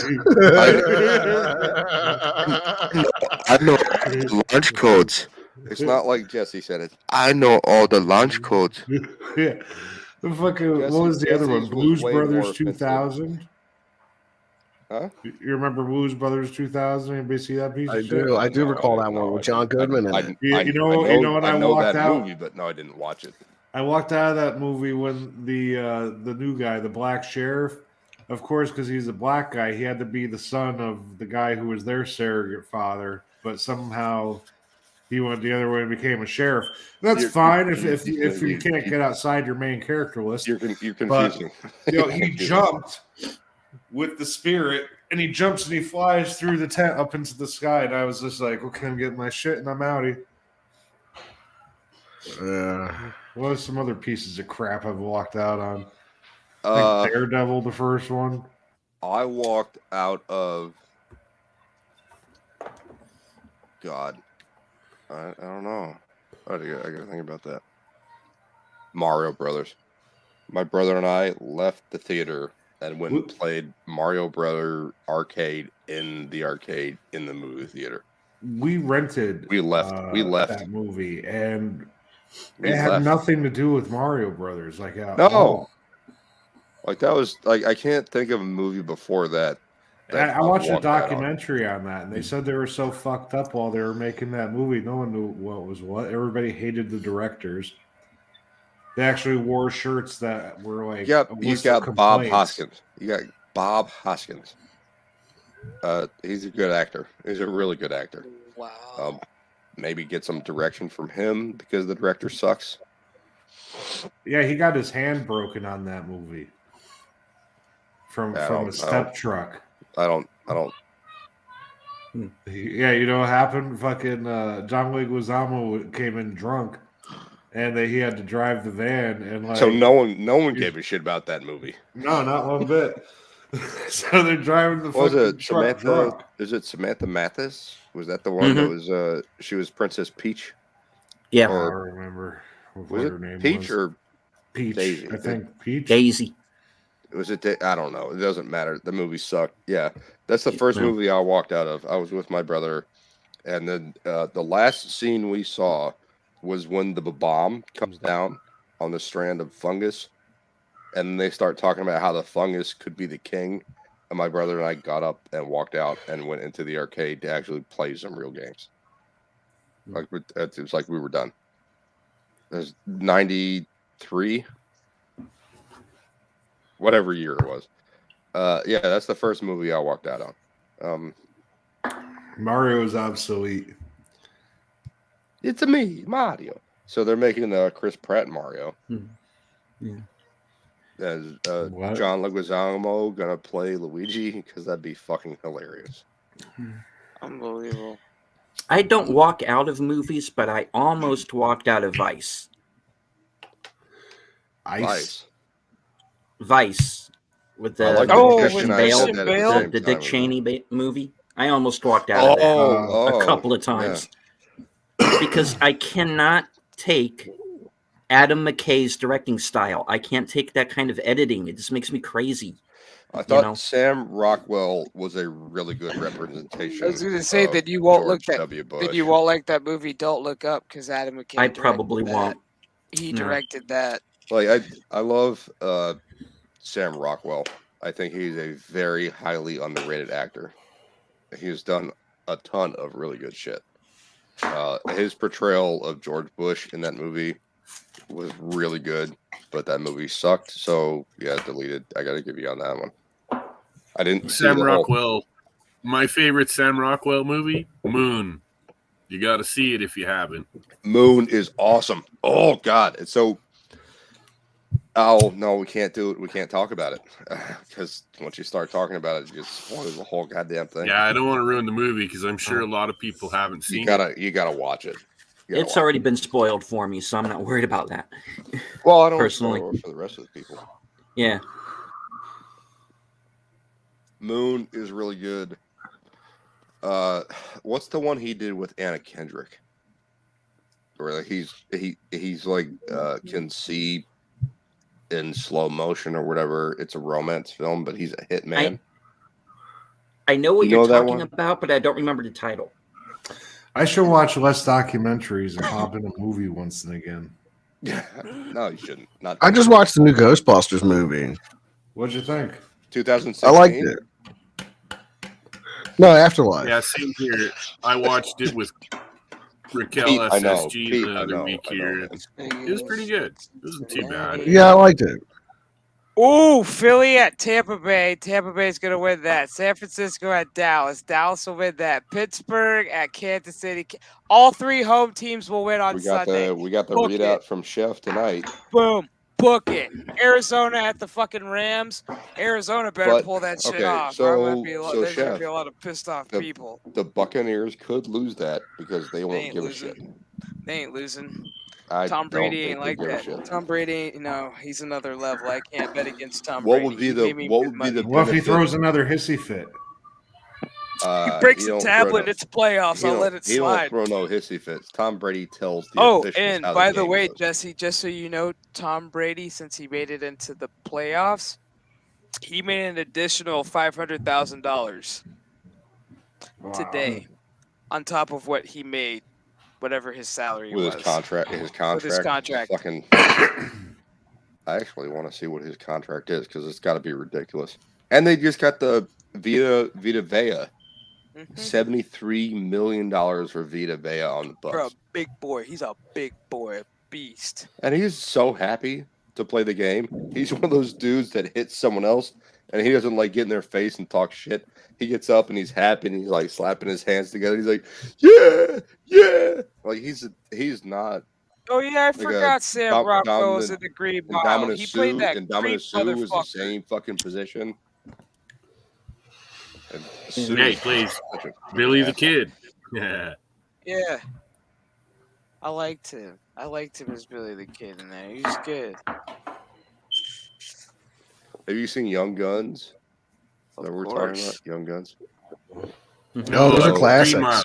I know the launch codes. It's not like Jesse said it. I know all the launch codes. Yeah. The fucking, what was the other one? Jesse's was Blues way more Brothers offensive. 2000? Huh? You remember Blues Brothers 2000? Anybody see that piece of shit? I do recall that one with John Goodman in it. You know when I walked that out? movie, but no, I didn't watch it. I walked out of that movie when the new guy, the black sheriff, of course, because he's a black guy, he had to be the son of the guy who was their surrogate father, but somehow he went the other way and became a sheriff. That's fine if you can't get outside your main character list. You're confusing. But, he jumped with the spirit, and he jumps and he flies through the tent up into the sky, and I was just like, okay, I'm getting my shit and I'm outie. What are some other pieces of crap I've walked out on? I think Daredevil, the first one. I walked out of God. I don't know. I gotta think about that. Mario Brothers. My brother and I left the theater and went and played Mario Brother arcade in the arcade in the movie theater. We rented. We left that movie, and it had nothing to do with Mario Brothers. Like no, like that was like I can't think of a movie before that. I watched a documentary on that, and they said they were so fucked up while they were making that movie. No one knew what was what. Everybody hated the directors. They actually wore shirts that were like, "Yep, you got Bob Hoskins. You got Bob Hoskins. He's a good actor. He's a really good actor. Wow. Maybe get some direction from him because the director sucks. Yeah, he got his hand broken on that movie from a step truck. I don't. Yeah, you know what happened? Fucking John Leguizamo came in drunk, and he had to drive the van, and like so no one gave a shit about that movie. No, not one bit. So they're driving the fucking truck drunk. Is it Samantha Mathis? Was that the one that was? She was Princess Peach. Yeah, I don't remember what her name Peach was. Or Peach? Daisy? I think Peach. Daisy. Was it? I don't know. It doesn't matter. The movie sucked. Yeah, that's the first movie I walked out of. I was with my brother, and then the last scene we saw was when the bomb comes down on the strand of fungus, and they start talking about how the fungus could be the king. And my brother and I got up and walked out and went into the arcade to actually play some real games. Like it was like we were done. It was 93. Whatever year it was. Yeah, that's the first movie I walked out on. Mario is obsolete. It's me, Mario. So they're making Chris Pratt Mario. Yeah. As John Leguizamo gonna play Luigi because that'd be fucking hilarious. Unbelievable. I don't walk out of movies, but I almost walked out of Vice. Vice with the Dick Cheney movie. I almost walked out of that a couple of times because I cannot take Adam McKay's directing style. I can't take that kind of editing. It just makes me crazy. I thought Sam Rockwell was a really good representation. I was going to say that you won't look that you won't like that movie. Don't Look Up because Adam McKay. I probably won't. He directed that. Like I love Sam Rockwell. I think he's a very highly underrated actor. He's done a ton of really good shit. His portrayal of George Bush in that movie was really good, but that movie sucked. So yeah, deleted. I got to give you on that one. I didn't. Sam Rockwell. My favorite Sam Rockwell movie, Moon. You got to see it if you haven't. Moon is awesome. Oh God, it's so. Oh no, we can't do it. We can't talk about it because once you start talking about it, it just spoils the whole goddamn thing. Yeah, I don't want to ruin the movie because I'm sure a lot of people haven't seen it. You gotta watch it. It's already been spoiled for me, so I'm not worried about that. Well, I don't personally for the rest of the people. Yeah. Moon is really good. What's the one he did with Anna Kendrick? Where he's like can see in slow motion or whatever. It's a romance film, but he's a hitman. I know what you're talking about, but I don't remember the title. I should watch less documentaries and pop in a movie once and again. No, you shouldn't. Not. I just watched the new Ghostbusters movie. What'd you think? 2016. I liked it. No, Afterlife. Yeah, same here. I watched it with Raquel Pete, SSG Pete, the other week here. It was pretty good. It wasn't too bad. Yeah, I liked it. Ooh, Philly at Tampa Bay. Tampa Bay's going to win that. San Francisco at Dallas. Dallas will win that. Pittsburgh at Kansas City. All three home teams will win on Sunday. We got the Book readout it. from Chef tonight. Boom. Book it. Arizona at the fucking Rams. Arizona better pull that shit off. So, there's going to be a lot of pissed off people. The Buccaneers could lose that because they won't give a shit. They ain't losing. I Tom Brady ain't like that. Shit. Tom Brady, he's another level. I can't bet against Tom Brady. What if he throws another hissy fit? He breaks the tablet. It's playoffs. I'll let it slide. He don't throw no hissy fits. Tom Brady tells the officials and how by the way, goes. Jesse, just so you know, Tom Brady, since he made it into the playoffs, he made an additional $500,000 today, on top of what he made, whatever his salary was. With his contract. With his contract. Fucking. I actually want to see what his contract is because it's got to be ridiculous. And they just got the Vita Vea. $73 million for Vita Vea on the Bucs. Bro, big boy. He's a big boy, a beast. And he's so happy to play the game. He's one of those dudes that hits someone else, and he doesn't like get in their face and talk shit. He gets up and he's happy and he's like slapping his hands together. He's like, yeah. Like he's not. Oh yeah, I forgot Sam Rockwell was in the green mile. He played that and Dominic Sue was the same fucking position. Yeah, he plays Billy the Kid. Yeah. Yeah. I liked him. I liked him as Billy the Kid in there. He was good. Have you seen Young Guns? That we're talking about Young Guns. No, those are classics.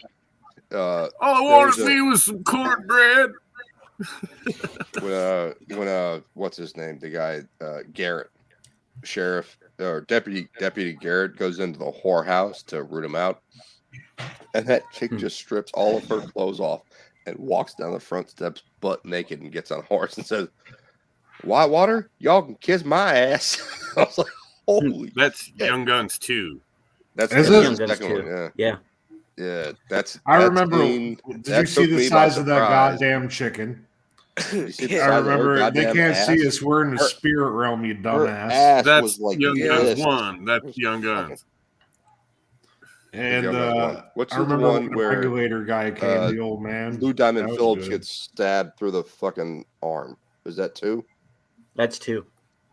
All I want to see was some cornbread. when what's his name? The guy Garrett, sheriff or deputy Garrett goes into the whorehouse to root him out, and that chick just strips all of her clothes off and walks down the front steps butt naked and gets on a horse and says, "Whitewater, y'all can kiss my ass." I was like, "Holy!" That's shit. Young Guns 2. That's Young the Guns second 2. one. Yeah. Yeah, that's. I remember. Did you see the size of that goddamn chicken? I remember they can't see us. We're in the spirit realm, you dumbass. That's like Young Guns 1. That's Young Guns. And what's I the remember one when the where regulator guy came, the old man. Lou Diamond Phillips gets stabbed through the fucking arm. Is that 2? That's 2.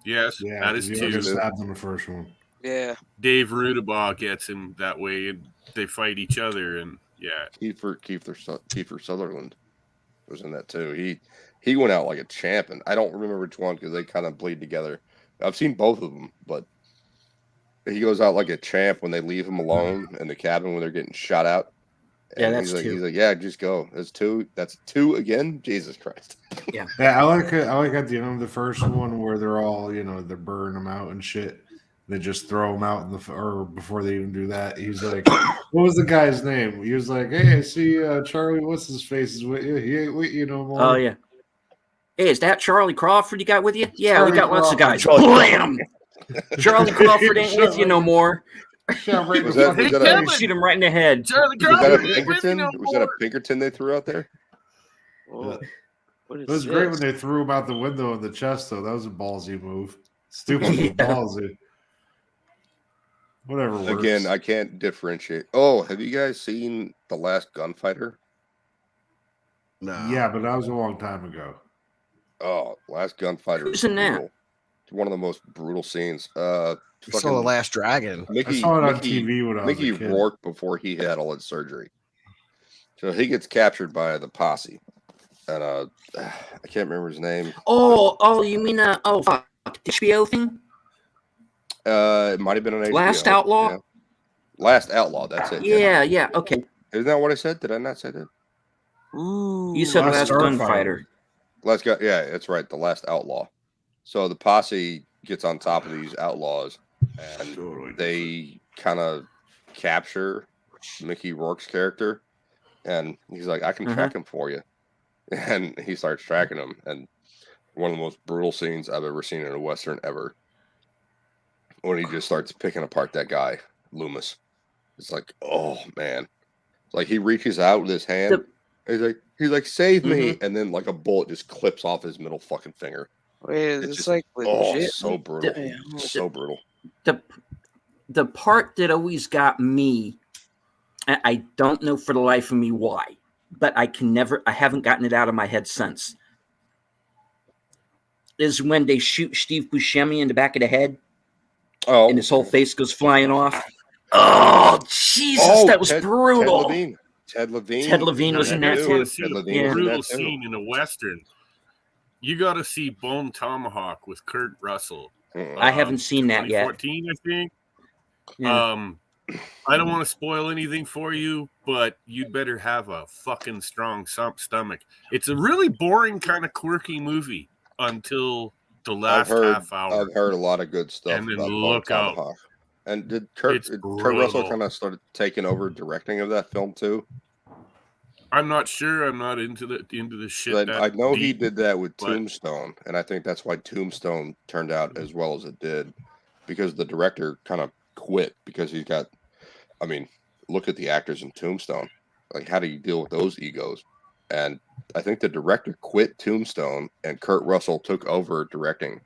Yes, that is 2. Stabbed in the first one. Yeah. Dave Rudabaugh gets him that way, and they fight each other, and yeah. Kiefer Sutherland was in that too. He went out like a champ, and I don't remember which one because they kind of bleed together. I've seen both of them, but he goes out like a champ when they leave him alone in the cabin when they're getting shot out. And that's 2. He's like, yeah, just go. That's 2. That's 2 again. Jesus Christ. Yeah. I like at the end of the first one where they're all they're burning them out and shit. They just throw him out or before they even do that. He's like, what was the guy's name? He was like, hey, I see Charlie, what's his face is with you. He ain't with you no more. Oh yeah. Hey, is that Charlie Crawford you got with you? Yeah, Charlie we got lots of guys. Charlie Blam! Charlie Crawford ain't with you no more. Was that shoot him right in the head. Charlie was that a Crawford ain't with you Pinkerton? no Was that a more. Pinkerton they threw out there? What It is was great this? when they threw him out the window in the chest, though. That was a ballsy move. Stupid Yeah. ballsy. Whatever works. Again, I can't differentiate. Oh, have you guys seen The Last Gunfighter? No. Yeah, but that was a long time ago. Oh, Last Gunfighter. Who's in that? brutal. It's one of the most brutal scenes. I saw The Last Dragon. I saw it on TV when I was Mickey a kid. Rourke before he had all his surgery. So he gets captured by the posse. And I can't remember his name. Oh, you mean the HBO thing? It might have been an HBO. Last Outlaw? Yeah. Last Outlaw, that's it. Yeah, okay. Isn't that what I said? Did I not say that? Ooh. You said Last Last Gunfighter. Let's go. Yeah, that's right. The Last Outlaw. So the posse gets on top of these outlaws, and they kind of capture Mickey Rourke's character, and he's like, "I can track him for you," and he starts tracking him, and one of the most brutal scenes I've ever seen in a Western ever, when he just starts picking apart that guy, Loomis. It's like, oh man, it's like he reaches out with his hand. He's like, save me, and then like a bullet just clips off his middle fucking finger. Wait, is this like legit? So brutal, so brutal. The part that always got me, I don't know for the life of me why, but I haven't gotten it out of my head since, is when they shoot Steve Buscemi in the back of the head, and his whole face goes flying off. Oh, Jesus, that was brutal. Ted Levine was in that too. Brutal scene in a Western. You got to see Bone Tomahawk with Kurt Russell. I haven't seen that yet. 2014, I think. Yeah. I don't want to spoil anything for you, but you'd better have a fucking strong stomach. It's a really boring, kind of quirky movie until the last half hour. I've heard a lot of good stuff and then about look Bone out. Tomahawk. And did Kurt Russell kind of started taking over directing of that film too? I'm not sure. I'm not into the shit. But I know he did that with Tombstone, and I think that's why Tombstone turned out as well as it did, because the director kind of quit because he's got. I mean, look at the actors in Tombstone. Like, how do you deal with those egos? And I think the director quit Tombstone, and Kurt Russell took over directing.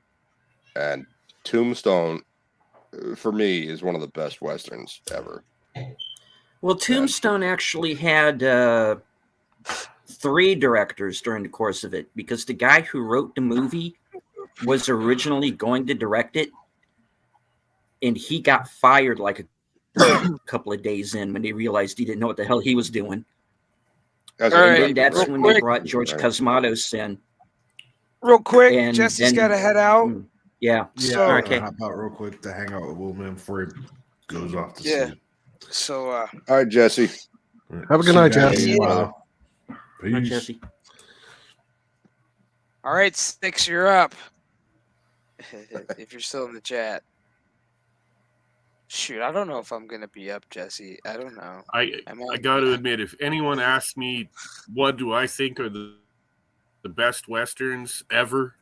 And Tombstone, for me, is one of the best Westerns ever. Well, Tombstone actually had 3 directors during the course of it, because the guy who wrote the movie was originally going to direct it, and he got fired like a couple of days in when they realized he didn't know what the hell he was doing. And then that's when they brought George Cosmatos in. Real quick, Jesse's got to head out. Yeah. So, okay. Hop out real quick to hang out with Will Man before he goes off to sleep. So, all right, Jesse. Have a good night, Jesse. Peace. Jesse. All right, Sticks, you're up. If you're still in the chat. Shoot, I don't know if I'm going to be up, Jesse. I don't know. I got to admit, if anyone asks me what do I think are the best Westerns ever,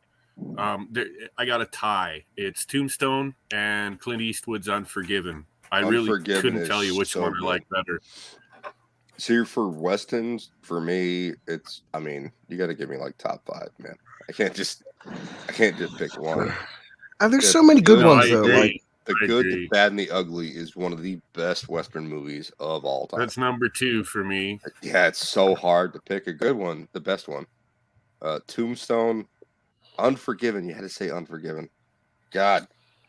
I got a tie. It's Tombstone and Clint Eastwood's Unforgiven. I really couldn't tell you which one I like better. See, for Westerns, for me, you got to give me like top 5, man. I can't just pick one. There's so many good ones, though. Like, The Good, the Bad, and the Ugly is one of the best Western movies of all time. That's number 2 for me. Yeah, it's so hard to pick a good one, the best one. Tombstone, Unforgiven. You had to say Unforgiven. God,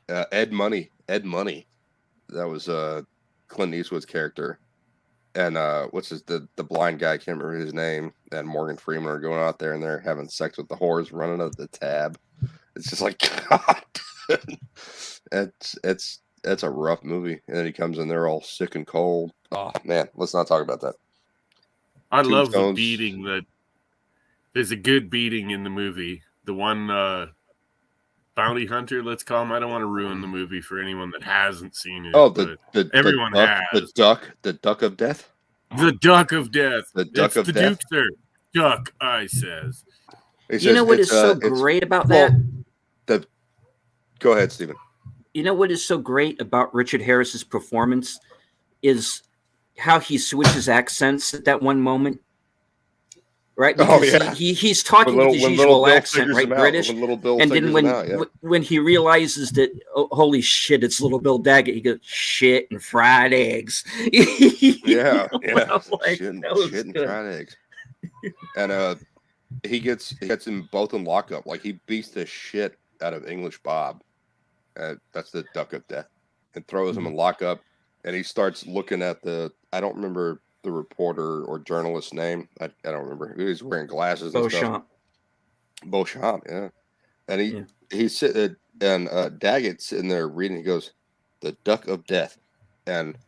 Ed Money. That was Clint Eastwood's character. And what's the blind guy? I can't remember his name. And Morgan Freeman are going out there and they're having sex with the whores running up the tab. It's just like, God. It's a rough movie, and then he comes in there all sick and cold. Oh man, let's not talk about that. I love the beating. There's a good beating in the movie. The one bounty hunter, let's call him. I don't want to ruin the movie for anyone that hasn't seen it. Oh, everyone has the duck of death. The duck of death. The duck of death. Duke, sir. Duck, I says. You know what is so great about that? Go ahead, Stephen. You know what is so great about Richard Harris's performance is how he switches accents at that one moment. Right? Because he's talking with his usual accent, right? British. And then when he realizes that, oh, holy shit, it's Little Bill Daggett, he goes, shit and fried eggs. Yeah. Like, shit and fried eggs. And he gets them both in lockup. Like, he beats the shit out of English Bob. That's the duck of death, and throws him in lockup, and he starts looking at I don't remember the reporter or journalist's name. I don't remember. He was wearing glasses and stuff. Beauchamp, yeah. And he's sitting, and Daggett's sitting there reading. He goes, "The duck of death," and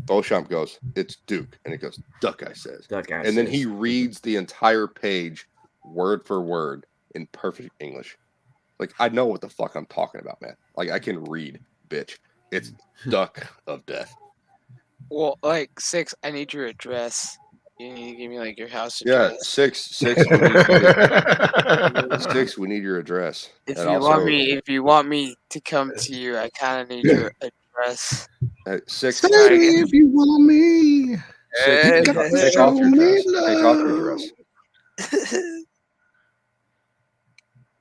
Beauchamp goes, "It's Duke," and he goes, "Duck," I says. And then he reads the entire page, word for word, in perfect English. Like, I know what the fuck I'm talking about, man. Like, I can read, bitch. It's Duck of Death. Well, like 6, I need your address. You need to give me like your house Yeah, address. 6. 6. We need your address. If And you also, want me to come to you, I kind of need your address. 6. Say if you want me. 6. Take off your dress. Take off your dress.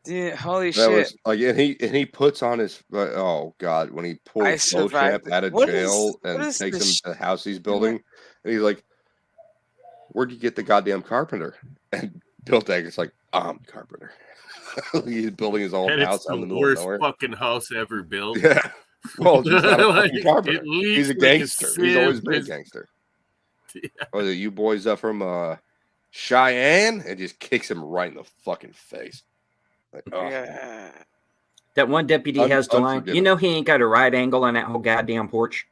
Dude, holy That shit! was like, and he puts on his. Oh God, when he pulls Beauchamp out of jail and takes him to the house he's building, and he's like, "Where'd you get the goddamn carpenter?" And Bill Daggett's like, "I'm the carpenter." He's building his own house out in the middle of nowhere. Fucking house ever built. Yeah. Well, he's not a fucking carpenter. He's a like gangster. He's always been a gangster. Yeah. Was it you boys up from Cheyenne? And just kicks him right in the fucking face. Like, oh. Yeah. That one deputy has the line, you know, he ain't got a right angle on that whole goddamn porch.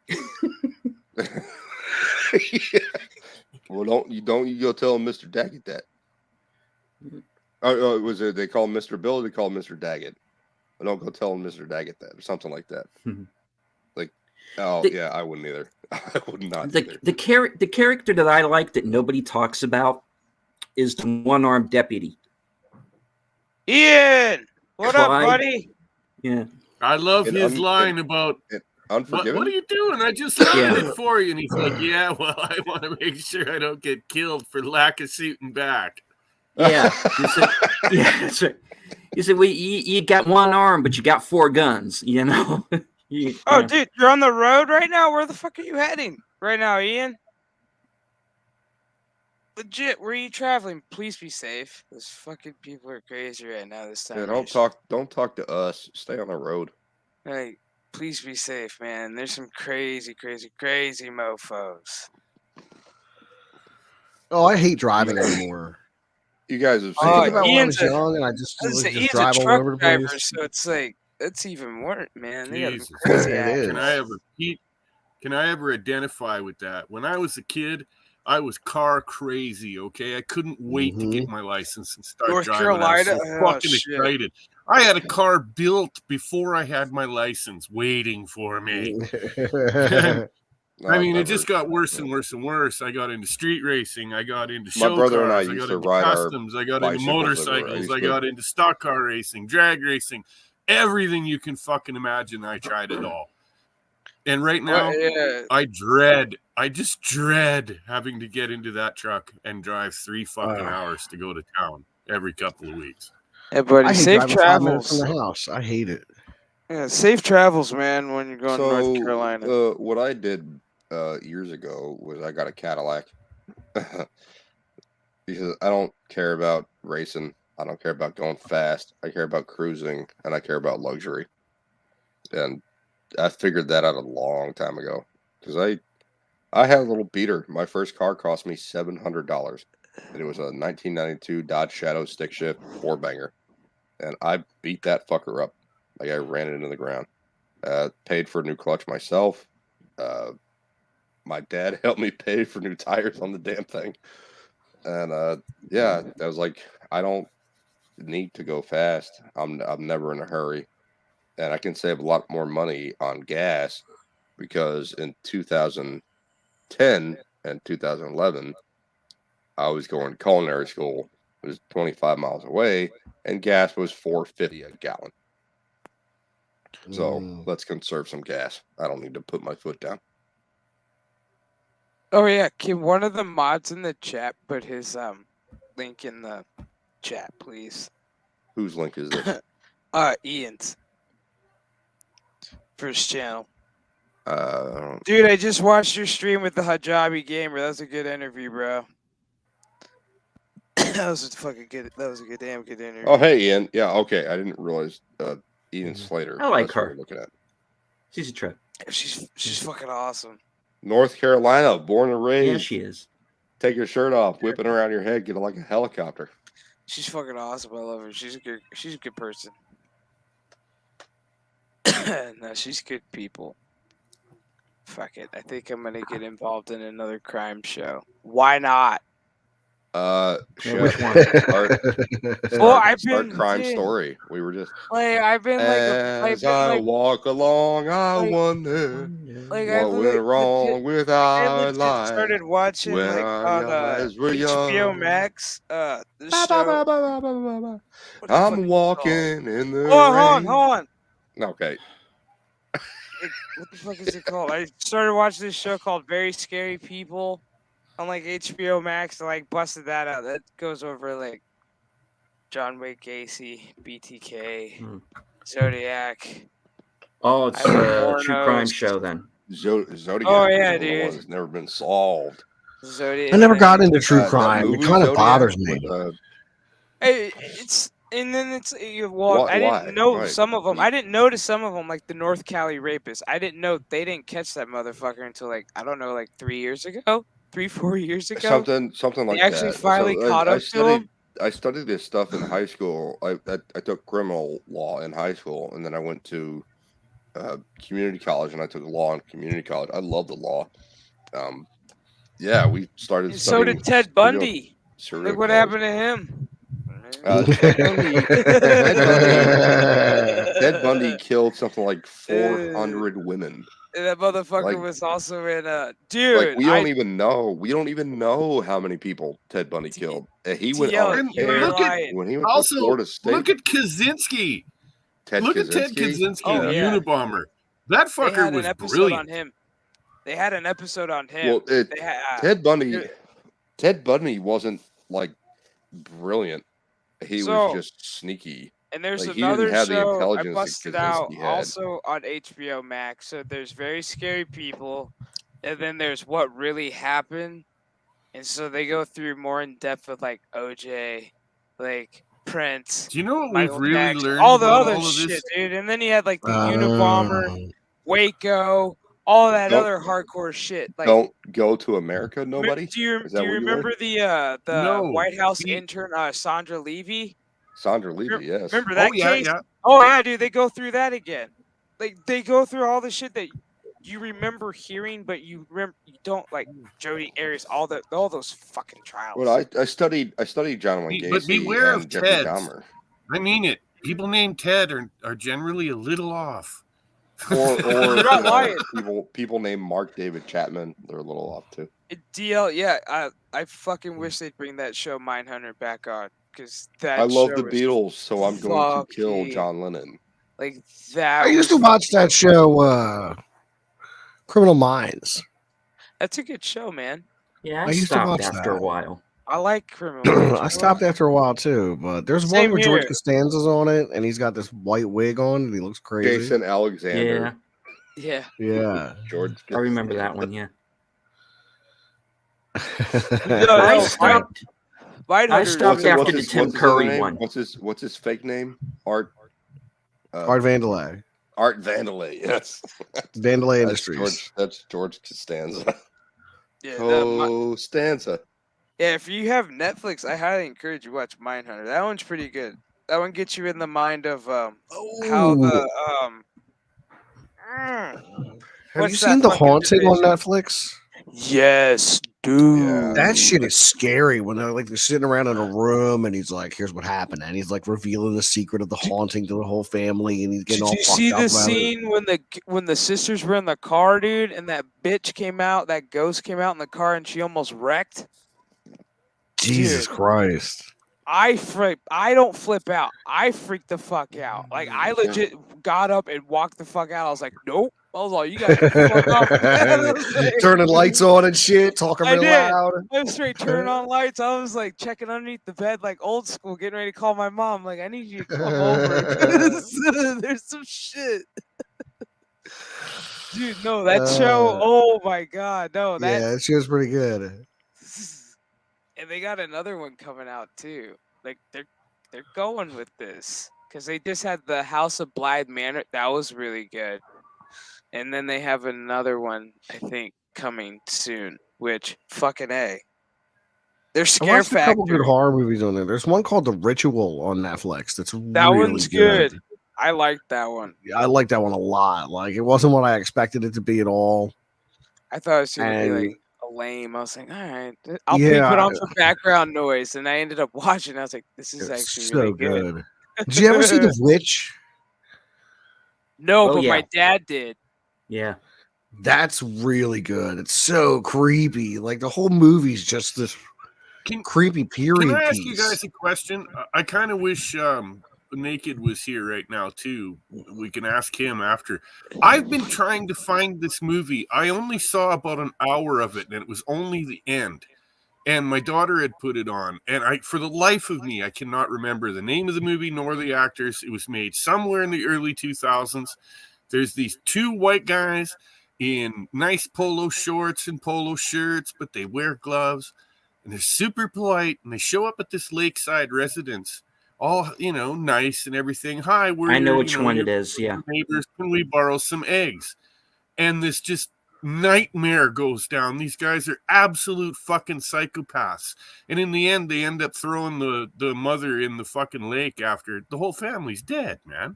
Yeah. Well, don't you go tell Mr. Daggett that. Was it they call him Mr. Bill? Or they call him Mr. Daggett? Well, don't go tell him Mr. Daggett that or something like that. Like, yeah, I wouldn't either. I would not. The character that I like that nobody talks about is the one-armed deputy. Ian, what up, buddy? Yeah, I love his line about Unforgiven. What are you doing? I just loaded it for you. And he's like, yeah, well, I want to make sure I don't get killed for lack of shooting back. Yeah. That's right. You said, well, you got one arm, but you got 4 guns, you know? Dude, you're on the road right now? Where the fuck are you heading right now, Ian? Legit, where are you traveling? Please be safe. Those fucking people are crazy right now this time. Yeah, don't talk to us. Stay on the road. Hey, please be safe, man. There's some crazy mofos. Oh, I hate driving anymore. You guys have seen about when I was young, and I just drive all over the place. So it's like it's even worse, man. Jesus. Crazy Can I ever identify with that? When I was a kid, I was car crazy, okay? I couldn't wait to get my license and start North driving. Carolina? I was so fucking excited. I had a car built before I had my license waiting for me. I mean, it just got worse and worse and worse. I got into street racing. I got into show cars. I got into customs. I got into motorcycles. I got into stock car racing, drag racing, everything you can fucking imagine. I tried it all. And right now, I just dread having to get into that truck and drive 3 fucking hours to go to town every couple of weeks. Yeah, buddy, safe travels from the house. I hate it. Yeah, safe travels, man, when you're going to North Carolina. What I did years ago was I got a Cadillac because I don't care about racing. I don't care about going fast. I care about cruising, and I care about luxury. And I figured that out a long time ago because I had a little beater. My first car cost me $700, and it was a 1992 Dodge Shadow stick shift 4-banger, and I beat that fucker up. Like I ran it into the ground. Paid for a new clutch myself. My dad helped me pay for new tires on the damn thing, and yeah, I was like, I don't need to go fast. I'm never in a hurry. And I can save a lot more money on gas because in 2010 and 2011, I was going to culinary school. It was 25 miles away, and gas was $4.50 a gallon. So let's conserve some gas. I don't need to put my foot down. Oh yeah, can one of the mods in the chat put his link in the chat, please? Whose link is this? Ian's. First channel. Dude, I just watched your stream with the Hijabi Gamer. That was a good interview, bro. That was a damn good interview. Oh, hey, Ian. Yeah, okay. I didn't realize Ian Slater. I like her. Looking at. She's a trip. She's fucking awesome. North Carolina, born and raised. Yeah, she is. Take your shirt off, whipping around your head, get like a helicopter. She's fucking awesome. I love her. She's a good person. No, she's good people. Fuck it. I think I'm gonna get involved in another crime show. Why not? Shit. Which one? Start Crime Story. We were just I've been as I walk along, I wonder what went wrong with our lives. Started watching when on HBO Max. The show. I'm walking in the rain. Hold on. Okay. What the fuck is it called? I started watching this show called Very Scary People on HBO Max. And busted that out. That goes over John Wayne Gacy, BTK, Zodiac. Oh, it's a true crime show then. Zodiac. Oh yeah, dude. It's never been solved. Zodiac. I never got into true crime. It kind of bothers me. I didn't know some of them. I didn't notice some of them, like the North Cali rapist. I didn't know they didn't catch that motherfucker until 3 years ago, 3-4 years ago. Something like they actually that. finally caught up to him. I studied this stuff in high school. I took criminal law in high school, and then I went to community college, and I took law in community college. I love the law. Yeah, we started. And so did Ted Bundy. Look what happened to him. Ted Bundy killed something like 400 women. And that motherfucker was also in dude. We don't even know how many people Ted Bundy killed. He went on when he went to Florida State. Look at Kaczynski. Look at Ted Kaczynski, Unabomber. That fucker was brilliant. On him. They had an episode on him. Well, Ted Bundy wasn't brilliant. He was just sneaky. And there's another show I busted out also on HBO Max. So there's Very Scary People, and then there's What Really Happened. And so they go through more in depth with OJ, Prince. Do you know what Michael we've really Jackson, learned? All the other shit, dude. And then you had the Unabomber, Waco, all that other hardcore shit. Don't go to America, nobody. Do you remember the White House intern Sandra Levy? Sandra Levy, yes. Remember that case? Yeah. Oh yeah, dude. They go through that again. They go through all the shit that you remember hearing, but you don't Jody Arias, all those fucking trials. Well, I studied John Wayne Gacy, but beware of Jeffrey Ted. Dahmer. I mean it. People named Ted are generally a little off. Or people named Mark David Chapman, they're a little off too. DL, yeah, I fucking wish they'd bring that show Mindhunter back on because I love the Beatles, so I'm going to kill John Lennon. That. I used to watch that show, Criminal Minds. That's a good show, man. Yeah, I used to watch after a while. I like Criminal Minds. I stopped after a while too, but there's one where George Costanza's on it, and he's got this white wig on, and he looks crazy. Jason Alexander. Yeah. George. I remember that one. Yeah. I stopped after the Tim Curry one. What's his fake name? Art Vandelay. Art Vandelay. Yes. Vandelay Industries. That's George Costanza. Yeah. Costanza. Yeah, if you have Netflix, I highly encourage you to watch Mindhunter. That one's pretty good. That one gets you in the mind of how the Have you seen The Haunting on Netflix? Yes, dude. Yeah. That shit is scary when they're sitting around in a room and he's like, "Here's what happened," and he's revealing the secret of the haunting to the whole family, and he's getting all fucked up. Did you see the scene when the sisters were in the car, dude, and that bitch came out, that ghost came out in the car, and she almost wrecked? Jesus Christ. I don't flip out. I freak the fuck out. I legit got up and walked the fuck out. I was like, nope. I was like, you guys fuck off. Turning lights on and shit, talking real loud. I was straight turning on lights. I was checking underneath the bed old school, getting ready to call my mom. I need you to come over. There's some shit. Dude, no, that show, oh my God. No, that show's pretty good. And they got another one coming out too. They're going with this because they just had the House of Blythe Manor. That was really good. And then they have another one, I think, coming soon. Which fucking A. They're scare factor. A couple good horror movies on there. There's one called The Ritual on Netflix. That really one's good. I like that one. I like that one a lot. It wasn't what I expected it to be at all. I thought it was going to be a lame. I was like, all right, I'll put it on for background noise. And I ended up watching. I was like, this is actually so really good. Did you ever see The Witch? No, but my dad did. Yeah. That's really good. It's so creepy. Like the whole movie's just this creepy period. Can I ask you guys a question? I kind of wish Naked was here right now too. We can ask him after. I've been trying to find this movie. I only saw about an hour of it, and it was only the end. And my daughter had put it on, and for the life of me, I cannot remember the name of the movie nor the actors. It was made somewhere in the early 2000s. There's these two white guys in nice polo shorts and polo shirts, but they wear gloves, and they're super polite, and they show up at this lakeside residence, all, nice and everything. Hi, I know which one it is, yeah. Neighbors, can we borrow some eggs? And this just nightmare goes down. These guys are absolute fucking psychopaths. And in the end, they end up throwing the mother in the fucking lake after the whole family's dead, man.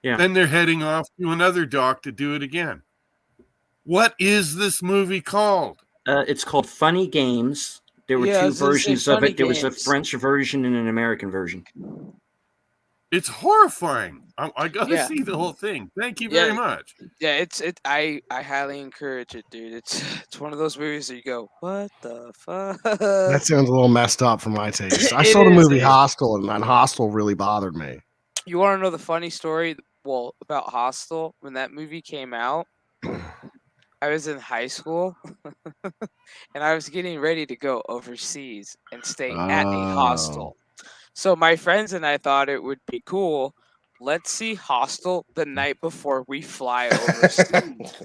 Yeah. Then they're heading off to another dock to do it again. What is this movie called? It's called Funny Games. There were two versions of it. There was a French version and an American version. It's horrifying. I gotta see the whole thing. Thank you very much. Yeah, I highly encourage it, dude. It's one of those movies that you go, what the fuck? That sounds a little messed up for my taste. I saw the movie Hostel, and Hostel really bothered me. You want to know the funny story? Well, about Hostel, when that movie came out, I was in high school, and I was getting ready to go overseas and stay at a hostel. So my friends and I thought it would be cool. Let's see Hostel the night before we fly overseas.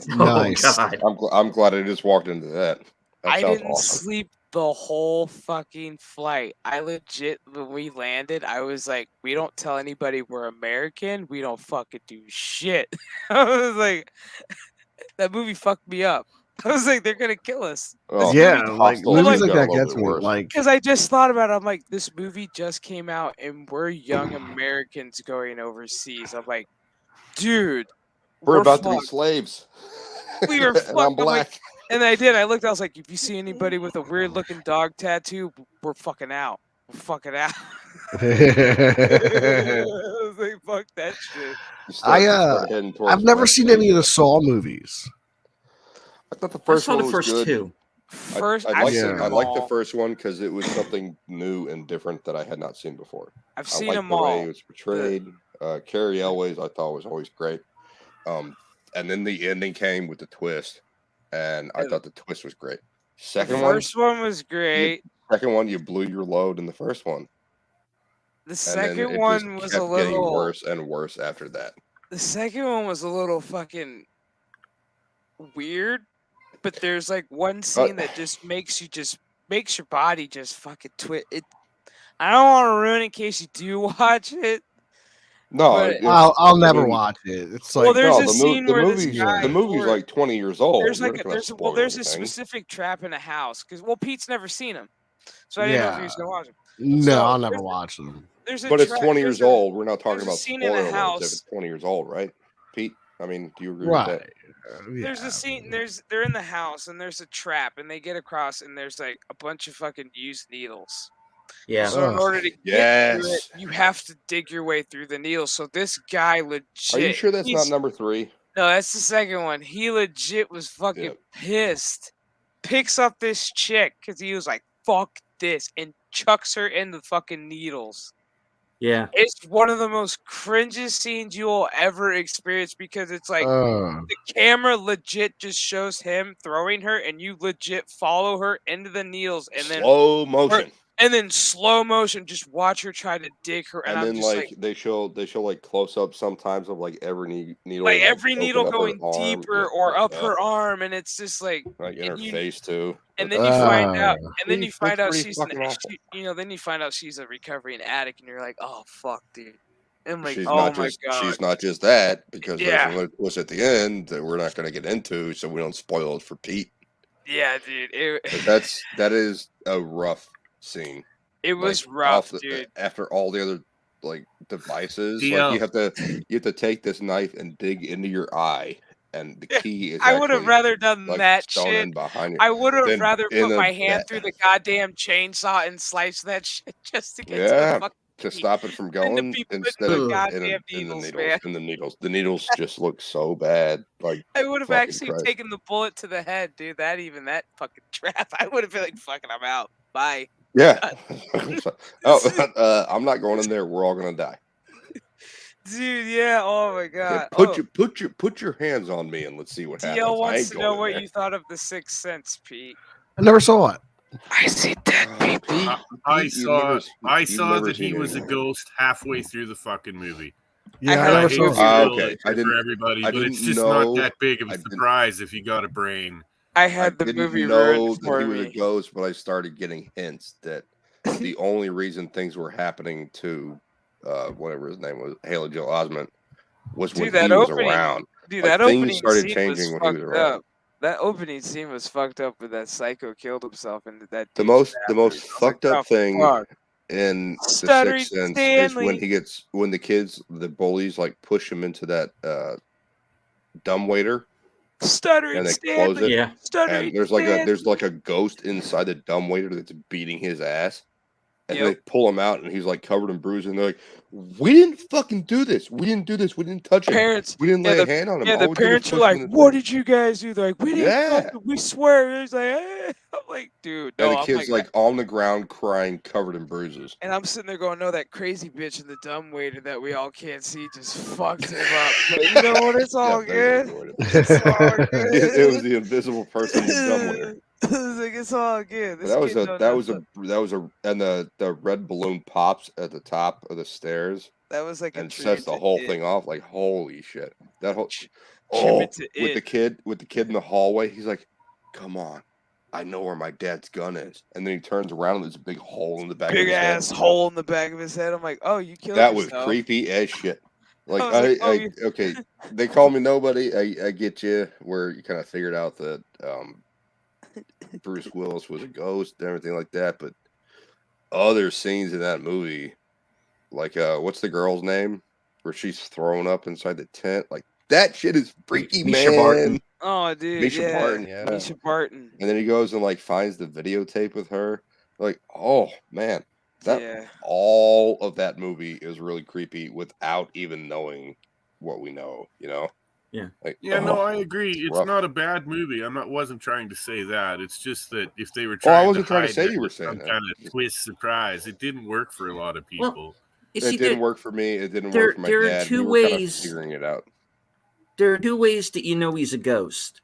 Nice. Oh, God. I'm glad I just walked into that. I didn't sleep the whole fucking flight. I legit, when we landed, I was like, we don't tell anybody we're American. We don't fucking do shit. I was like, that movie fucked me up. I was like, they're gonna kill us. Yeah, like movies like that gets me. Like, because I just thought about it. I'm like, this movie just came out, and we're young Americans going overseas. I'm like, dude, we're about to be slaves. We were fucked. I'm black. Like, and I did. I looked. I was like, if you see anybody with a weird looking dog tattoo, we're fucking out. We're fucking out. I was like, fuck that shit. I've never seen any of the Saw movies. I thought the first one was first good. two. I liked the first one because it was something new and different that I had not seen before. I've seen them the all. way it was portrayed. Carrie Elways, I thought was always great. And then the ending came with the twist, and I thought the twist was great. First one was great. Second one, you blew your load in the first one. The second one was a little getting worse and worse after that. The second one was a little fucking weird, but there's like one scene that just makes your body just fucking twist. I don't want to ruin it in case you do watch it. No, I'll never watch it. It's like, well, there's a scene where the movie's like 20 years old. There's a specific trap in a house because Pete's never seen him, so I didn't know if he was gonna watch him. No, I'll never watch them. But it's 20 years old. We're not talking about spoilers if it's 20 years old, right, Pete? I mean, do you agree with that? There's a scene. They're in the house and there's a trap and they get across and there's like a bunch of fucking used needles. Yeah. So in order to get through it, you have to dig your way through the needles. So this guy legit. Are you sure that's not number 3? No, that's the second one. He legit was fucking pissed. Picks up this chick because he was like, "Fuck this," and chucks her in the fucking needles. Yeah. It's one of the most cringiest scenes you will ever experience because it's like the camera legit just shows him throwing her and you legit follow her into the needles and then slow motion. And then slow motion, just watch her try to dig her. And then like they show like close up sometimes of like every needle. Like every needle going deeper or up her arm, and it's just like in her face too. And then you find out, then you find out she's then you find out she's a recovering addict, and you're like, oh fuck, dude. And like, God, she's not just that because there's another twist at the end that we're not going to get into, so we don't spoil it for Pete. Yeah, dude. That is a rough scene. It was rough, dude. After all the other like devices, like you have to take this knife and dig into your eye and the key is I would have actually rather done like that sewn shit. in behind you. I would have Then rather in put my the hand through the goddamn chainsaw and slice that shit just to get to the fucking to key stop it from than to going be putting instead the of goddamn in the needles, needles. man. In the needles, the needles just look so bad. Like I would have fucking actually Christ. taken the bullet to the head, dude. That fucking trap. I would have been like, fucking, I'm out. Bye. Yeah. I'm not going in there. We're all gonna die. Dude, yeah. Oh my Yeah, god. put your hands on me and let's see what DL happens. I wants ain't to going know in what there. you thought of The Sixth Sense, Pete. I never saw it. I see dead people. I saw that he was a ghost halfway through the fucking movie. Yeah, I I never hate saw to it. spoil it for everybody, but it's just not that big of a surprise if you got a brain. I had the movie ruined for that he was me. a ghost, but I started getting hints that the only reason things were happening to whatever his name was, Haley Joel Osment, was when he was around. Dude, like, that things opening started scene changing was when he was fucked around. up. That opening scene was fucked up when that psycho killed himself into that. The most fucked up thing in The Sixth Sense is when the kids, the bullies, like push him into that dumbwaiter. Stuttering and they Stanley. close it. Yeah. Stuttering And there's like a ghost inside the dumbwaiter that's beating his ass. And they pull him out, and he's like covered in bruises. And they're like, "We didn't fucking do this. We didn't do this. We didn't touch him. We didn't lay a hand on him." Yeah, the parents are like, "What did you guys do?" They're like, "We didn't. Fucking, we swear." He's like, eh. I'm like, "Dude, no." And the kid's like on the ground crying, covered in bruises. And I'm sitting there going, "No, that crazy bitch in the dumbwaiter that we all can't see just fucked him up." But you know what? It's all good. It's all good. It was the invisible person in the dumbwaiter. Like, it's all good. And the red balloon pops at the top of the stairs. That was like and sets the whole thing off. Like, holy shit! That whole with the kid in the hallway. He's like, "Come on, I know where my dad's gun is." And then he turns around and there's a big hole in the back. Big ass hole in the back of his head. I'm like, "Oh, you killed that yourself." That was creepy as shit. Like, okay, they call me nobody. I get you. Where you kind of figured out that Bruce Willis was a ghost and everything like that, but other scenes in that movie, like what's the girl's name where she's thrown up inside the tent? Like, that shit is freaky, Misha man. Barton. Oh, dude, Misha Barton. Misha Barton. And then he goes and like finds the videotape with her. Like, oh man, all of that movie is really creepy without even knowing what we know. You know. Yeah. Like, no, I agree. It's not a bad movie. wasn't trying to say that. It's just that if they were I trying wasn't to trying hide to say you were saying some that. kind of twist surprise, it didn't work for a lot of people. Well, it didn't work for me. It didn't work for my there dad. Are two we were ways. Kind of figuring it out. There are two ways that you know he's a ghost.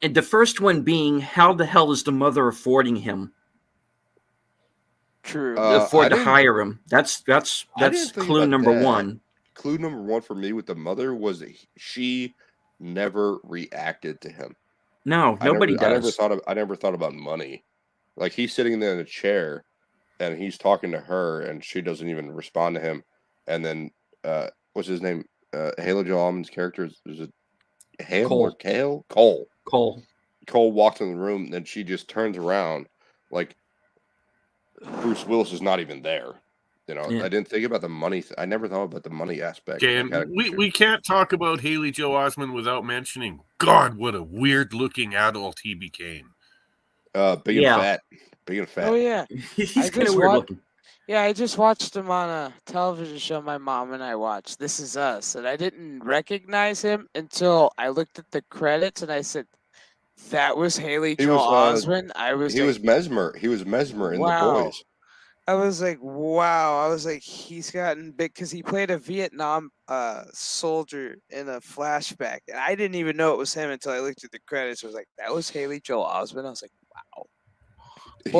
And the first one being, how the hell is the mother affording him? True. Afford to hire him. That's clue number one. Clue number one for me with the mother was that she never reacted to him. No, nobody does. I never thought about money. Like, he's sitting there in a chair, and he's talking to her, and she doesn't even respond to him. And then, what's his name? Haley Joel Osment's character is it Hale Cole. or Kale? Cole. Cole walks in the room, and then she just turns around, like Bruce Willis is not even there. You know, I didn't think about the money. I never thought about the money aspect. Okay, we can't talk about Haley Joel Osment without mentioning, God, what a weird looking adult he became. Being fat. Oh yeah, he's kind of weird looking. Yeah, I just watched him on a television show my mom and I watched, This Is Us, and I didn't recognize him until I looked at the credits and I said, "That was Haley Joel Osment." He was Mesmer. He was Mesmer in The Boys. I was like, wow. I was like, he's gotten big because he played a Vietnam soldier in a flashback. And I didn't even know it was him until I looked at the credits. I was like, that was Haley Joel Osment. I was like, wow. He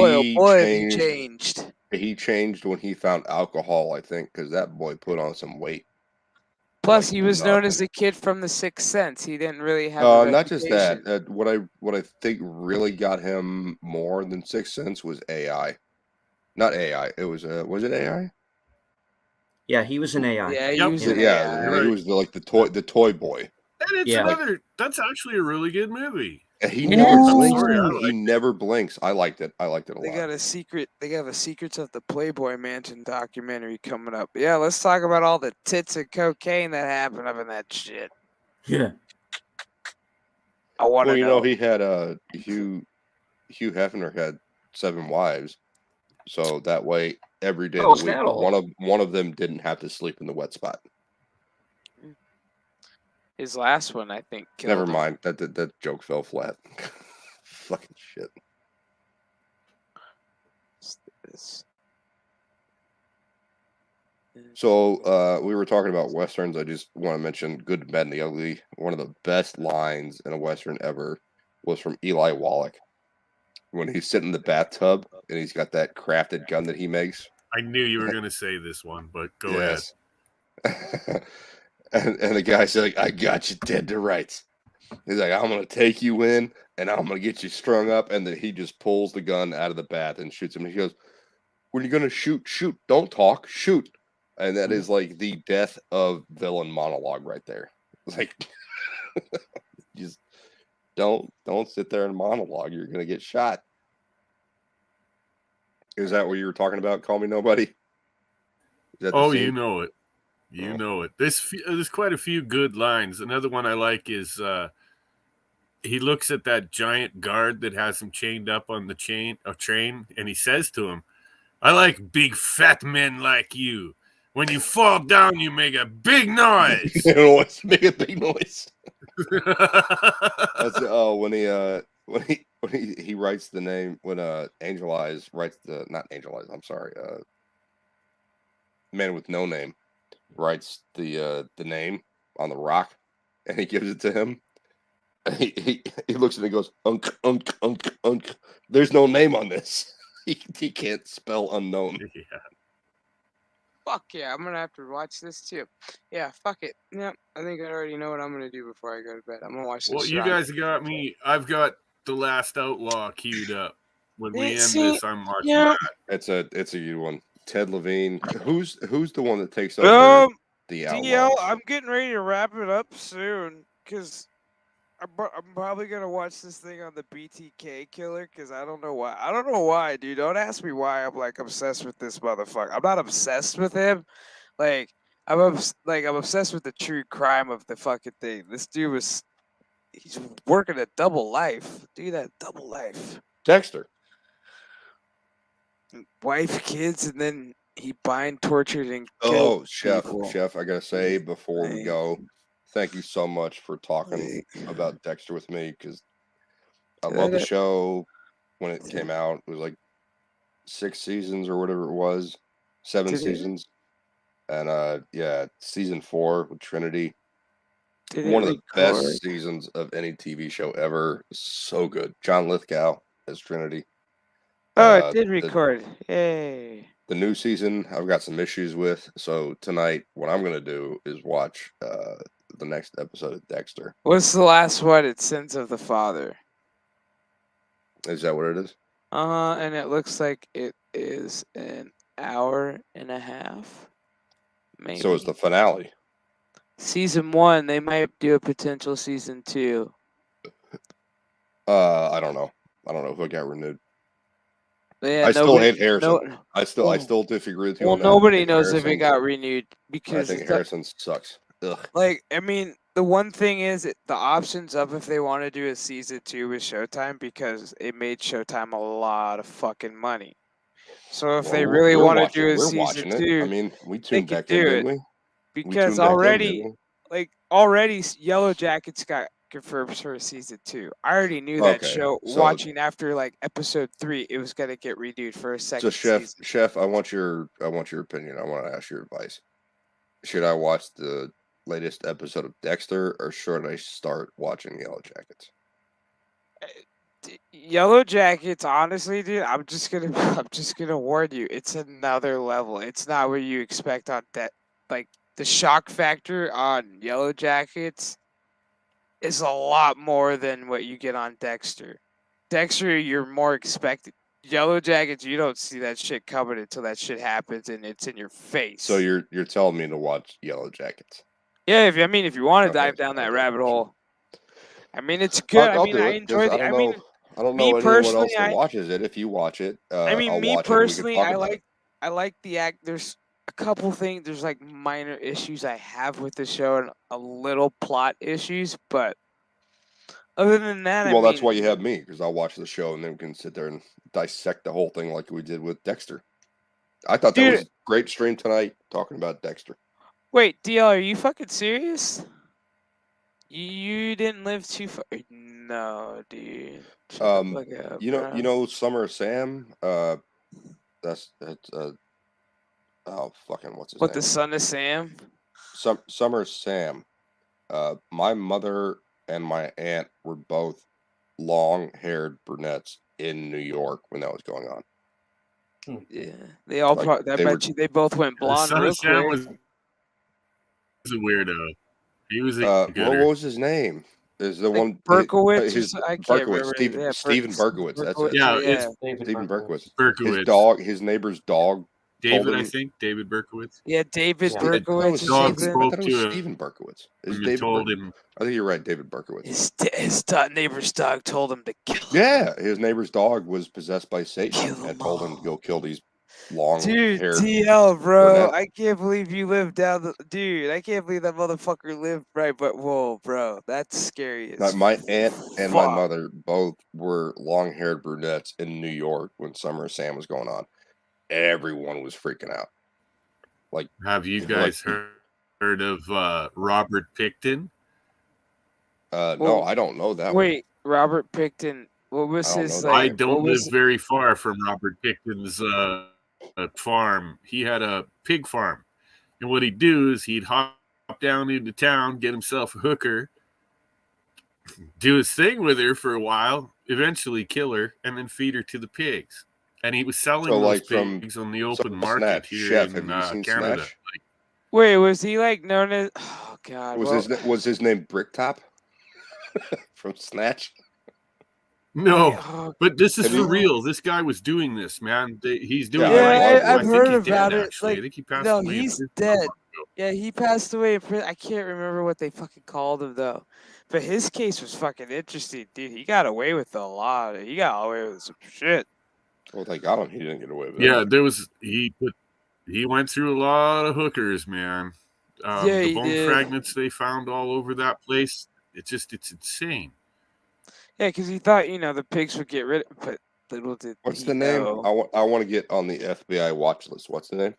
changed. He changed when he found alcohol, I think, because that boy put on some weight. Plus, he was known as the kid from The Sixth Sense. He didn't really have not just that. What I think really got him more than Sixth Sense was AI. Not AI. It was it AI? Yeah, he was an AI. Yeah, he was he was like the toy boy. And it's that's actually a really good movie. He never blinks. He never blinks. I liked it. I liked it a lot. They got a secret. They got a Secrets of the Playboy Mansion documentary coming up. Yeah, let's talk about all the tits and cocaine that happened up in that shit. Yeah. I want to know. He had Hugh Hefner had 7 wives, so that way every day of the week, one of them didn't have to sleep in the wet spot. His last one, I think. Never mind. That joke fell flat. Fucking shit. So we were talking about westerns. I just want to mention Good, Bad, and the Ugly. One of the best lines in a western ever was from Eli Wallach when he's sitting in the bathtub and he's got that crafted gun that he makes. I knew you were going to say this one, but go ahead. And the guy's like, I got you dead to rights. He's like, I'm going to take you in and I'm going to get you strung up. And then he just pulls the gun out of the bath and shoots him. And he goes, when you're going to shoot, shoot. Don't talk, shoot. And that is like the death of villain monologue right there. Like, just don't sit there and monologue. You're going to get shot. Is that what you were talking about? Call Me Nobody? You know it. You know it. There's quite a few good lines. Another one I like is he looks at that giant guard that has him chained up on the train, and he says to him, I like big fat men like you. When you fall down, you make a big noise. Make a big noise. That's when he writes the name, when Angel Eyes writes not Angel Eyes, I'm sorry, Man with No Name writes the name on the rock, and he gives it to him. And he looks at it and goes, unk. There's no name on this. He can't spell unknown. Yeah. Fuck yeah, I'm gonna have to watch this too. Yeah, fuck it. Yeah, I think I already know what I'm gonna do before I go to bed. I'm gonna watch this. Well, you guys got me. I've got The Last Outlaw queued up. When we end this, I'm watching that. It's a good one. Ted Levine. Who's the one that takes over the Outlaws? DL, I'm getting ready to wrap it up soon because I'm probably gonna watch this thing on the BTK killer because I don't know why. I don't know why, dude. Don't ask me why I'm like obsessed with this motherfucker. I'm not obsessed with him. Like I'm obsessed with the true crime of the fucking thing. This dude he's working a double life. Dude, that double life. Dexter. Wife, kids, and then he bind, tortured, and killed Chef, I gotta say before we go, thank you so much for talking about Dexter with me, because I love the show. When it came out, it was like 6 seasons or whatever it was, 7 seasons, and season 4 with Trinity, one of the best seasons of any TV show ever. So good. John Lithgow as Trinity. It did record. Yay. The new season, I've got some issues with. So tonight, what I'm going to do is watch the next episode of Dexter. What's the last one? It's Sins of the Father. Is that what it is? And it looks like it is an hour and a half. Maybe. So it's the finale. Season 1, they might do a potential season 2. I don't know. I don't know if it got renewed. Yeah, I still hate Harrison. I still disagree with you. Well, nobody knows if it got renewed because I think Harrison sucks. Ugh. Like, I mean, the one thing is the options of if they want to do a season 2 with Showtime, because it made Showtime a lot of fucking money. So if they really want to do a season 2, I mean, we tuned back in, didn't we? Because already Yellow Jackets got confirmed for season 2. I already knew that show. So, watching after like episode 3, it was gonna get renewed for a second season. Chef, I want your opinion. I want to ask your advice. Should I watch the latest episode of Dexter, or should I start watching Yellow Jackets? Yellow Jackets, honestly, dude, I'm just gonna warn you. It's another level. It's not what you expect on that. Like the shock factor on Yellow Jackets is a lot more than what you get on Dexter. Dexter, you're more expected. Yellow Jackets, you don't see that shit coming until that shit happens and it's in your face. So you're telling me to watch Yellow Jackets? Yeah, if you want to dive down that rabbit hole, I mean, it's good. I enjoy it. I don't know anyone else that watches it. If you watch it, me personally, I like the act. There's a couple things. There's like minor issues I have with the show and a little plot issues, but other than that, well, that's why you have me, because I'll watch the show and then we can sit there and dissect the whole thing like we did with Dexter. I thought that was a great stream tonight talking about Dexter. Wait, DL, are you fucking serious? You didn't live too far. No, dude. Shut the fuck up, you know, Summer of Sam. That's oh fucking what's his name? What, the son of Sam? Summer of Sam. My mother and my aunt were both long-haired brunettes in New York when that was going on. Yeah, they all. Like, I bet you they both went blonde real quick. Was a weirdo. He was what was his name? Is the like one Berkowitz? I can't remember. Stephen Berkowitz. That's it. Yeah, it's Stephen Berkowitz. His neighbor's dog. David, I think David Berkowitz. Yeah, David Berkowitz. Dog spoke to Stephen Berkowitz. Told him. I think you're right, David Berkowitz. His neighbor's dog told him to kill him. Yeah, his neighbor's dog was possessed by Satan and told him to go kill these long-haired. TL, bro, I can't believe you lived down the. Dude, I can't believe that motherfucker lived right. But whoa, bro, that's scary. My aunt and my mother both were long-haired brunettes in New York when Summer of Sam was going on. Everyone was freaking out. Like, have you guys heard of Robert Pickton? No, I don't know that. Wait, Robert Pickton. What was his? I don't live very far from Robert Pickton's farm. He had a pig farm, and what he'd do is he'd hop down into town, get himself a hooker, do his thing with her for a while, eventually kill her, and then feed her to the pigs. And he was selling those pigs on the open market here in Canada. Like, wait, was he like known as? Oh God, was his name Bricktop from Snatch? No, but this is for real. This guy was doing this, man. He's doing it. Yeah, I've heard about it. Actually. I think he passed no, away. He's dead. Yeah, he passed away in prison. I can't remember what they fucking called him though. But his case was fucking interesting, dude. He got away with a lot. He got away with some shit. Well, they got him. He didn't get away with it. Yeah, there was he went through a lot of hookers, man. The bone fragments they found all over that place. It's insane. Yeah, because he thought, the pigs would get rid of it, but little did What's the name? I want to get on the FBI watch list. What's the name?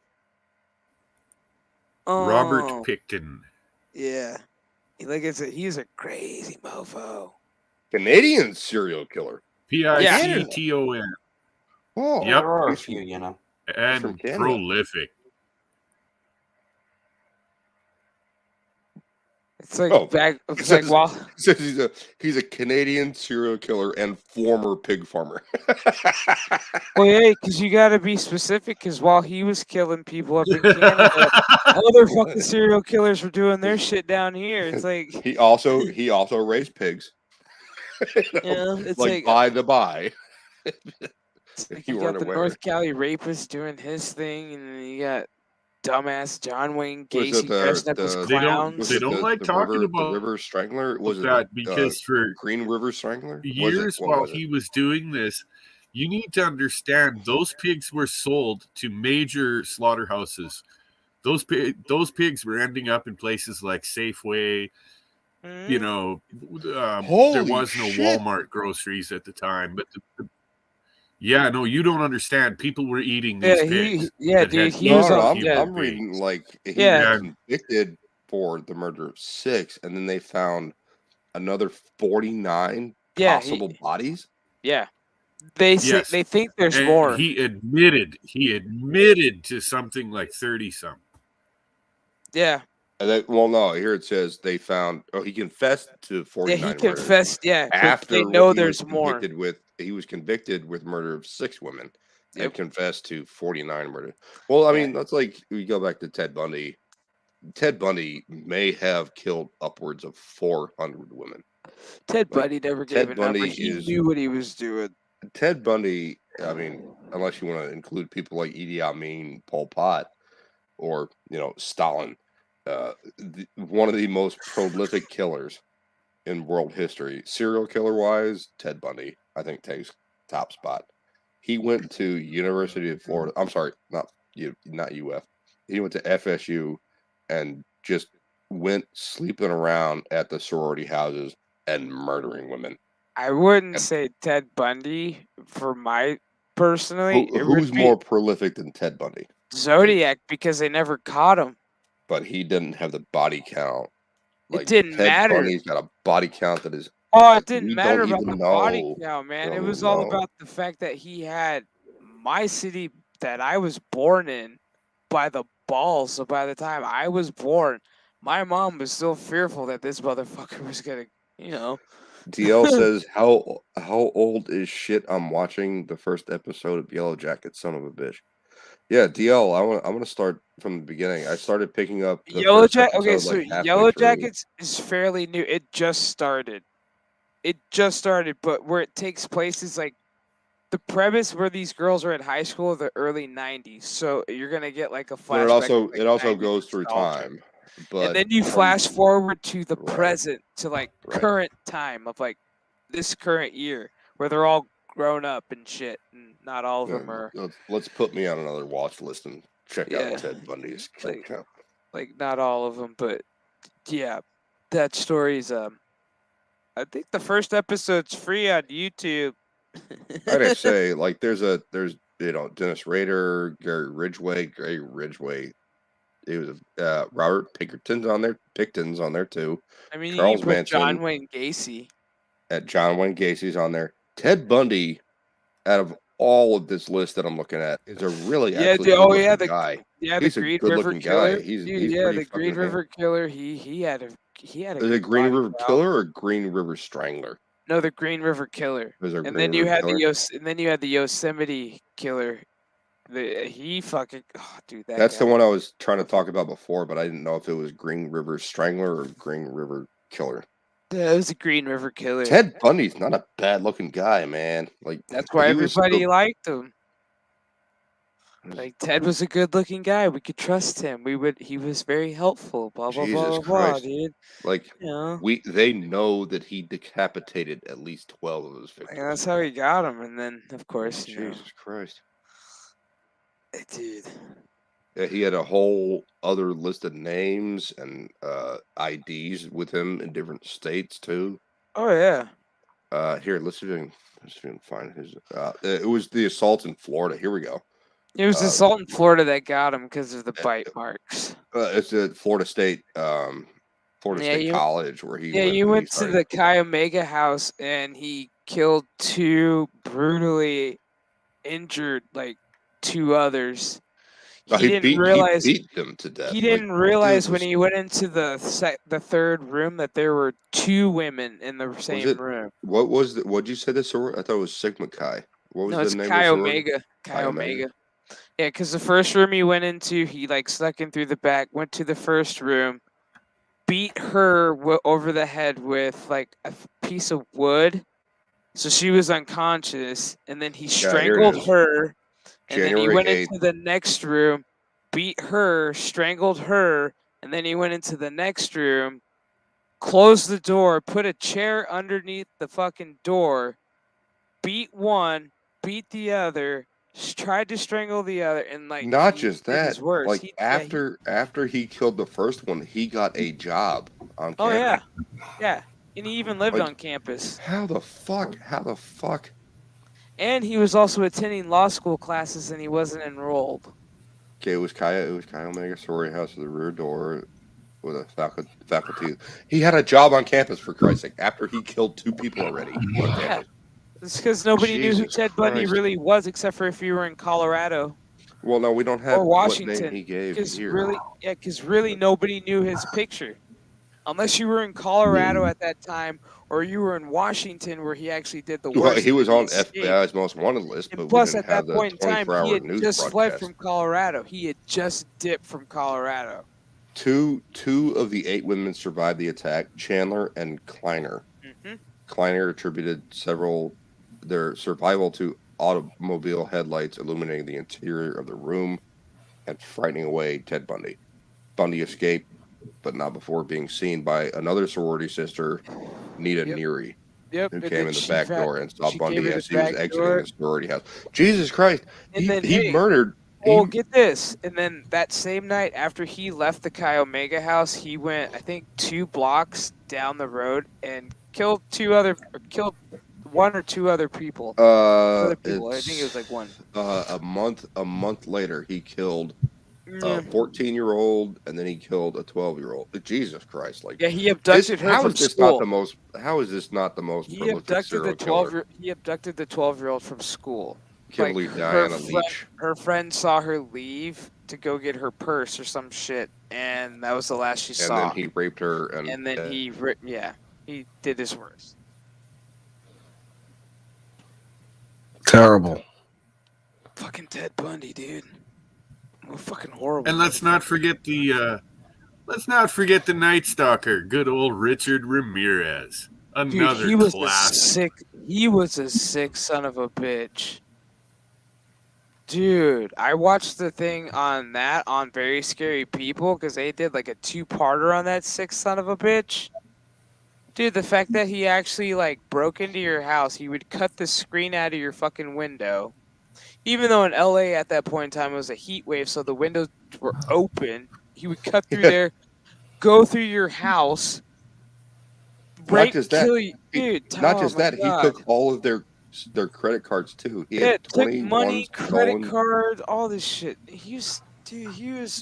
Robert Pickton. Yeah. He's a crazy mofo. Canadian serial killer. Picton. Oh, yep. There are a few, And prolific. It's like he's a Canadian serial killer and former pig farmer. Well, yeah, because you got to be specific. Because while he was killing people up in Canada, other fucking serial killers were doing their shit down here. It's like he also raised pigs. It's like by the by. Like you got the North Cali rapist doing his thing, and then you got dumbass John Wayne Gacy dressed up as clowns. They don't like talking about the River Strangler. Was that because for Green River Strangler years while he was doing this, you need to understand those pigs were sold to major slaughterhouses. Those pigs were ending up in places like Safeway. There was no Walmart groceries at the time, but yeah, no, you don't understand. People were eating these pigs. I'm reading he was convicted for the murder of 6, and then they found another 49 possible bodies. Yeah, they think there's more. He admitted to something like 30-something. Yeah. Here it says they found. Oh, he confessed to 49. Yeah, he confessed. Yeah, after they know there's more. He was convicted with murder of 6 women and confessed to 49 murder. Well, I mean, that's like we go back to Ted Bundy. Ted Bundy may have killed upwards of 400 women. Ted Bundy never gave a number. He knew what he was doing. Ted Bundy. I mean, unless you want to include people like Idi Amin, Pol Pot, or Stalin. One of the most prolific killers in world history, serial killer wise, Ted Bundy, I think takes top spot. He went to University of Florida. I'm sorry, not UF. He went to FSU and just went sleeping around at the sorority houses and murdering women. I wouldn't say Ted Bundy for my personally. Who's more prolific than Ted Bundy? Zodiac, because they never caught him. But he didn't have the body count. It didn't matter. Bundy's got a body count that is. Oh, it didn't matter about the body count, man. It was all about the fact that he had my city that I was born in by the balls. So by the time I was born, my mom was still fearful that this motherfucker was gonna, DL says, how old is shit? I'm watching the first episode of Yellow Jackets, son of a bitch. Yeah, DL, I want to start from the beginning. I started picking up the Yellow Jackets. Okay, so Yellow Jackets is fairly new. It just started. But where it takes place is like the premise where these girls are in high school, the early '90s. So you're gonna get like a flashback. It also goes through time. But and then you flash forward to the present, to like current time of like this current year, where they're all grown up and shit, and not all of them are. Let's put me on another watch list and check out Ted Bundy's account. Like not all of them, but yeah, that story's I think the first episode's free on YouTube. I didn't say like there's Dennis Rader, Gary Ridgway. It was Robert Pickerington's on there too. I mean, Charles Manson, John Wayne Gacy. John Wayne Gacy's on there. Ted Bundy, out of all of this list that I'm looking at, is a really guy. The Green River Killer. The Green River Killer. He had a. Is it Green River Killer or Green River Strangler? No, the Green River Killer. And then you had the Yosemite Killer. He fucking dude. That's the one I was trying to talk about before, but I didn't know if it was Green River Strangler or Green River Killer. Yeah, it was a Green River Killer. Ted Bundy's not a bad looking guy, man. Like that's why everybody liked him. Like Ted was a good looking guy. We could trust him. He was very helpful. Blah blah blah blah, dude. Like they know that he decapitated at least 12 of his victims. And that's how he got him. And then of course, Jesus Christ. Dude. Yeah, he had a whole other list of names and IDs with him in different states too. Oh yeah. Here, let's see if I can find his. It was the assault in Florida. Here we go. It was the assault in Florida that got him because of the bite marks. It's at Florida State. State College where he. Yeah, you went to the Chi Omega house and he killed 2 brutally injured, like 2 others. He didn't realize he beat them to death. He didn't realize when he went into the third room that there were 2 women in the same room. What'd you say this? I thought it was Sigma Chi. What was the name? Chi Omega. Chi Omega. Yeah, because the first room he went into, he like snuck in through the back, went to the first room, beat her over the head with like a piece of wood, so she was unconscious, and then he strangled her. And then he went into the next room, beat her, strangled her, and then he went into the next room, closed the door, put a chair underneath the fucking door, beat one, beat the other, tried to strangle the other, and like not just that, like after he killed the first one, he got a job on campus. Oh yeah, and he even lived on campus. How the fuck? And he was also attending law school classes, and he wasn't enrolled. Okay, it was Chi Omega sorority house with the rear door with a faculty. He had a job on campus, for Christ's sake, after he killed 2 people already. Yeah, it's because nobody knew who Ted Bundy really was, except for if you were in Colorado. Well, no, we don't have or Washington. What name he gave here. Because really nobody knew his picture, unless you were in Colorado at that time. Or you were in Washington, where he actually did the work. Well, he was on FBI's most wanted list, but plus at that point in time, he had just fled from Colorado. He had just dipped from Colorado. Two of the 8 women survived the attack: Chandler and Kleiner. Mm-hmm. Kleiner attributed their survival to automobile headlights illuminating the interior of the room and frightening away Ted Bundy. Bundy escaped, but not before being seen by another sorority sister, Nita Neary, who came in the back door and saw Bundy as he was exiting the sorority house. Jesus Christ! He murdered Well, get this. And then that same night after he left the Chi Omega house, he went, I think, 2 blocks down the road and killed one or two other people. I think it was like one. A month later, he killed a 14-year-old, and then he killed a 12-year-old. Jesus Christ! Like, yeah, he abducted her from school. How is this not the most prolific serial killer? He abducted the 12-year-old from school. Kimberly Diana Leach. Her friend saw her leave to go get her purse or some shit, and that was the last she saw. And then he raped her, and then he did his worst. Terrible. Fucking Ted Bundy, dude. We're fucking horrible. And let's not forget the Night Stalker, good old Richard Ramirez. Another dude, he was classic. He was a sick son of a bitch. Dude, I watched the thing on Very Scary People because they did like a 2-parter on that sick son of a bitch. Dude, the fact that he actually like broke into your house, he would cut the screen out of your fucking window. Even though in LA at that point in time it was a heat wave, so the windows were open, he would cut through there, go through your house, kill you. Dude, he took all of their credit cards too. He had took money, credit cards, all this shit. He was.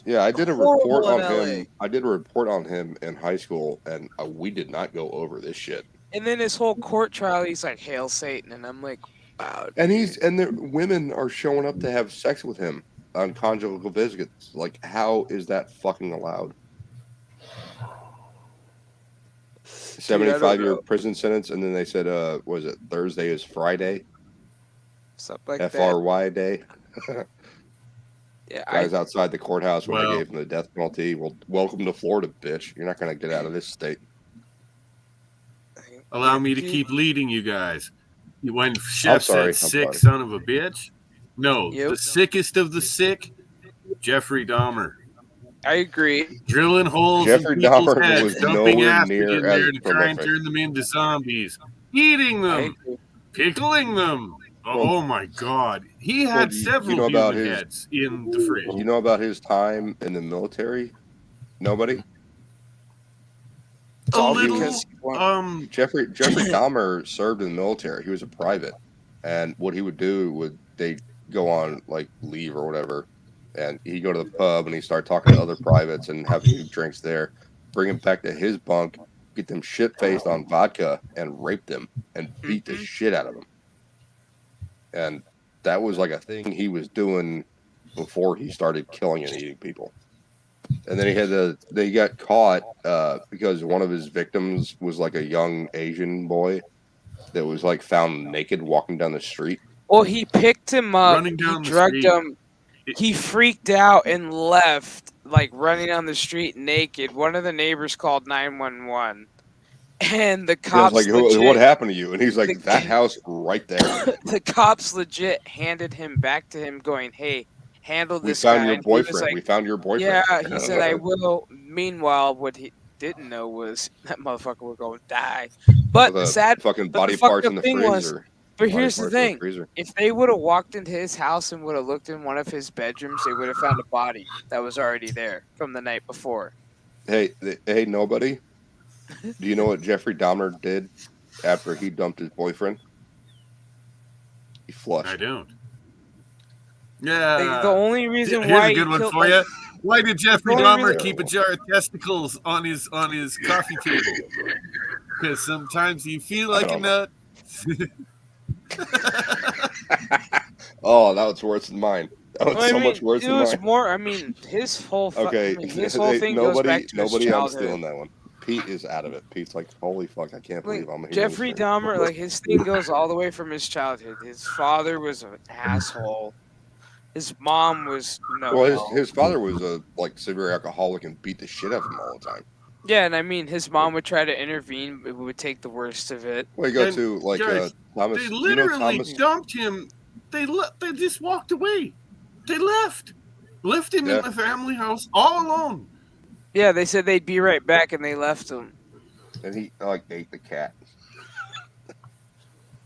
Yeah, I did a report on him. I did a report on him in high school, and we did not go over this shit. And then his whole court trial, he's like, "Hail Satan," and I'm like, "Wow." And the women are showing up to have sex with him on conjugal visits. Like, how is that fucking allowed? 75-year prison sentence, and then they said, was it Thursday is Friday? Something like FRY day. Yeah, guys outside the courthouse when they gave him the death penalty. Well, welcome to Florida, bitch. You're not going to get out of this state. Allow me to keep leading you guys. When Chef said sick son of a bitch, the sickest of the sick, Jeffrey Dahmer. I agree. Drilling holes Jeffrey in people's Dahmer heads, was dumping nowhere acid near in there as to try and turn them into zombies, eating them, pickling them. Oh my God! He had several human heads in the fridge. You know about his time in the military? Nobody. Jeffrey Dahmer served in the military. He was a private, and what he would do they go on like leave or whatever, and he'd go to the pub and he'd start talking to other privates and have a few drinks there, bring him back to his bunk, get them shit faced on vodka, and rape them and beat the shit out of them. And that was like a thing he was doing before he started killing and eating people. And then they got caught because one of his victims was like a young Asian boy that was like found naked walking down the street. Well, he picked him up, he drugged him, he freaked out and left, like running down the street naked. One of the neighbors called 911. And the cops like, what happened to you? And he's like, that house right there. The cops legit handed him back to him going, "Hey, handle this guy." We found your boyfriend. Yeah, he said, "I will." Meanwhile, what he didn't know was that motherfucker was going to die. But the sad fucking body parts in the freezer. But here's the thing. If they would have walked into his house and would have looked in one of his bedrooms, they would have found a body that was already there from the night before. Hey, nobody. Do you know what Jeffrey Dahmer did after he dumped his boyfriend? He flushed. I don't. Yeah. The only reason Here's a good one for you. Why did Jeffrey Dahmer keep a jar of testicles on his coffee table? Because sometimes you feel like a nut. Oh, that was worse than mine. That was much worse than mine. It was more. I mean, his whole his whole thing goes back to his childhood. Nobody else stealing that one. Pete is out of it. Pete's like, holy fuck, I can't believe I'm here. Jeffrey Dahmer, like, his thing goes all the way from his childhood. His father was an asshole. His mom was his father was a severe alcoholic and beat the shit out of him all the time. Yeah, and I mean, his mom would try to intervene, but would take the worst of it. Well, you go to Thomas. They literally dumped him. They just walked away. They left him in the family house all alone. Yeah, they said they'd be right back, and they left him. And he ate the cat.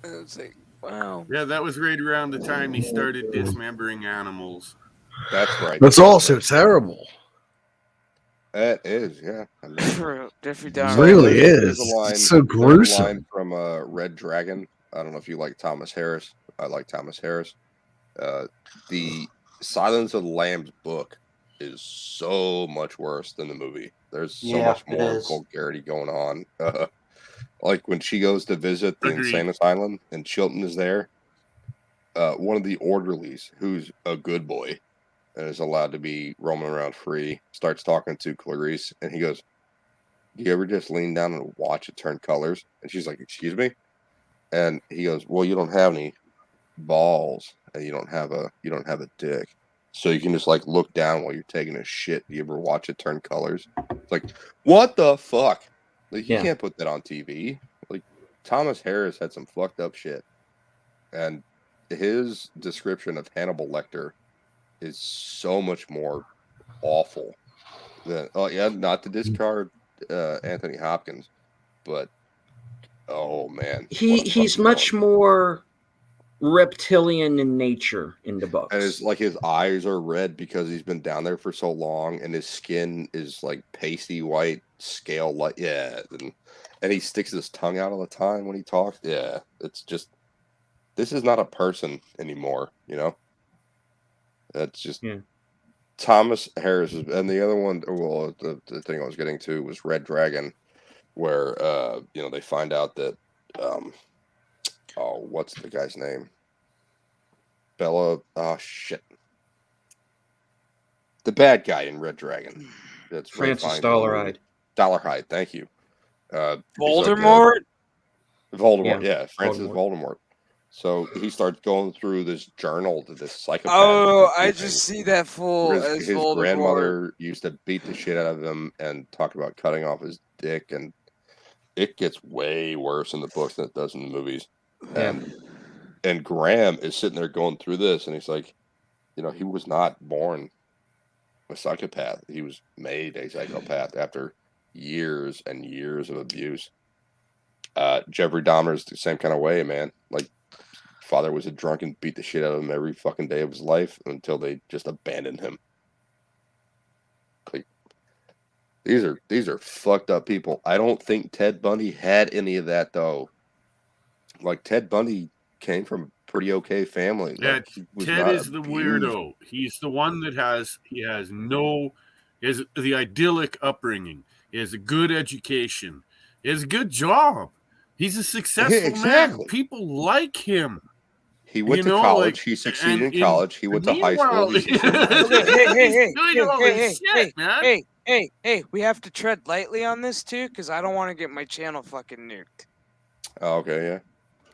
I was like, wow. Yeah, that was right around the time he started dismembering animals. That's right. That's also terrible. It is, yeah. I mean, Jeffrey It Dahmer. really there's is. a line, It's so there's a gruesome. line from Red Dragon. I don't know if you like Thomas Harris. I like Thomas Harris. The Silence of the Lambs book is so much worse than the movie. There's so much more vulgarity going on. Like when she goes to visit the insane asylum and Chilton is there, one of the orderlies, who's a good boy and is allowed to be roaming around free, starts talking to Clarice, and he goes, "Do you ever just lean down and watch it turn colors?" And she's like, "Excuse me?" And he goes, "Well, you don't have any balls, and you don't have a dick, so you can just like look down while you're taking a shit. Do you ever watch it turn colors?" It's like, what the fuck? Like, you can't put that on TV. Like, Thomas Harris had some fucked up shit, and his description of Hannibal Lecter is so much more awful than, oh yeah, not to discard Anthony Hopkins, but oh man, he's much more reptilian in nature in the books. And it's like his eyes are red because he's been down there for so long, and his skin is like pasty white, scale like, yeah, and he sticks his tongue out all the time when he talks. Yeah, it's just, this is not a person anymore, you know. That's just Thomas Harris is, and the other one. Well, the thing I was getting to was Red Dragon, where you know, they find out that oh, what's the guy's name? Bella. Oh shit. The bad guy in Red Dragon. That's Francis Dollarhide. Dollarhide, thank you. Voldemort? Voldemort, yeah, Francis Voldemort. So he starts going through this journal to this psychopath. Oh, I just see that fool as his Voldemort. grandmother used to beat the shit out of him and talk about cutting off his dick, and it gets way worse in the books than it does in the movies. And Graham is sitting there going through this, and he's like, you know, he was not born a psychopath. He was made a psychopath after years and years of abuse. Jeffrey Dahmer's the same kind of way, man. Like, father was a drunk and beat the shit out of him every fucking day of his life until they just abandoned him. Like, these are fucked up people. I don't think Ted Bundy had any of that, though. Like, Ted Bundy came from a pretty okay family. Yeah, like, Ted is the weirdo. He's the one that has the idyllic upbringing. He has a good education. He has a good job. He's a successful man. People like him. He went to college. Like, he succeeded in college. He went to high school. Hey, we have to tread lightly on this too, because I don't want to get my channel fucking nuked. Oh, okay, yeah.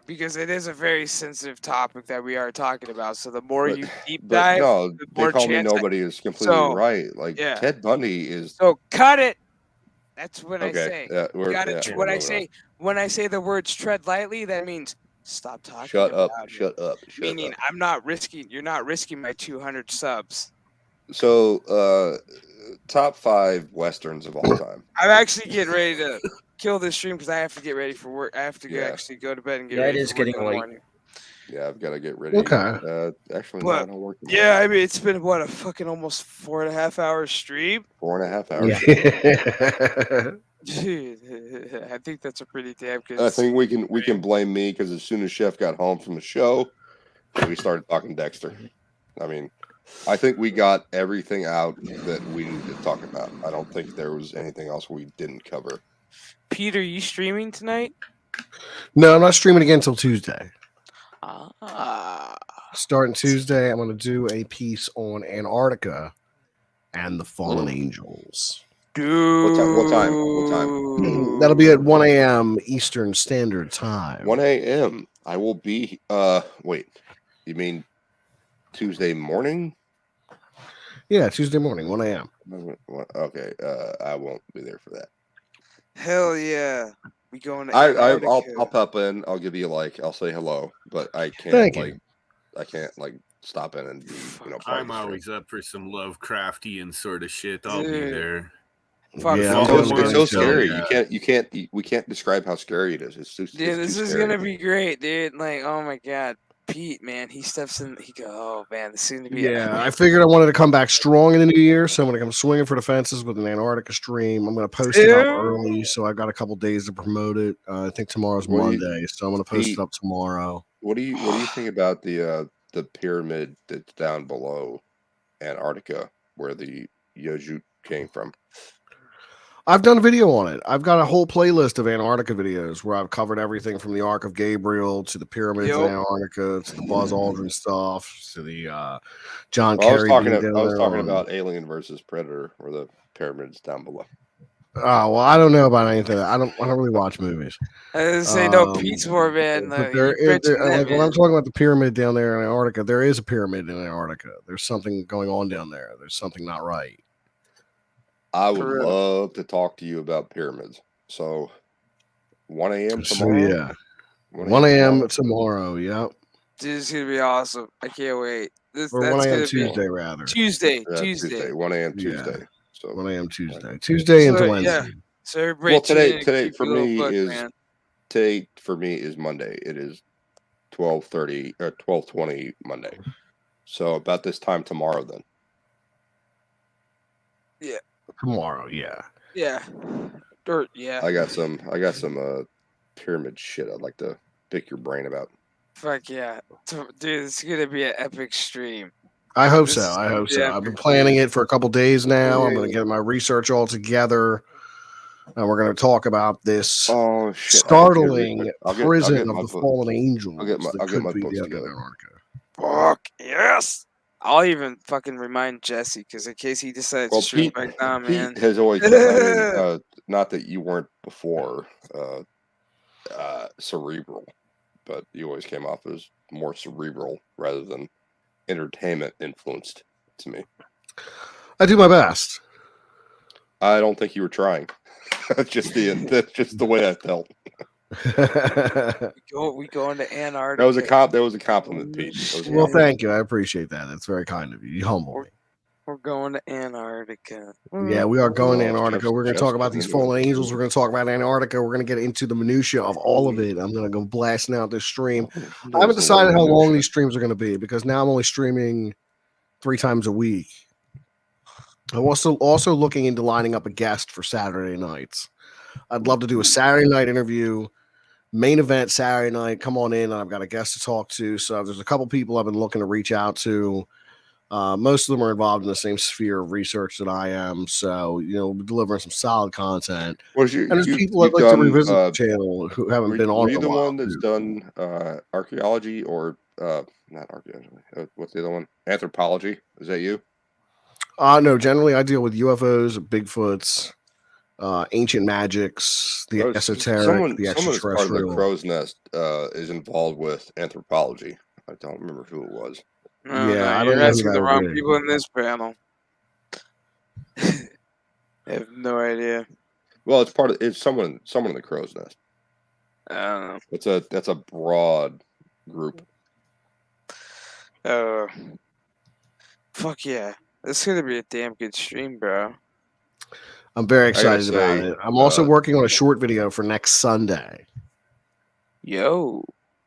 Because it is a very sensitive topic that we are talking about. So the more you deep dive, the more they call me nobody is completely right. Like, Ted Bundy is. So cut it. That's what I say. Yeah, when I say the words tread lightly, that means stop talking. Shut up. Meaning I'm not risking. You're not risking my 200 subs. So, top 5 westerns of all time. I'm actually getting ready to kill this stream because I have to get ready for work. I have to actually go to bed and get ready. It is getting late. Yeah, I've got to get ready. Okay. Actually, no, I don't work. Yeah, I mean, it's been a fucking almost 4.5 hour stream. 4.5 hours. Yeah. Dude, I think that's a pretty damn good. I think we can blame me because as soon as Chef got home from the show, we started talking Dexter. I mean, I think we got everything out that we needed to talk about. I don't think there was anything else we didn't cover. Peter, you streaming tonight? No, I'm not streaming again until Tuesday. Ah. Starting Tuesday, I'm going to do a piece on Antarctica and the fallen angels. Dude. What time? That'll be at 1 a.m. Eastern Standard Time. 1 a.m. I will be. Wait, you mean Tuesday morning? Yeah, Tuesday morning, 1 a.m. Okay, I won't be there for that. Hell yeah. We going to I'll pop in. I'll give you I'll say hello, but I can't I can't stop in and be, I'm always up for some Lovecraftian sort of shit. I'll be there. Fuck, yeah, it's so scary. We can't describe how scary it is. It's just, dude, this is gonna be great, dude. Like, oh my god. Pete, man, he steps in. He go, oh man, this is gonna be. Yeah, I figured I wanted to come back strong in the new year, so I'm going to come swinging for the fences with an Antarctica stream. I'm going to post it up early, so I've got a couple days to promote it. I think tomorrow's Monday, so I'm going to post it up tomorrow. What do you think about the pyramid that's down below Antarctica, where the Yojut came from? I've done a video on it. I've got a whole playlist of Antarctica videos where I've covered everything from the Ark of Gabriel to the pyramids in Antarctica to the Buzz Aldrin stuff to the John Kerry. I was talking about Alien versus Predator, or the pyramids down below. Oh well, I don't know about anything. I don't really watch movies. I didn't say no Pete's more, man. But when I'm talking about the pyramid down there in Antarctica, there is a pyramid in Antarctica. There's something going on down there. There's something not right. I would love to talk to you about pyramids. So 1 a.m. tomorrow? Yeah. 1 a.m. tomorrow. Yep. This is going to be awesome. I can't wait. Or 1 a.m. Tuesday, rather. Tuesday. 1 a.m. Tuesday. Yeah. So 1 a.m. Tuesday. Tuesday into Wednesday. Yeah. So everybody today for me is Monday. It is 12:30 or 12:20 Monday. So about this time tomorrow then. Yeah. Tomorrow, yeah. Yeah. Yeah. I got some pyramid shit I'd like to pick your brain about. Fuck yeah. Dude, it's gonna be an epic stream. I hope so. I've been planning it for a couple days now. I'm gonna get my research all together. And we're going to talk about this startling prison of the fallen angels. I'll get my books together. Fuck yes! I'll even fucking remind Jesse because in case he decides to stream back down, man. Pete has always been, not that you weren't before cerebral, but you always came off as more cerebral rather than entertainment influenced to me. I do my best. I don't think you were trying. That's just the way I felt. we go into Antarctica. That was a compliment, Pete. Thank you. I appreciate that. That's very kind of you. You humble me. We're going to Antarctica. Yeah, we are going to Antarctica. We're going to talk about these fallen angels. We're going to talk about Antarctica. We're going to get into the minutia of all of it. I'm going to go blasting out this stream. I haven't decided how long these streams are going to be because now I'm only streaming 3 times a week. I'm also looking into lining up a guest for Saturday nights. I'd love to do a Saturday night interview, main event Saturday night. Come on in. I've got a guest to talk to. So there's a couple people I've been looking to reach out to. Most of them are involved in the same sphere of research that I am. So, we're delivering some solid content. And there's people I'd like to revisit the channel who haven't been on. Are you the one that's done archaeology or not archaeology? What's the other one? Anthropology. Is that you? No, generally I deal with UFOs, Bigfoots, ancient magics, the esoteric, the extraterrestrial. Part of the Crow's Nest is involved with anthropology. I don't remember who it was. I don't know. You're asking the wrong people in this panel. I have no idea. Well, it's someone in the Crow's Nest. I don't know. That's a broad group. Fuck yeah. This is gonna be a damn good stream, bro. I'm very excited about it. I'm also working on a short video for next Sunday. Yo.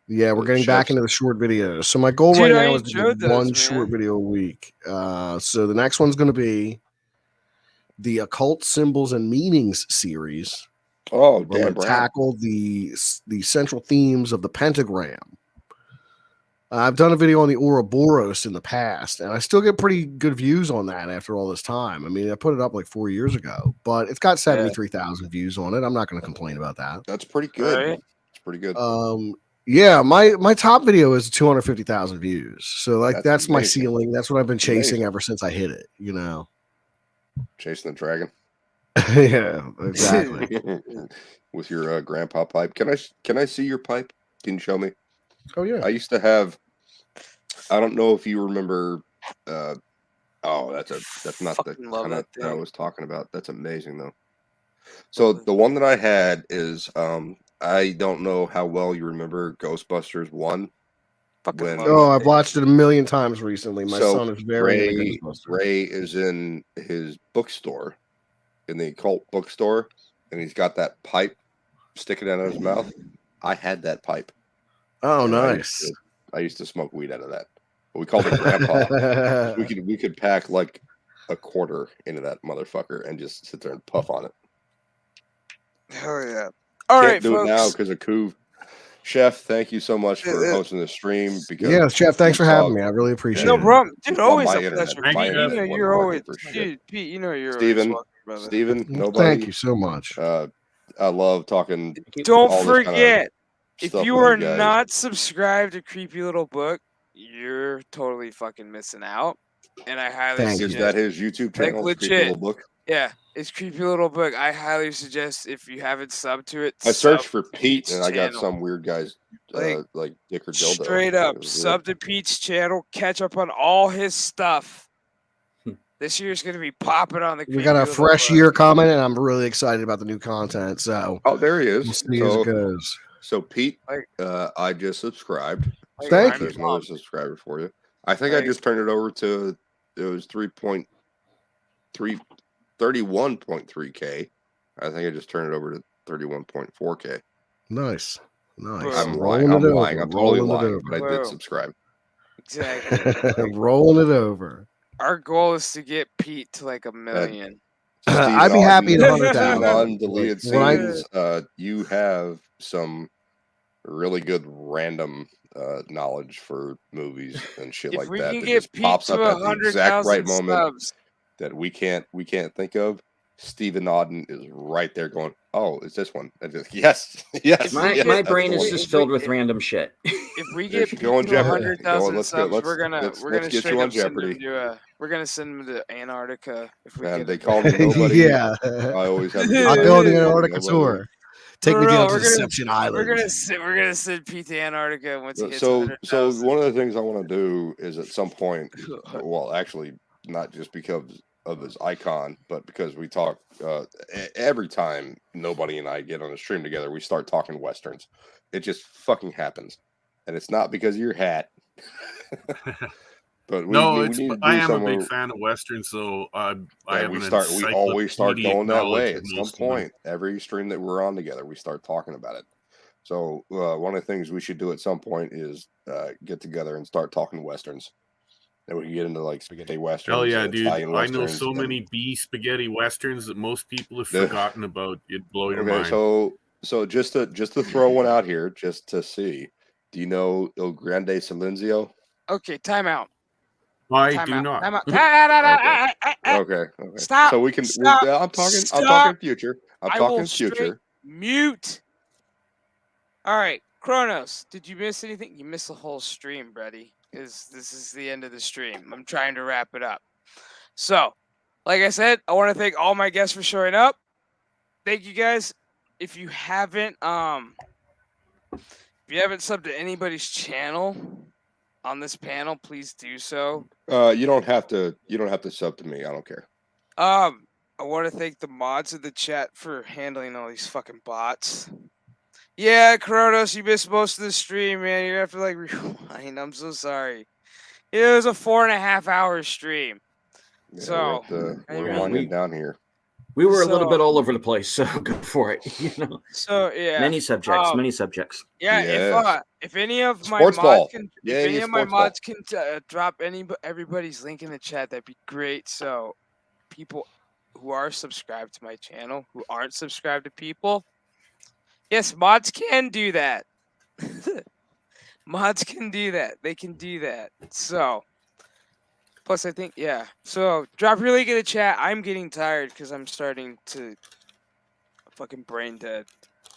Yeah, we're getting back into the short videos. So my goal right now is to do one short video a week. So the next one's going to be the Occult Symbols and Meanings series. Oh, we're going to tackle the central themes of the pentagram. I've done a video on the Ouroboros in the past, and I still get pretty good views on that after all this time. I mean, I put it up like 4 years ago, but it's got 73,000 views on it. I'm not going to complain about that. That's pretty good. Right? It's pretty good. Yeah, my top video is 250,000 views. So that's my ceiling. That's what I've been chasing ever since I hit it, Chasing the dragon. Yeah, exactly. With your grandpa pipe. Can I see your pipe? Can you show me? Oh yeah. I used to have, I don't know if you remember that's not the kind of thing I was talking about. That's amazing though. So the one that I had is I don't know how well you remember Ghostbusters 1. I've watched it a million times recently. My son is very into Ghostbusters. Ray is in his bookstore, in the occult bookstore, and he's got that pipe sticking out of his mouth. I had that pipe. Oh, nice. I used to smoke weed out of that. But we called it Grandpa. we could pack like a quarter into that motherfucker and just sit there and puff on it. Hell yeah! All Can't right, do folks. it now because of Coov. Chef, thank you so much for hosting the stream. Because yeah, Chef, thanks for having me. I really appreciate it. No problem, dude. Always a internet, pleasure. my You know you're always, dude, Pete. You know you're always welcome, brother. Steven, nobody. Thank you so much. I love talking. Don't forget, if you are guys. not subscribed to Creepy Little Book, you're totally fucking missing out. And I highly suggest. Is that his YouTube channel? Like, Creepy Little Book? Yeah, it's Creepy Little Book. I highly suggest if you haven't subbed to it. I searched for Pete and I got some weird guys like Dick or Dildo. Straight up, sub to Pete's channel, catch up on all his stuff. This year's gonna be popping on the. We got a fresh year coming, and I'm really excited about the new content. So, there he is. We'll see as it goes. So Pete, I just subscribed. Thank you. There's another subscriber for you. I think I just turned it over to it was 31.3K. I think I just turned it over to 31.4K. Nice. I'm lying. I'm totally lying, but I did subscribe. Exactly. Rolling it over. Our goal is to get Pete to like 1 million. I'd be happy at 100,000. On deleted scenes, you have some really good random knowledge for movies and shit like that. That just pops up at the exact right moment that we can't think of. Stephen Auden is right there going, "Oh, it's this one." Yes. My brain is just filled with random shit. If we get Pete to 100,000 subs, we're gonna get you on Jeopardy. We're gonna send him to Antarctica. If we they call me nobody. Yeah, I always have. I'll go to the Antarctica tour. Take me down to Deception Island. We're gonna send Pete to Antarctica once he hits so 100,000. one of the things I want to do is at some point, well, actually, not just because of his icon, but because we talk every time Nobody and I get on a stream together, we start talking Westerns. It just fucking happens, and it's not because of your hat. But I am a big fan of Westerns, so we always start going that way at some point. Every stream that we're on together, we start talking about it. So one of the things we should do at some point is get together and start talking Westerns. Then we can get into like spaghetti Westerns. Oh yeah, dude! Italian I know so many B spaghetti Westerns that most people have forgotten about. It'd blow your mind. So just to throw one out here, just to see. Do you know Il Grande Silenzio? Okay, time out. I do not. Okay. Stop. So we can. Stop, I'm talking future. I'm talking future. Mute. All right, Kronos. Did you miss anything? You missed the whole stream, buddy. This is the end of the stream. I'm trying to wrap it up. So, like I said, I want to thank all my guests for showing up. Thank you guys. If you haven't subbed to anybody's channel on this panel, please do so. You don't have to sub to me. I don't care. I want to thank the mods of the chat for handling all these fucking bots. Yeah, Kronos, you missed most of the stream, man. You have to like rewind. I'm so sorry. It was a 4.5 hour stream. Yeah, so we're winding down here. We were a little bit all over the place, so go for it. So yeah, many subjects. Yeah, if any of my mods can drop everybody's link in the chat, that'd be great. So people who are subscribed to my channel, who aren't subscribed to people, yes, mods can do that. Mods can do that. They can do that. So. Plus, I think, yeah. So, drop your link in the chat. I'm getting tired because I'm starting to fucking brain dead.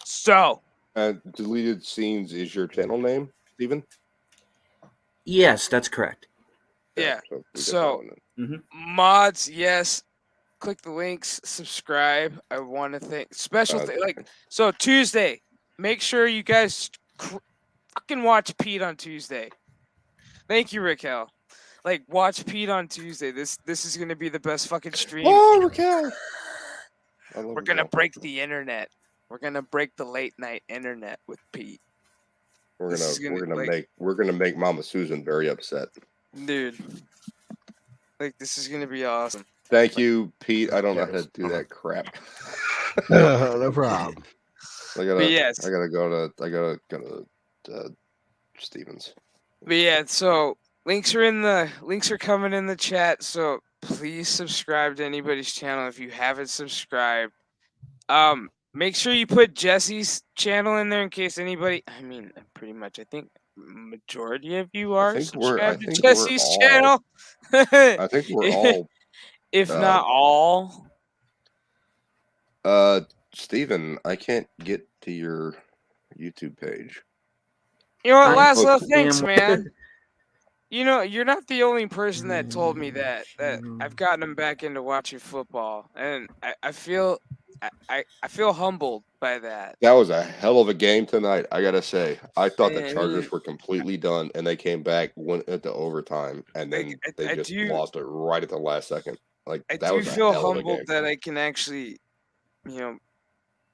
So. Deleted Scenes is your channel name, Steven? Yes, that's correct. Yeah. So mods, yes. Click the links, subscribe. I want to thank so Tuesday. Make sure you guys fucking watch Pete on Tuesday. Thank you, Raquel. Like, watch Pete on Tuesday. This is gonna be the best fucking stream. Oh, Raquel! We're gonna break the internet. We're gonna break the late night internet with Pete. We're gonna make Mama Susan very upset. Dude. Like, this is gonna be awesome. Thank you, Pete. I don't know how to do that crap. No problem. I gotta go to Stevens. But yeah, so links are coming in the chat. So please subscribe to anybody's channel if you haven't subscribed. Make sure you put Jesse's channel in there in case anybody. I mean, pretty much. I think majority of you are subscribed to Jesse's channel. I think we're all, if not all. Steven, I can't get to your YouTube page. You know what, Laszlo? Thanks, man. You know, you're not the only person that told me that I've gotten him back into watching football, and I feel humbled by that. That was a hell of a game tonight, I gotta say. I thought the Chargers were completely done, and they came back, went into overtime, and then they just lost it right at the last second. Like that was a hell of a game. I do feel humbled that I can actually,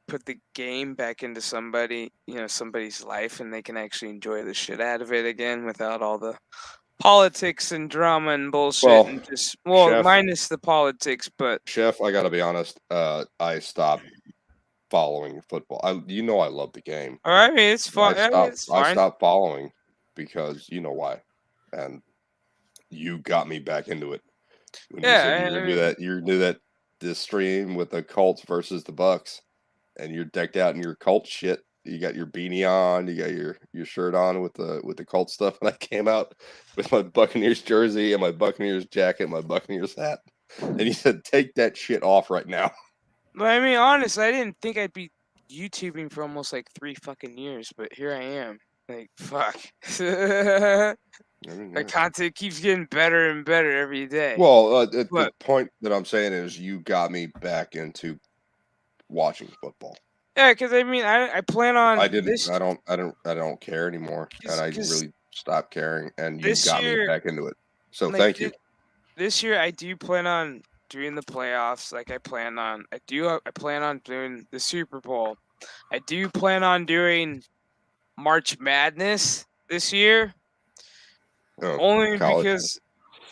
put the game back into somebody's life, and they can actually enjoy the shit out of it again without all the politics and drama and bullshit, and just Chef, minus the politics. But Chef, I gotta be honest, I stopped following football. I love the game. All right, it's fun. I stopped following because you know why, and you got me back into it. When you said you knew that this stream with the Colts versus the Bucks, and you're decked out in your Colts shit. You got your beanie on, you got your shirt on with the Colts stuff, and I came out with my Buccaneers jersey and my Buccaneers jacket, and my Buccaneers hat, and you said, "Take that shit off right now." But I mean, honestly, I didn't think I'd be YouTubing for almost like 3 fucking years, but here I am. Like, fuck. My content keeps getting better and better every day. Well, the point that I'm saying is you got me back into watching football. Yeah, because I mean, I plan on. I don't care anymore, and I really stopped caring, and you got me back into it. So thank you. This year, I do plan on doing the playoffs. Like I plan on doing the Super Bowl. I do plan on doing March Madness this year. Only because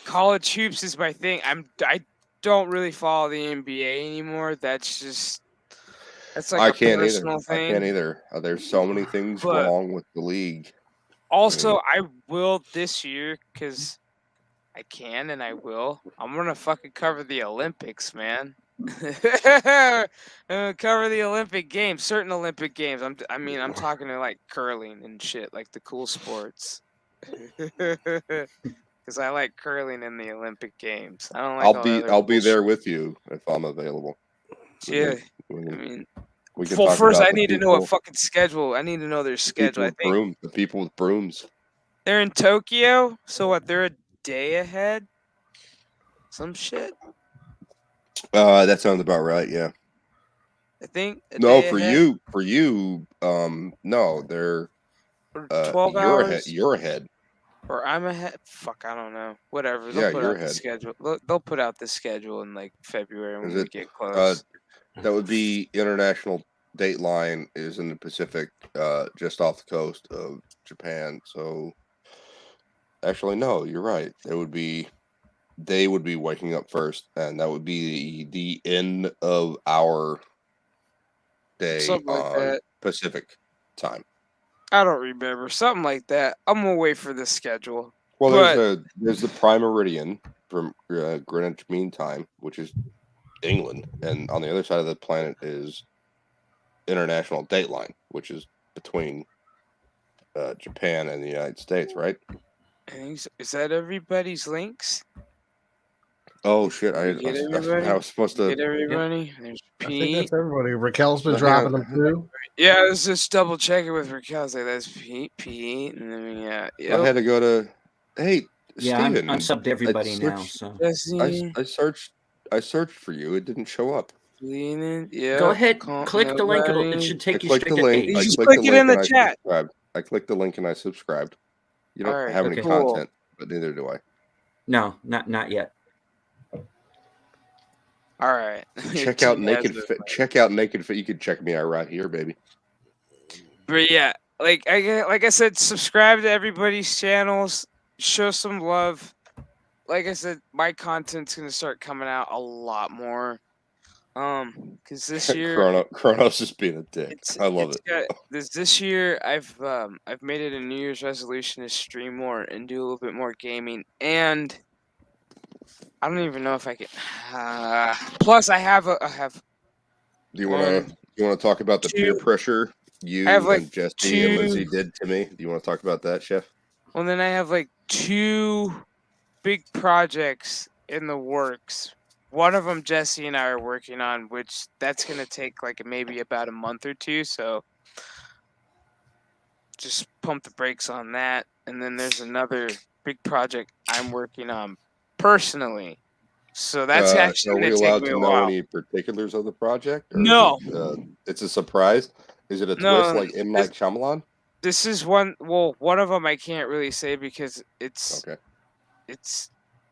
college hoops is my thing. I don't really follow the NBA anymore. That's like a personal thing. I can't either. There's so many things wrong with the league. Also, I will this year because I can and I will. I'm gonna fucking cover the Olympics, man. Cover the Olympic Games, certain Olympic Games. I'm talking to like curling and shit, like the cool sports. Because I like curling in the Olympic Games. I don't like. I'll be there with you if I'm available. Yeah, first I need to know a fucking schedule. I need to know their schedule. The people with brooms. They're in Tokyo, so what? They're a day ahead. Some shit. That sounds about right. Yeah. I think. No, for you. No, they're 12 hours. You're ahead. Or I'm ahead. Fuck, I don't know. Whatever. They'll put out the schedule. They'll put out the schedule in like February when we get close. That would be International Dateline is in the Pacific, just off the coast of Japan. So, actually, no, you're right. They would be waking up first, and that would be the end of our day on Pacific time. I don't remember. Something like that. I'm gonna wait for the schedule. Well, there's the prime meridian from Greenwich Mean Time, which is England, and on the other side of the planet is International Dateline, which is between Japan and the United States, right? Is that everybody's links? Oh shit! I was supposed to get everybody. Yeah. There's Pete. I think that's everybody. Raquel's been dropping them too. Yeah, I was just double checking with Raquel. I was like, that's Pete, and then I had to go to. Hey, Steven, I'm subbed to everybody now. So I searched for you. It didn't show up. Yeah. Go ahead, click the link. It should take you straight to page. You just click it in the chat. I clicked the link and I subscribed. You don't have any content, but neither do I. No, not yet. All right. Check out Naked Fit. You can check me out right here, baby. But yeah, like I said, subscribe to everybody's channels. Show some love. Like I said, my content's gonna start coming out a lot more. Because this year Kronos is being a dick. I love it. This year I've made it a New Year's resolution to stream more and do a little bit more gaming, and I don't even know if I can. Plus, I have. Do you want to talk about the peer pressure you and Jesse and Lindsay did to me? Do you want to talk about that, Chef? Well, then I have like 2 big projects in the works. One of them Jesse and I are working on, which that's gonna take like maybe about a month or 2. So just pump the brakes on that. And then there's another big project I'm working on personally. So that's actually are we allowed to know any particulars of the project? Or no, it's a surprise. Is it a twist like M. Night Shyamalan? This is one. Well, one of them I can't really say because it's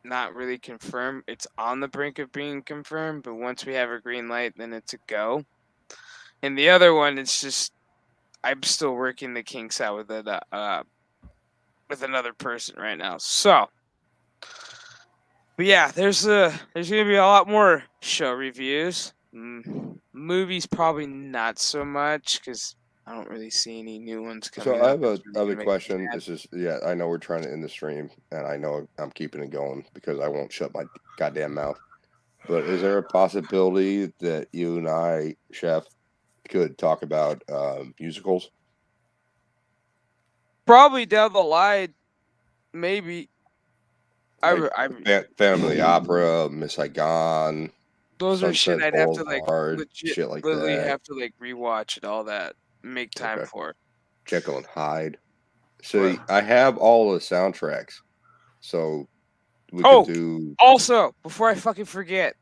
not really confirmed. It's on the brink of being confirmed, but once we have a green light, then it's a go. And the other one, it's just I'm still working the kinks out with it with another person right now. So, but yeah, there's gonna be a lot more show reviews. Movies probably not so much because I don't really see any new ones coming. So I have a question. This is I know we're trying to end the stream, and I know I'm keeping it going because I won't shut my goddamn mouth. But is there a possibility that you and I, Chef, could talk about musicals? Probably down the line, maybe. Like Phantom of the Opera, Miss Saigon. Those Sunset are shit I'd have to like shit like literally that. have to like rewatch and all that, make time for. Jekyll and Hyde. So I have all the soundtracks. So we could do. Also, before I fucking forget,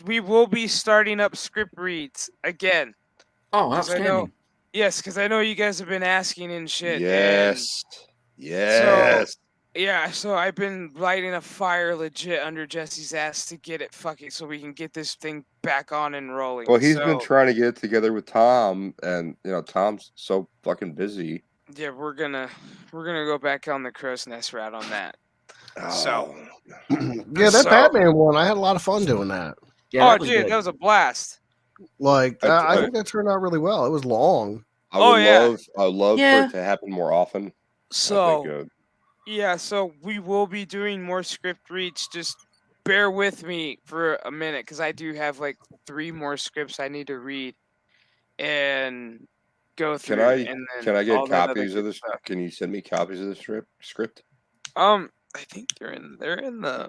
we will be starting up script reads again. Oh, outstanding. Because I know you guys have been asking and shit. Yes. So I've been lighting a fire legit under Jesse's ass to get it fucking so we can get this thing back on and rolling. Well, he's been trying to get it together with Tom, and Tom's so fucking busy. Yeah, we're gonna go back on the crow's nest route on that. So that Batman one, I had a lot of fun doing that. Yeah, dude, that was a blast. Like I think that turned out really well. It was long. I would love for it to happen more often. So so we will be doing more script reads. Just bear with me for a minute because I do have like 3 more scripts I need to read and go through. Can I get copies of this? Can you send me copies of the script? I think they're in the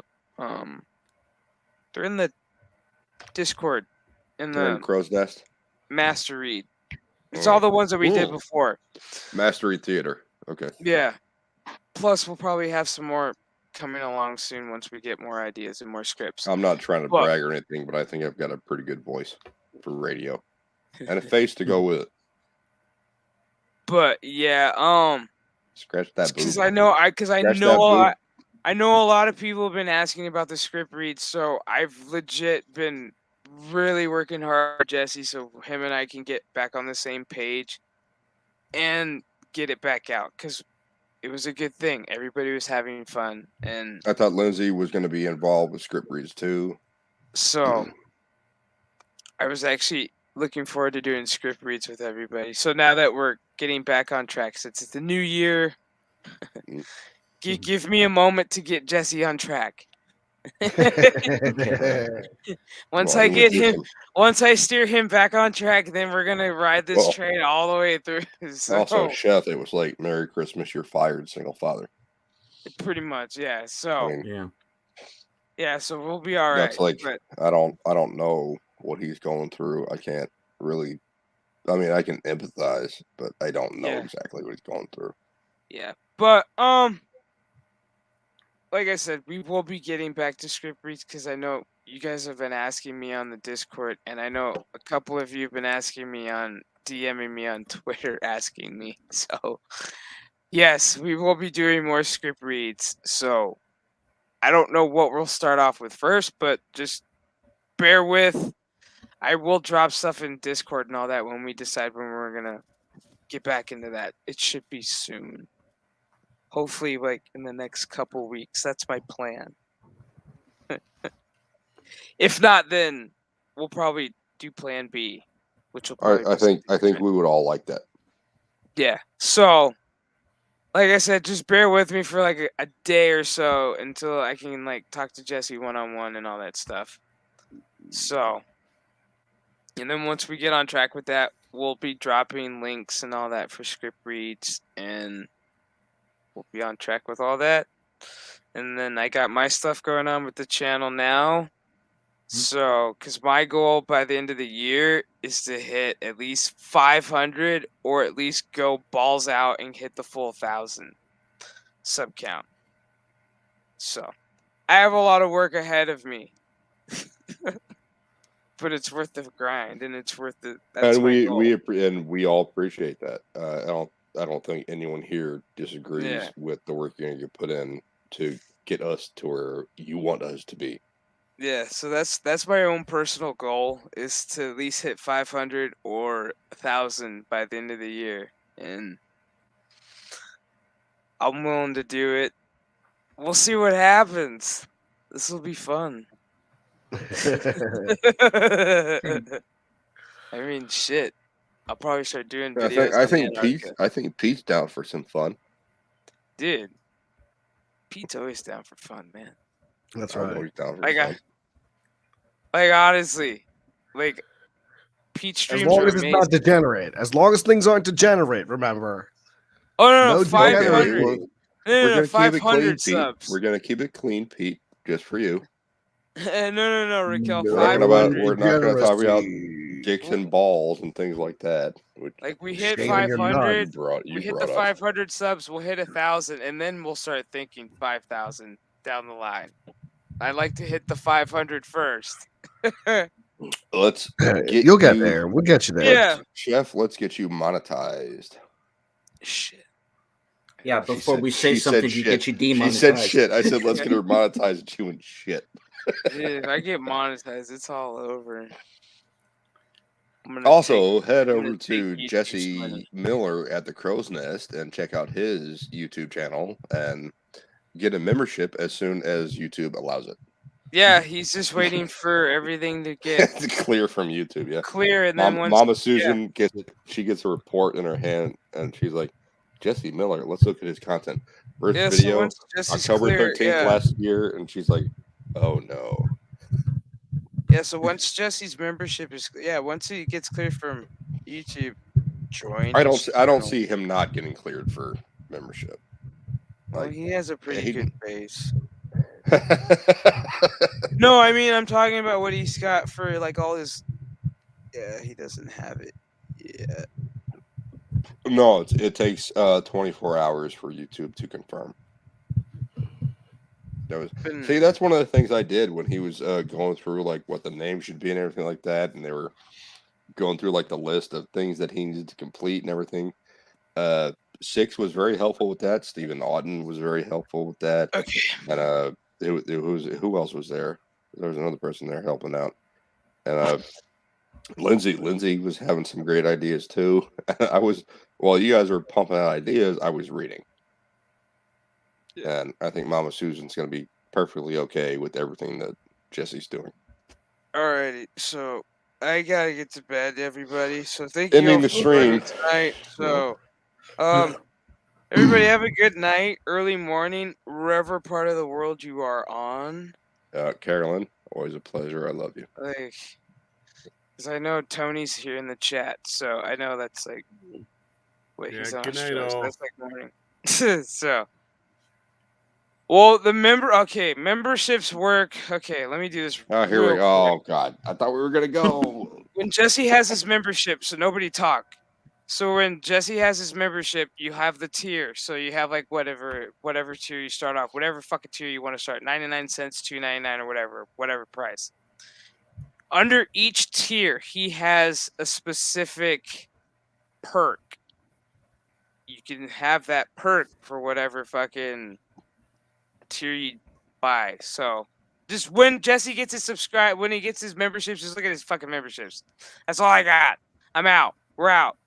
Discord in the Crow's Nest Master Read. It's all the ones that we did before. Master Read Theater. Okay. Yeah. Plus, we'll probably have some more coming along soon once we get more ideas and more scripts. I'm not trying to brag or anything, but I think I've got a pretty good voice for radio and a face to go with it. But yeah, scratch that. Because I know a lot of people have been asking about the script reads, so I've legit been really working hard, Jesse, so him and I can get back on the same page and get it back out because it was a good thing. Everybody was having fun, and I thought Lindsay was going to be involved with script reads too. So I was actually looking forward to doing script reads with everybody. So now that we're getting back on track, since it's the new year, give me a moment to get Jesse on track. Once I steer him back on track, then we're gonna ride this train all the way through. So, also, Chef, it was like "Merry Christmas, you're fired, single father." Pretty much, yeah. So yeah. So we'll be all right. That's like I don't know what he's going through. I can't really. I mean, I can empathize, but I don't know exactly what he's going through. Yeah, but like I said, we will be getting back to script reads because I know you guys have been asking me on the Discord, and I know a couple of you have been asking me on DMing me on Twitter, asking me. So, yes, we will be doing more script reads. So, I don't know what we'll start off with first, but just bear with. I will drop stuff in Discord and all that when we decide when we're gonna get back into that. It should be soon. Hopefully, like in the next couple weeks. That's my plan. If not, then we'll probably do Plan B, which will probably. I think we would all like that. Yeah. So, like I said, just bear with me for like a day or so until I can like talk to Jesse one-on-one and all that stuff. So, and then once we get on track with that, we'll be dropping links and all that for script reads, and we'll be on track with all that. And then I got my stuff going on with the channel now. So, because my goal by the end of the year is to hit at least 500 or at least go balls out and hit the full 1,000 sub count. So, I have a lot of work ahead of me. But it's worth the grind, and it's worth the. That's and my we all appreciate that. I don't think anyone here disagrees with the work you're going to put in to get us to where you want us to be. Yeah, so that's my own personal goal, is to at least hit 500 or 1,000 by the end of the year, and I'm willing to do it. We'll see what happens. This will be fun. I mean, shit. I'll probably start doing videos. I think Pete's down for some fun. Dude, Pete's always down for fun, man. That's right. Always down for fun. Like honestly, like Pete streams. As long as it's not degenerate. As long as things aren't degenerate, remember. Oh no, 500. No, 500 subs. We're gonna keep it clean, Pete, just for you. No, Raquel. We're not gonna talk about dicks and balls and things like that. Like we hit 500. We hit the 500 subs. We'll hit 1,000, and then we'll start thinking 5,000 down the line. I like to hit the 500 first. You'll get there. We'll get you there. Yeah, Chef. Let's get you monetized. Shit. Yeah, before we say something, you get you demonetized. She said shit. I said let's get her monetized, and she went shit. Dude, if I get monetized, it's all over. Also, head over to Jesse Miller at the Crow's Nest and check out his YouTube channel and get a membership as soon as YouTube allows it. Yeah, he's just waiting for everything to get clear from YouTube. Yeah, clear, and then once Mama Susan gets a report in her hand, and she's like, "Jesse Miller, let's look at his content." First video, October 13th last year, and she's like, "Oh no." Yeah, so once Jesse's membership is once he gets cleared from YouTube, join. I don't see him not getting cleared for membership. Well, he has a pretty good base. No, I mean I'm talking about what he's got for like all his. Yeah, he doesn't have it yet. No, it takes 24 hours for YouTube to confirm. That's one of the things I did when he was going through like what the name should be and everything like that, and they were going through like the list of things that he needed to complete and everything. Six was very helpful with that. Stephen Auden was very helpful with that. Okay. And it was who else was there? There was another person there helping out. And Lindsay was having some great ideas too. While you guys were pumping out ideas, I was reading. And I think Mama Susan's going to be perfectly okay with everything that Jesse's doing. Alrighty, so I gotta get to bed, everybody. So thank you Ending the stream tonight. So, everybody have a good night, early morning, wherever part of the world you are on. Carolyn, always a pleasure. I love you. Like, because I know Tony's here in the chat, so I know that's like, he's on Australia, so that's like morning. So. Well, memberships work. Okay, let me do this. Oh, here we go. Oh, God. I thought we were going to go. When Jesse has his membership, so nobody talk. So when Jesse has his membership, you have the tier. So you have like whatever tier you start off, whatever fucking tier you want to start, 99 cents, $2.99 or whatever price. Under each tier, he has a specific perk. You can have that perk for whatever fucking tier you buy. So just when Jesse gets when he gets his memberships, just look at his fucking memberships. That's all I got. I'm out. We're out.